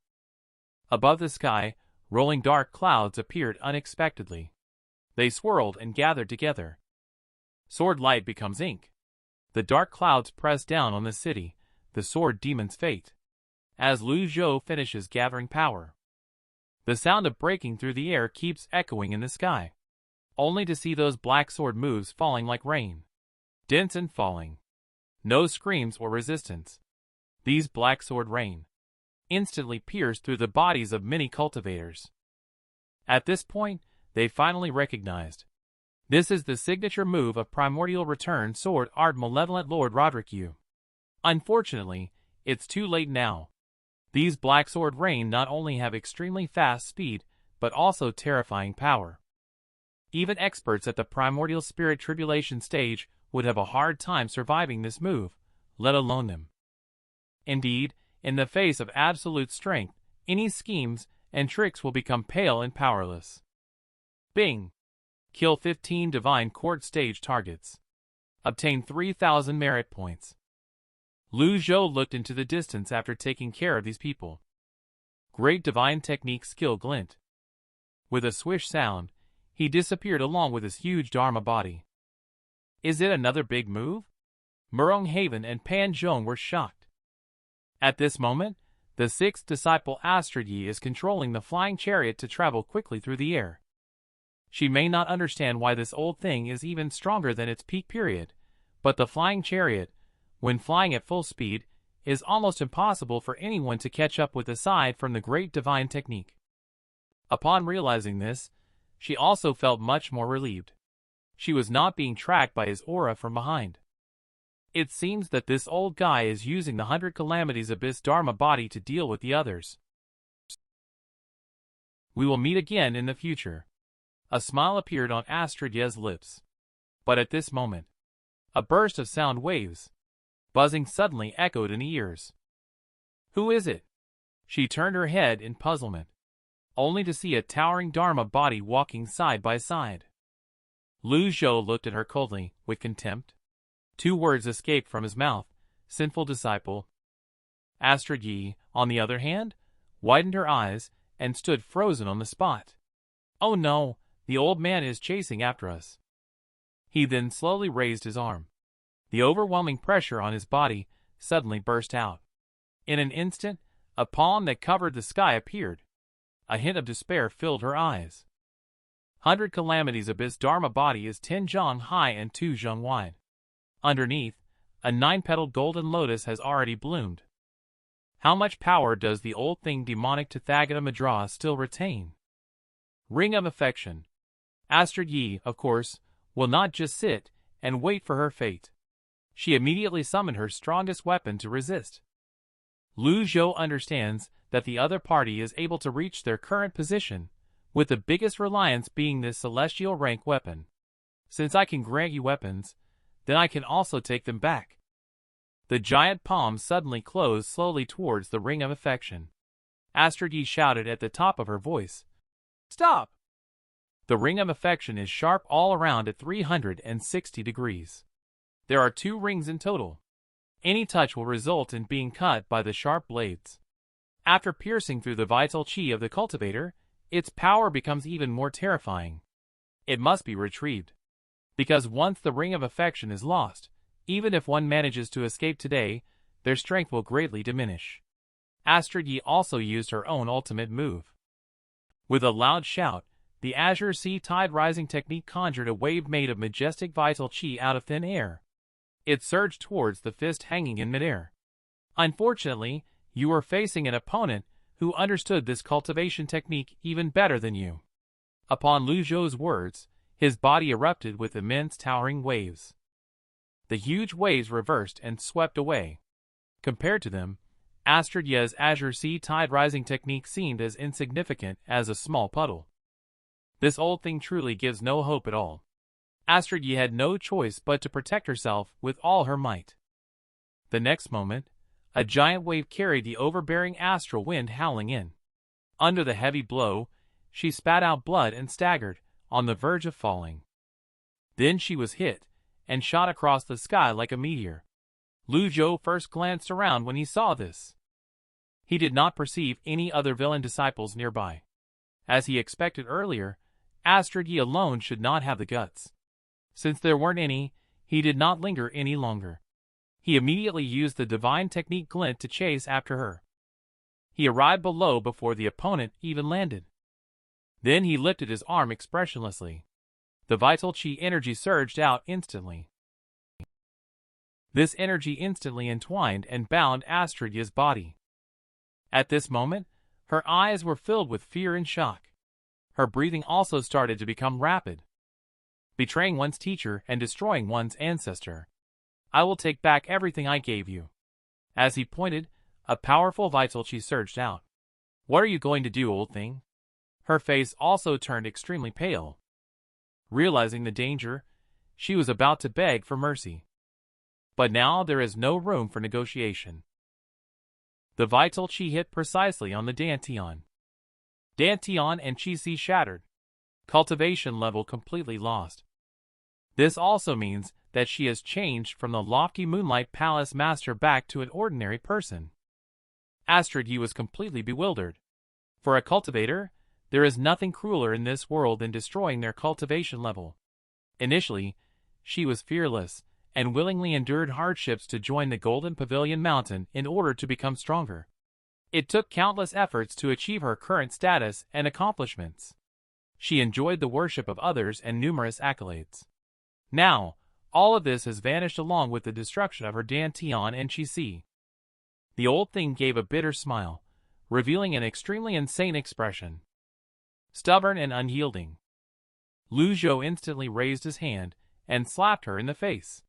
above the sky, rolling dark clouds appeared unexpectedly. They swirled and gathered together. Sword light becomes ink. The dark clouds press down on the city, the sword demon's fate. As Lu Zhou finishes gathering power, the sound of breaking through the air keeps echoing in the sky, only to see those black sword moves falling like rain. Dense and falling. No screams or resistance. These black sword rain instantly pierced through the bodies of many cultivators. At this point, they finally recognized. This is the signature move of Primordial Return Sword Art Malevolent Lord Roderick Yu. Unfortunately, it's too late now. These black sword rain not only have extremely fast speed, but also terrifying power. Even experts at the Primordial Spirit Tribulation stage would have a hard time surviving this move, let alone them. Indeed, in the face of absolute strength, any schemes and tricks will become pale and powerless. Bing! Kill 15 Divine Court Stage targets. Obtain 3,000 merit points. Lu Zhou looked into the distance after taking care of these people. Great divine technique skill glint. With a swish sound, he disappeared along with his huge Dharma body. Is it another big move? Murong Haven and Pan Zhong were shocked. At this moment, the sixth disciple Astrid Yi is controlling the flying chariot to travel quickly through the air. She may not understand why this old thing is even stronger than its peak period, but the flying chariot, when flying at full speed, is almost impossible for anyone to catch up with aside from the great divine technique. Upon realizing this, she also felt much more relieved. She was not being tracked by his aura from behind. It seems that this old guy is using the 100 Calamities Abyss Dharma body to deal with the others. We will meet again in the future. A smile appeared on Astrid Yi's lips. But at this moment, a burst of sound waves, buzzing suddenly echoed in the ears. Who is it? She turned her head in puzzlement, only to see a towering Dharma body walking side by side. Lu Zhou looked at her coldly, with contempt. 2 words escaped from his mouth, sinful disciple. Astrid Yi, on the other hand, widened her eyes and stood frozen on the spot. Oh no, the old man is chasing after us. He then slowly raised his arm. The overwhelming pressure on his body suddenly burst out. In an instant, a palm that covered the sky appeared. A hint of despair filled her eyes. 100 calamities abyss Dharma body is 10 zhang high and 2 zhang wide. Underneath, a 9-petaled golden lotus has already bloomed. How much power does the old thing demonic Tathagata Madra still retain? Ring of affection. Astrid Yi, of course, will not just sit and wait for her fate. She immediately summoned her strongest weapon to resist. Lu Zhou understands that the other party is able to reach their current position, with the biggest reliance being this celestial rank weapon. Since I can grant you weapons, then I can also take them back. The giant palm suddenly closed slowly towards the ring of affection. Astrid Yi shouted at the top of her voice, "Stop!" The ring of affection is sharp all around at 360 degrees. There are 2 rings in total. Any touch will result in being cut by the sharp blades. After piercing through the vital chi of the cultivator, its power becomes even more terrifying. It must be retrieved. Because once the ring of affection is lost, even if one manages to escape today, their strength will greatly diminish. Astrid Yi also used her own ultimate move. With a loud shout, the Azure Sea Tide Rising technique conjured a wave made of majestic vital chi out of thin air. It surged towards the fist hanging in midair. Unfortunately, you were facing an opponent who understood this cultivation technique even better than you. Upon Lu Zhou's words, his body erupted with immense towering waves. The huge waves reversed and swept away. Compared to them, Astrid Yi's Azure Sea Tide Rising technique seemed as insignificant as a small puddle. This old thing truly gives no hope at all. Astrid Yi had no choice but to protect herself with all her might. The next moment, a giant wave carried the overbearing astral wind howling in. Under the heavy blow, she spat out blood and staggered, on the verge of falling. Then she was hit, and shot across the sky like a meteor. Lu Zhou first glanced around when he saw this. He did not perceive any other villain disciples nearby. As he expected earlier, Astrid Yi alone should not have the guts. Since there weren't any, he did not linger any longer. He immediately used the divine technique glint to chase after her. He arrived below before the opponent even landed. Then he lifted his arm expressionlessly. The vital chi energy surged out instantly. This energy instantly entwined and bound Astrid Yi's body. At this moment, her eyes were filled with fear and shock. Her breathing also started to become rapid. Betraying one's teacher and destroying one's ancestor. I will take back everything I gave you. As he pointed, a powerful vital chi surged out. What are you going to do, old thing? Her face also turned extremely pale. Realizing the danger, she was about to beg for mercy. But now there is no room for negotiation. The vital chi hit precisely on the Dantian. Dantian and Chi Si shattered. Cultivation level completely lost. This also means that she has changed from the lofty Moonlight Palace master back to an ordinary person. Astrid Yi was completely bewildered. For a cultivator, there is nothing crueler in this world than destroying their cultivation level. Initially, she was fearless, and willingly endured hardships to join the Golden Pavilion Mountain in order to become stronger. It took countless efforts to achieve her current status and accomplishments. She enjoyed the worship of others and numerous accolades. Now, all of this has vanished along with the destruction of her Dantian and Chi Si. The old thing gave a bitter smile, revealing an extremely insane expression. Stubborn and unyielding. Lu Zhou instantly raised his hand and slapped her in the face.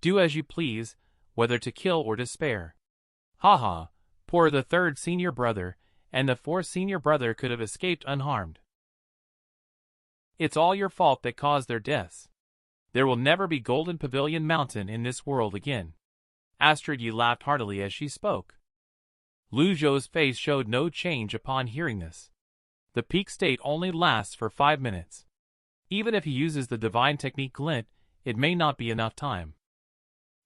Do as you please, whether to kill or to spare. Ha! Poor the 3rd senior brother, and the 4th senior brother could have escaped unharmed. It's all your fault that caused their deaths. There will never be Golden Pavilion Mountain in this world again. Astrid Yi laughed heartily as she spoke. Lu Zhou's face showed no change upon hearing this. The peak state only lasts for 5 minutes. Even if he uses the divine technique glint, it may not be enough time.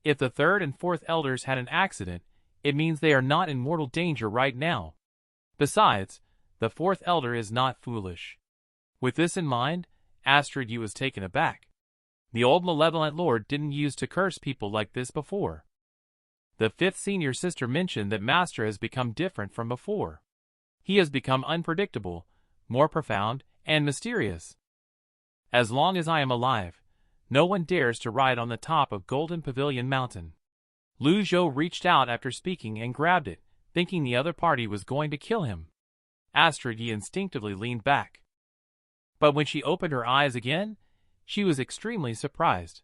If the 3rd and 4th elders had an accident, it means they are not in mortal danger right now. Besides, the 4th elder is not foolish. With this in mind, Astrid Yi was taken aback. The old Malevolent Lord didn't use to curse people like this before. The 5th senior sister mentioned that Master has become different from before. He has become unpredictable, more profound, and mysterious. As long as I am alive, no one dares to ride on the top of Golden Pavilion Mountain. Lu Zhou reached out after speaking and grabbed it, thinking the other party was going to kill him. Intrigue instinctively leaned back. But when she opened her eyes again, she was extremely surprised.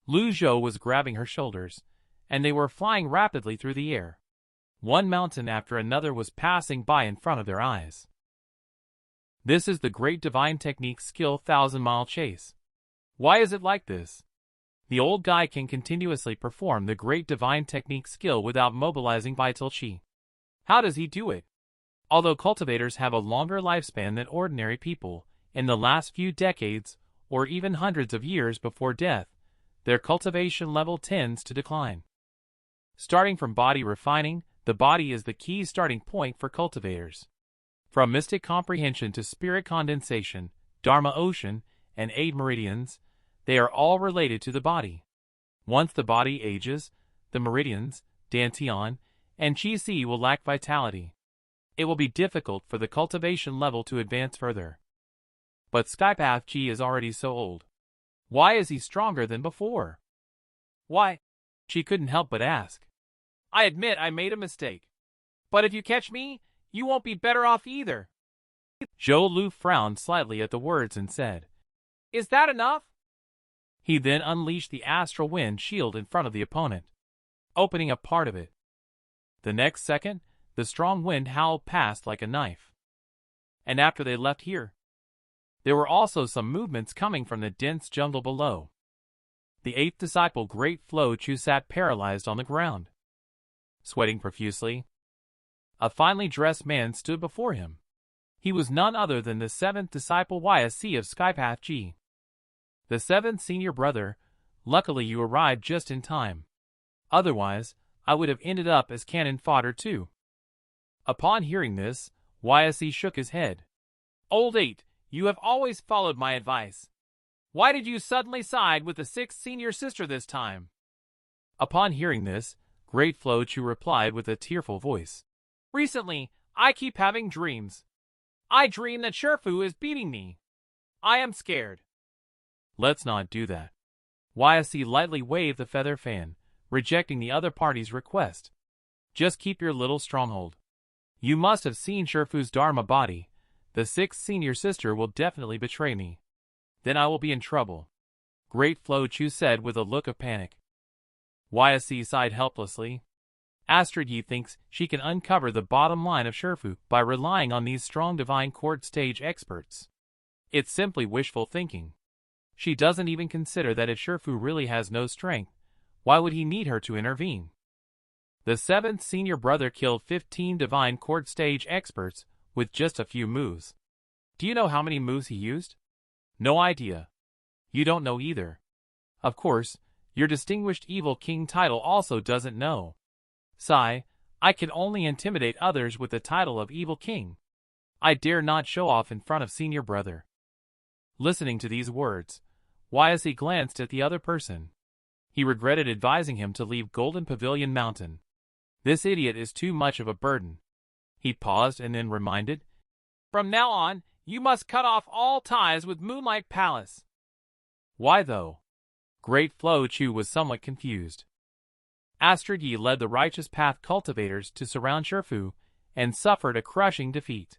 Lu Zhou was grabbing her shoulders, and they were flying rapidly through the air. One mountain after another was passing by in front of their eyes. This is the great divine technique skill 1,000-mile chase. Why is it like this? The old guy can continuously perform the great divine technique skill without mobilizing vital chi. How does he do it? Although cultivators have a longer lifespan than ordinary people, in the last few decades, or even hundreds of years before death, their cultivation level tends to decline. Starting from body refining, the body is the key starting point for cultivators. From mystic comprehension to spirit condensation, Dharma ocean, and 8 meridians, they are all related to the body. Once the body ages, the meridians, dantian, and qi will lack vitality. It will be difficult for the cultivation level to advance further. But Skypath Ji is already so old. Why is he stronger than before? Why? She couldn't help but ask. I admit I made a mistake. But if you catch me, you won't be better off either. Zhou Lu frowned slightly at the words and said, Is that enough? He then unleashed the astral wind shield in front of the opponent, opening up part of it. The next second, the strong wind howled past like a knife. And after they left here, there were also some movements coming from the dense jungle below. The 8th disciple Great Flow Chu sat paralyzed on the ground, sweating profusely. A finely dressed man stood before him. He was none other than the 7th disciple YSC of Skypath Ji. The 7th senior brother, luckily you arrived just in time. Otherwise, I would have ended up as cannon fodder too. Upon hearing this, YSC shook his head. Old 8, you have always followed my advice. Why did you suddenly side with the 6th senior sister this time? Upon hearing this, Great Flow Chu replied with a tearful voice. Recently, I keep having dreams. I dream that Shifu is beating me. I am scared. Let's not do that. YSC lightly waved the feather fan, rejecting the other party's request. Just keep your little stronghold. You must have seen Shifu's Dharma body. The 6th senior sister will definitely betray me. Then I will be in trouble. Great Flow Chu said with a look of panic. YSC sighed helplessly. Intrigue thinks she can uncover the bottom line of Shifu by relying on these strong divine court stage experts. It's simply wishful thinking. She doesn't even consider that if Shifu really has no strength, why would he need her to intervene? The 7th senior brother killed 15 divine court stage experts with just a few moves. Do you know how many moves he used? No idea. You don't know either. Of course, your distinguished evil king title also doesn't know. Sigh, I can only intimidate others with the title of evil king. I dare not show off in front of senior brother. Listening to these words, YSC glanced at the other person. He regretted advising him to leave Golden Pavilion Mountain. This idiot is too much of a burden. He paused and then reminded, From now on, you must cut off all ties with Moonlight Palace. Why though? Great Flow Chu was somewhat confused. Intrigue led the Righteous Path cultivators to surround Shifu, and suffered a crushing defeat.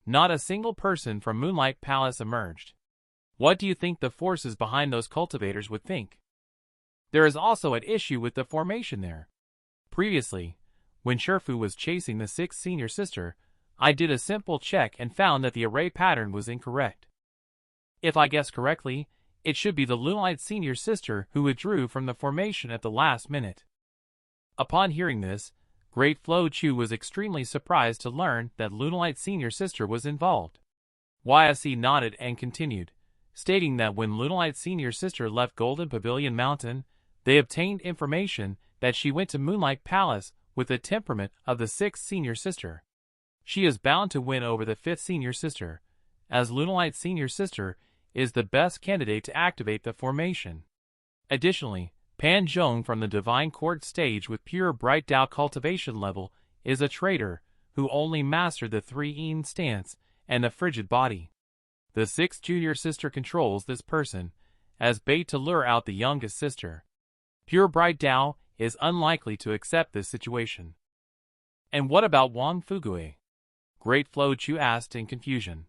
Not a single person from Moonlight Palace emerged. What do you think the forces behind those cultivators would think? There is also an issue with the formation there. Previously, when Shifu was chasing the 6th senior sister, I did a simple check and found that the array pattern was incorrect. If I guess correctly, it should be the Lunite senior sister who withdrew from the formation at the last minute. Upon hearing this, Great Flow Chu was extremely surprised to learn that Lunite senior sister was involved. YSC nodded and continued, stating that when Lunite senior sister left Golden Pavilion Mountain, they obtained information that she went to Moonlight Palace with the temperament of the 6th senior sister. She is bound to win over the 5th senior sister, as Lunite senior sister is the best candidate to activate the formation. Additionally, Pan Zhong from the Divine Court stage with pure Bright Dao cultivation level is a traitor who only mastered the 3-yin stance and the frigid body. The 6th junior sister controls this person as bait to lure out the youngest sister. Pure Bright Dao is unlikely to accept this situation. And what about Wang Fugue? Great Flo Chu asked in confusion.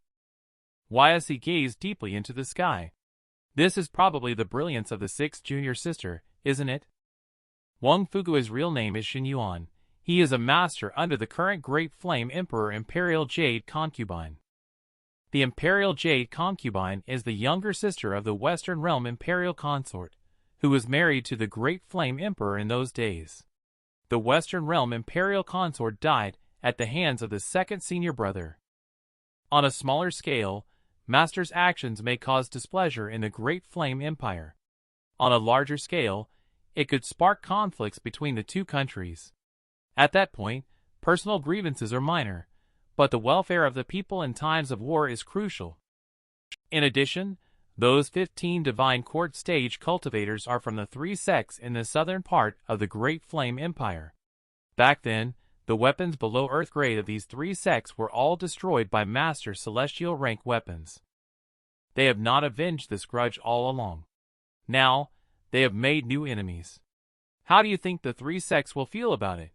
Why has he gazed deeply into the sky? This is probably the brilliance of the 6th junior sister, isn't it? Wang Fugue's real name is Xin Yuan. He is a master under the current Great Flame Emperor Imperial Jade Concubine. The Imperial Jade Concubine is the younger sister of the Western Realm Imperial Consort, who was married to the Great Flame Emperor in those days. The Western Realm Imperial Consort died at the hands of the second senior brother. On a smaller scale, Master's actions may cause displeasure in the Great Flame Empire. On a larger scale, it could spark conflicts between the two countries. At that point, personal grievances are minor, but the welfare of the people in times of war is crucial. In addition, those 15 Divine Court stage cultivators are from the 3 sects in the southern part of the Great Flame Empire. Back then, the weapons below Earth grade of these 3 sects were all destroyed by Master Celestial rank weapons. They have not avenged this grudge all along. Now, they have made new enemies. How do you think the 3 sects will feel about it?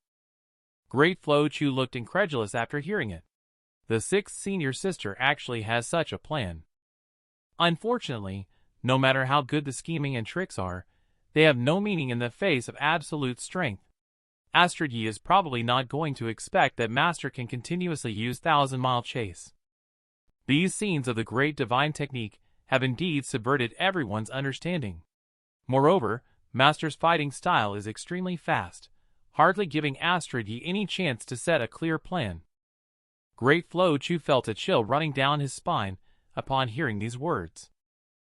Great Flo Chu looked incredulous after hearing it. The 6th senior sister actually has such a plan. Unfortunately, no matter how good the scheming and tricks are, they have no meaning in the face of absolute strength. Astrid Yi is probably not going to expect that Master can continuously use 1,000-mile chase. These scenes of the great divine technique have indeed subverted everyone's understanding. Moreover, Master's fighting style is extremely fast, hardly giving Astrid Yi any chance to set a clear plan. Great Flo Chu felt a chill running down his spine upon hearing these words.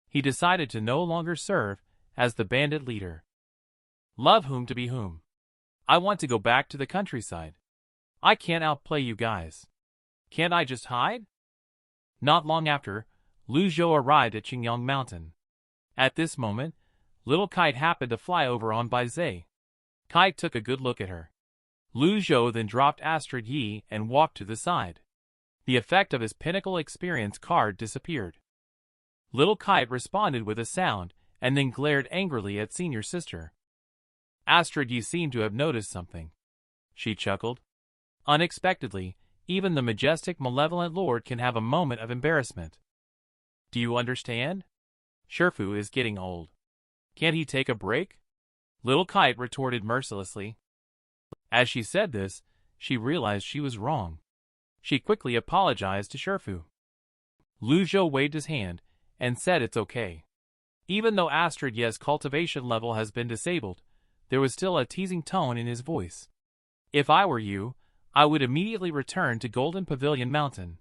He decided to no longer serve as the bandit leader. Love whom to be whom. I want to go back to the countryside. I can't outplay you guys. Can't I just hide? Not long after, Lu Zhou arrived at Qingyang Mountain. At this moment, little Kite happened to fly over on by Zhe. Kite took a good look at her. Lu Zhou then dropped Astrid Yi and walked to the side. The effect of his pinnacle experience card disappeared. Little Kite responded with a sound and then glared angrily at senior sister. Astrid Yi seemed to have noticed something. She chuckled. Unexpectedly, even the majestic malevolent lord can have a moment of embarrassment. Do you understand? Shifu is getting old. Can't he take a break? Little Kite retorted mercilessly. As she said this, she realized she was wrong. She quickly apologized to Shifu. Lu Zhou waved his hand and said it's okay. Even though Astrid Yi's cultivation level has been disabled, there was still a teasing tone in his voice. If I were you, I would immediately return to Golden Pavilion Mountain.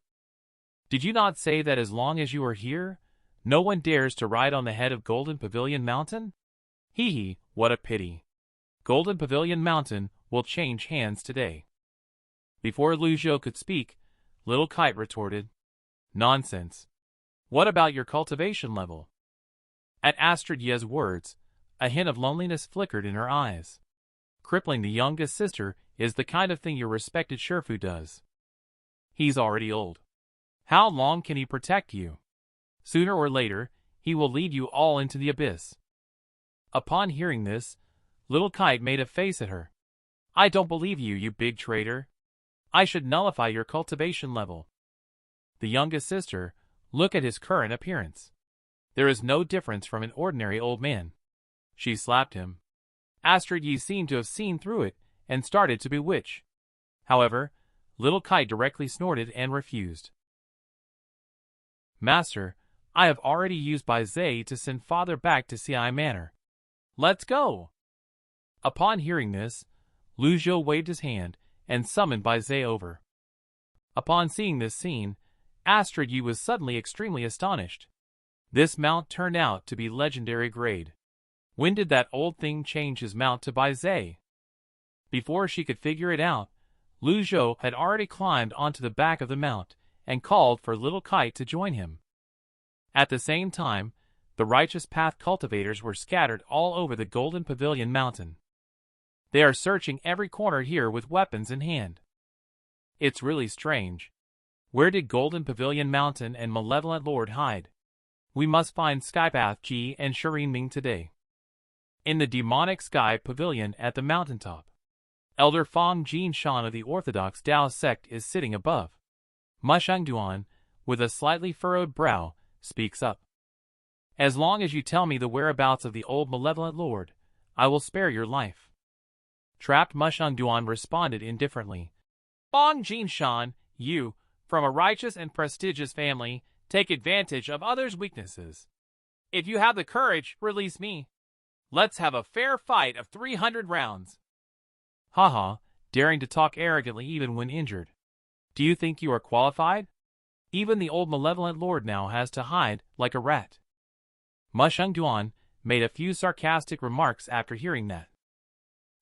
Did you not say that as long as you are here, no one dares to ride on the head of Golden Pavilion Mountain? Hee hee, what a pity. Golden Pavilion Mountain will change hands today. Before Lu Zhou could speak, Little Kite retorted, Nonsense. What about your cultivation level? At Astrid Yi's words, a hint of loneliness flickered in her eyes. Crippling the youngest sister is the kind of thing your respected Shifu does. He's already old. How long can he protect you? Sooner or later, he will lead you all into the abyss. Upon hearing this, Little Kite made a face at her. I don't believe you, you big traitor. I should nullify your cultivation level. The youngest sister, look at his current appearance. There is no difference from an ordinary old man. She slapped him. Astrid Yi seemed to have seen through it and started to bewitch. However, Little Kite directly snorted and refused. Master, I have already used Bai Zhe to send father back to Ci Manor. Let's go! Upon hearing this, Lu Zhou waved his hand and summoned Bai Zhe over. Upon seeing this scene, Astrid Yi was suddenly extremely astonished. This mount turned out to be legendary grade. When did that old thing change his mount to Bai Zhe? Before she could figure it out, Lu Zhou had already climbed onto the back of the mount and called for Little Kite to join him. At the same time, the righteous path cultivators were scattered all over the Golden Pavilion Mountain. They are searching every corner here with weapons in hand. It's really strange. Where did Golden Pavilion Mountain and Malevolent Lord hide? We must find Skypath Ji and Shireen Ming today. In the demonic Sky Pavilion at the mountaintop, Elder Fang Jinshan of the Orthodox Tao sect is sitting above. Mosheng Duan, with a slightly furrowed brow, speaks up. As long as you tell me the whereabouts of the old Malevolent Lord, I will spare your life. Trapped Mosheng Duan responded indifferently. Fang Jinshan, you, from a righteous and prestigious family, take advantage of others' weaknesses. If you have the courage, release me. Let's have a fair fight of 300 rounds. Haha, daring to talk arrogantly even when injured. Do you think you are qualified? Even the old Malevolent Lord now has to hide like a rat. Mosheng Duan made a few sarcastic remarks after hearing that.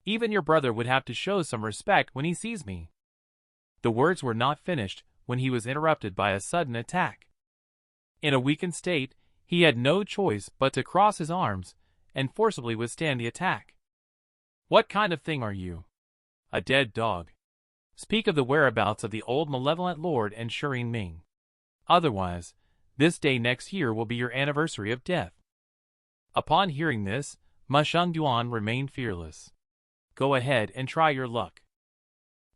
Even your brother would have to show some respect when he sees me. The words were not finished when he was interrupted by a sudden attack. In a weakened state, he had no choice but to cross his arms and forcibly withstand the attack. What kind of thing are you? A dead dog. Speak of the whereabouts of the old Malevolent Lord and Shireen Ming. Otherwise, this day next year will be your anniversary of death. Upon hearing this, Mosheng Duan remained fearless. Go ahead and try your luck.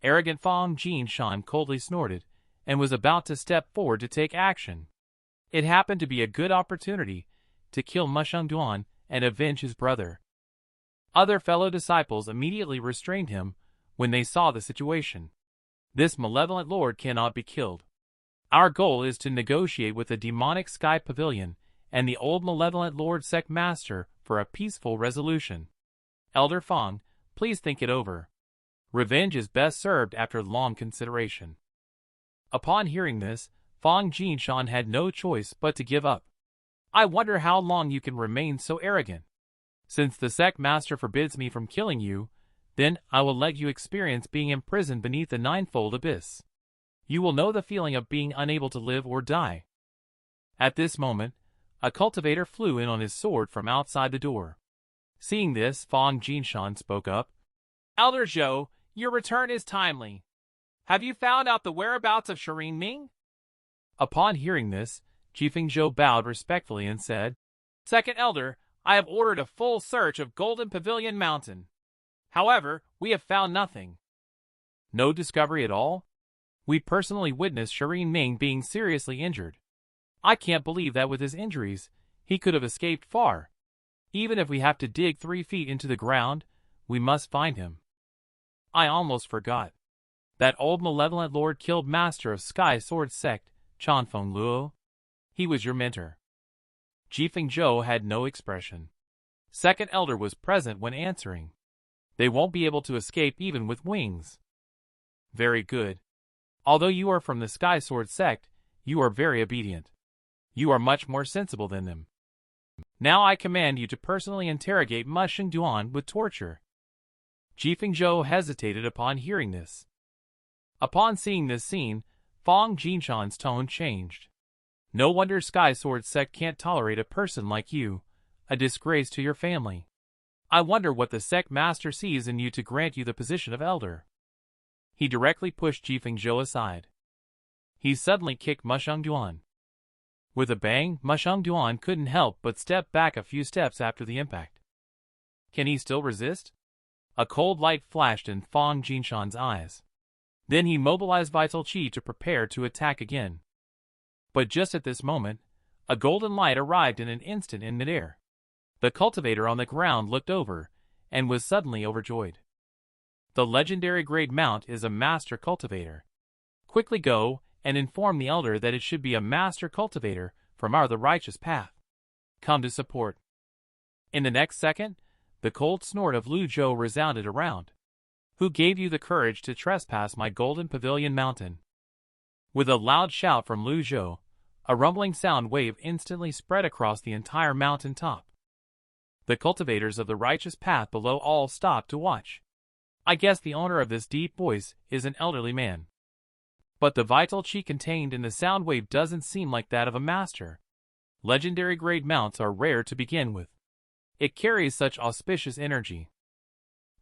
Arrogant Fang Jinshan coldly snorted and was about to step forward to take action. It happened to be a good opportunity to kill Mosheng Duan and avenge his brother. Other fellow disciples immediately restrained him when they saw the situation. This Malevolent Lord cannot be killed. Our goal is to negotiate with the demonic Sky Pavilion and the old Malevolent Lord Sect Master for a peaceful resolution. Elder Fang, please think it over. Revenge is best served after long consideration. Upon hearing this, Fang Jinshan had no choice but to give up. I wonder how long you can remain so arrogant. Since the sect master forbids me from killing you, then I will let you experience being imprisoned beneath the ninefold abyss. You will know the feeling of being unable to live or die. At this moment, a cultivator flew in on his sword from outside the door. Seeing this, Fang Jinshan spoke up. Elder Zhou, your return is timely. Have you found out the whereabouts of Shireen Ming? Upon hearing this, Jifeng Zhou bowed respectfully and said, Second Elder, I have ordered a full search of Golden Pavilion Mountain. However, we have found nothing. No discovery at all? We personally witnessed Shireen Ming being seriously injured. I can't believe that with his injuries, he could have escaped far. Even if we have to dig 3 feet into the ground, we must find him. I almost forgot. That old Malevolent Lord killed Master of Sky Sword Sect, Chanfeng Luo. He was your mentor. Jifeng Zhou had no expression. Second Elder was present when answering. They won't be able to escape even with wings. Very good. Although you are from the Sky Sword Sect, you are very obedient. You are much more sensible than them. Now I command you to personally interrogate Mosheng Duan with torture. Jifeng Zhou hesitated upon hearing this. Upon seeing this scene, Fang Jinshan's tone changed. No wonder Sky Sword Sect can't tolerate a person like you, a disgrace to your family. I wonder what the sect master sees in you to grant you the position of elder. He directly pushed Jifeng Zhou aside. He suddenly kicked Mosheng Duan. With a bang, Mosheng Duan couldn't help but step back a few steps after the impact. Can he still resist? A cold light flashed in Fang Jinshan's eyes. Then he mobilized vital qi to prepare to attack again. But just at this moment, a golden light arrived in an instant in midair. The cultivator on the ground looked over, and was suddenly overjoyed. The legendary grade mount is a master cultivator. Quickly go and inform the elder that it should be a master cultivator from the righteous path. Come to support. In the next second, the cold snort of Lu Zhou resounded around. Who gave you the courage to trespass my Golden Pavilion Mountain? With a loud shout from Lu Zhou, a rumbling sound wave instantly spread across the entire mountain top. The cultivators of the righteous path below all stopped to watch. I guess the owner of this deep voice is an elderly man. But the vital qi contained in the sound wave doesn't seem like that of a master. Legendary grade mounts are rare to begin with. It carries such auspicious energy.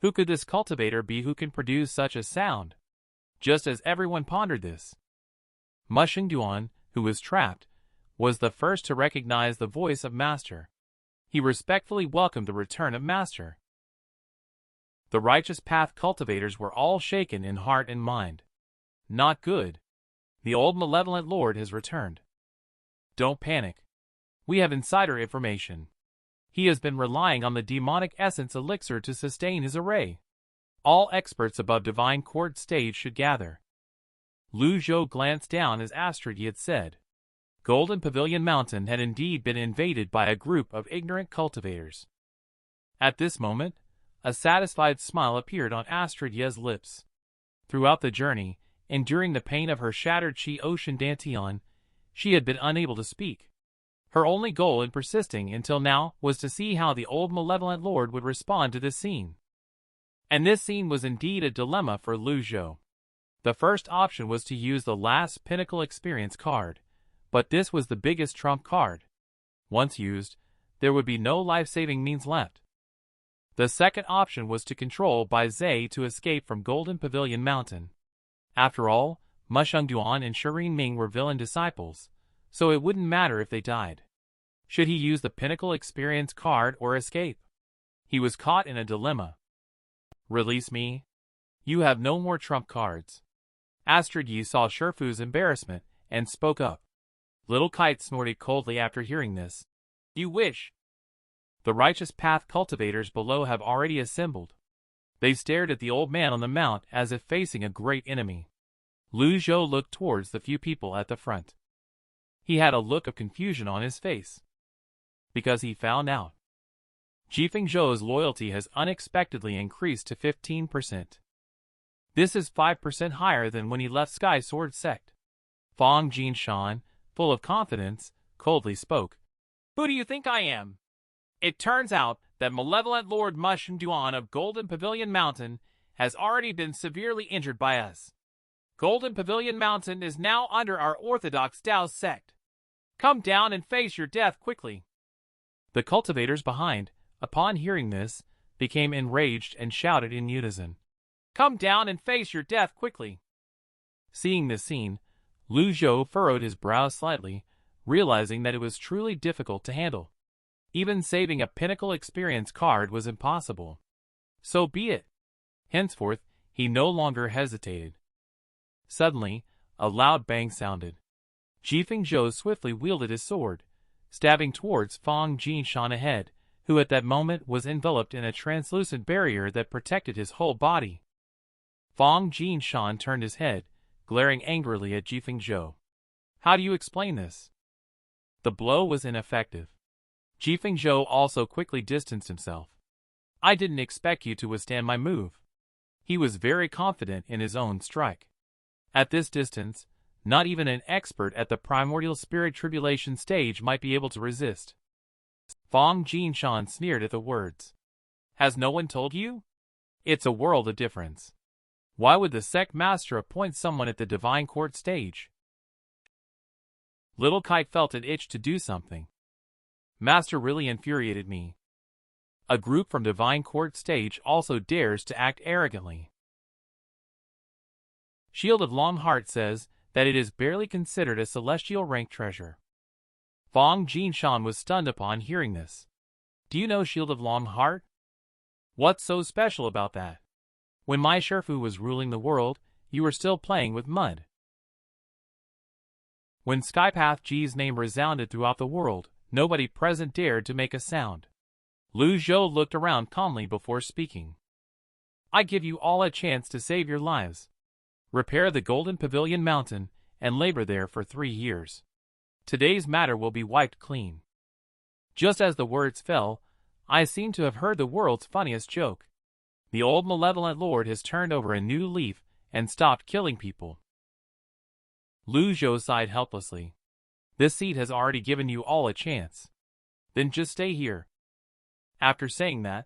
Who could this cultivator be who can produce such a sound? Just as everyone pondered this, Mosheng Ren, who was trapped, was the first to recognize the voice of Master. He respectfully welcomed the return of Master. The righteous path cultivators were all shaken in heart and mind. Not good. The old malevolent lord has returned. Don't panic. We have insider information. He has been relying on the demonic essence elixir to sustain his array. All experts above divine court stage should gather. Lu Zhou glanced down as Astrid had said. Golden Pavilion Mountain had indeed been invaded by a group of ignorant cultivators. At this moment, a satisfied smile appeared on Astrid's lips. Throughout the journey, enduring the pain of her shattered chi ocean dantian, she had been unable to speak. Her only goal in persisting until now was to see how the old malevolent lord would respond to this scene. And this scene was indeed a dilemma for Lu Zhou. The first option was to use the last pinnacle experience card, but this was the biggest trump card. Once used, there would be no life-saving means left. The second option was to control by Zhe to escape from Golden Pavilion Mountain. After all, Mosheng Ren and Shirin Ming were villain disciples, so it wouldn't matter if they died. Should he use the pinnacle experience card or escape? He was caught in a dilemma. Release me. You have no more trump cards. Astrid Yi saw Shifu's embarrassment and spoke up. Little Kite snorted coldly after hearing this. You wish. The righteous path cultivators below have already assembled. They stared at the old man on the mount as if facing a great enemy. Lu Zhou looked towards the few people at the front. He had a look of confusion on his face. Because he found out. Jifeng Zhou's loyalty has unexpectedly increased to 15%. This is 5% higher than when he left Sky Sword Sect. Fang Jinshan, full of confidence, coldly spoke. Who do you think I am? It turns out that malevolent Lord Mosheng Ren of Golden Pavilion Mountain has already been severely injured by us. Golden Pavilion Mountain is now under our Orthodox Tao sect. Come down and face your death quickly. The cultivators behind, upon hearing this, became enraged and shouted in unison. Come down and face your death quickly. Seeing this scene, Lu Zhou furrowed his brow slightly, realizing that it was truly difficult to handle. Even saving a pinnacle experience card was impossible. So be it. Henceforth, he no longer hesitated. Suddenly, a loud bang sounded. Jifeng Zhou swiftly wielded his sword, stabbing towards Fang Jinshan ahead, who at that moment was enveloped in a translucent barrier that protected his whole body. Fang Jinshan turned his head, glaring angrily at Jifeng Zhou. How do you explain this? The blow was ineffective. Jifeng Zhou also quickly distanced himself. I didn't expect you to withstand my move. He was very confident in his own strike. At this distance, not even an expert at the primordial spirit tribulation stage might be able to resist. Fang Jinshan sneered at the words. Has no one told you? It's a world of difference. Why would the sect master appoint someone at the divine court stage? Little Kite felt an itch to do something. Master really infuriated me. A group from divine court stage also dares to act arrogantly. Shield of Long Heart says that it is barely considered a celestial rank treasure. Fang Jinshan was stunned upon hearing this. Do you know Shield of Long Heart? What's so special about that? When my Shifu was ruling the world, you were still playing with mud. When Skypath Ji's name resounded throughout the world, nobody present dared to make a sound. Lu Zhou looked around calmly before speaking. I give you all a chance to save your lives. Repair the Golden Pavilion Mountain and labor there for 3 years. Today's matter will be wiped clean. Just as the words fell, I seem to have heard the world's funniest joke. The old malevolent lord has turned over a new leaf and stopped killing people. Lu Zhou sighed helplessly. This seat has already given you all a chance. Then just stay here. After saying that,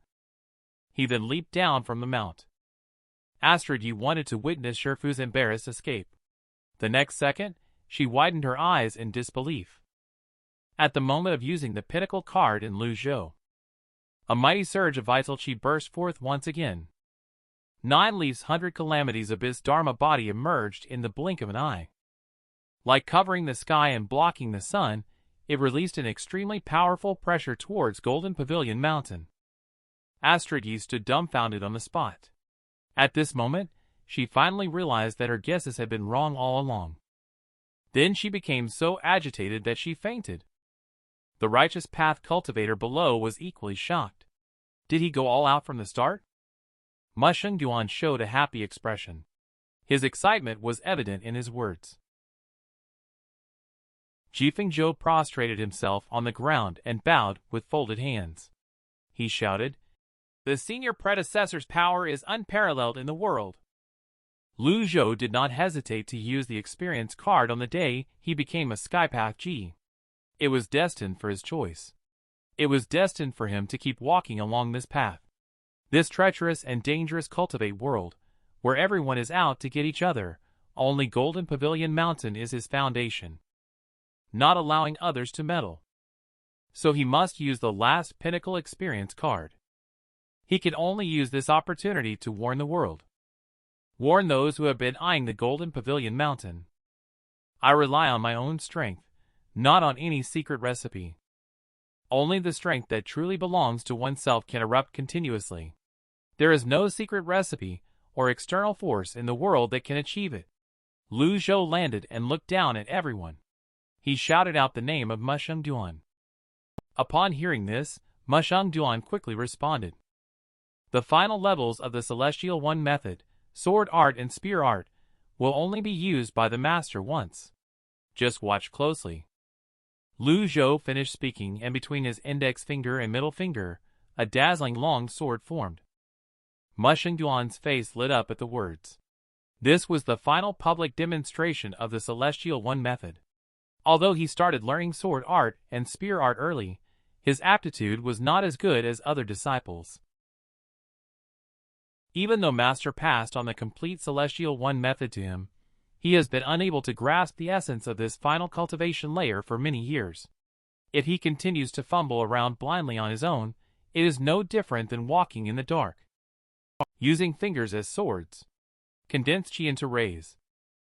he then leaped down from the mount. Astrid Yi wanted to witness Shifu's embarrassed escape. The next second, she widened her eyes in disbelief. At the moment of using the pinnacle card in Lu Zhou, a mighty surge of vital chi burst forth once again. 9 Leaf's 100 Calamities Abyss Dharma body emerged in the blink of an eye. Like covering the sky and blocking the sun, it released an extremely powerful pressure towards Golden Pavilion Mountain. Intrigue stood dumbfounded on the spot. At this moment, she finally realized that her guesses had been wrong all along. Then she became so agitated that she fainted. The righteous path cultivator below was equally shocked. Did he go all out from the start? Mosheng Ren showed a happy expression. His excitement was evident in his words. Zhou prostrated himself on the ground and bowed with folded hands. He shouted, "The senior predecessor's power is unparalleled in the world." Lu Zhou did not hesitate to use the experience card on the day he became a Skypath Ji. It was destined for his choice. It was destined for him to keep walking along this path. This treacherous and dangerous cultivate world, where everyone is out to get each other, only Golden Pavilion Mountain is his foundation. Not allowing others to meddle. So he must use the last pinnacle experience card. He can only use this opportunity to warn the world. Warn those who have been eyeing the Golden Pavilion Mountain. I rely on my own strength, not on any secret recipe. Only the strength that truly belongs to oneself can erupt continuously. There is no secret recipe or external force in the world that can achieve it. Lu Zhou landed and looked down at everyone. He shouted out the name of Mosheng Ren. Upon hearing this, Mosheng Ren quickly responded. The final levels of the Celestial One method, sword art and spear art, will only be used by the master once. Just watch closely. Lu Zhou finished speaking, and between his index finger and middle finger, a dazzling long sword formed. Mosheng Ren's face lit up at the words. This was the final public demonstration of the Celestial One method. Although he started learning sword art and spear art early, his aptitude was not as good as other disciples. Even though Master passed on the complete Celestial One method to him, he has been unable to grasp the essence of this final cultivation layer for many years. If he continues to fumble around blindly on his own, it is no different than walking in the dark. Using fingers as swords. Condense chi into rays.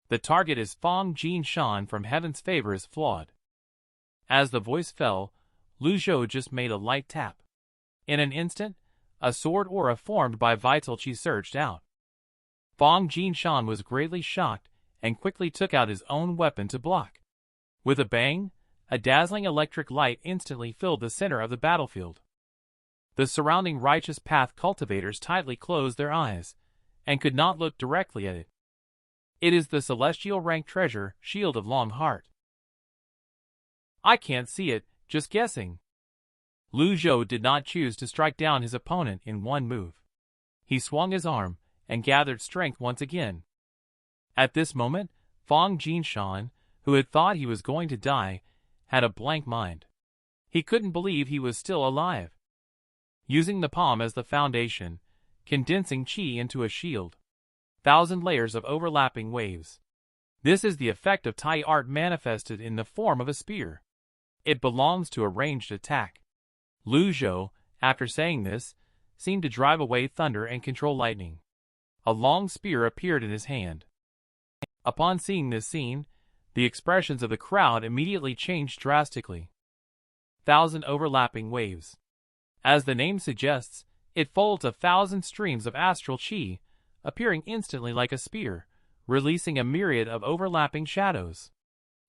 The target is Fong Jin Shan from Heaven's Favor is flawed. As the voice fell, Lu Zhou just made a light tap. In an instant, a sword aura formed by vital chi surged out. Fong Jin Shan was greatly shocked and quickly took out his own weapon to block. With a bang, a dazzling electric light instantly filled the center of the battlefield. The surrounding righteous path cultivators tightly closed their eyes and could not look directly at it. It is the celestial rank treasure, Shield of Long Heart. I can't see it, just guessing. Lu Zhou did not choose to strike down his opponent in one move. He swung his arm and gathered strength once again. At this moment, Fong Jin Shan, who had thought he was going to die, had a blank mind. He couldn't believe he was still alive. Using the palm as the foundation, condensing chi into a shield. 1,000 layers of overlapping waves. This is the effect of Tai art manifested in the form of a spear. It belongs to a ranged attack. Lu Zhou, after saying this, seemed to drive away thunder and control lightning. A long spear appeared in his hand. Upon seeing this scene, the expressions of the crowd immediately changed drastically. 1,000 overlapping waves. As the name suggests, it folds 1,000 streams of astral chi, appearing instantly like a spear, releasing a myriad of overlapping shadows.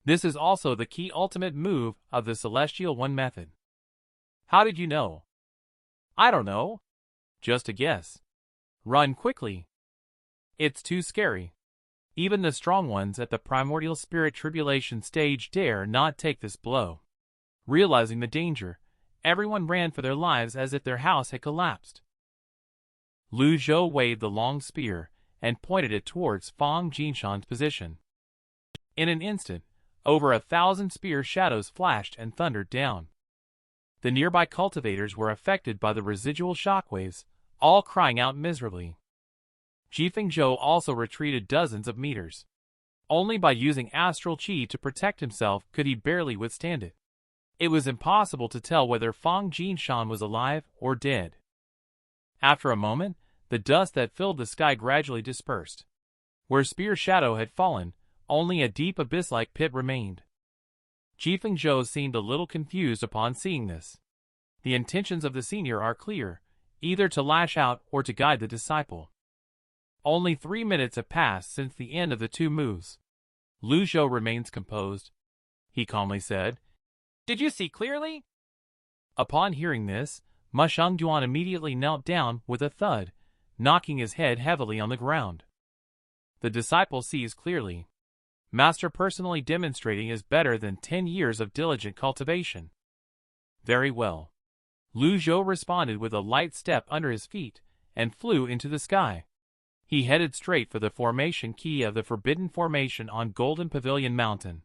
This is also the key ultimate move of the Celestial One method. How did you know? I don't know. Just a guess. Run quickly. It's too scary. Even the strong ones at the primordial spirit tribulation stage dare not take this blow. Realizing the danger, everyone ran for their lives as if their house had collapsed. Lu Zhou waved the long spear and pointed it towards Fong Jinshan's position. In an instant, over 1,000 spear shadows flashed and thundered down. The nearby cultivators were affected by the residual shockwaves, all crying out miserably. Zhou also retreated dozens of meters. Only by using astral chi to protect himself could he barely withstand it. It was impossible to tell whether Fang Jinshan was alive or dead. After a moment, the dust that filled the sky gradually dispersed. Where Spear's shadow had fallen, only a deep abyss-like pit remained. Jifeng Zhou seemed a little confused upon seeing this. The intentions of the senior are clear, either to lash out or to guide the disciple. Only 3 minutes have passed since the end of the 2 moves. Lu Zhou remains composed. He calmly said, "Did you see clearly?" Upon hearing this, Mosheng Ren immediately knelt down with a thud, knocking his head heavily on the ground. The disciple sees clearly. Master personally demonstrating is better than 10 years of diligent cultivation. Very well. Lu Zhou responded with a light step under his feet, and flew into the sky. He headed straight for the formation key of the forbidden formation on Golden Pavilion Mountain.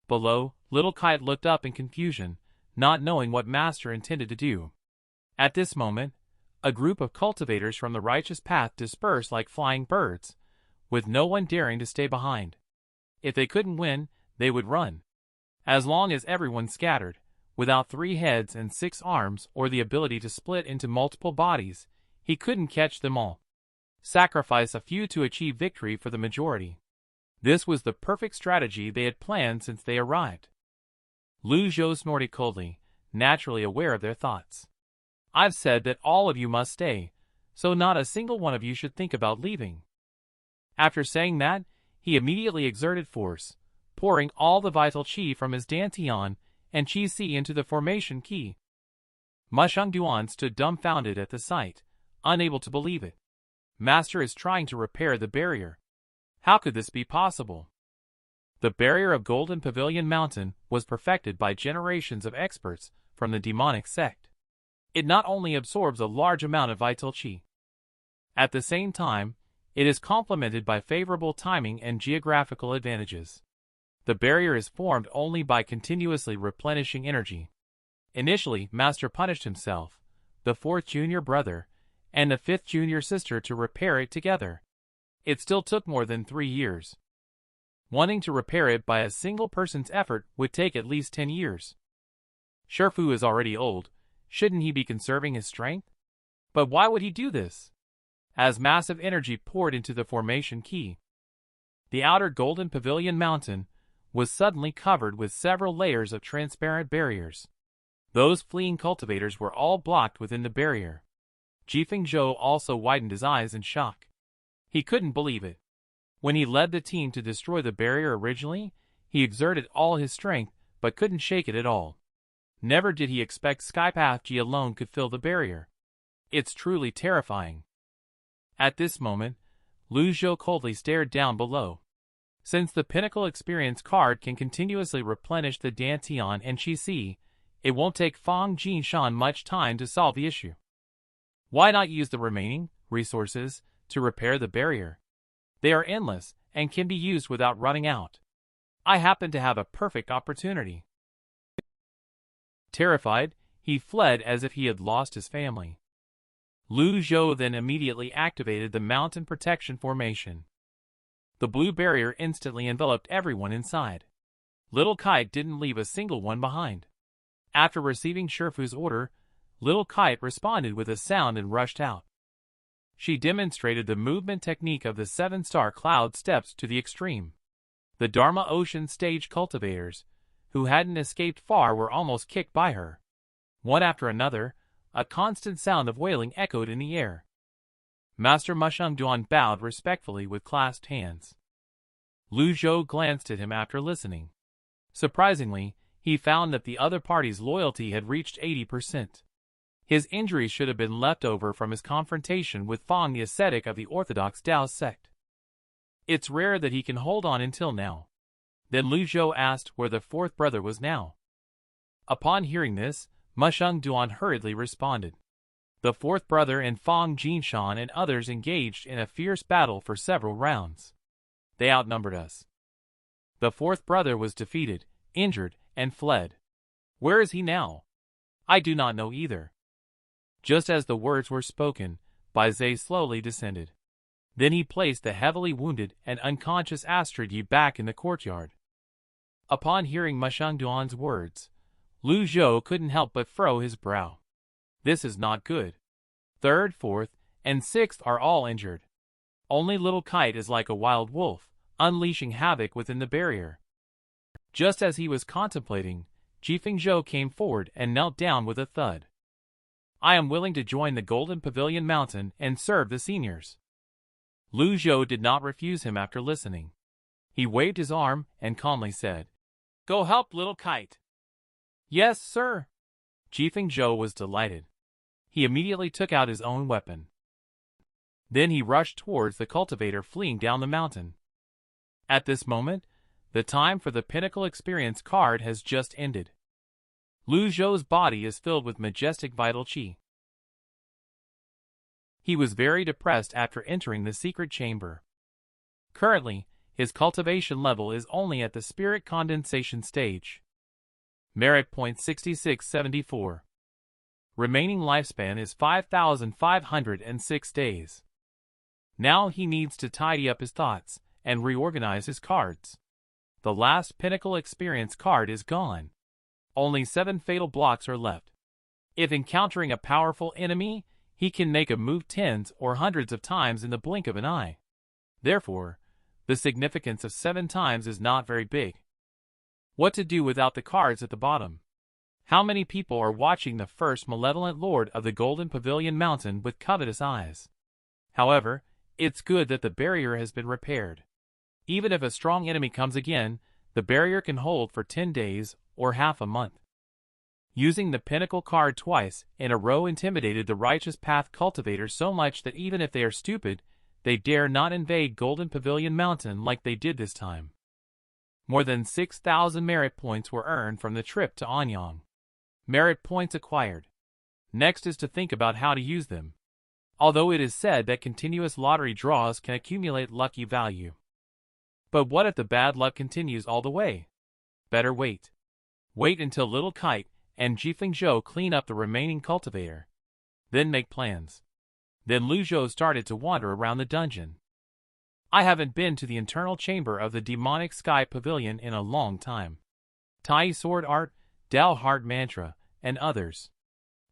Below, Little Kite looked up in confusion, not knowing what Master intended to do. At this moment, a group of cultivators from the righteous path dispersed like flying birds, with no one daring to stay behind. If they couldn't win, they would run. As long as everyone scattered, without 3 heads and 6 arms or the ability to split into multiple bodies, he couldn't catch them all. Sacrifice a few to achieve victory for the majority. This was the perfect strategy they had planned since they arrived. Lu Zhou snorted coldly, naturally aware of their thoughts. "I've said that all of you must stay, so not a single one of you should think about leaving." After saying that, he immediately exerted force, pouring all the vital qi from his dantian and qi into the formation key. Mosheng Ren stood dumbfounded at the sight, unable to believe it. Master is trying to repair the barrier. How could this be possible? The barrier of Golden Pavilion Mountain was perfected by generations of experts from the demonic sect. It not only absorbs a large amount of vital qi. At the same time, it is complemented by favorable timing and geographical advantages. The barrier is formed only by continuously replenishing energy. Initially, Master punished himself, the 4th junior brother, and the 5th junior sister to repair it together. It still took more than 3 years. Wanting to repair it by a single person's effort would take at least 10 years. Shifu is already old, shouldn't he be conserving his strength? But why would he do this? As massive energy poured into the formation key, the outer Golden Pavilion Mountain was suddenly covered with several layers of transparent barriers. Those fleeing cultivators were all blocked within the barrier. Jifeng Zhou also widened his eyes in shock. He couldn't believe it. When he led the team to destroy the barrier originally, he exerted all his strength but couldn't shake it at all. Never did he expect Skypath Ji alone could fill the barrier. It's truly terrifying. At this moment, Lu Zhou coldly stared down below. Since the Pinnacle Experience card can continuously replenish the Dantian and Qi, it won't take Fang Jinshan much time to solve the issue. Why not use the remaining resources to repair the barrier? They are endless and can be used without running out. I happen to have a perfect opportunity. Terrified, he fled as if he had lost his family. Lu Zhou then immediately activated the mountain protection formation. The blue barrier instantly enveloped everyone inside. Little Kite didn't leave a single one behind. After receiving Shifu's order, Little Kite responded with a sound and rushed out. She demonstrated the movement technique of the 7-star cloud steps to the extreme. The Dharma Ocean stage cultivators, who hadn't escaped far, were almost kicked by her. One after another, a constant sound of wailing echoed in the air. Master Mosheng Ren bowed respectfully with clasped hands. Lu Zhou glanced at him after listening. Surprisingly, he found that the other party's loyalty had reached 80%. His injuries should have been left over from his confrontation with Fang the ascetic of the Orthodox Tao sect. It's rare that he can hold on until now. Then Lu Zhou asked where the 4th brother was now. Upon hearing this, Mosheng Ren hurriedly responded. The 4th brother and Fang Jinshan and others engaged in a fierce battle for several rounds. They outnumbered us. The 4th brother was defeated, injured, and fled. Where is he now? I do not know either. Just as the words were spoken, Bai Zhe slowly descended. Then he placed the heavily wounded and unconscious Astrid Yi back in the courtyard. Upon hearing Mosheng Ren's words, Lu Zhou couldn't help but furrow his brow. This is not good. 3rd, 4th, and 6th are all injured. Only little Kite is like a wild wolf, unleashing havoc within the barrier. Just as he was contemplating, Jifeng Zhou came forward and knelt down with a thud. I am willing to join the Golden Pavilion Mountain and serve the seniors. Lu Zhou did not refuse him after listening. He waved his arm and calmly said, Go help little Kite. Yes, sir. Jifeng Zhou was delighted. He immediately took out his own weapon. Then he rushed towards the cultivator fleeing down the mountain. At this moment, the time for the Pinnacle Experience card has just ended. Lu Zhou's body is filled with majestic vital qi. He was very depressed after entering the secret chamber. Currently, his cultivation level is only at the spirit condensation stage. Merit point 6674. Remaining lifespan is 5,506 days. Now he needs to tidy up his thoughts and reorganize his cards. The last Pinnacle Experience card is gone. Only 7 fatal blocks are left. If encountering a powerful enemy, he can make a move tens or hundreds of times in the blink of an eye. Therefore, the significance of 7 times is not very big. What to do without the cards at the bottom? How many people are watching the first malevolent lord of the Golden Pavilion Mountain with covetous eyes? However, it's good that the barrier has been repaired. Even if a strong enemy comes again, the barrier can hold for 10 days or half a month. Using the Pinnacle card twice in a row intimidated the Righteous Path cultivators so much that even if they are stupid, they dare not invade Golden Pavilion Mountain like they did this time. More than 6,000 merit points were earned from the trip to Anyang. Merit points acquired. Next is to think about how to use them. Although it is said that continuous lottery draws can accumulate lucky value. But what if the bad luck continues all the way? Better wait. Wait until little Kite and Jifeng Zhou clean up the remaining cultivator. Then make plans. Then Lu Zhou started to wander around the dungeon. I haven't been to the internal chamber of the demonic Sky Pavilion in a long time. Tai Sword Art, Dao Heart Mantra, and others.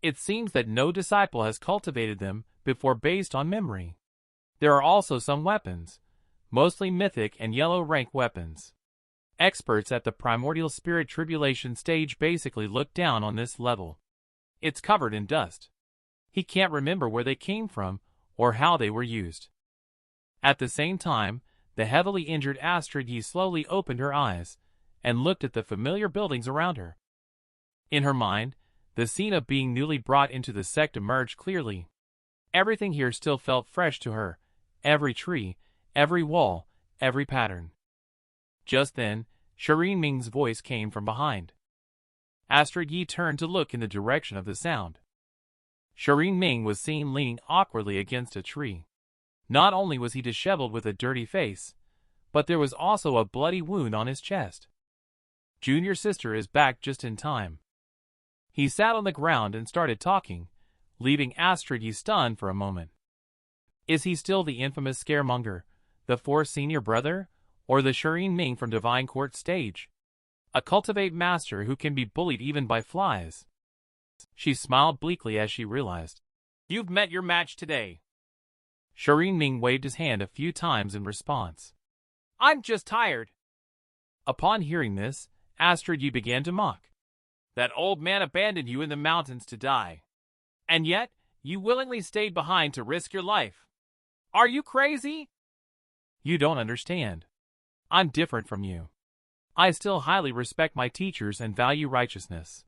It seems that no disciple has cultivated them before based on memory. There are also some weapons, mostly mythic and yellow rank weapons. Experts at the Primordial Spirit Tribulation stage basically look down on this level. It's covered in dust. He can't remember where they came from or how they were used. At the same time, the heavily injured Astrid Yi slowly opened her eyes and looked at the familiar buildings around her. In her mind, the scene of being newly brought into the sect emerged clearly. Everything here still felt fresh to her, every tree, every wall, every pattern. Just then, Shireen Ming's voice came from behind. Astrid Yi turned to look in the direction of the sound. Shireen Ming was seen leaning awkwardly against a tree. Not only was he disheveled with a dirty face, but there was also a bloody wound on his chest. Junior sister is back just in time. He sat on the ground and started talking, leaving Astrid Yi stunned for a moment. Is he still the infamous scaremonger, the fourth senior brother, or the Shireen Ming from Divine Court stage? A cultivate master who can be bullied even by flies. She smiled bleakly as she realized. You've met your match today. Shireen Ming waved his hand a few times in response. I'm just tired. Upon hearing this, Astrid Yi began to mock. That old man abandoned you in the mountains to die. And yet, you willingly stayed behind to risk your life. Are you crazy? You don't understand. I'm different from you. I still highly respect my teachers and value righteousness.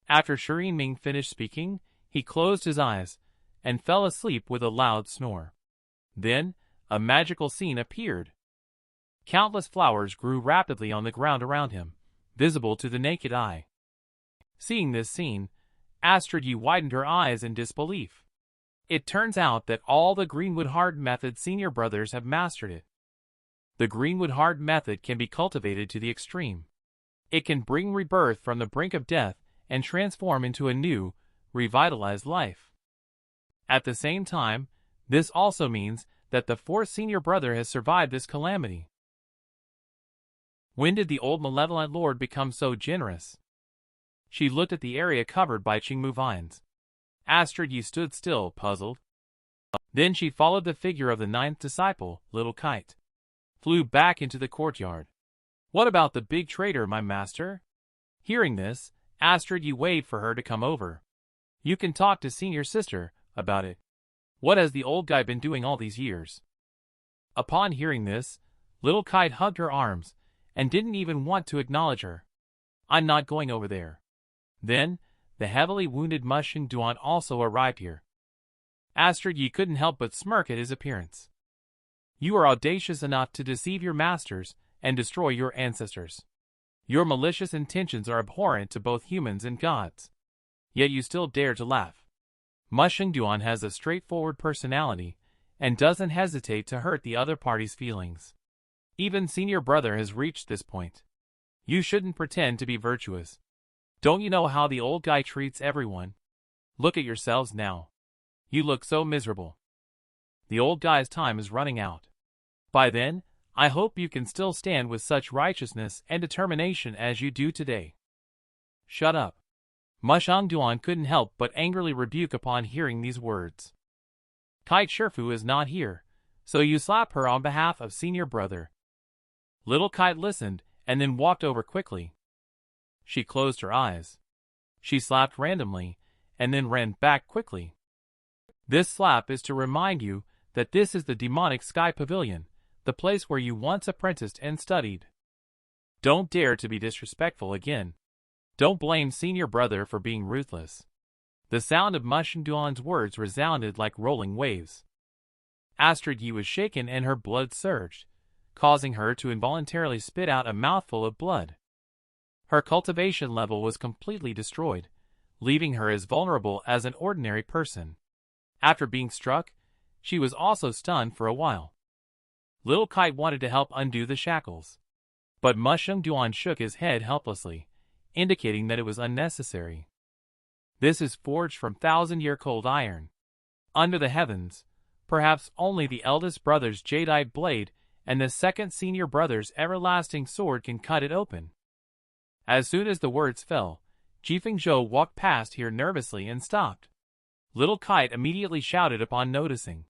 After Shireen Ming finished speaking, he closed his eyes and fell asleep with a loud snore. Then, a magical scene appeared. Countless flowers grew rapidly on the ground around him, visible to the naked eye. Seeing this scene, Astrid Yi widened her eyes in disbelief. It turns out that all the Greenwood Hard Method senior brothers have mastered it. The Greenwood Hard Method can be cultivated to the extreme. It can bring rebirth from the brink of death and transform into a new, revitalized life. At the same time, this also means that the fourth senior brother has survived this calamity. When did the old malevolent lord become so generous? She looked at the area covered by Qingmu vines. Astrid Yi stood still, puzzled. Then she followed the figure of the ninth disciple, Little Kite. Flew back into the courtyard. What about the big traitor, my master? Hearing this, Astrid Yi waved for her to come over. You can talk to senior sister about it. What has the old guy been doing all these years? Upon hearing this, Little Kite hugged her arms, and didn't even want to acknowledge her. I'm not going over there. Then, the heavily wounded Mosheng Duan also arrived here. Astrid Yi couldn't help but smirk at his appearance. You are audacious enough to deceive your masters and destroy your ancestors. Your malicious intentions are abhorrent to both humans and gods. Yet you still dare to laugh. Mosheng Duan has a straightforward personality and doesn't hesitate to hurt the other party's feelings. Even senior brother has reached this point. You shouldn't pretend to be virtuous. Don't you know how the old guy treats everyone? Look at yourselves now. You look so miserable. The old guy's time is running out. By then, I hope you can still stand with such righteousness and determination as you do today. Shut up. Mosheng Duan couldn't help but angrily rebuke upon hearing these words. Kite Shifu is not here, so you slap her on behalf of senior brother. Little Kite listened and then walked over quickly. She closed her eyes. She slapped randomly and then ran back quickly. This slap is to remind you that this is the demonic Sky Pavilion, the place where you once apprenticed and studied. Don't dare to be disrespectful again. Don't blame senior brother for being ruthless. The sound of Mosheng Duan's words resounded like rolling waves. Astrid Yi was shaken and her blood surged, causing her to involuntarily spit out a mouthful of blood. Her cultivation level was completely destroyed, leaving her as vulnerable as an ordinary person. After being struck, she was also stunned for a while. Little Kite wanted to help undo the shackles, but Mosheng Duan shook his head helplessly, indicating that it was unnecessary. This is forged from thousand-year-cold iron. Under the heavens, perhaps only the eldest brother's jadeite blade and the second senior brother's everlasting sword can cut it open. As soon as the words fell, Jifeng Zhou walked past here nervously and stopped. Little Kite immediately shouted upon noticing.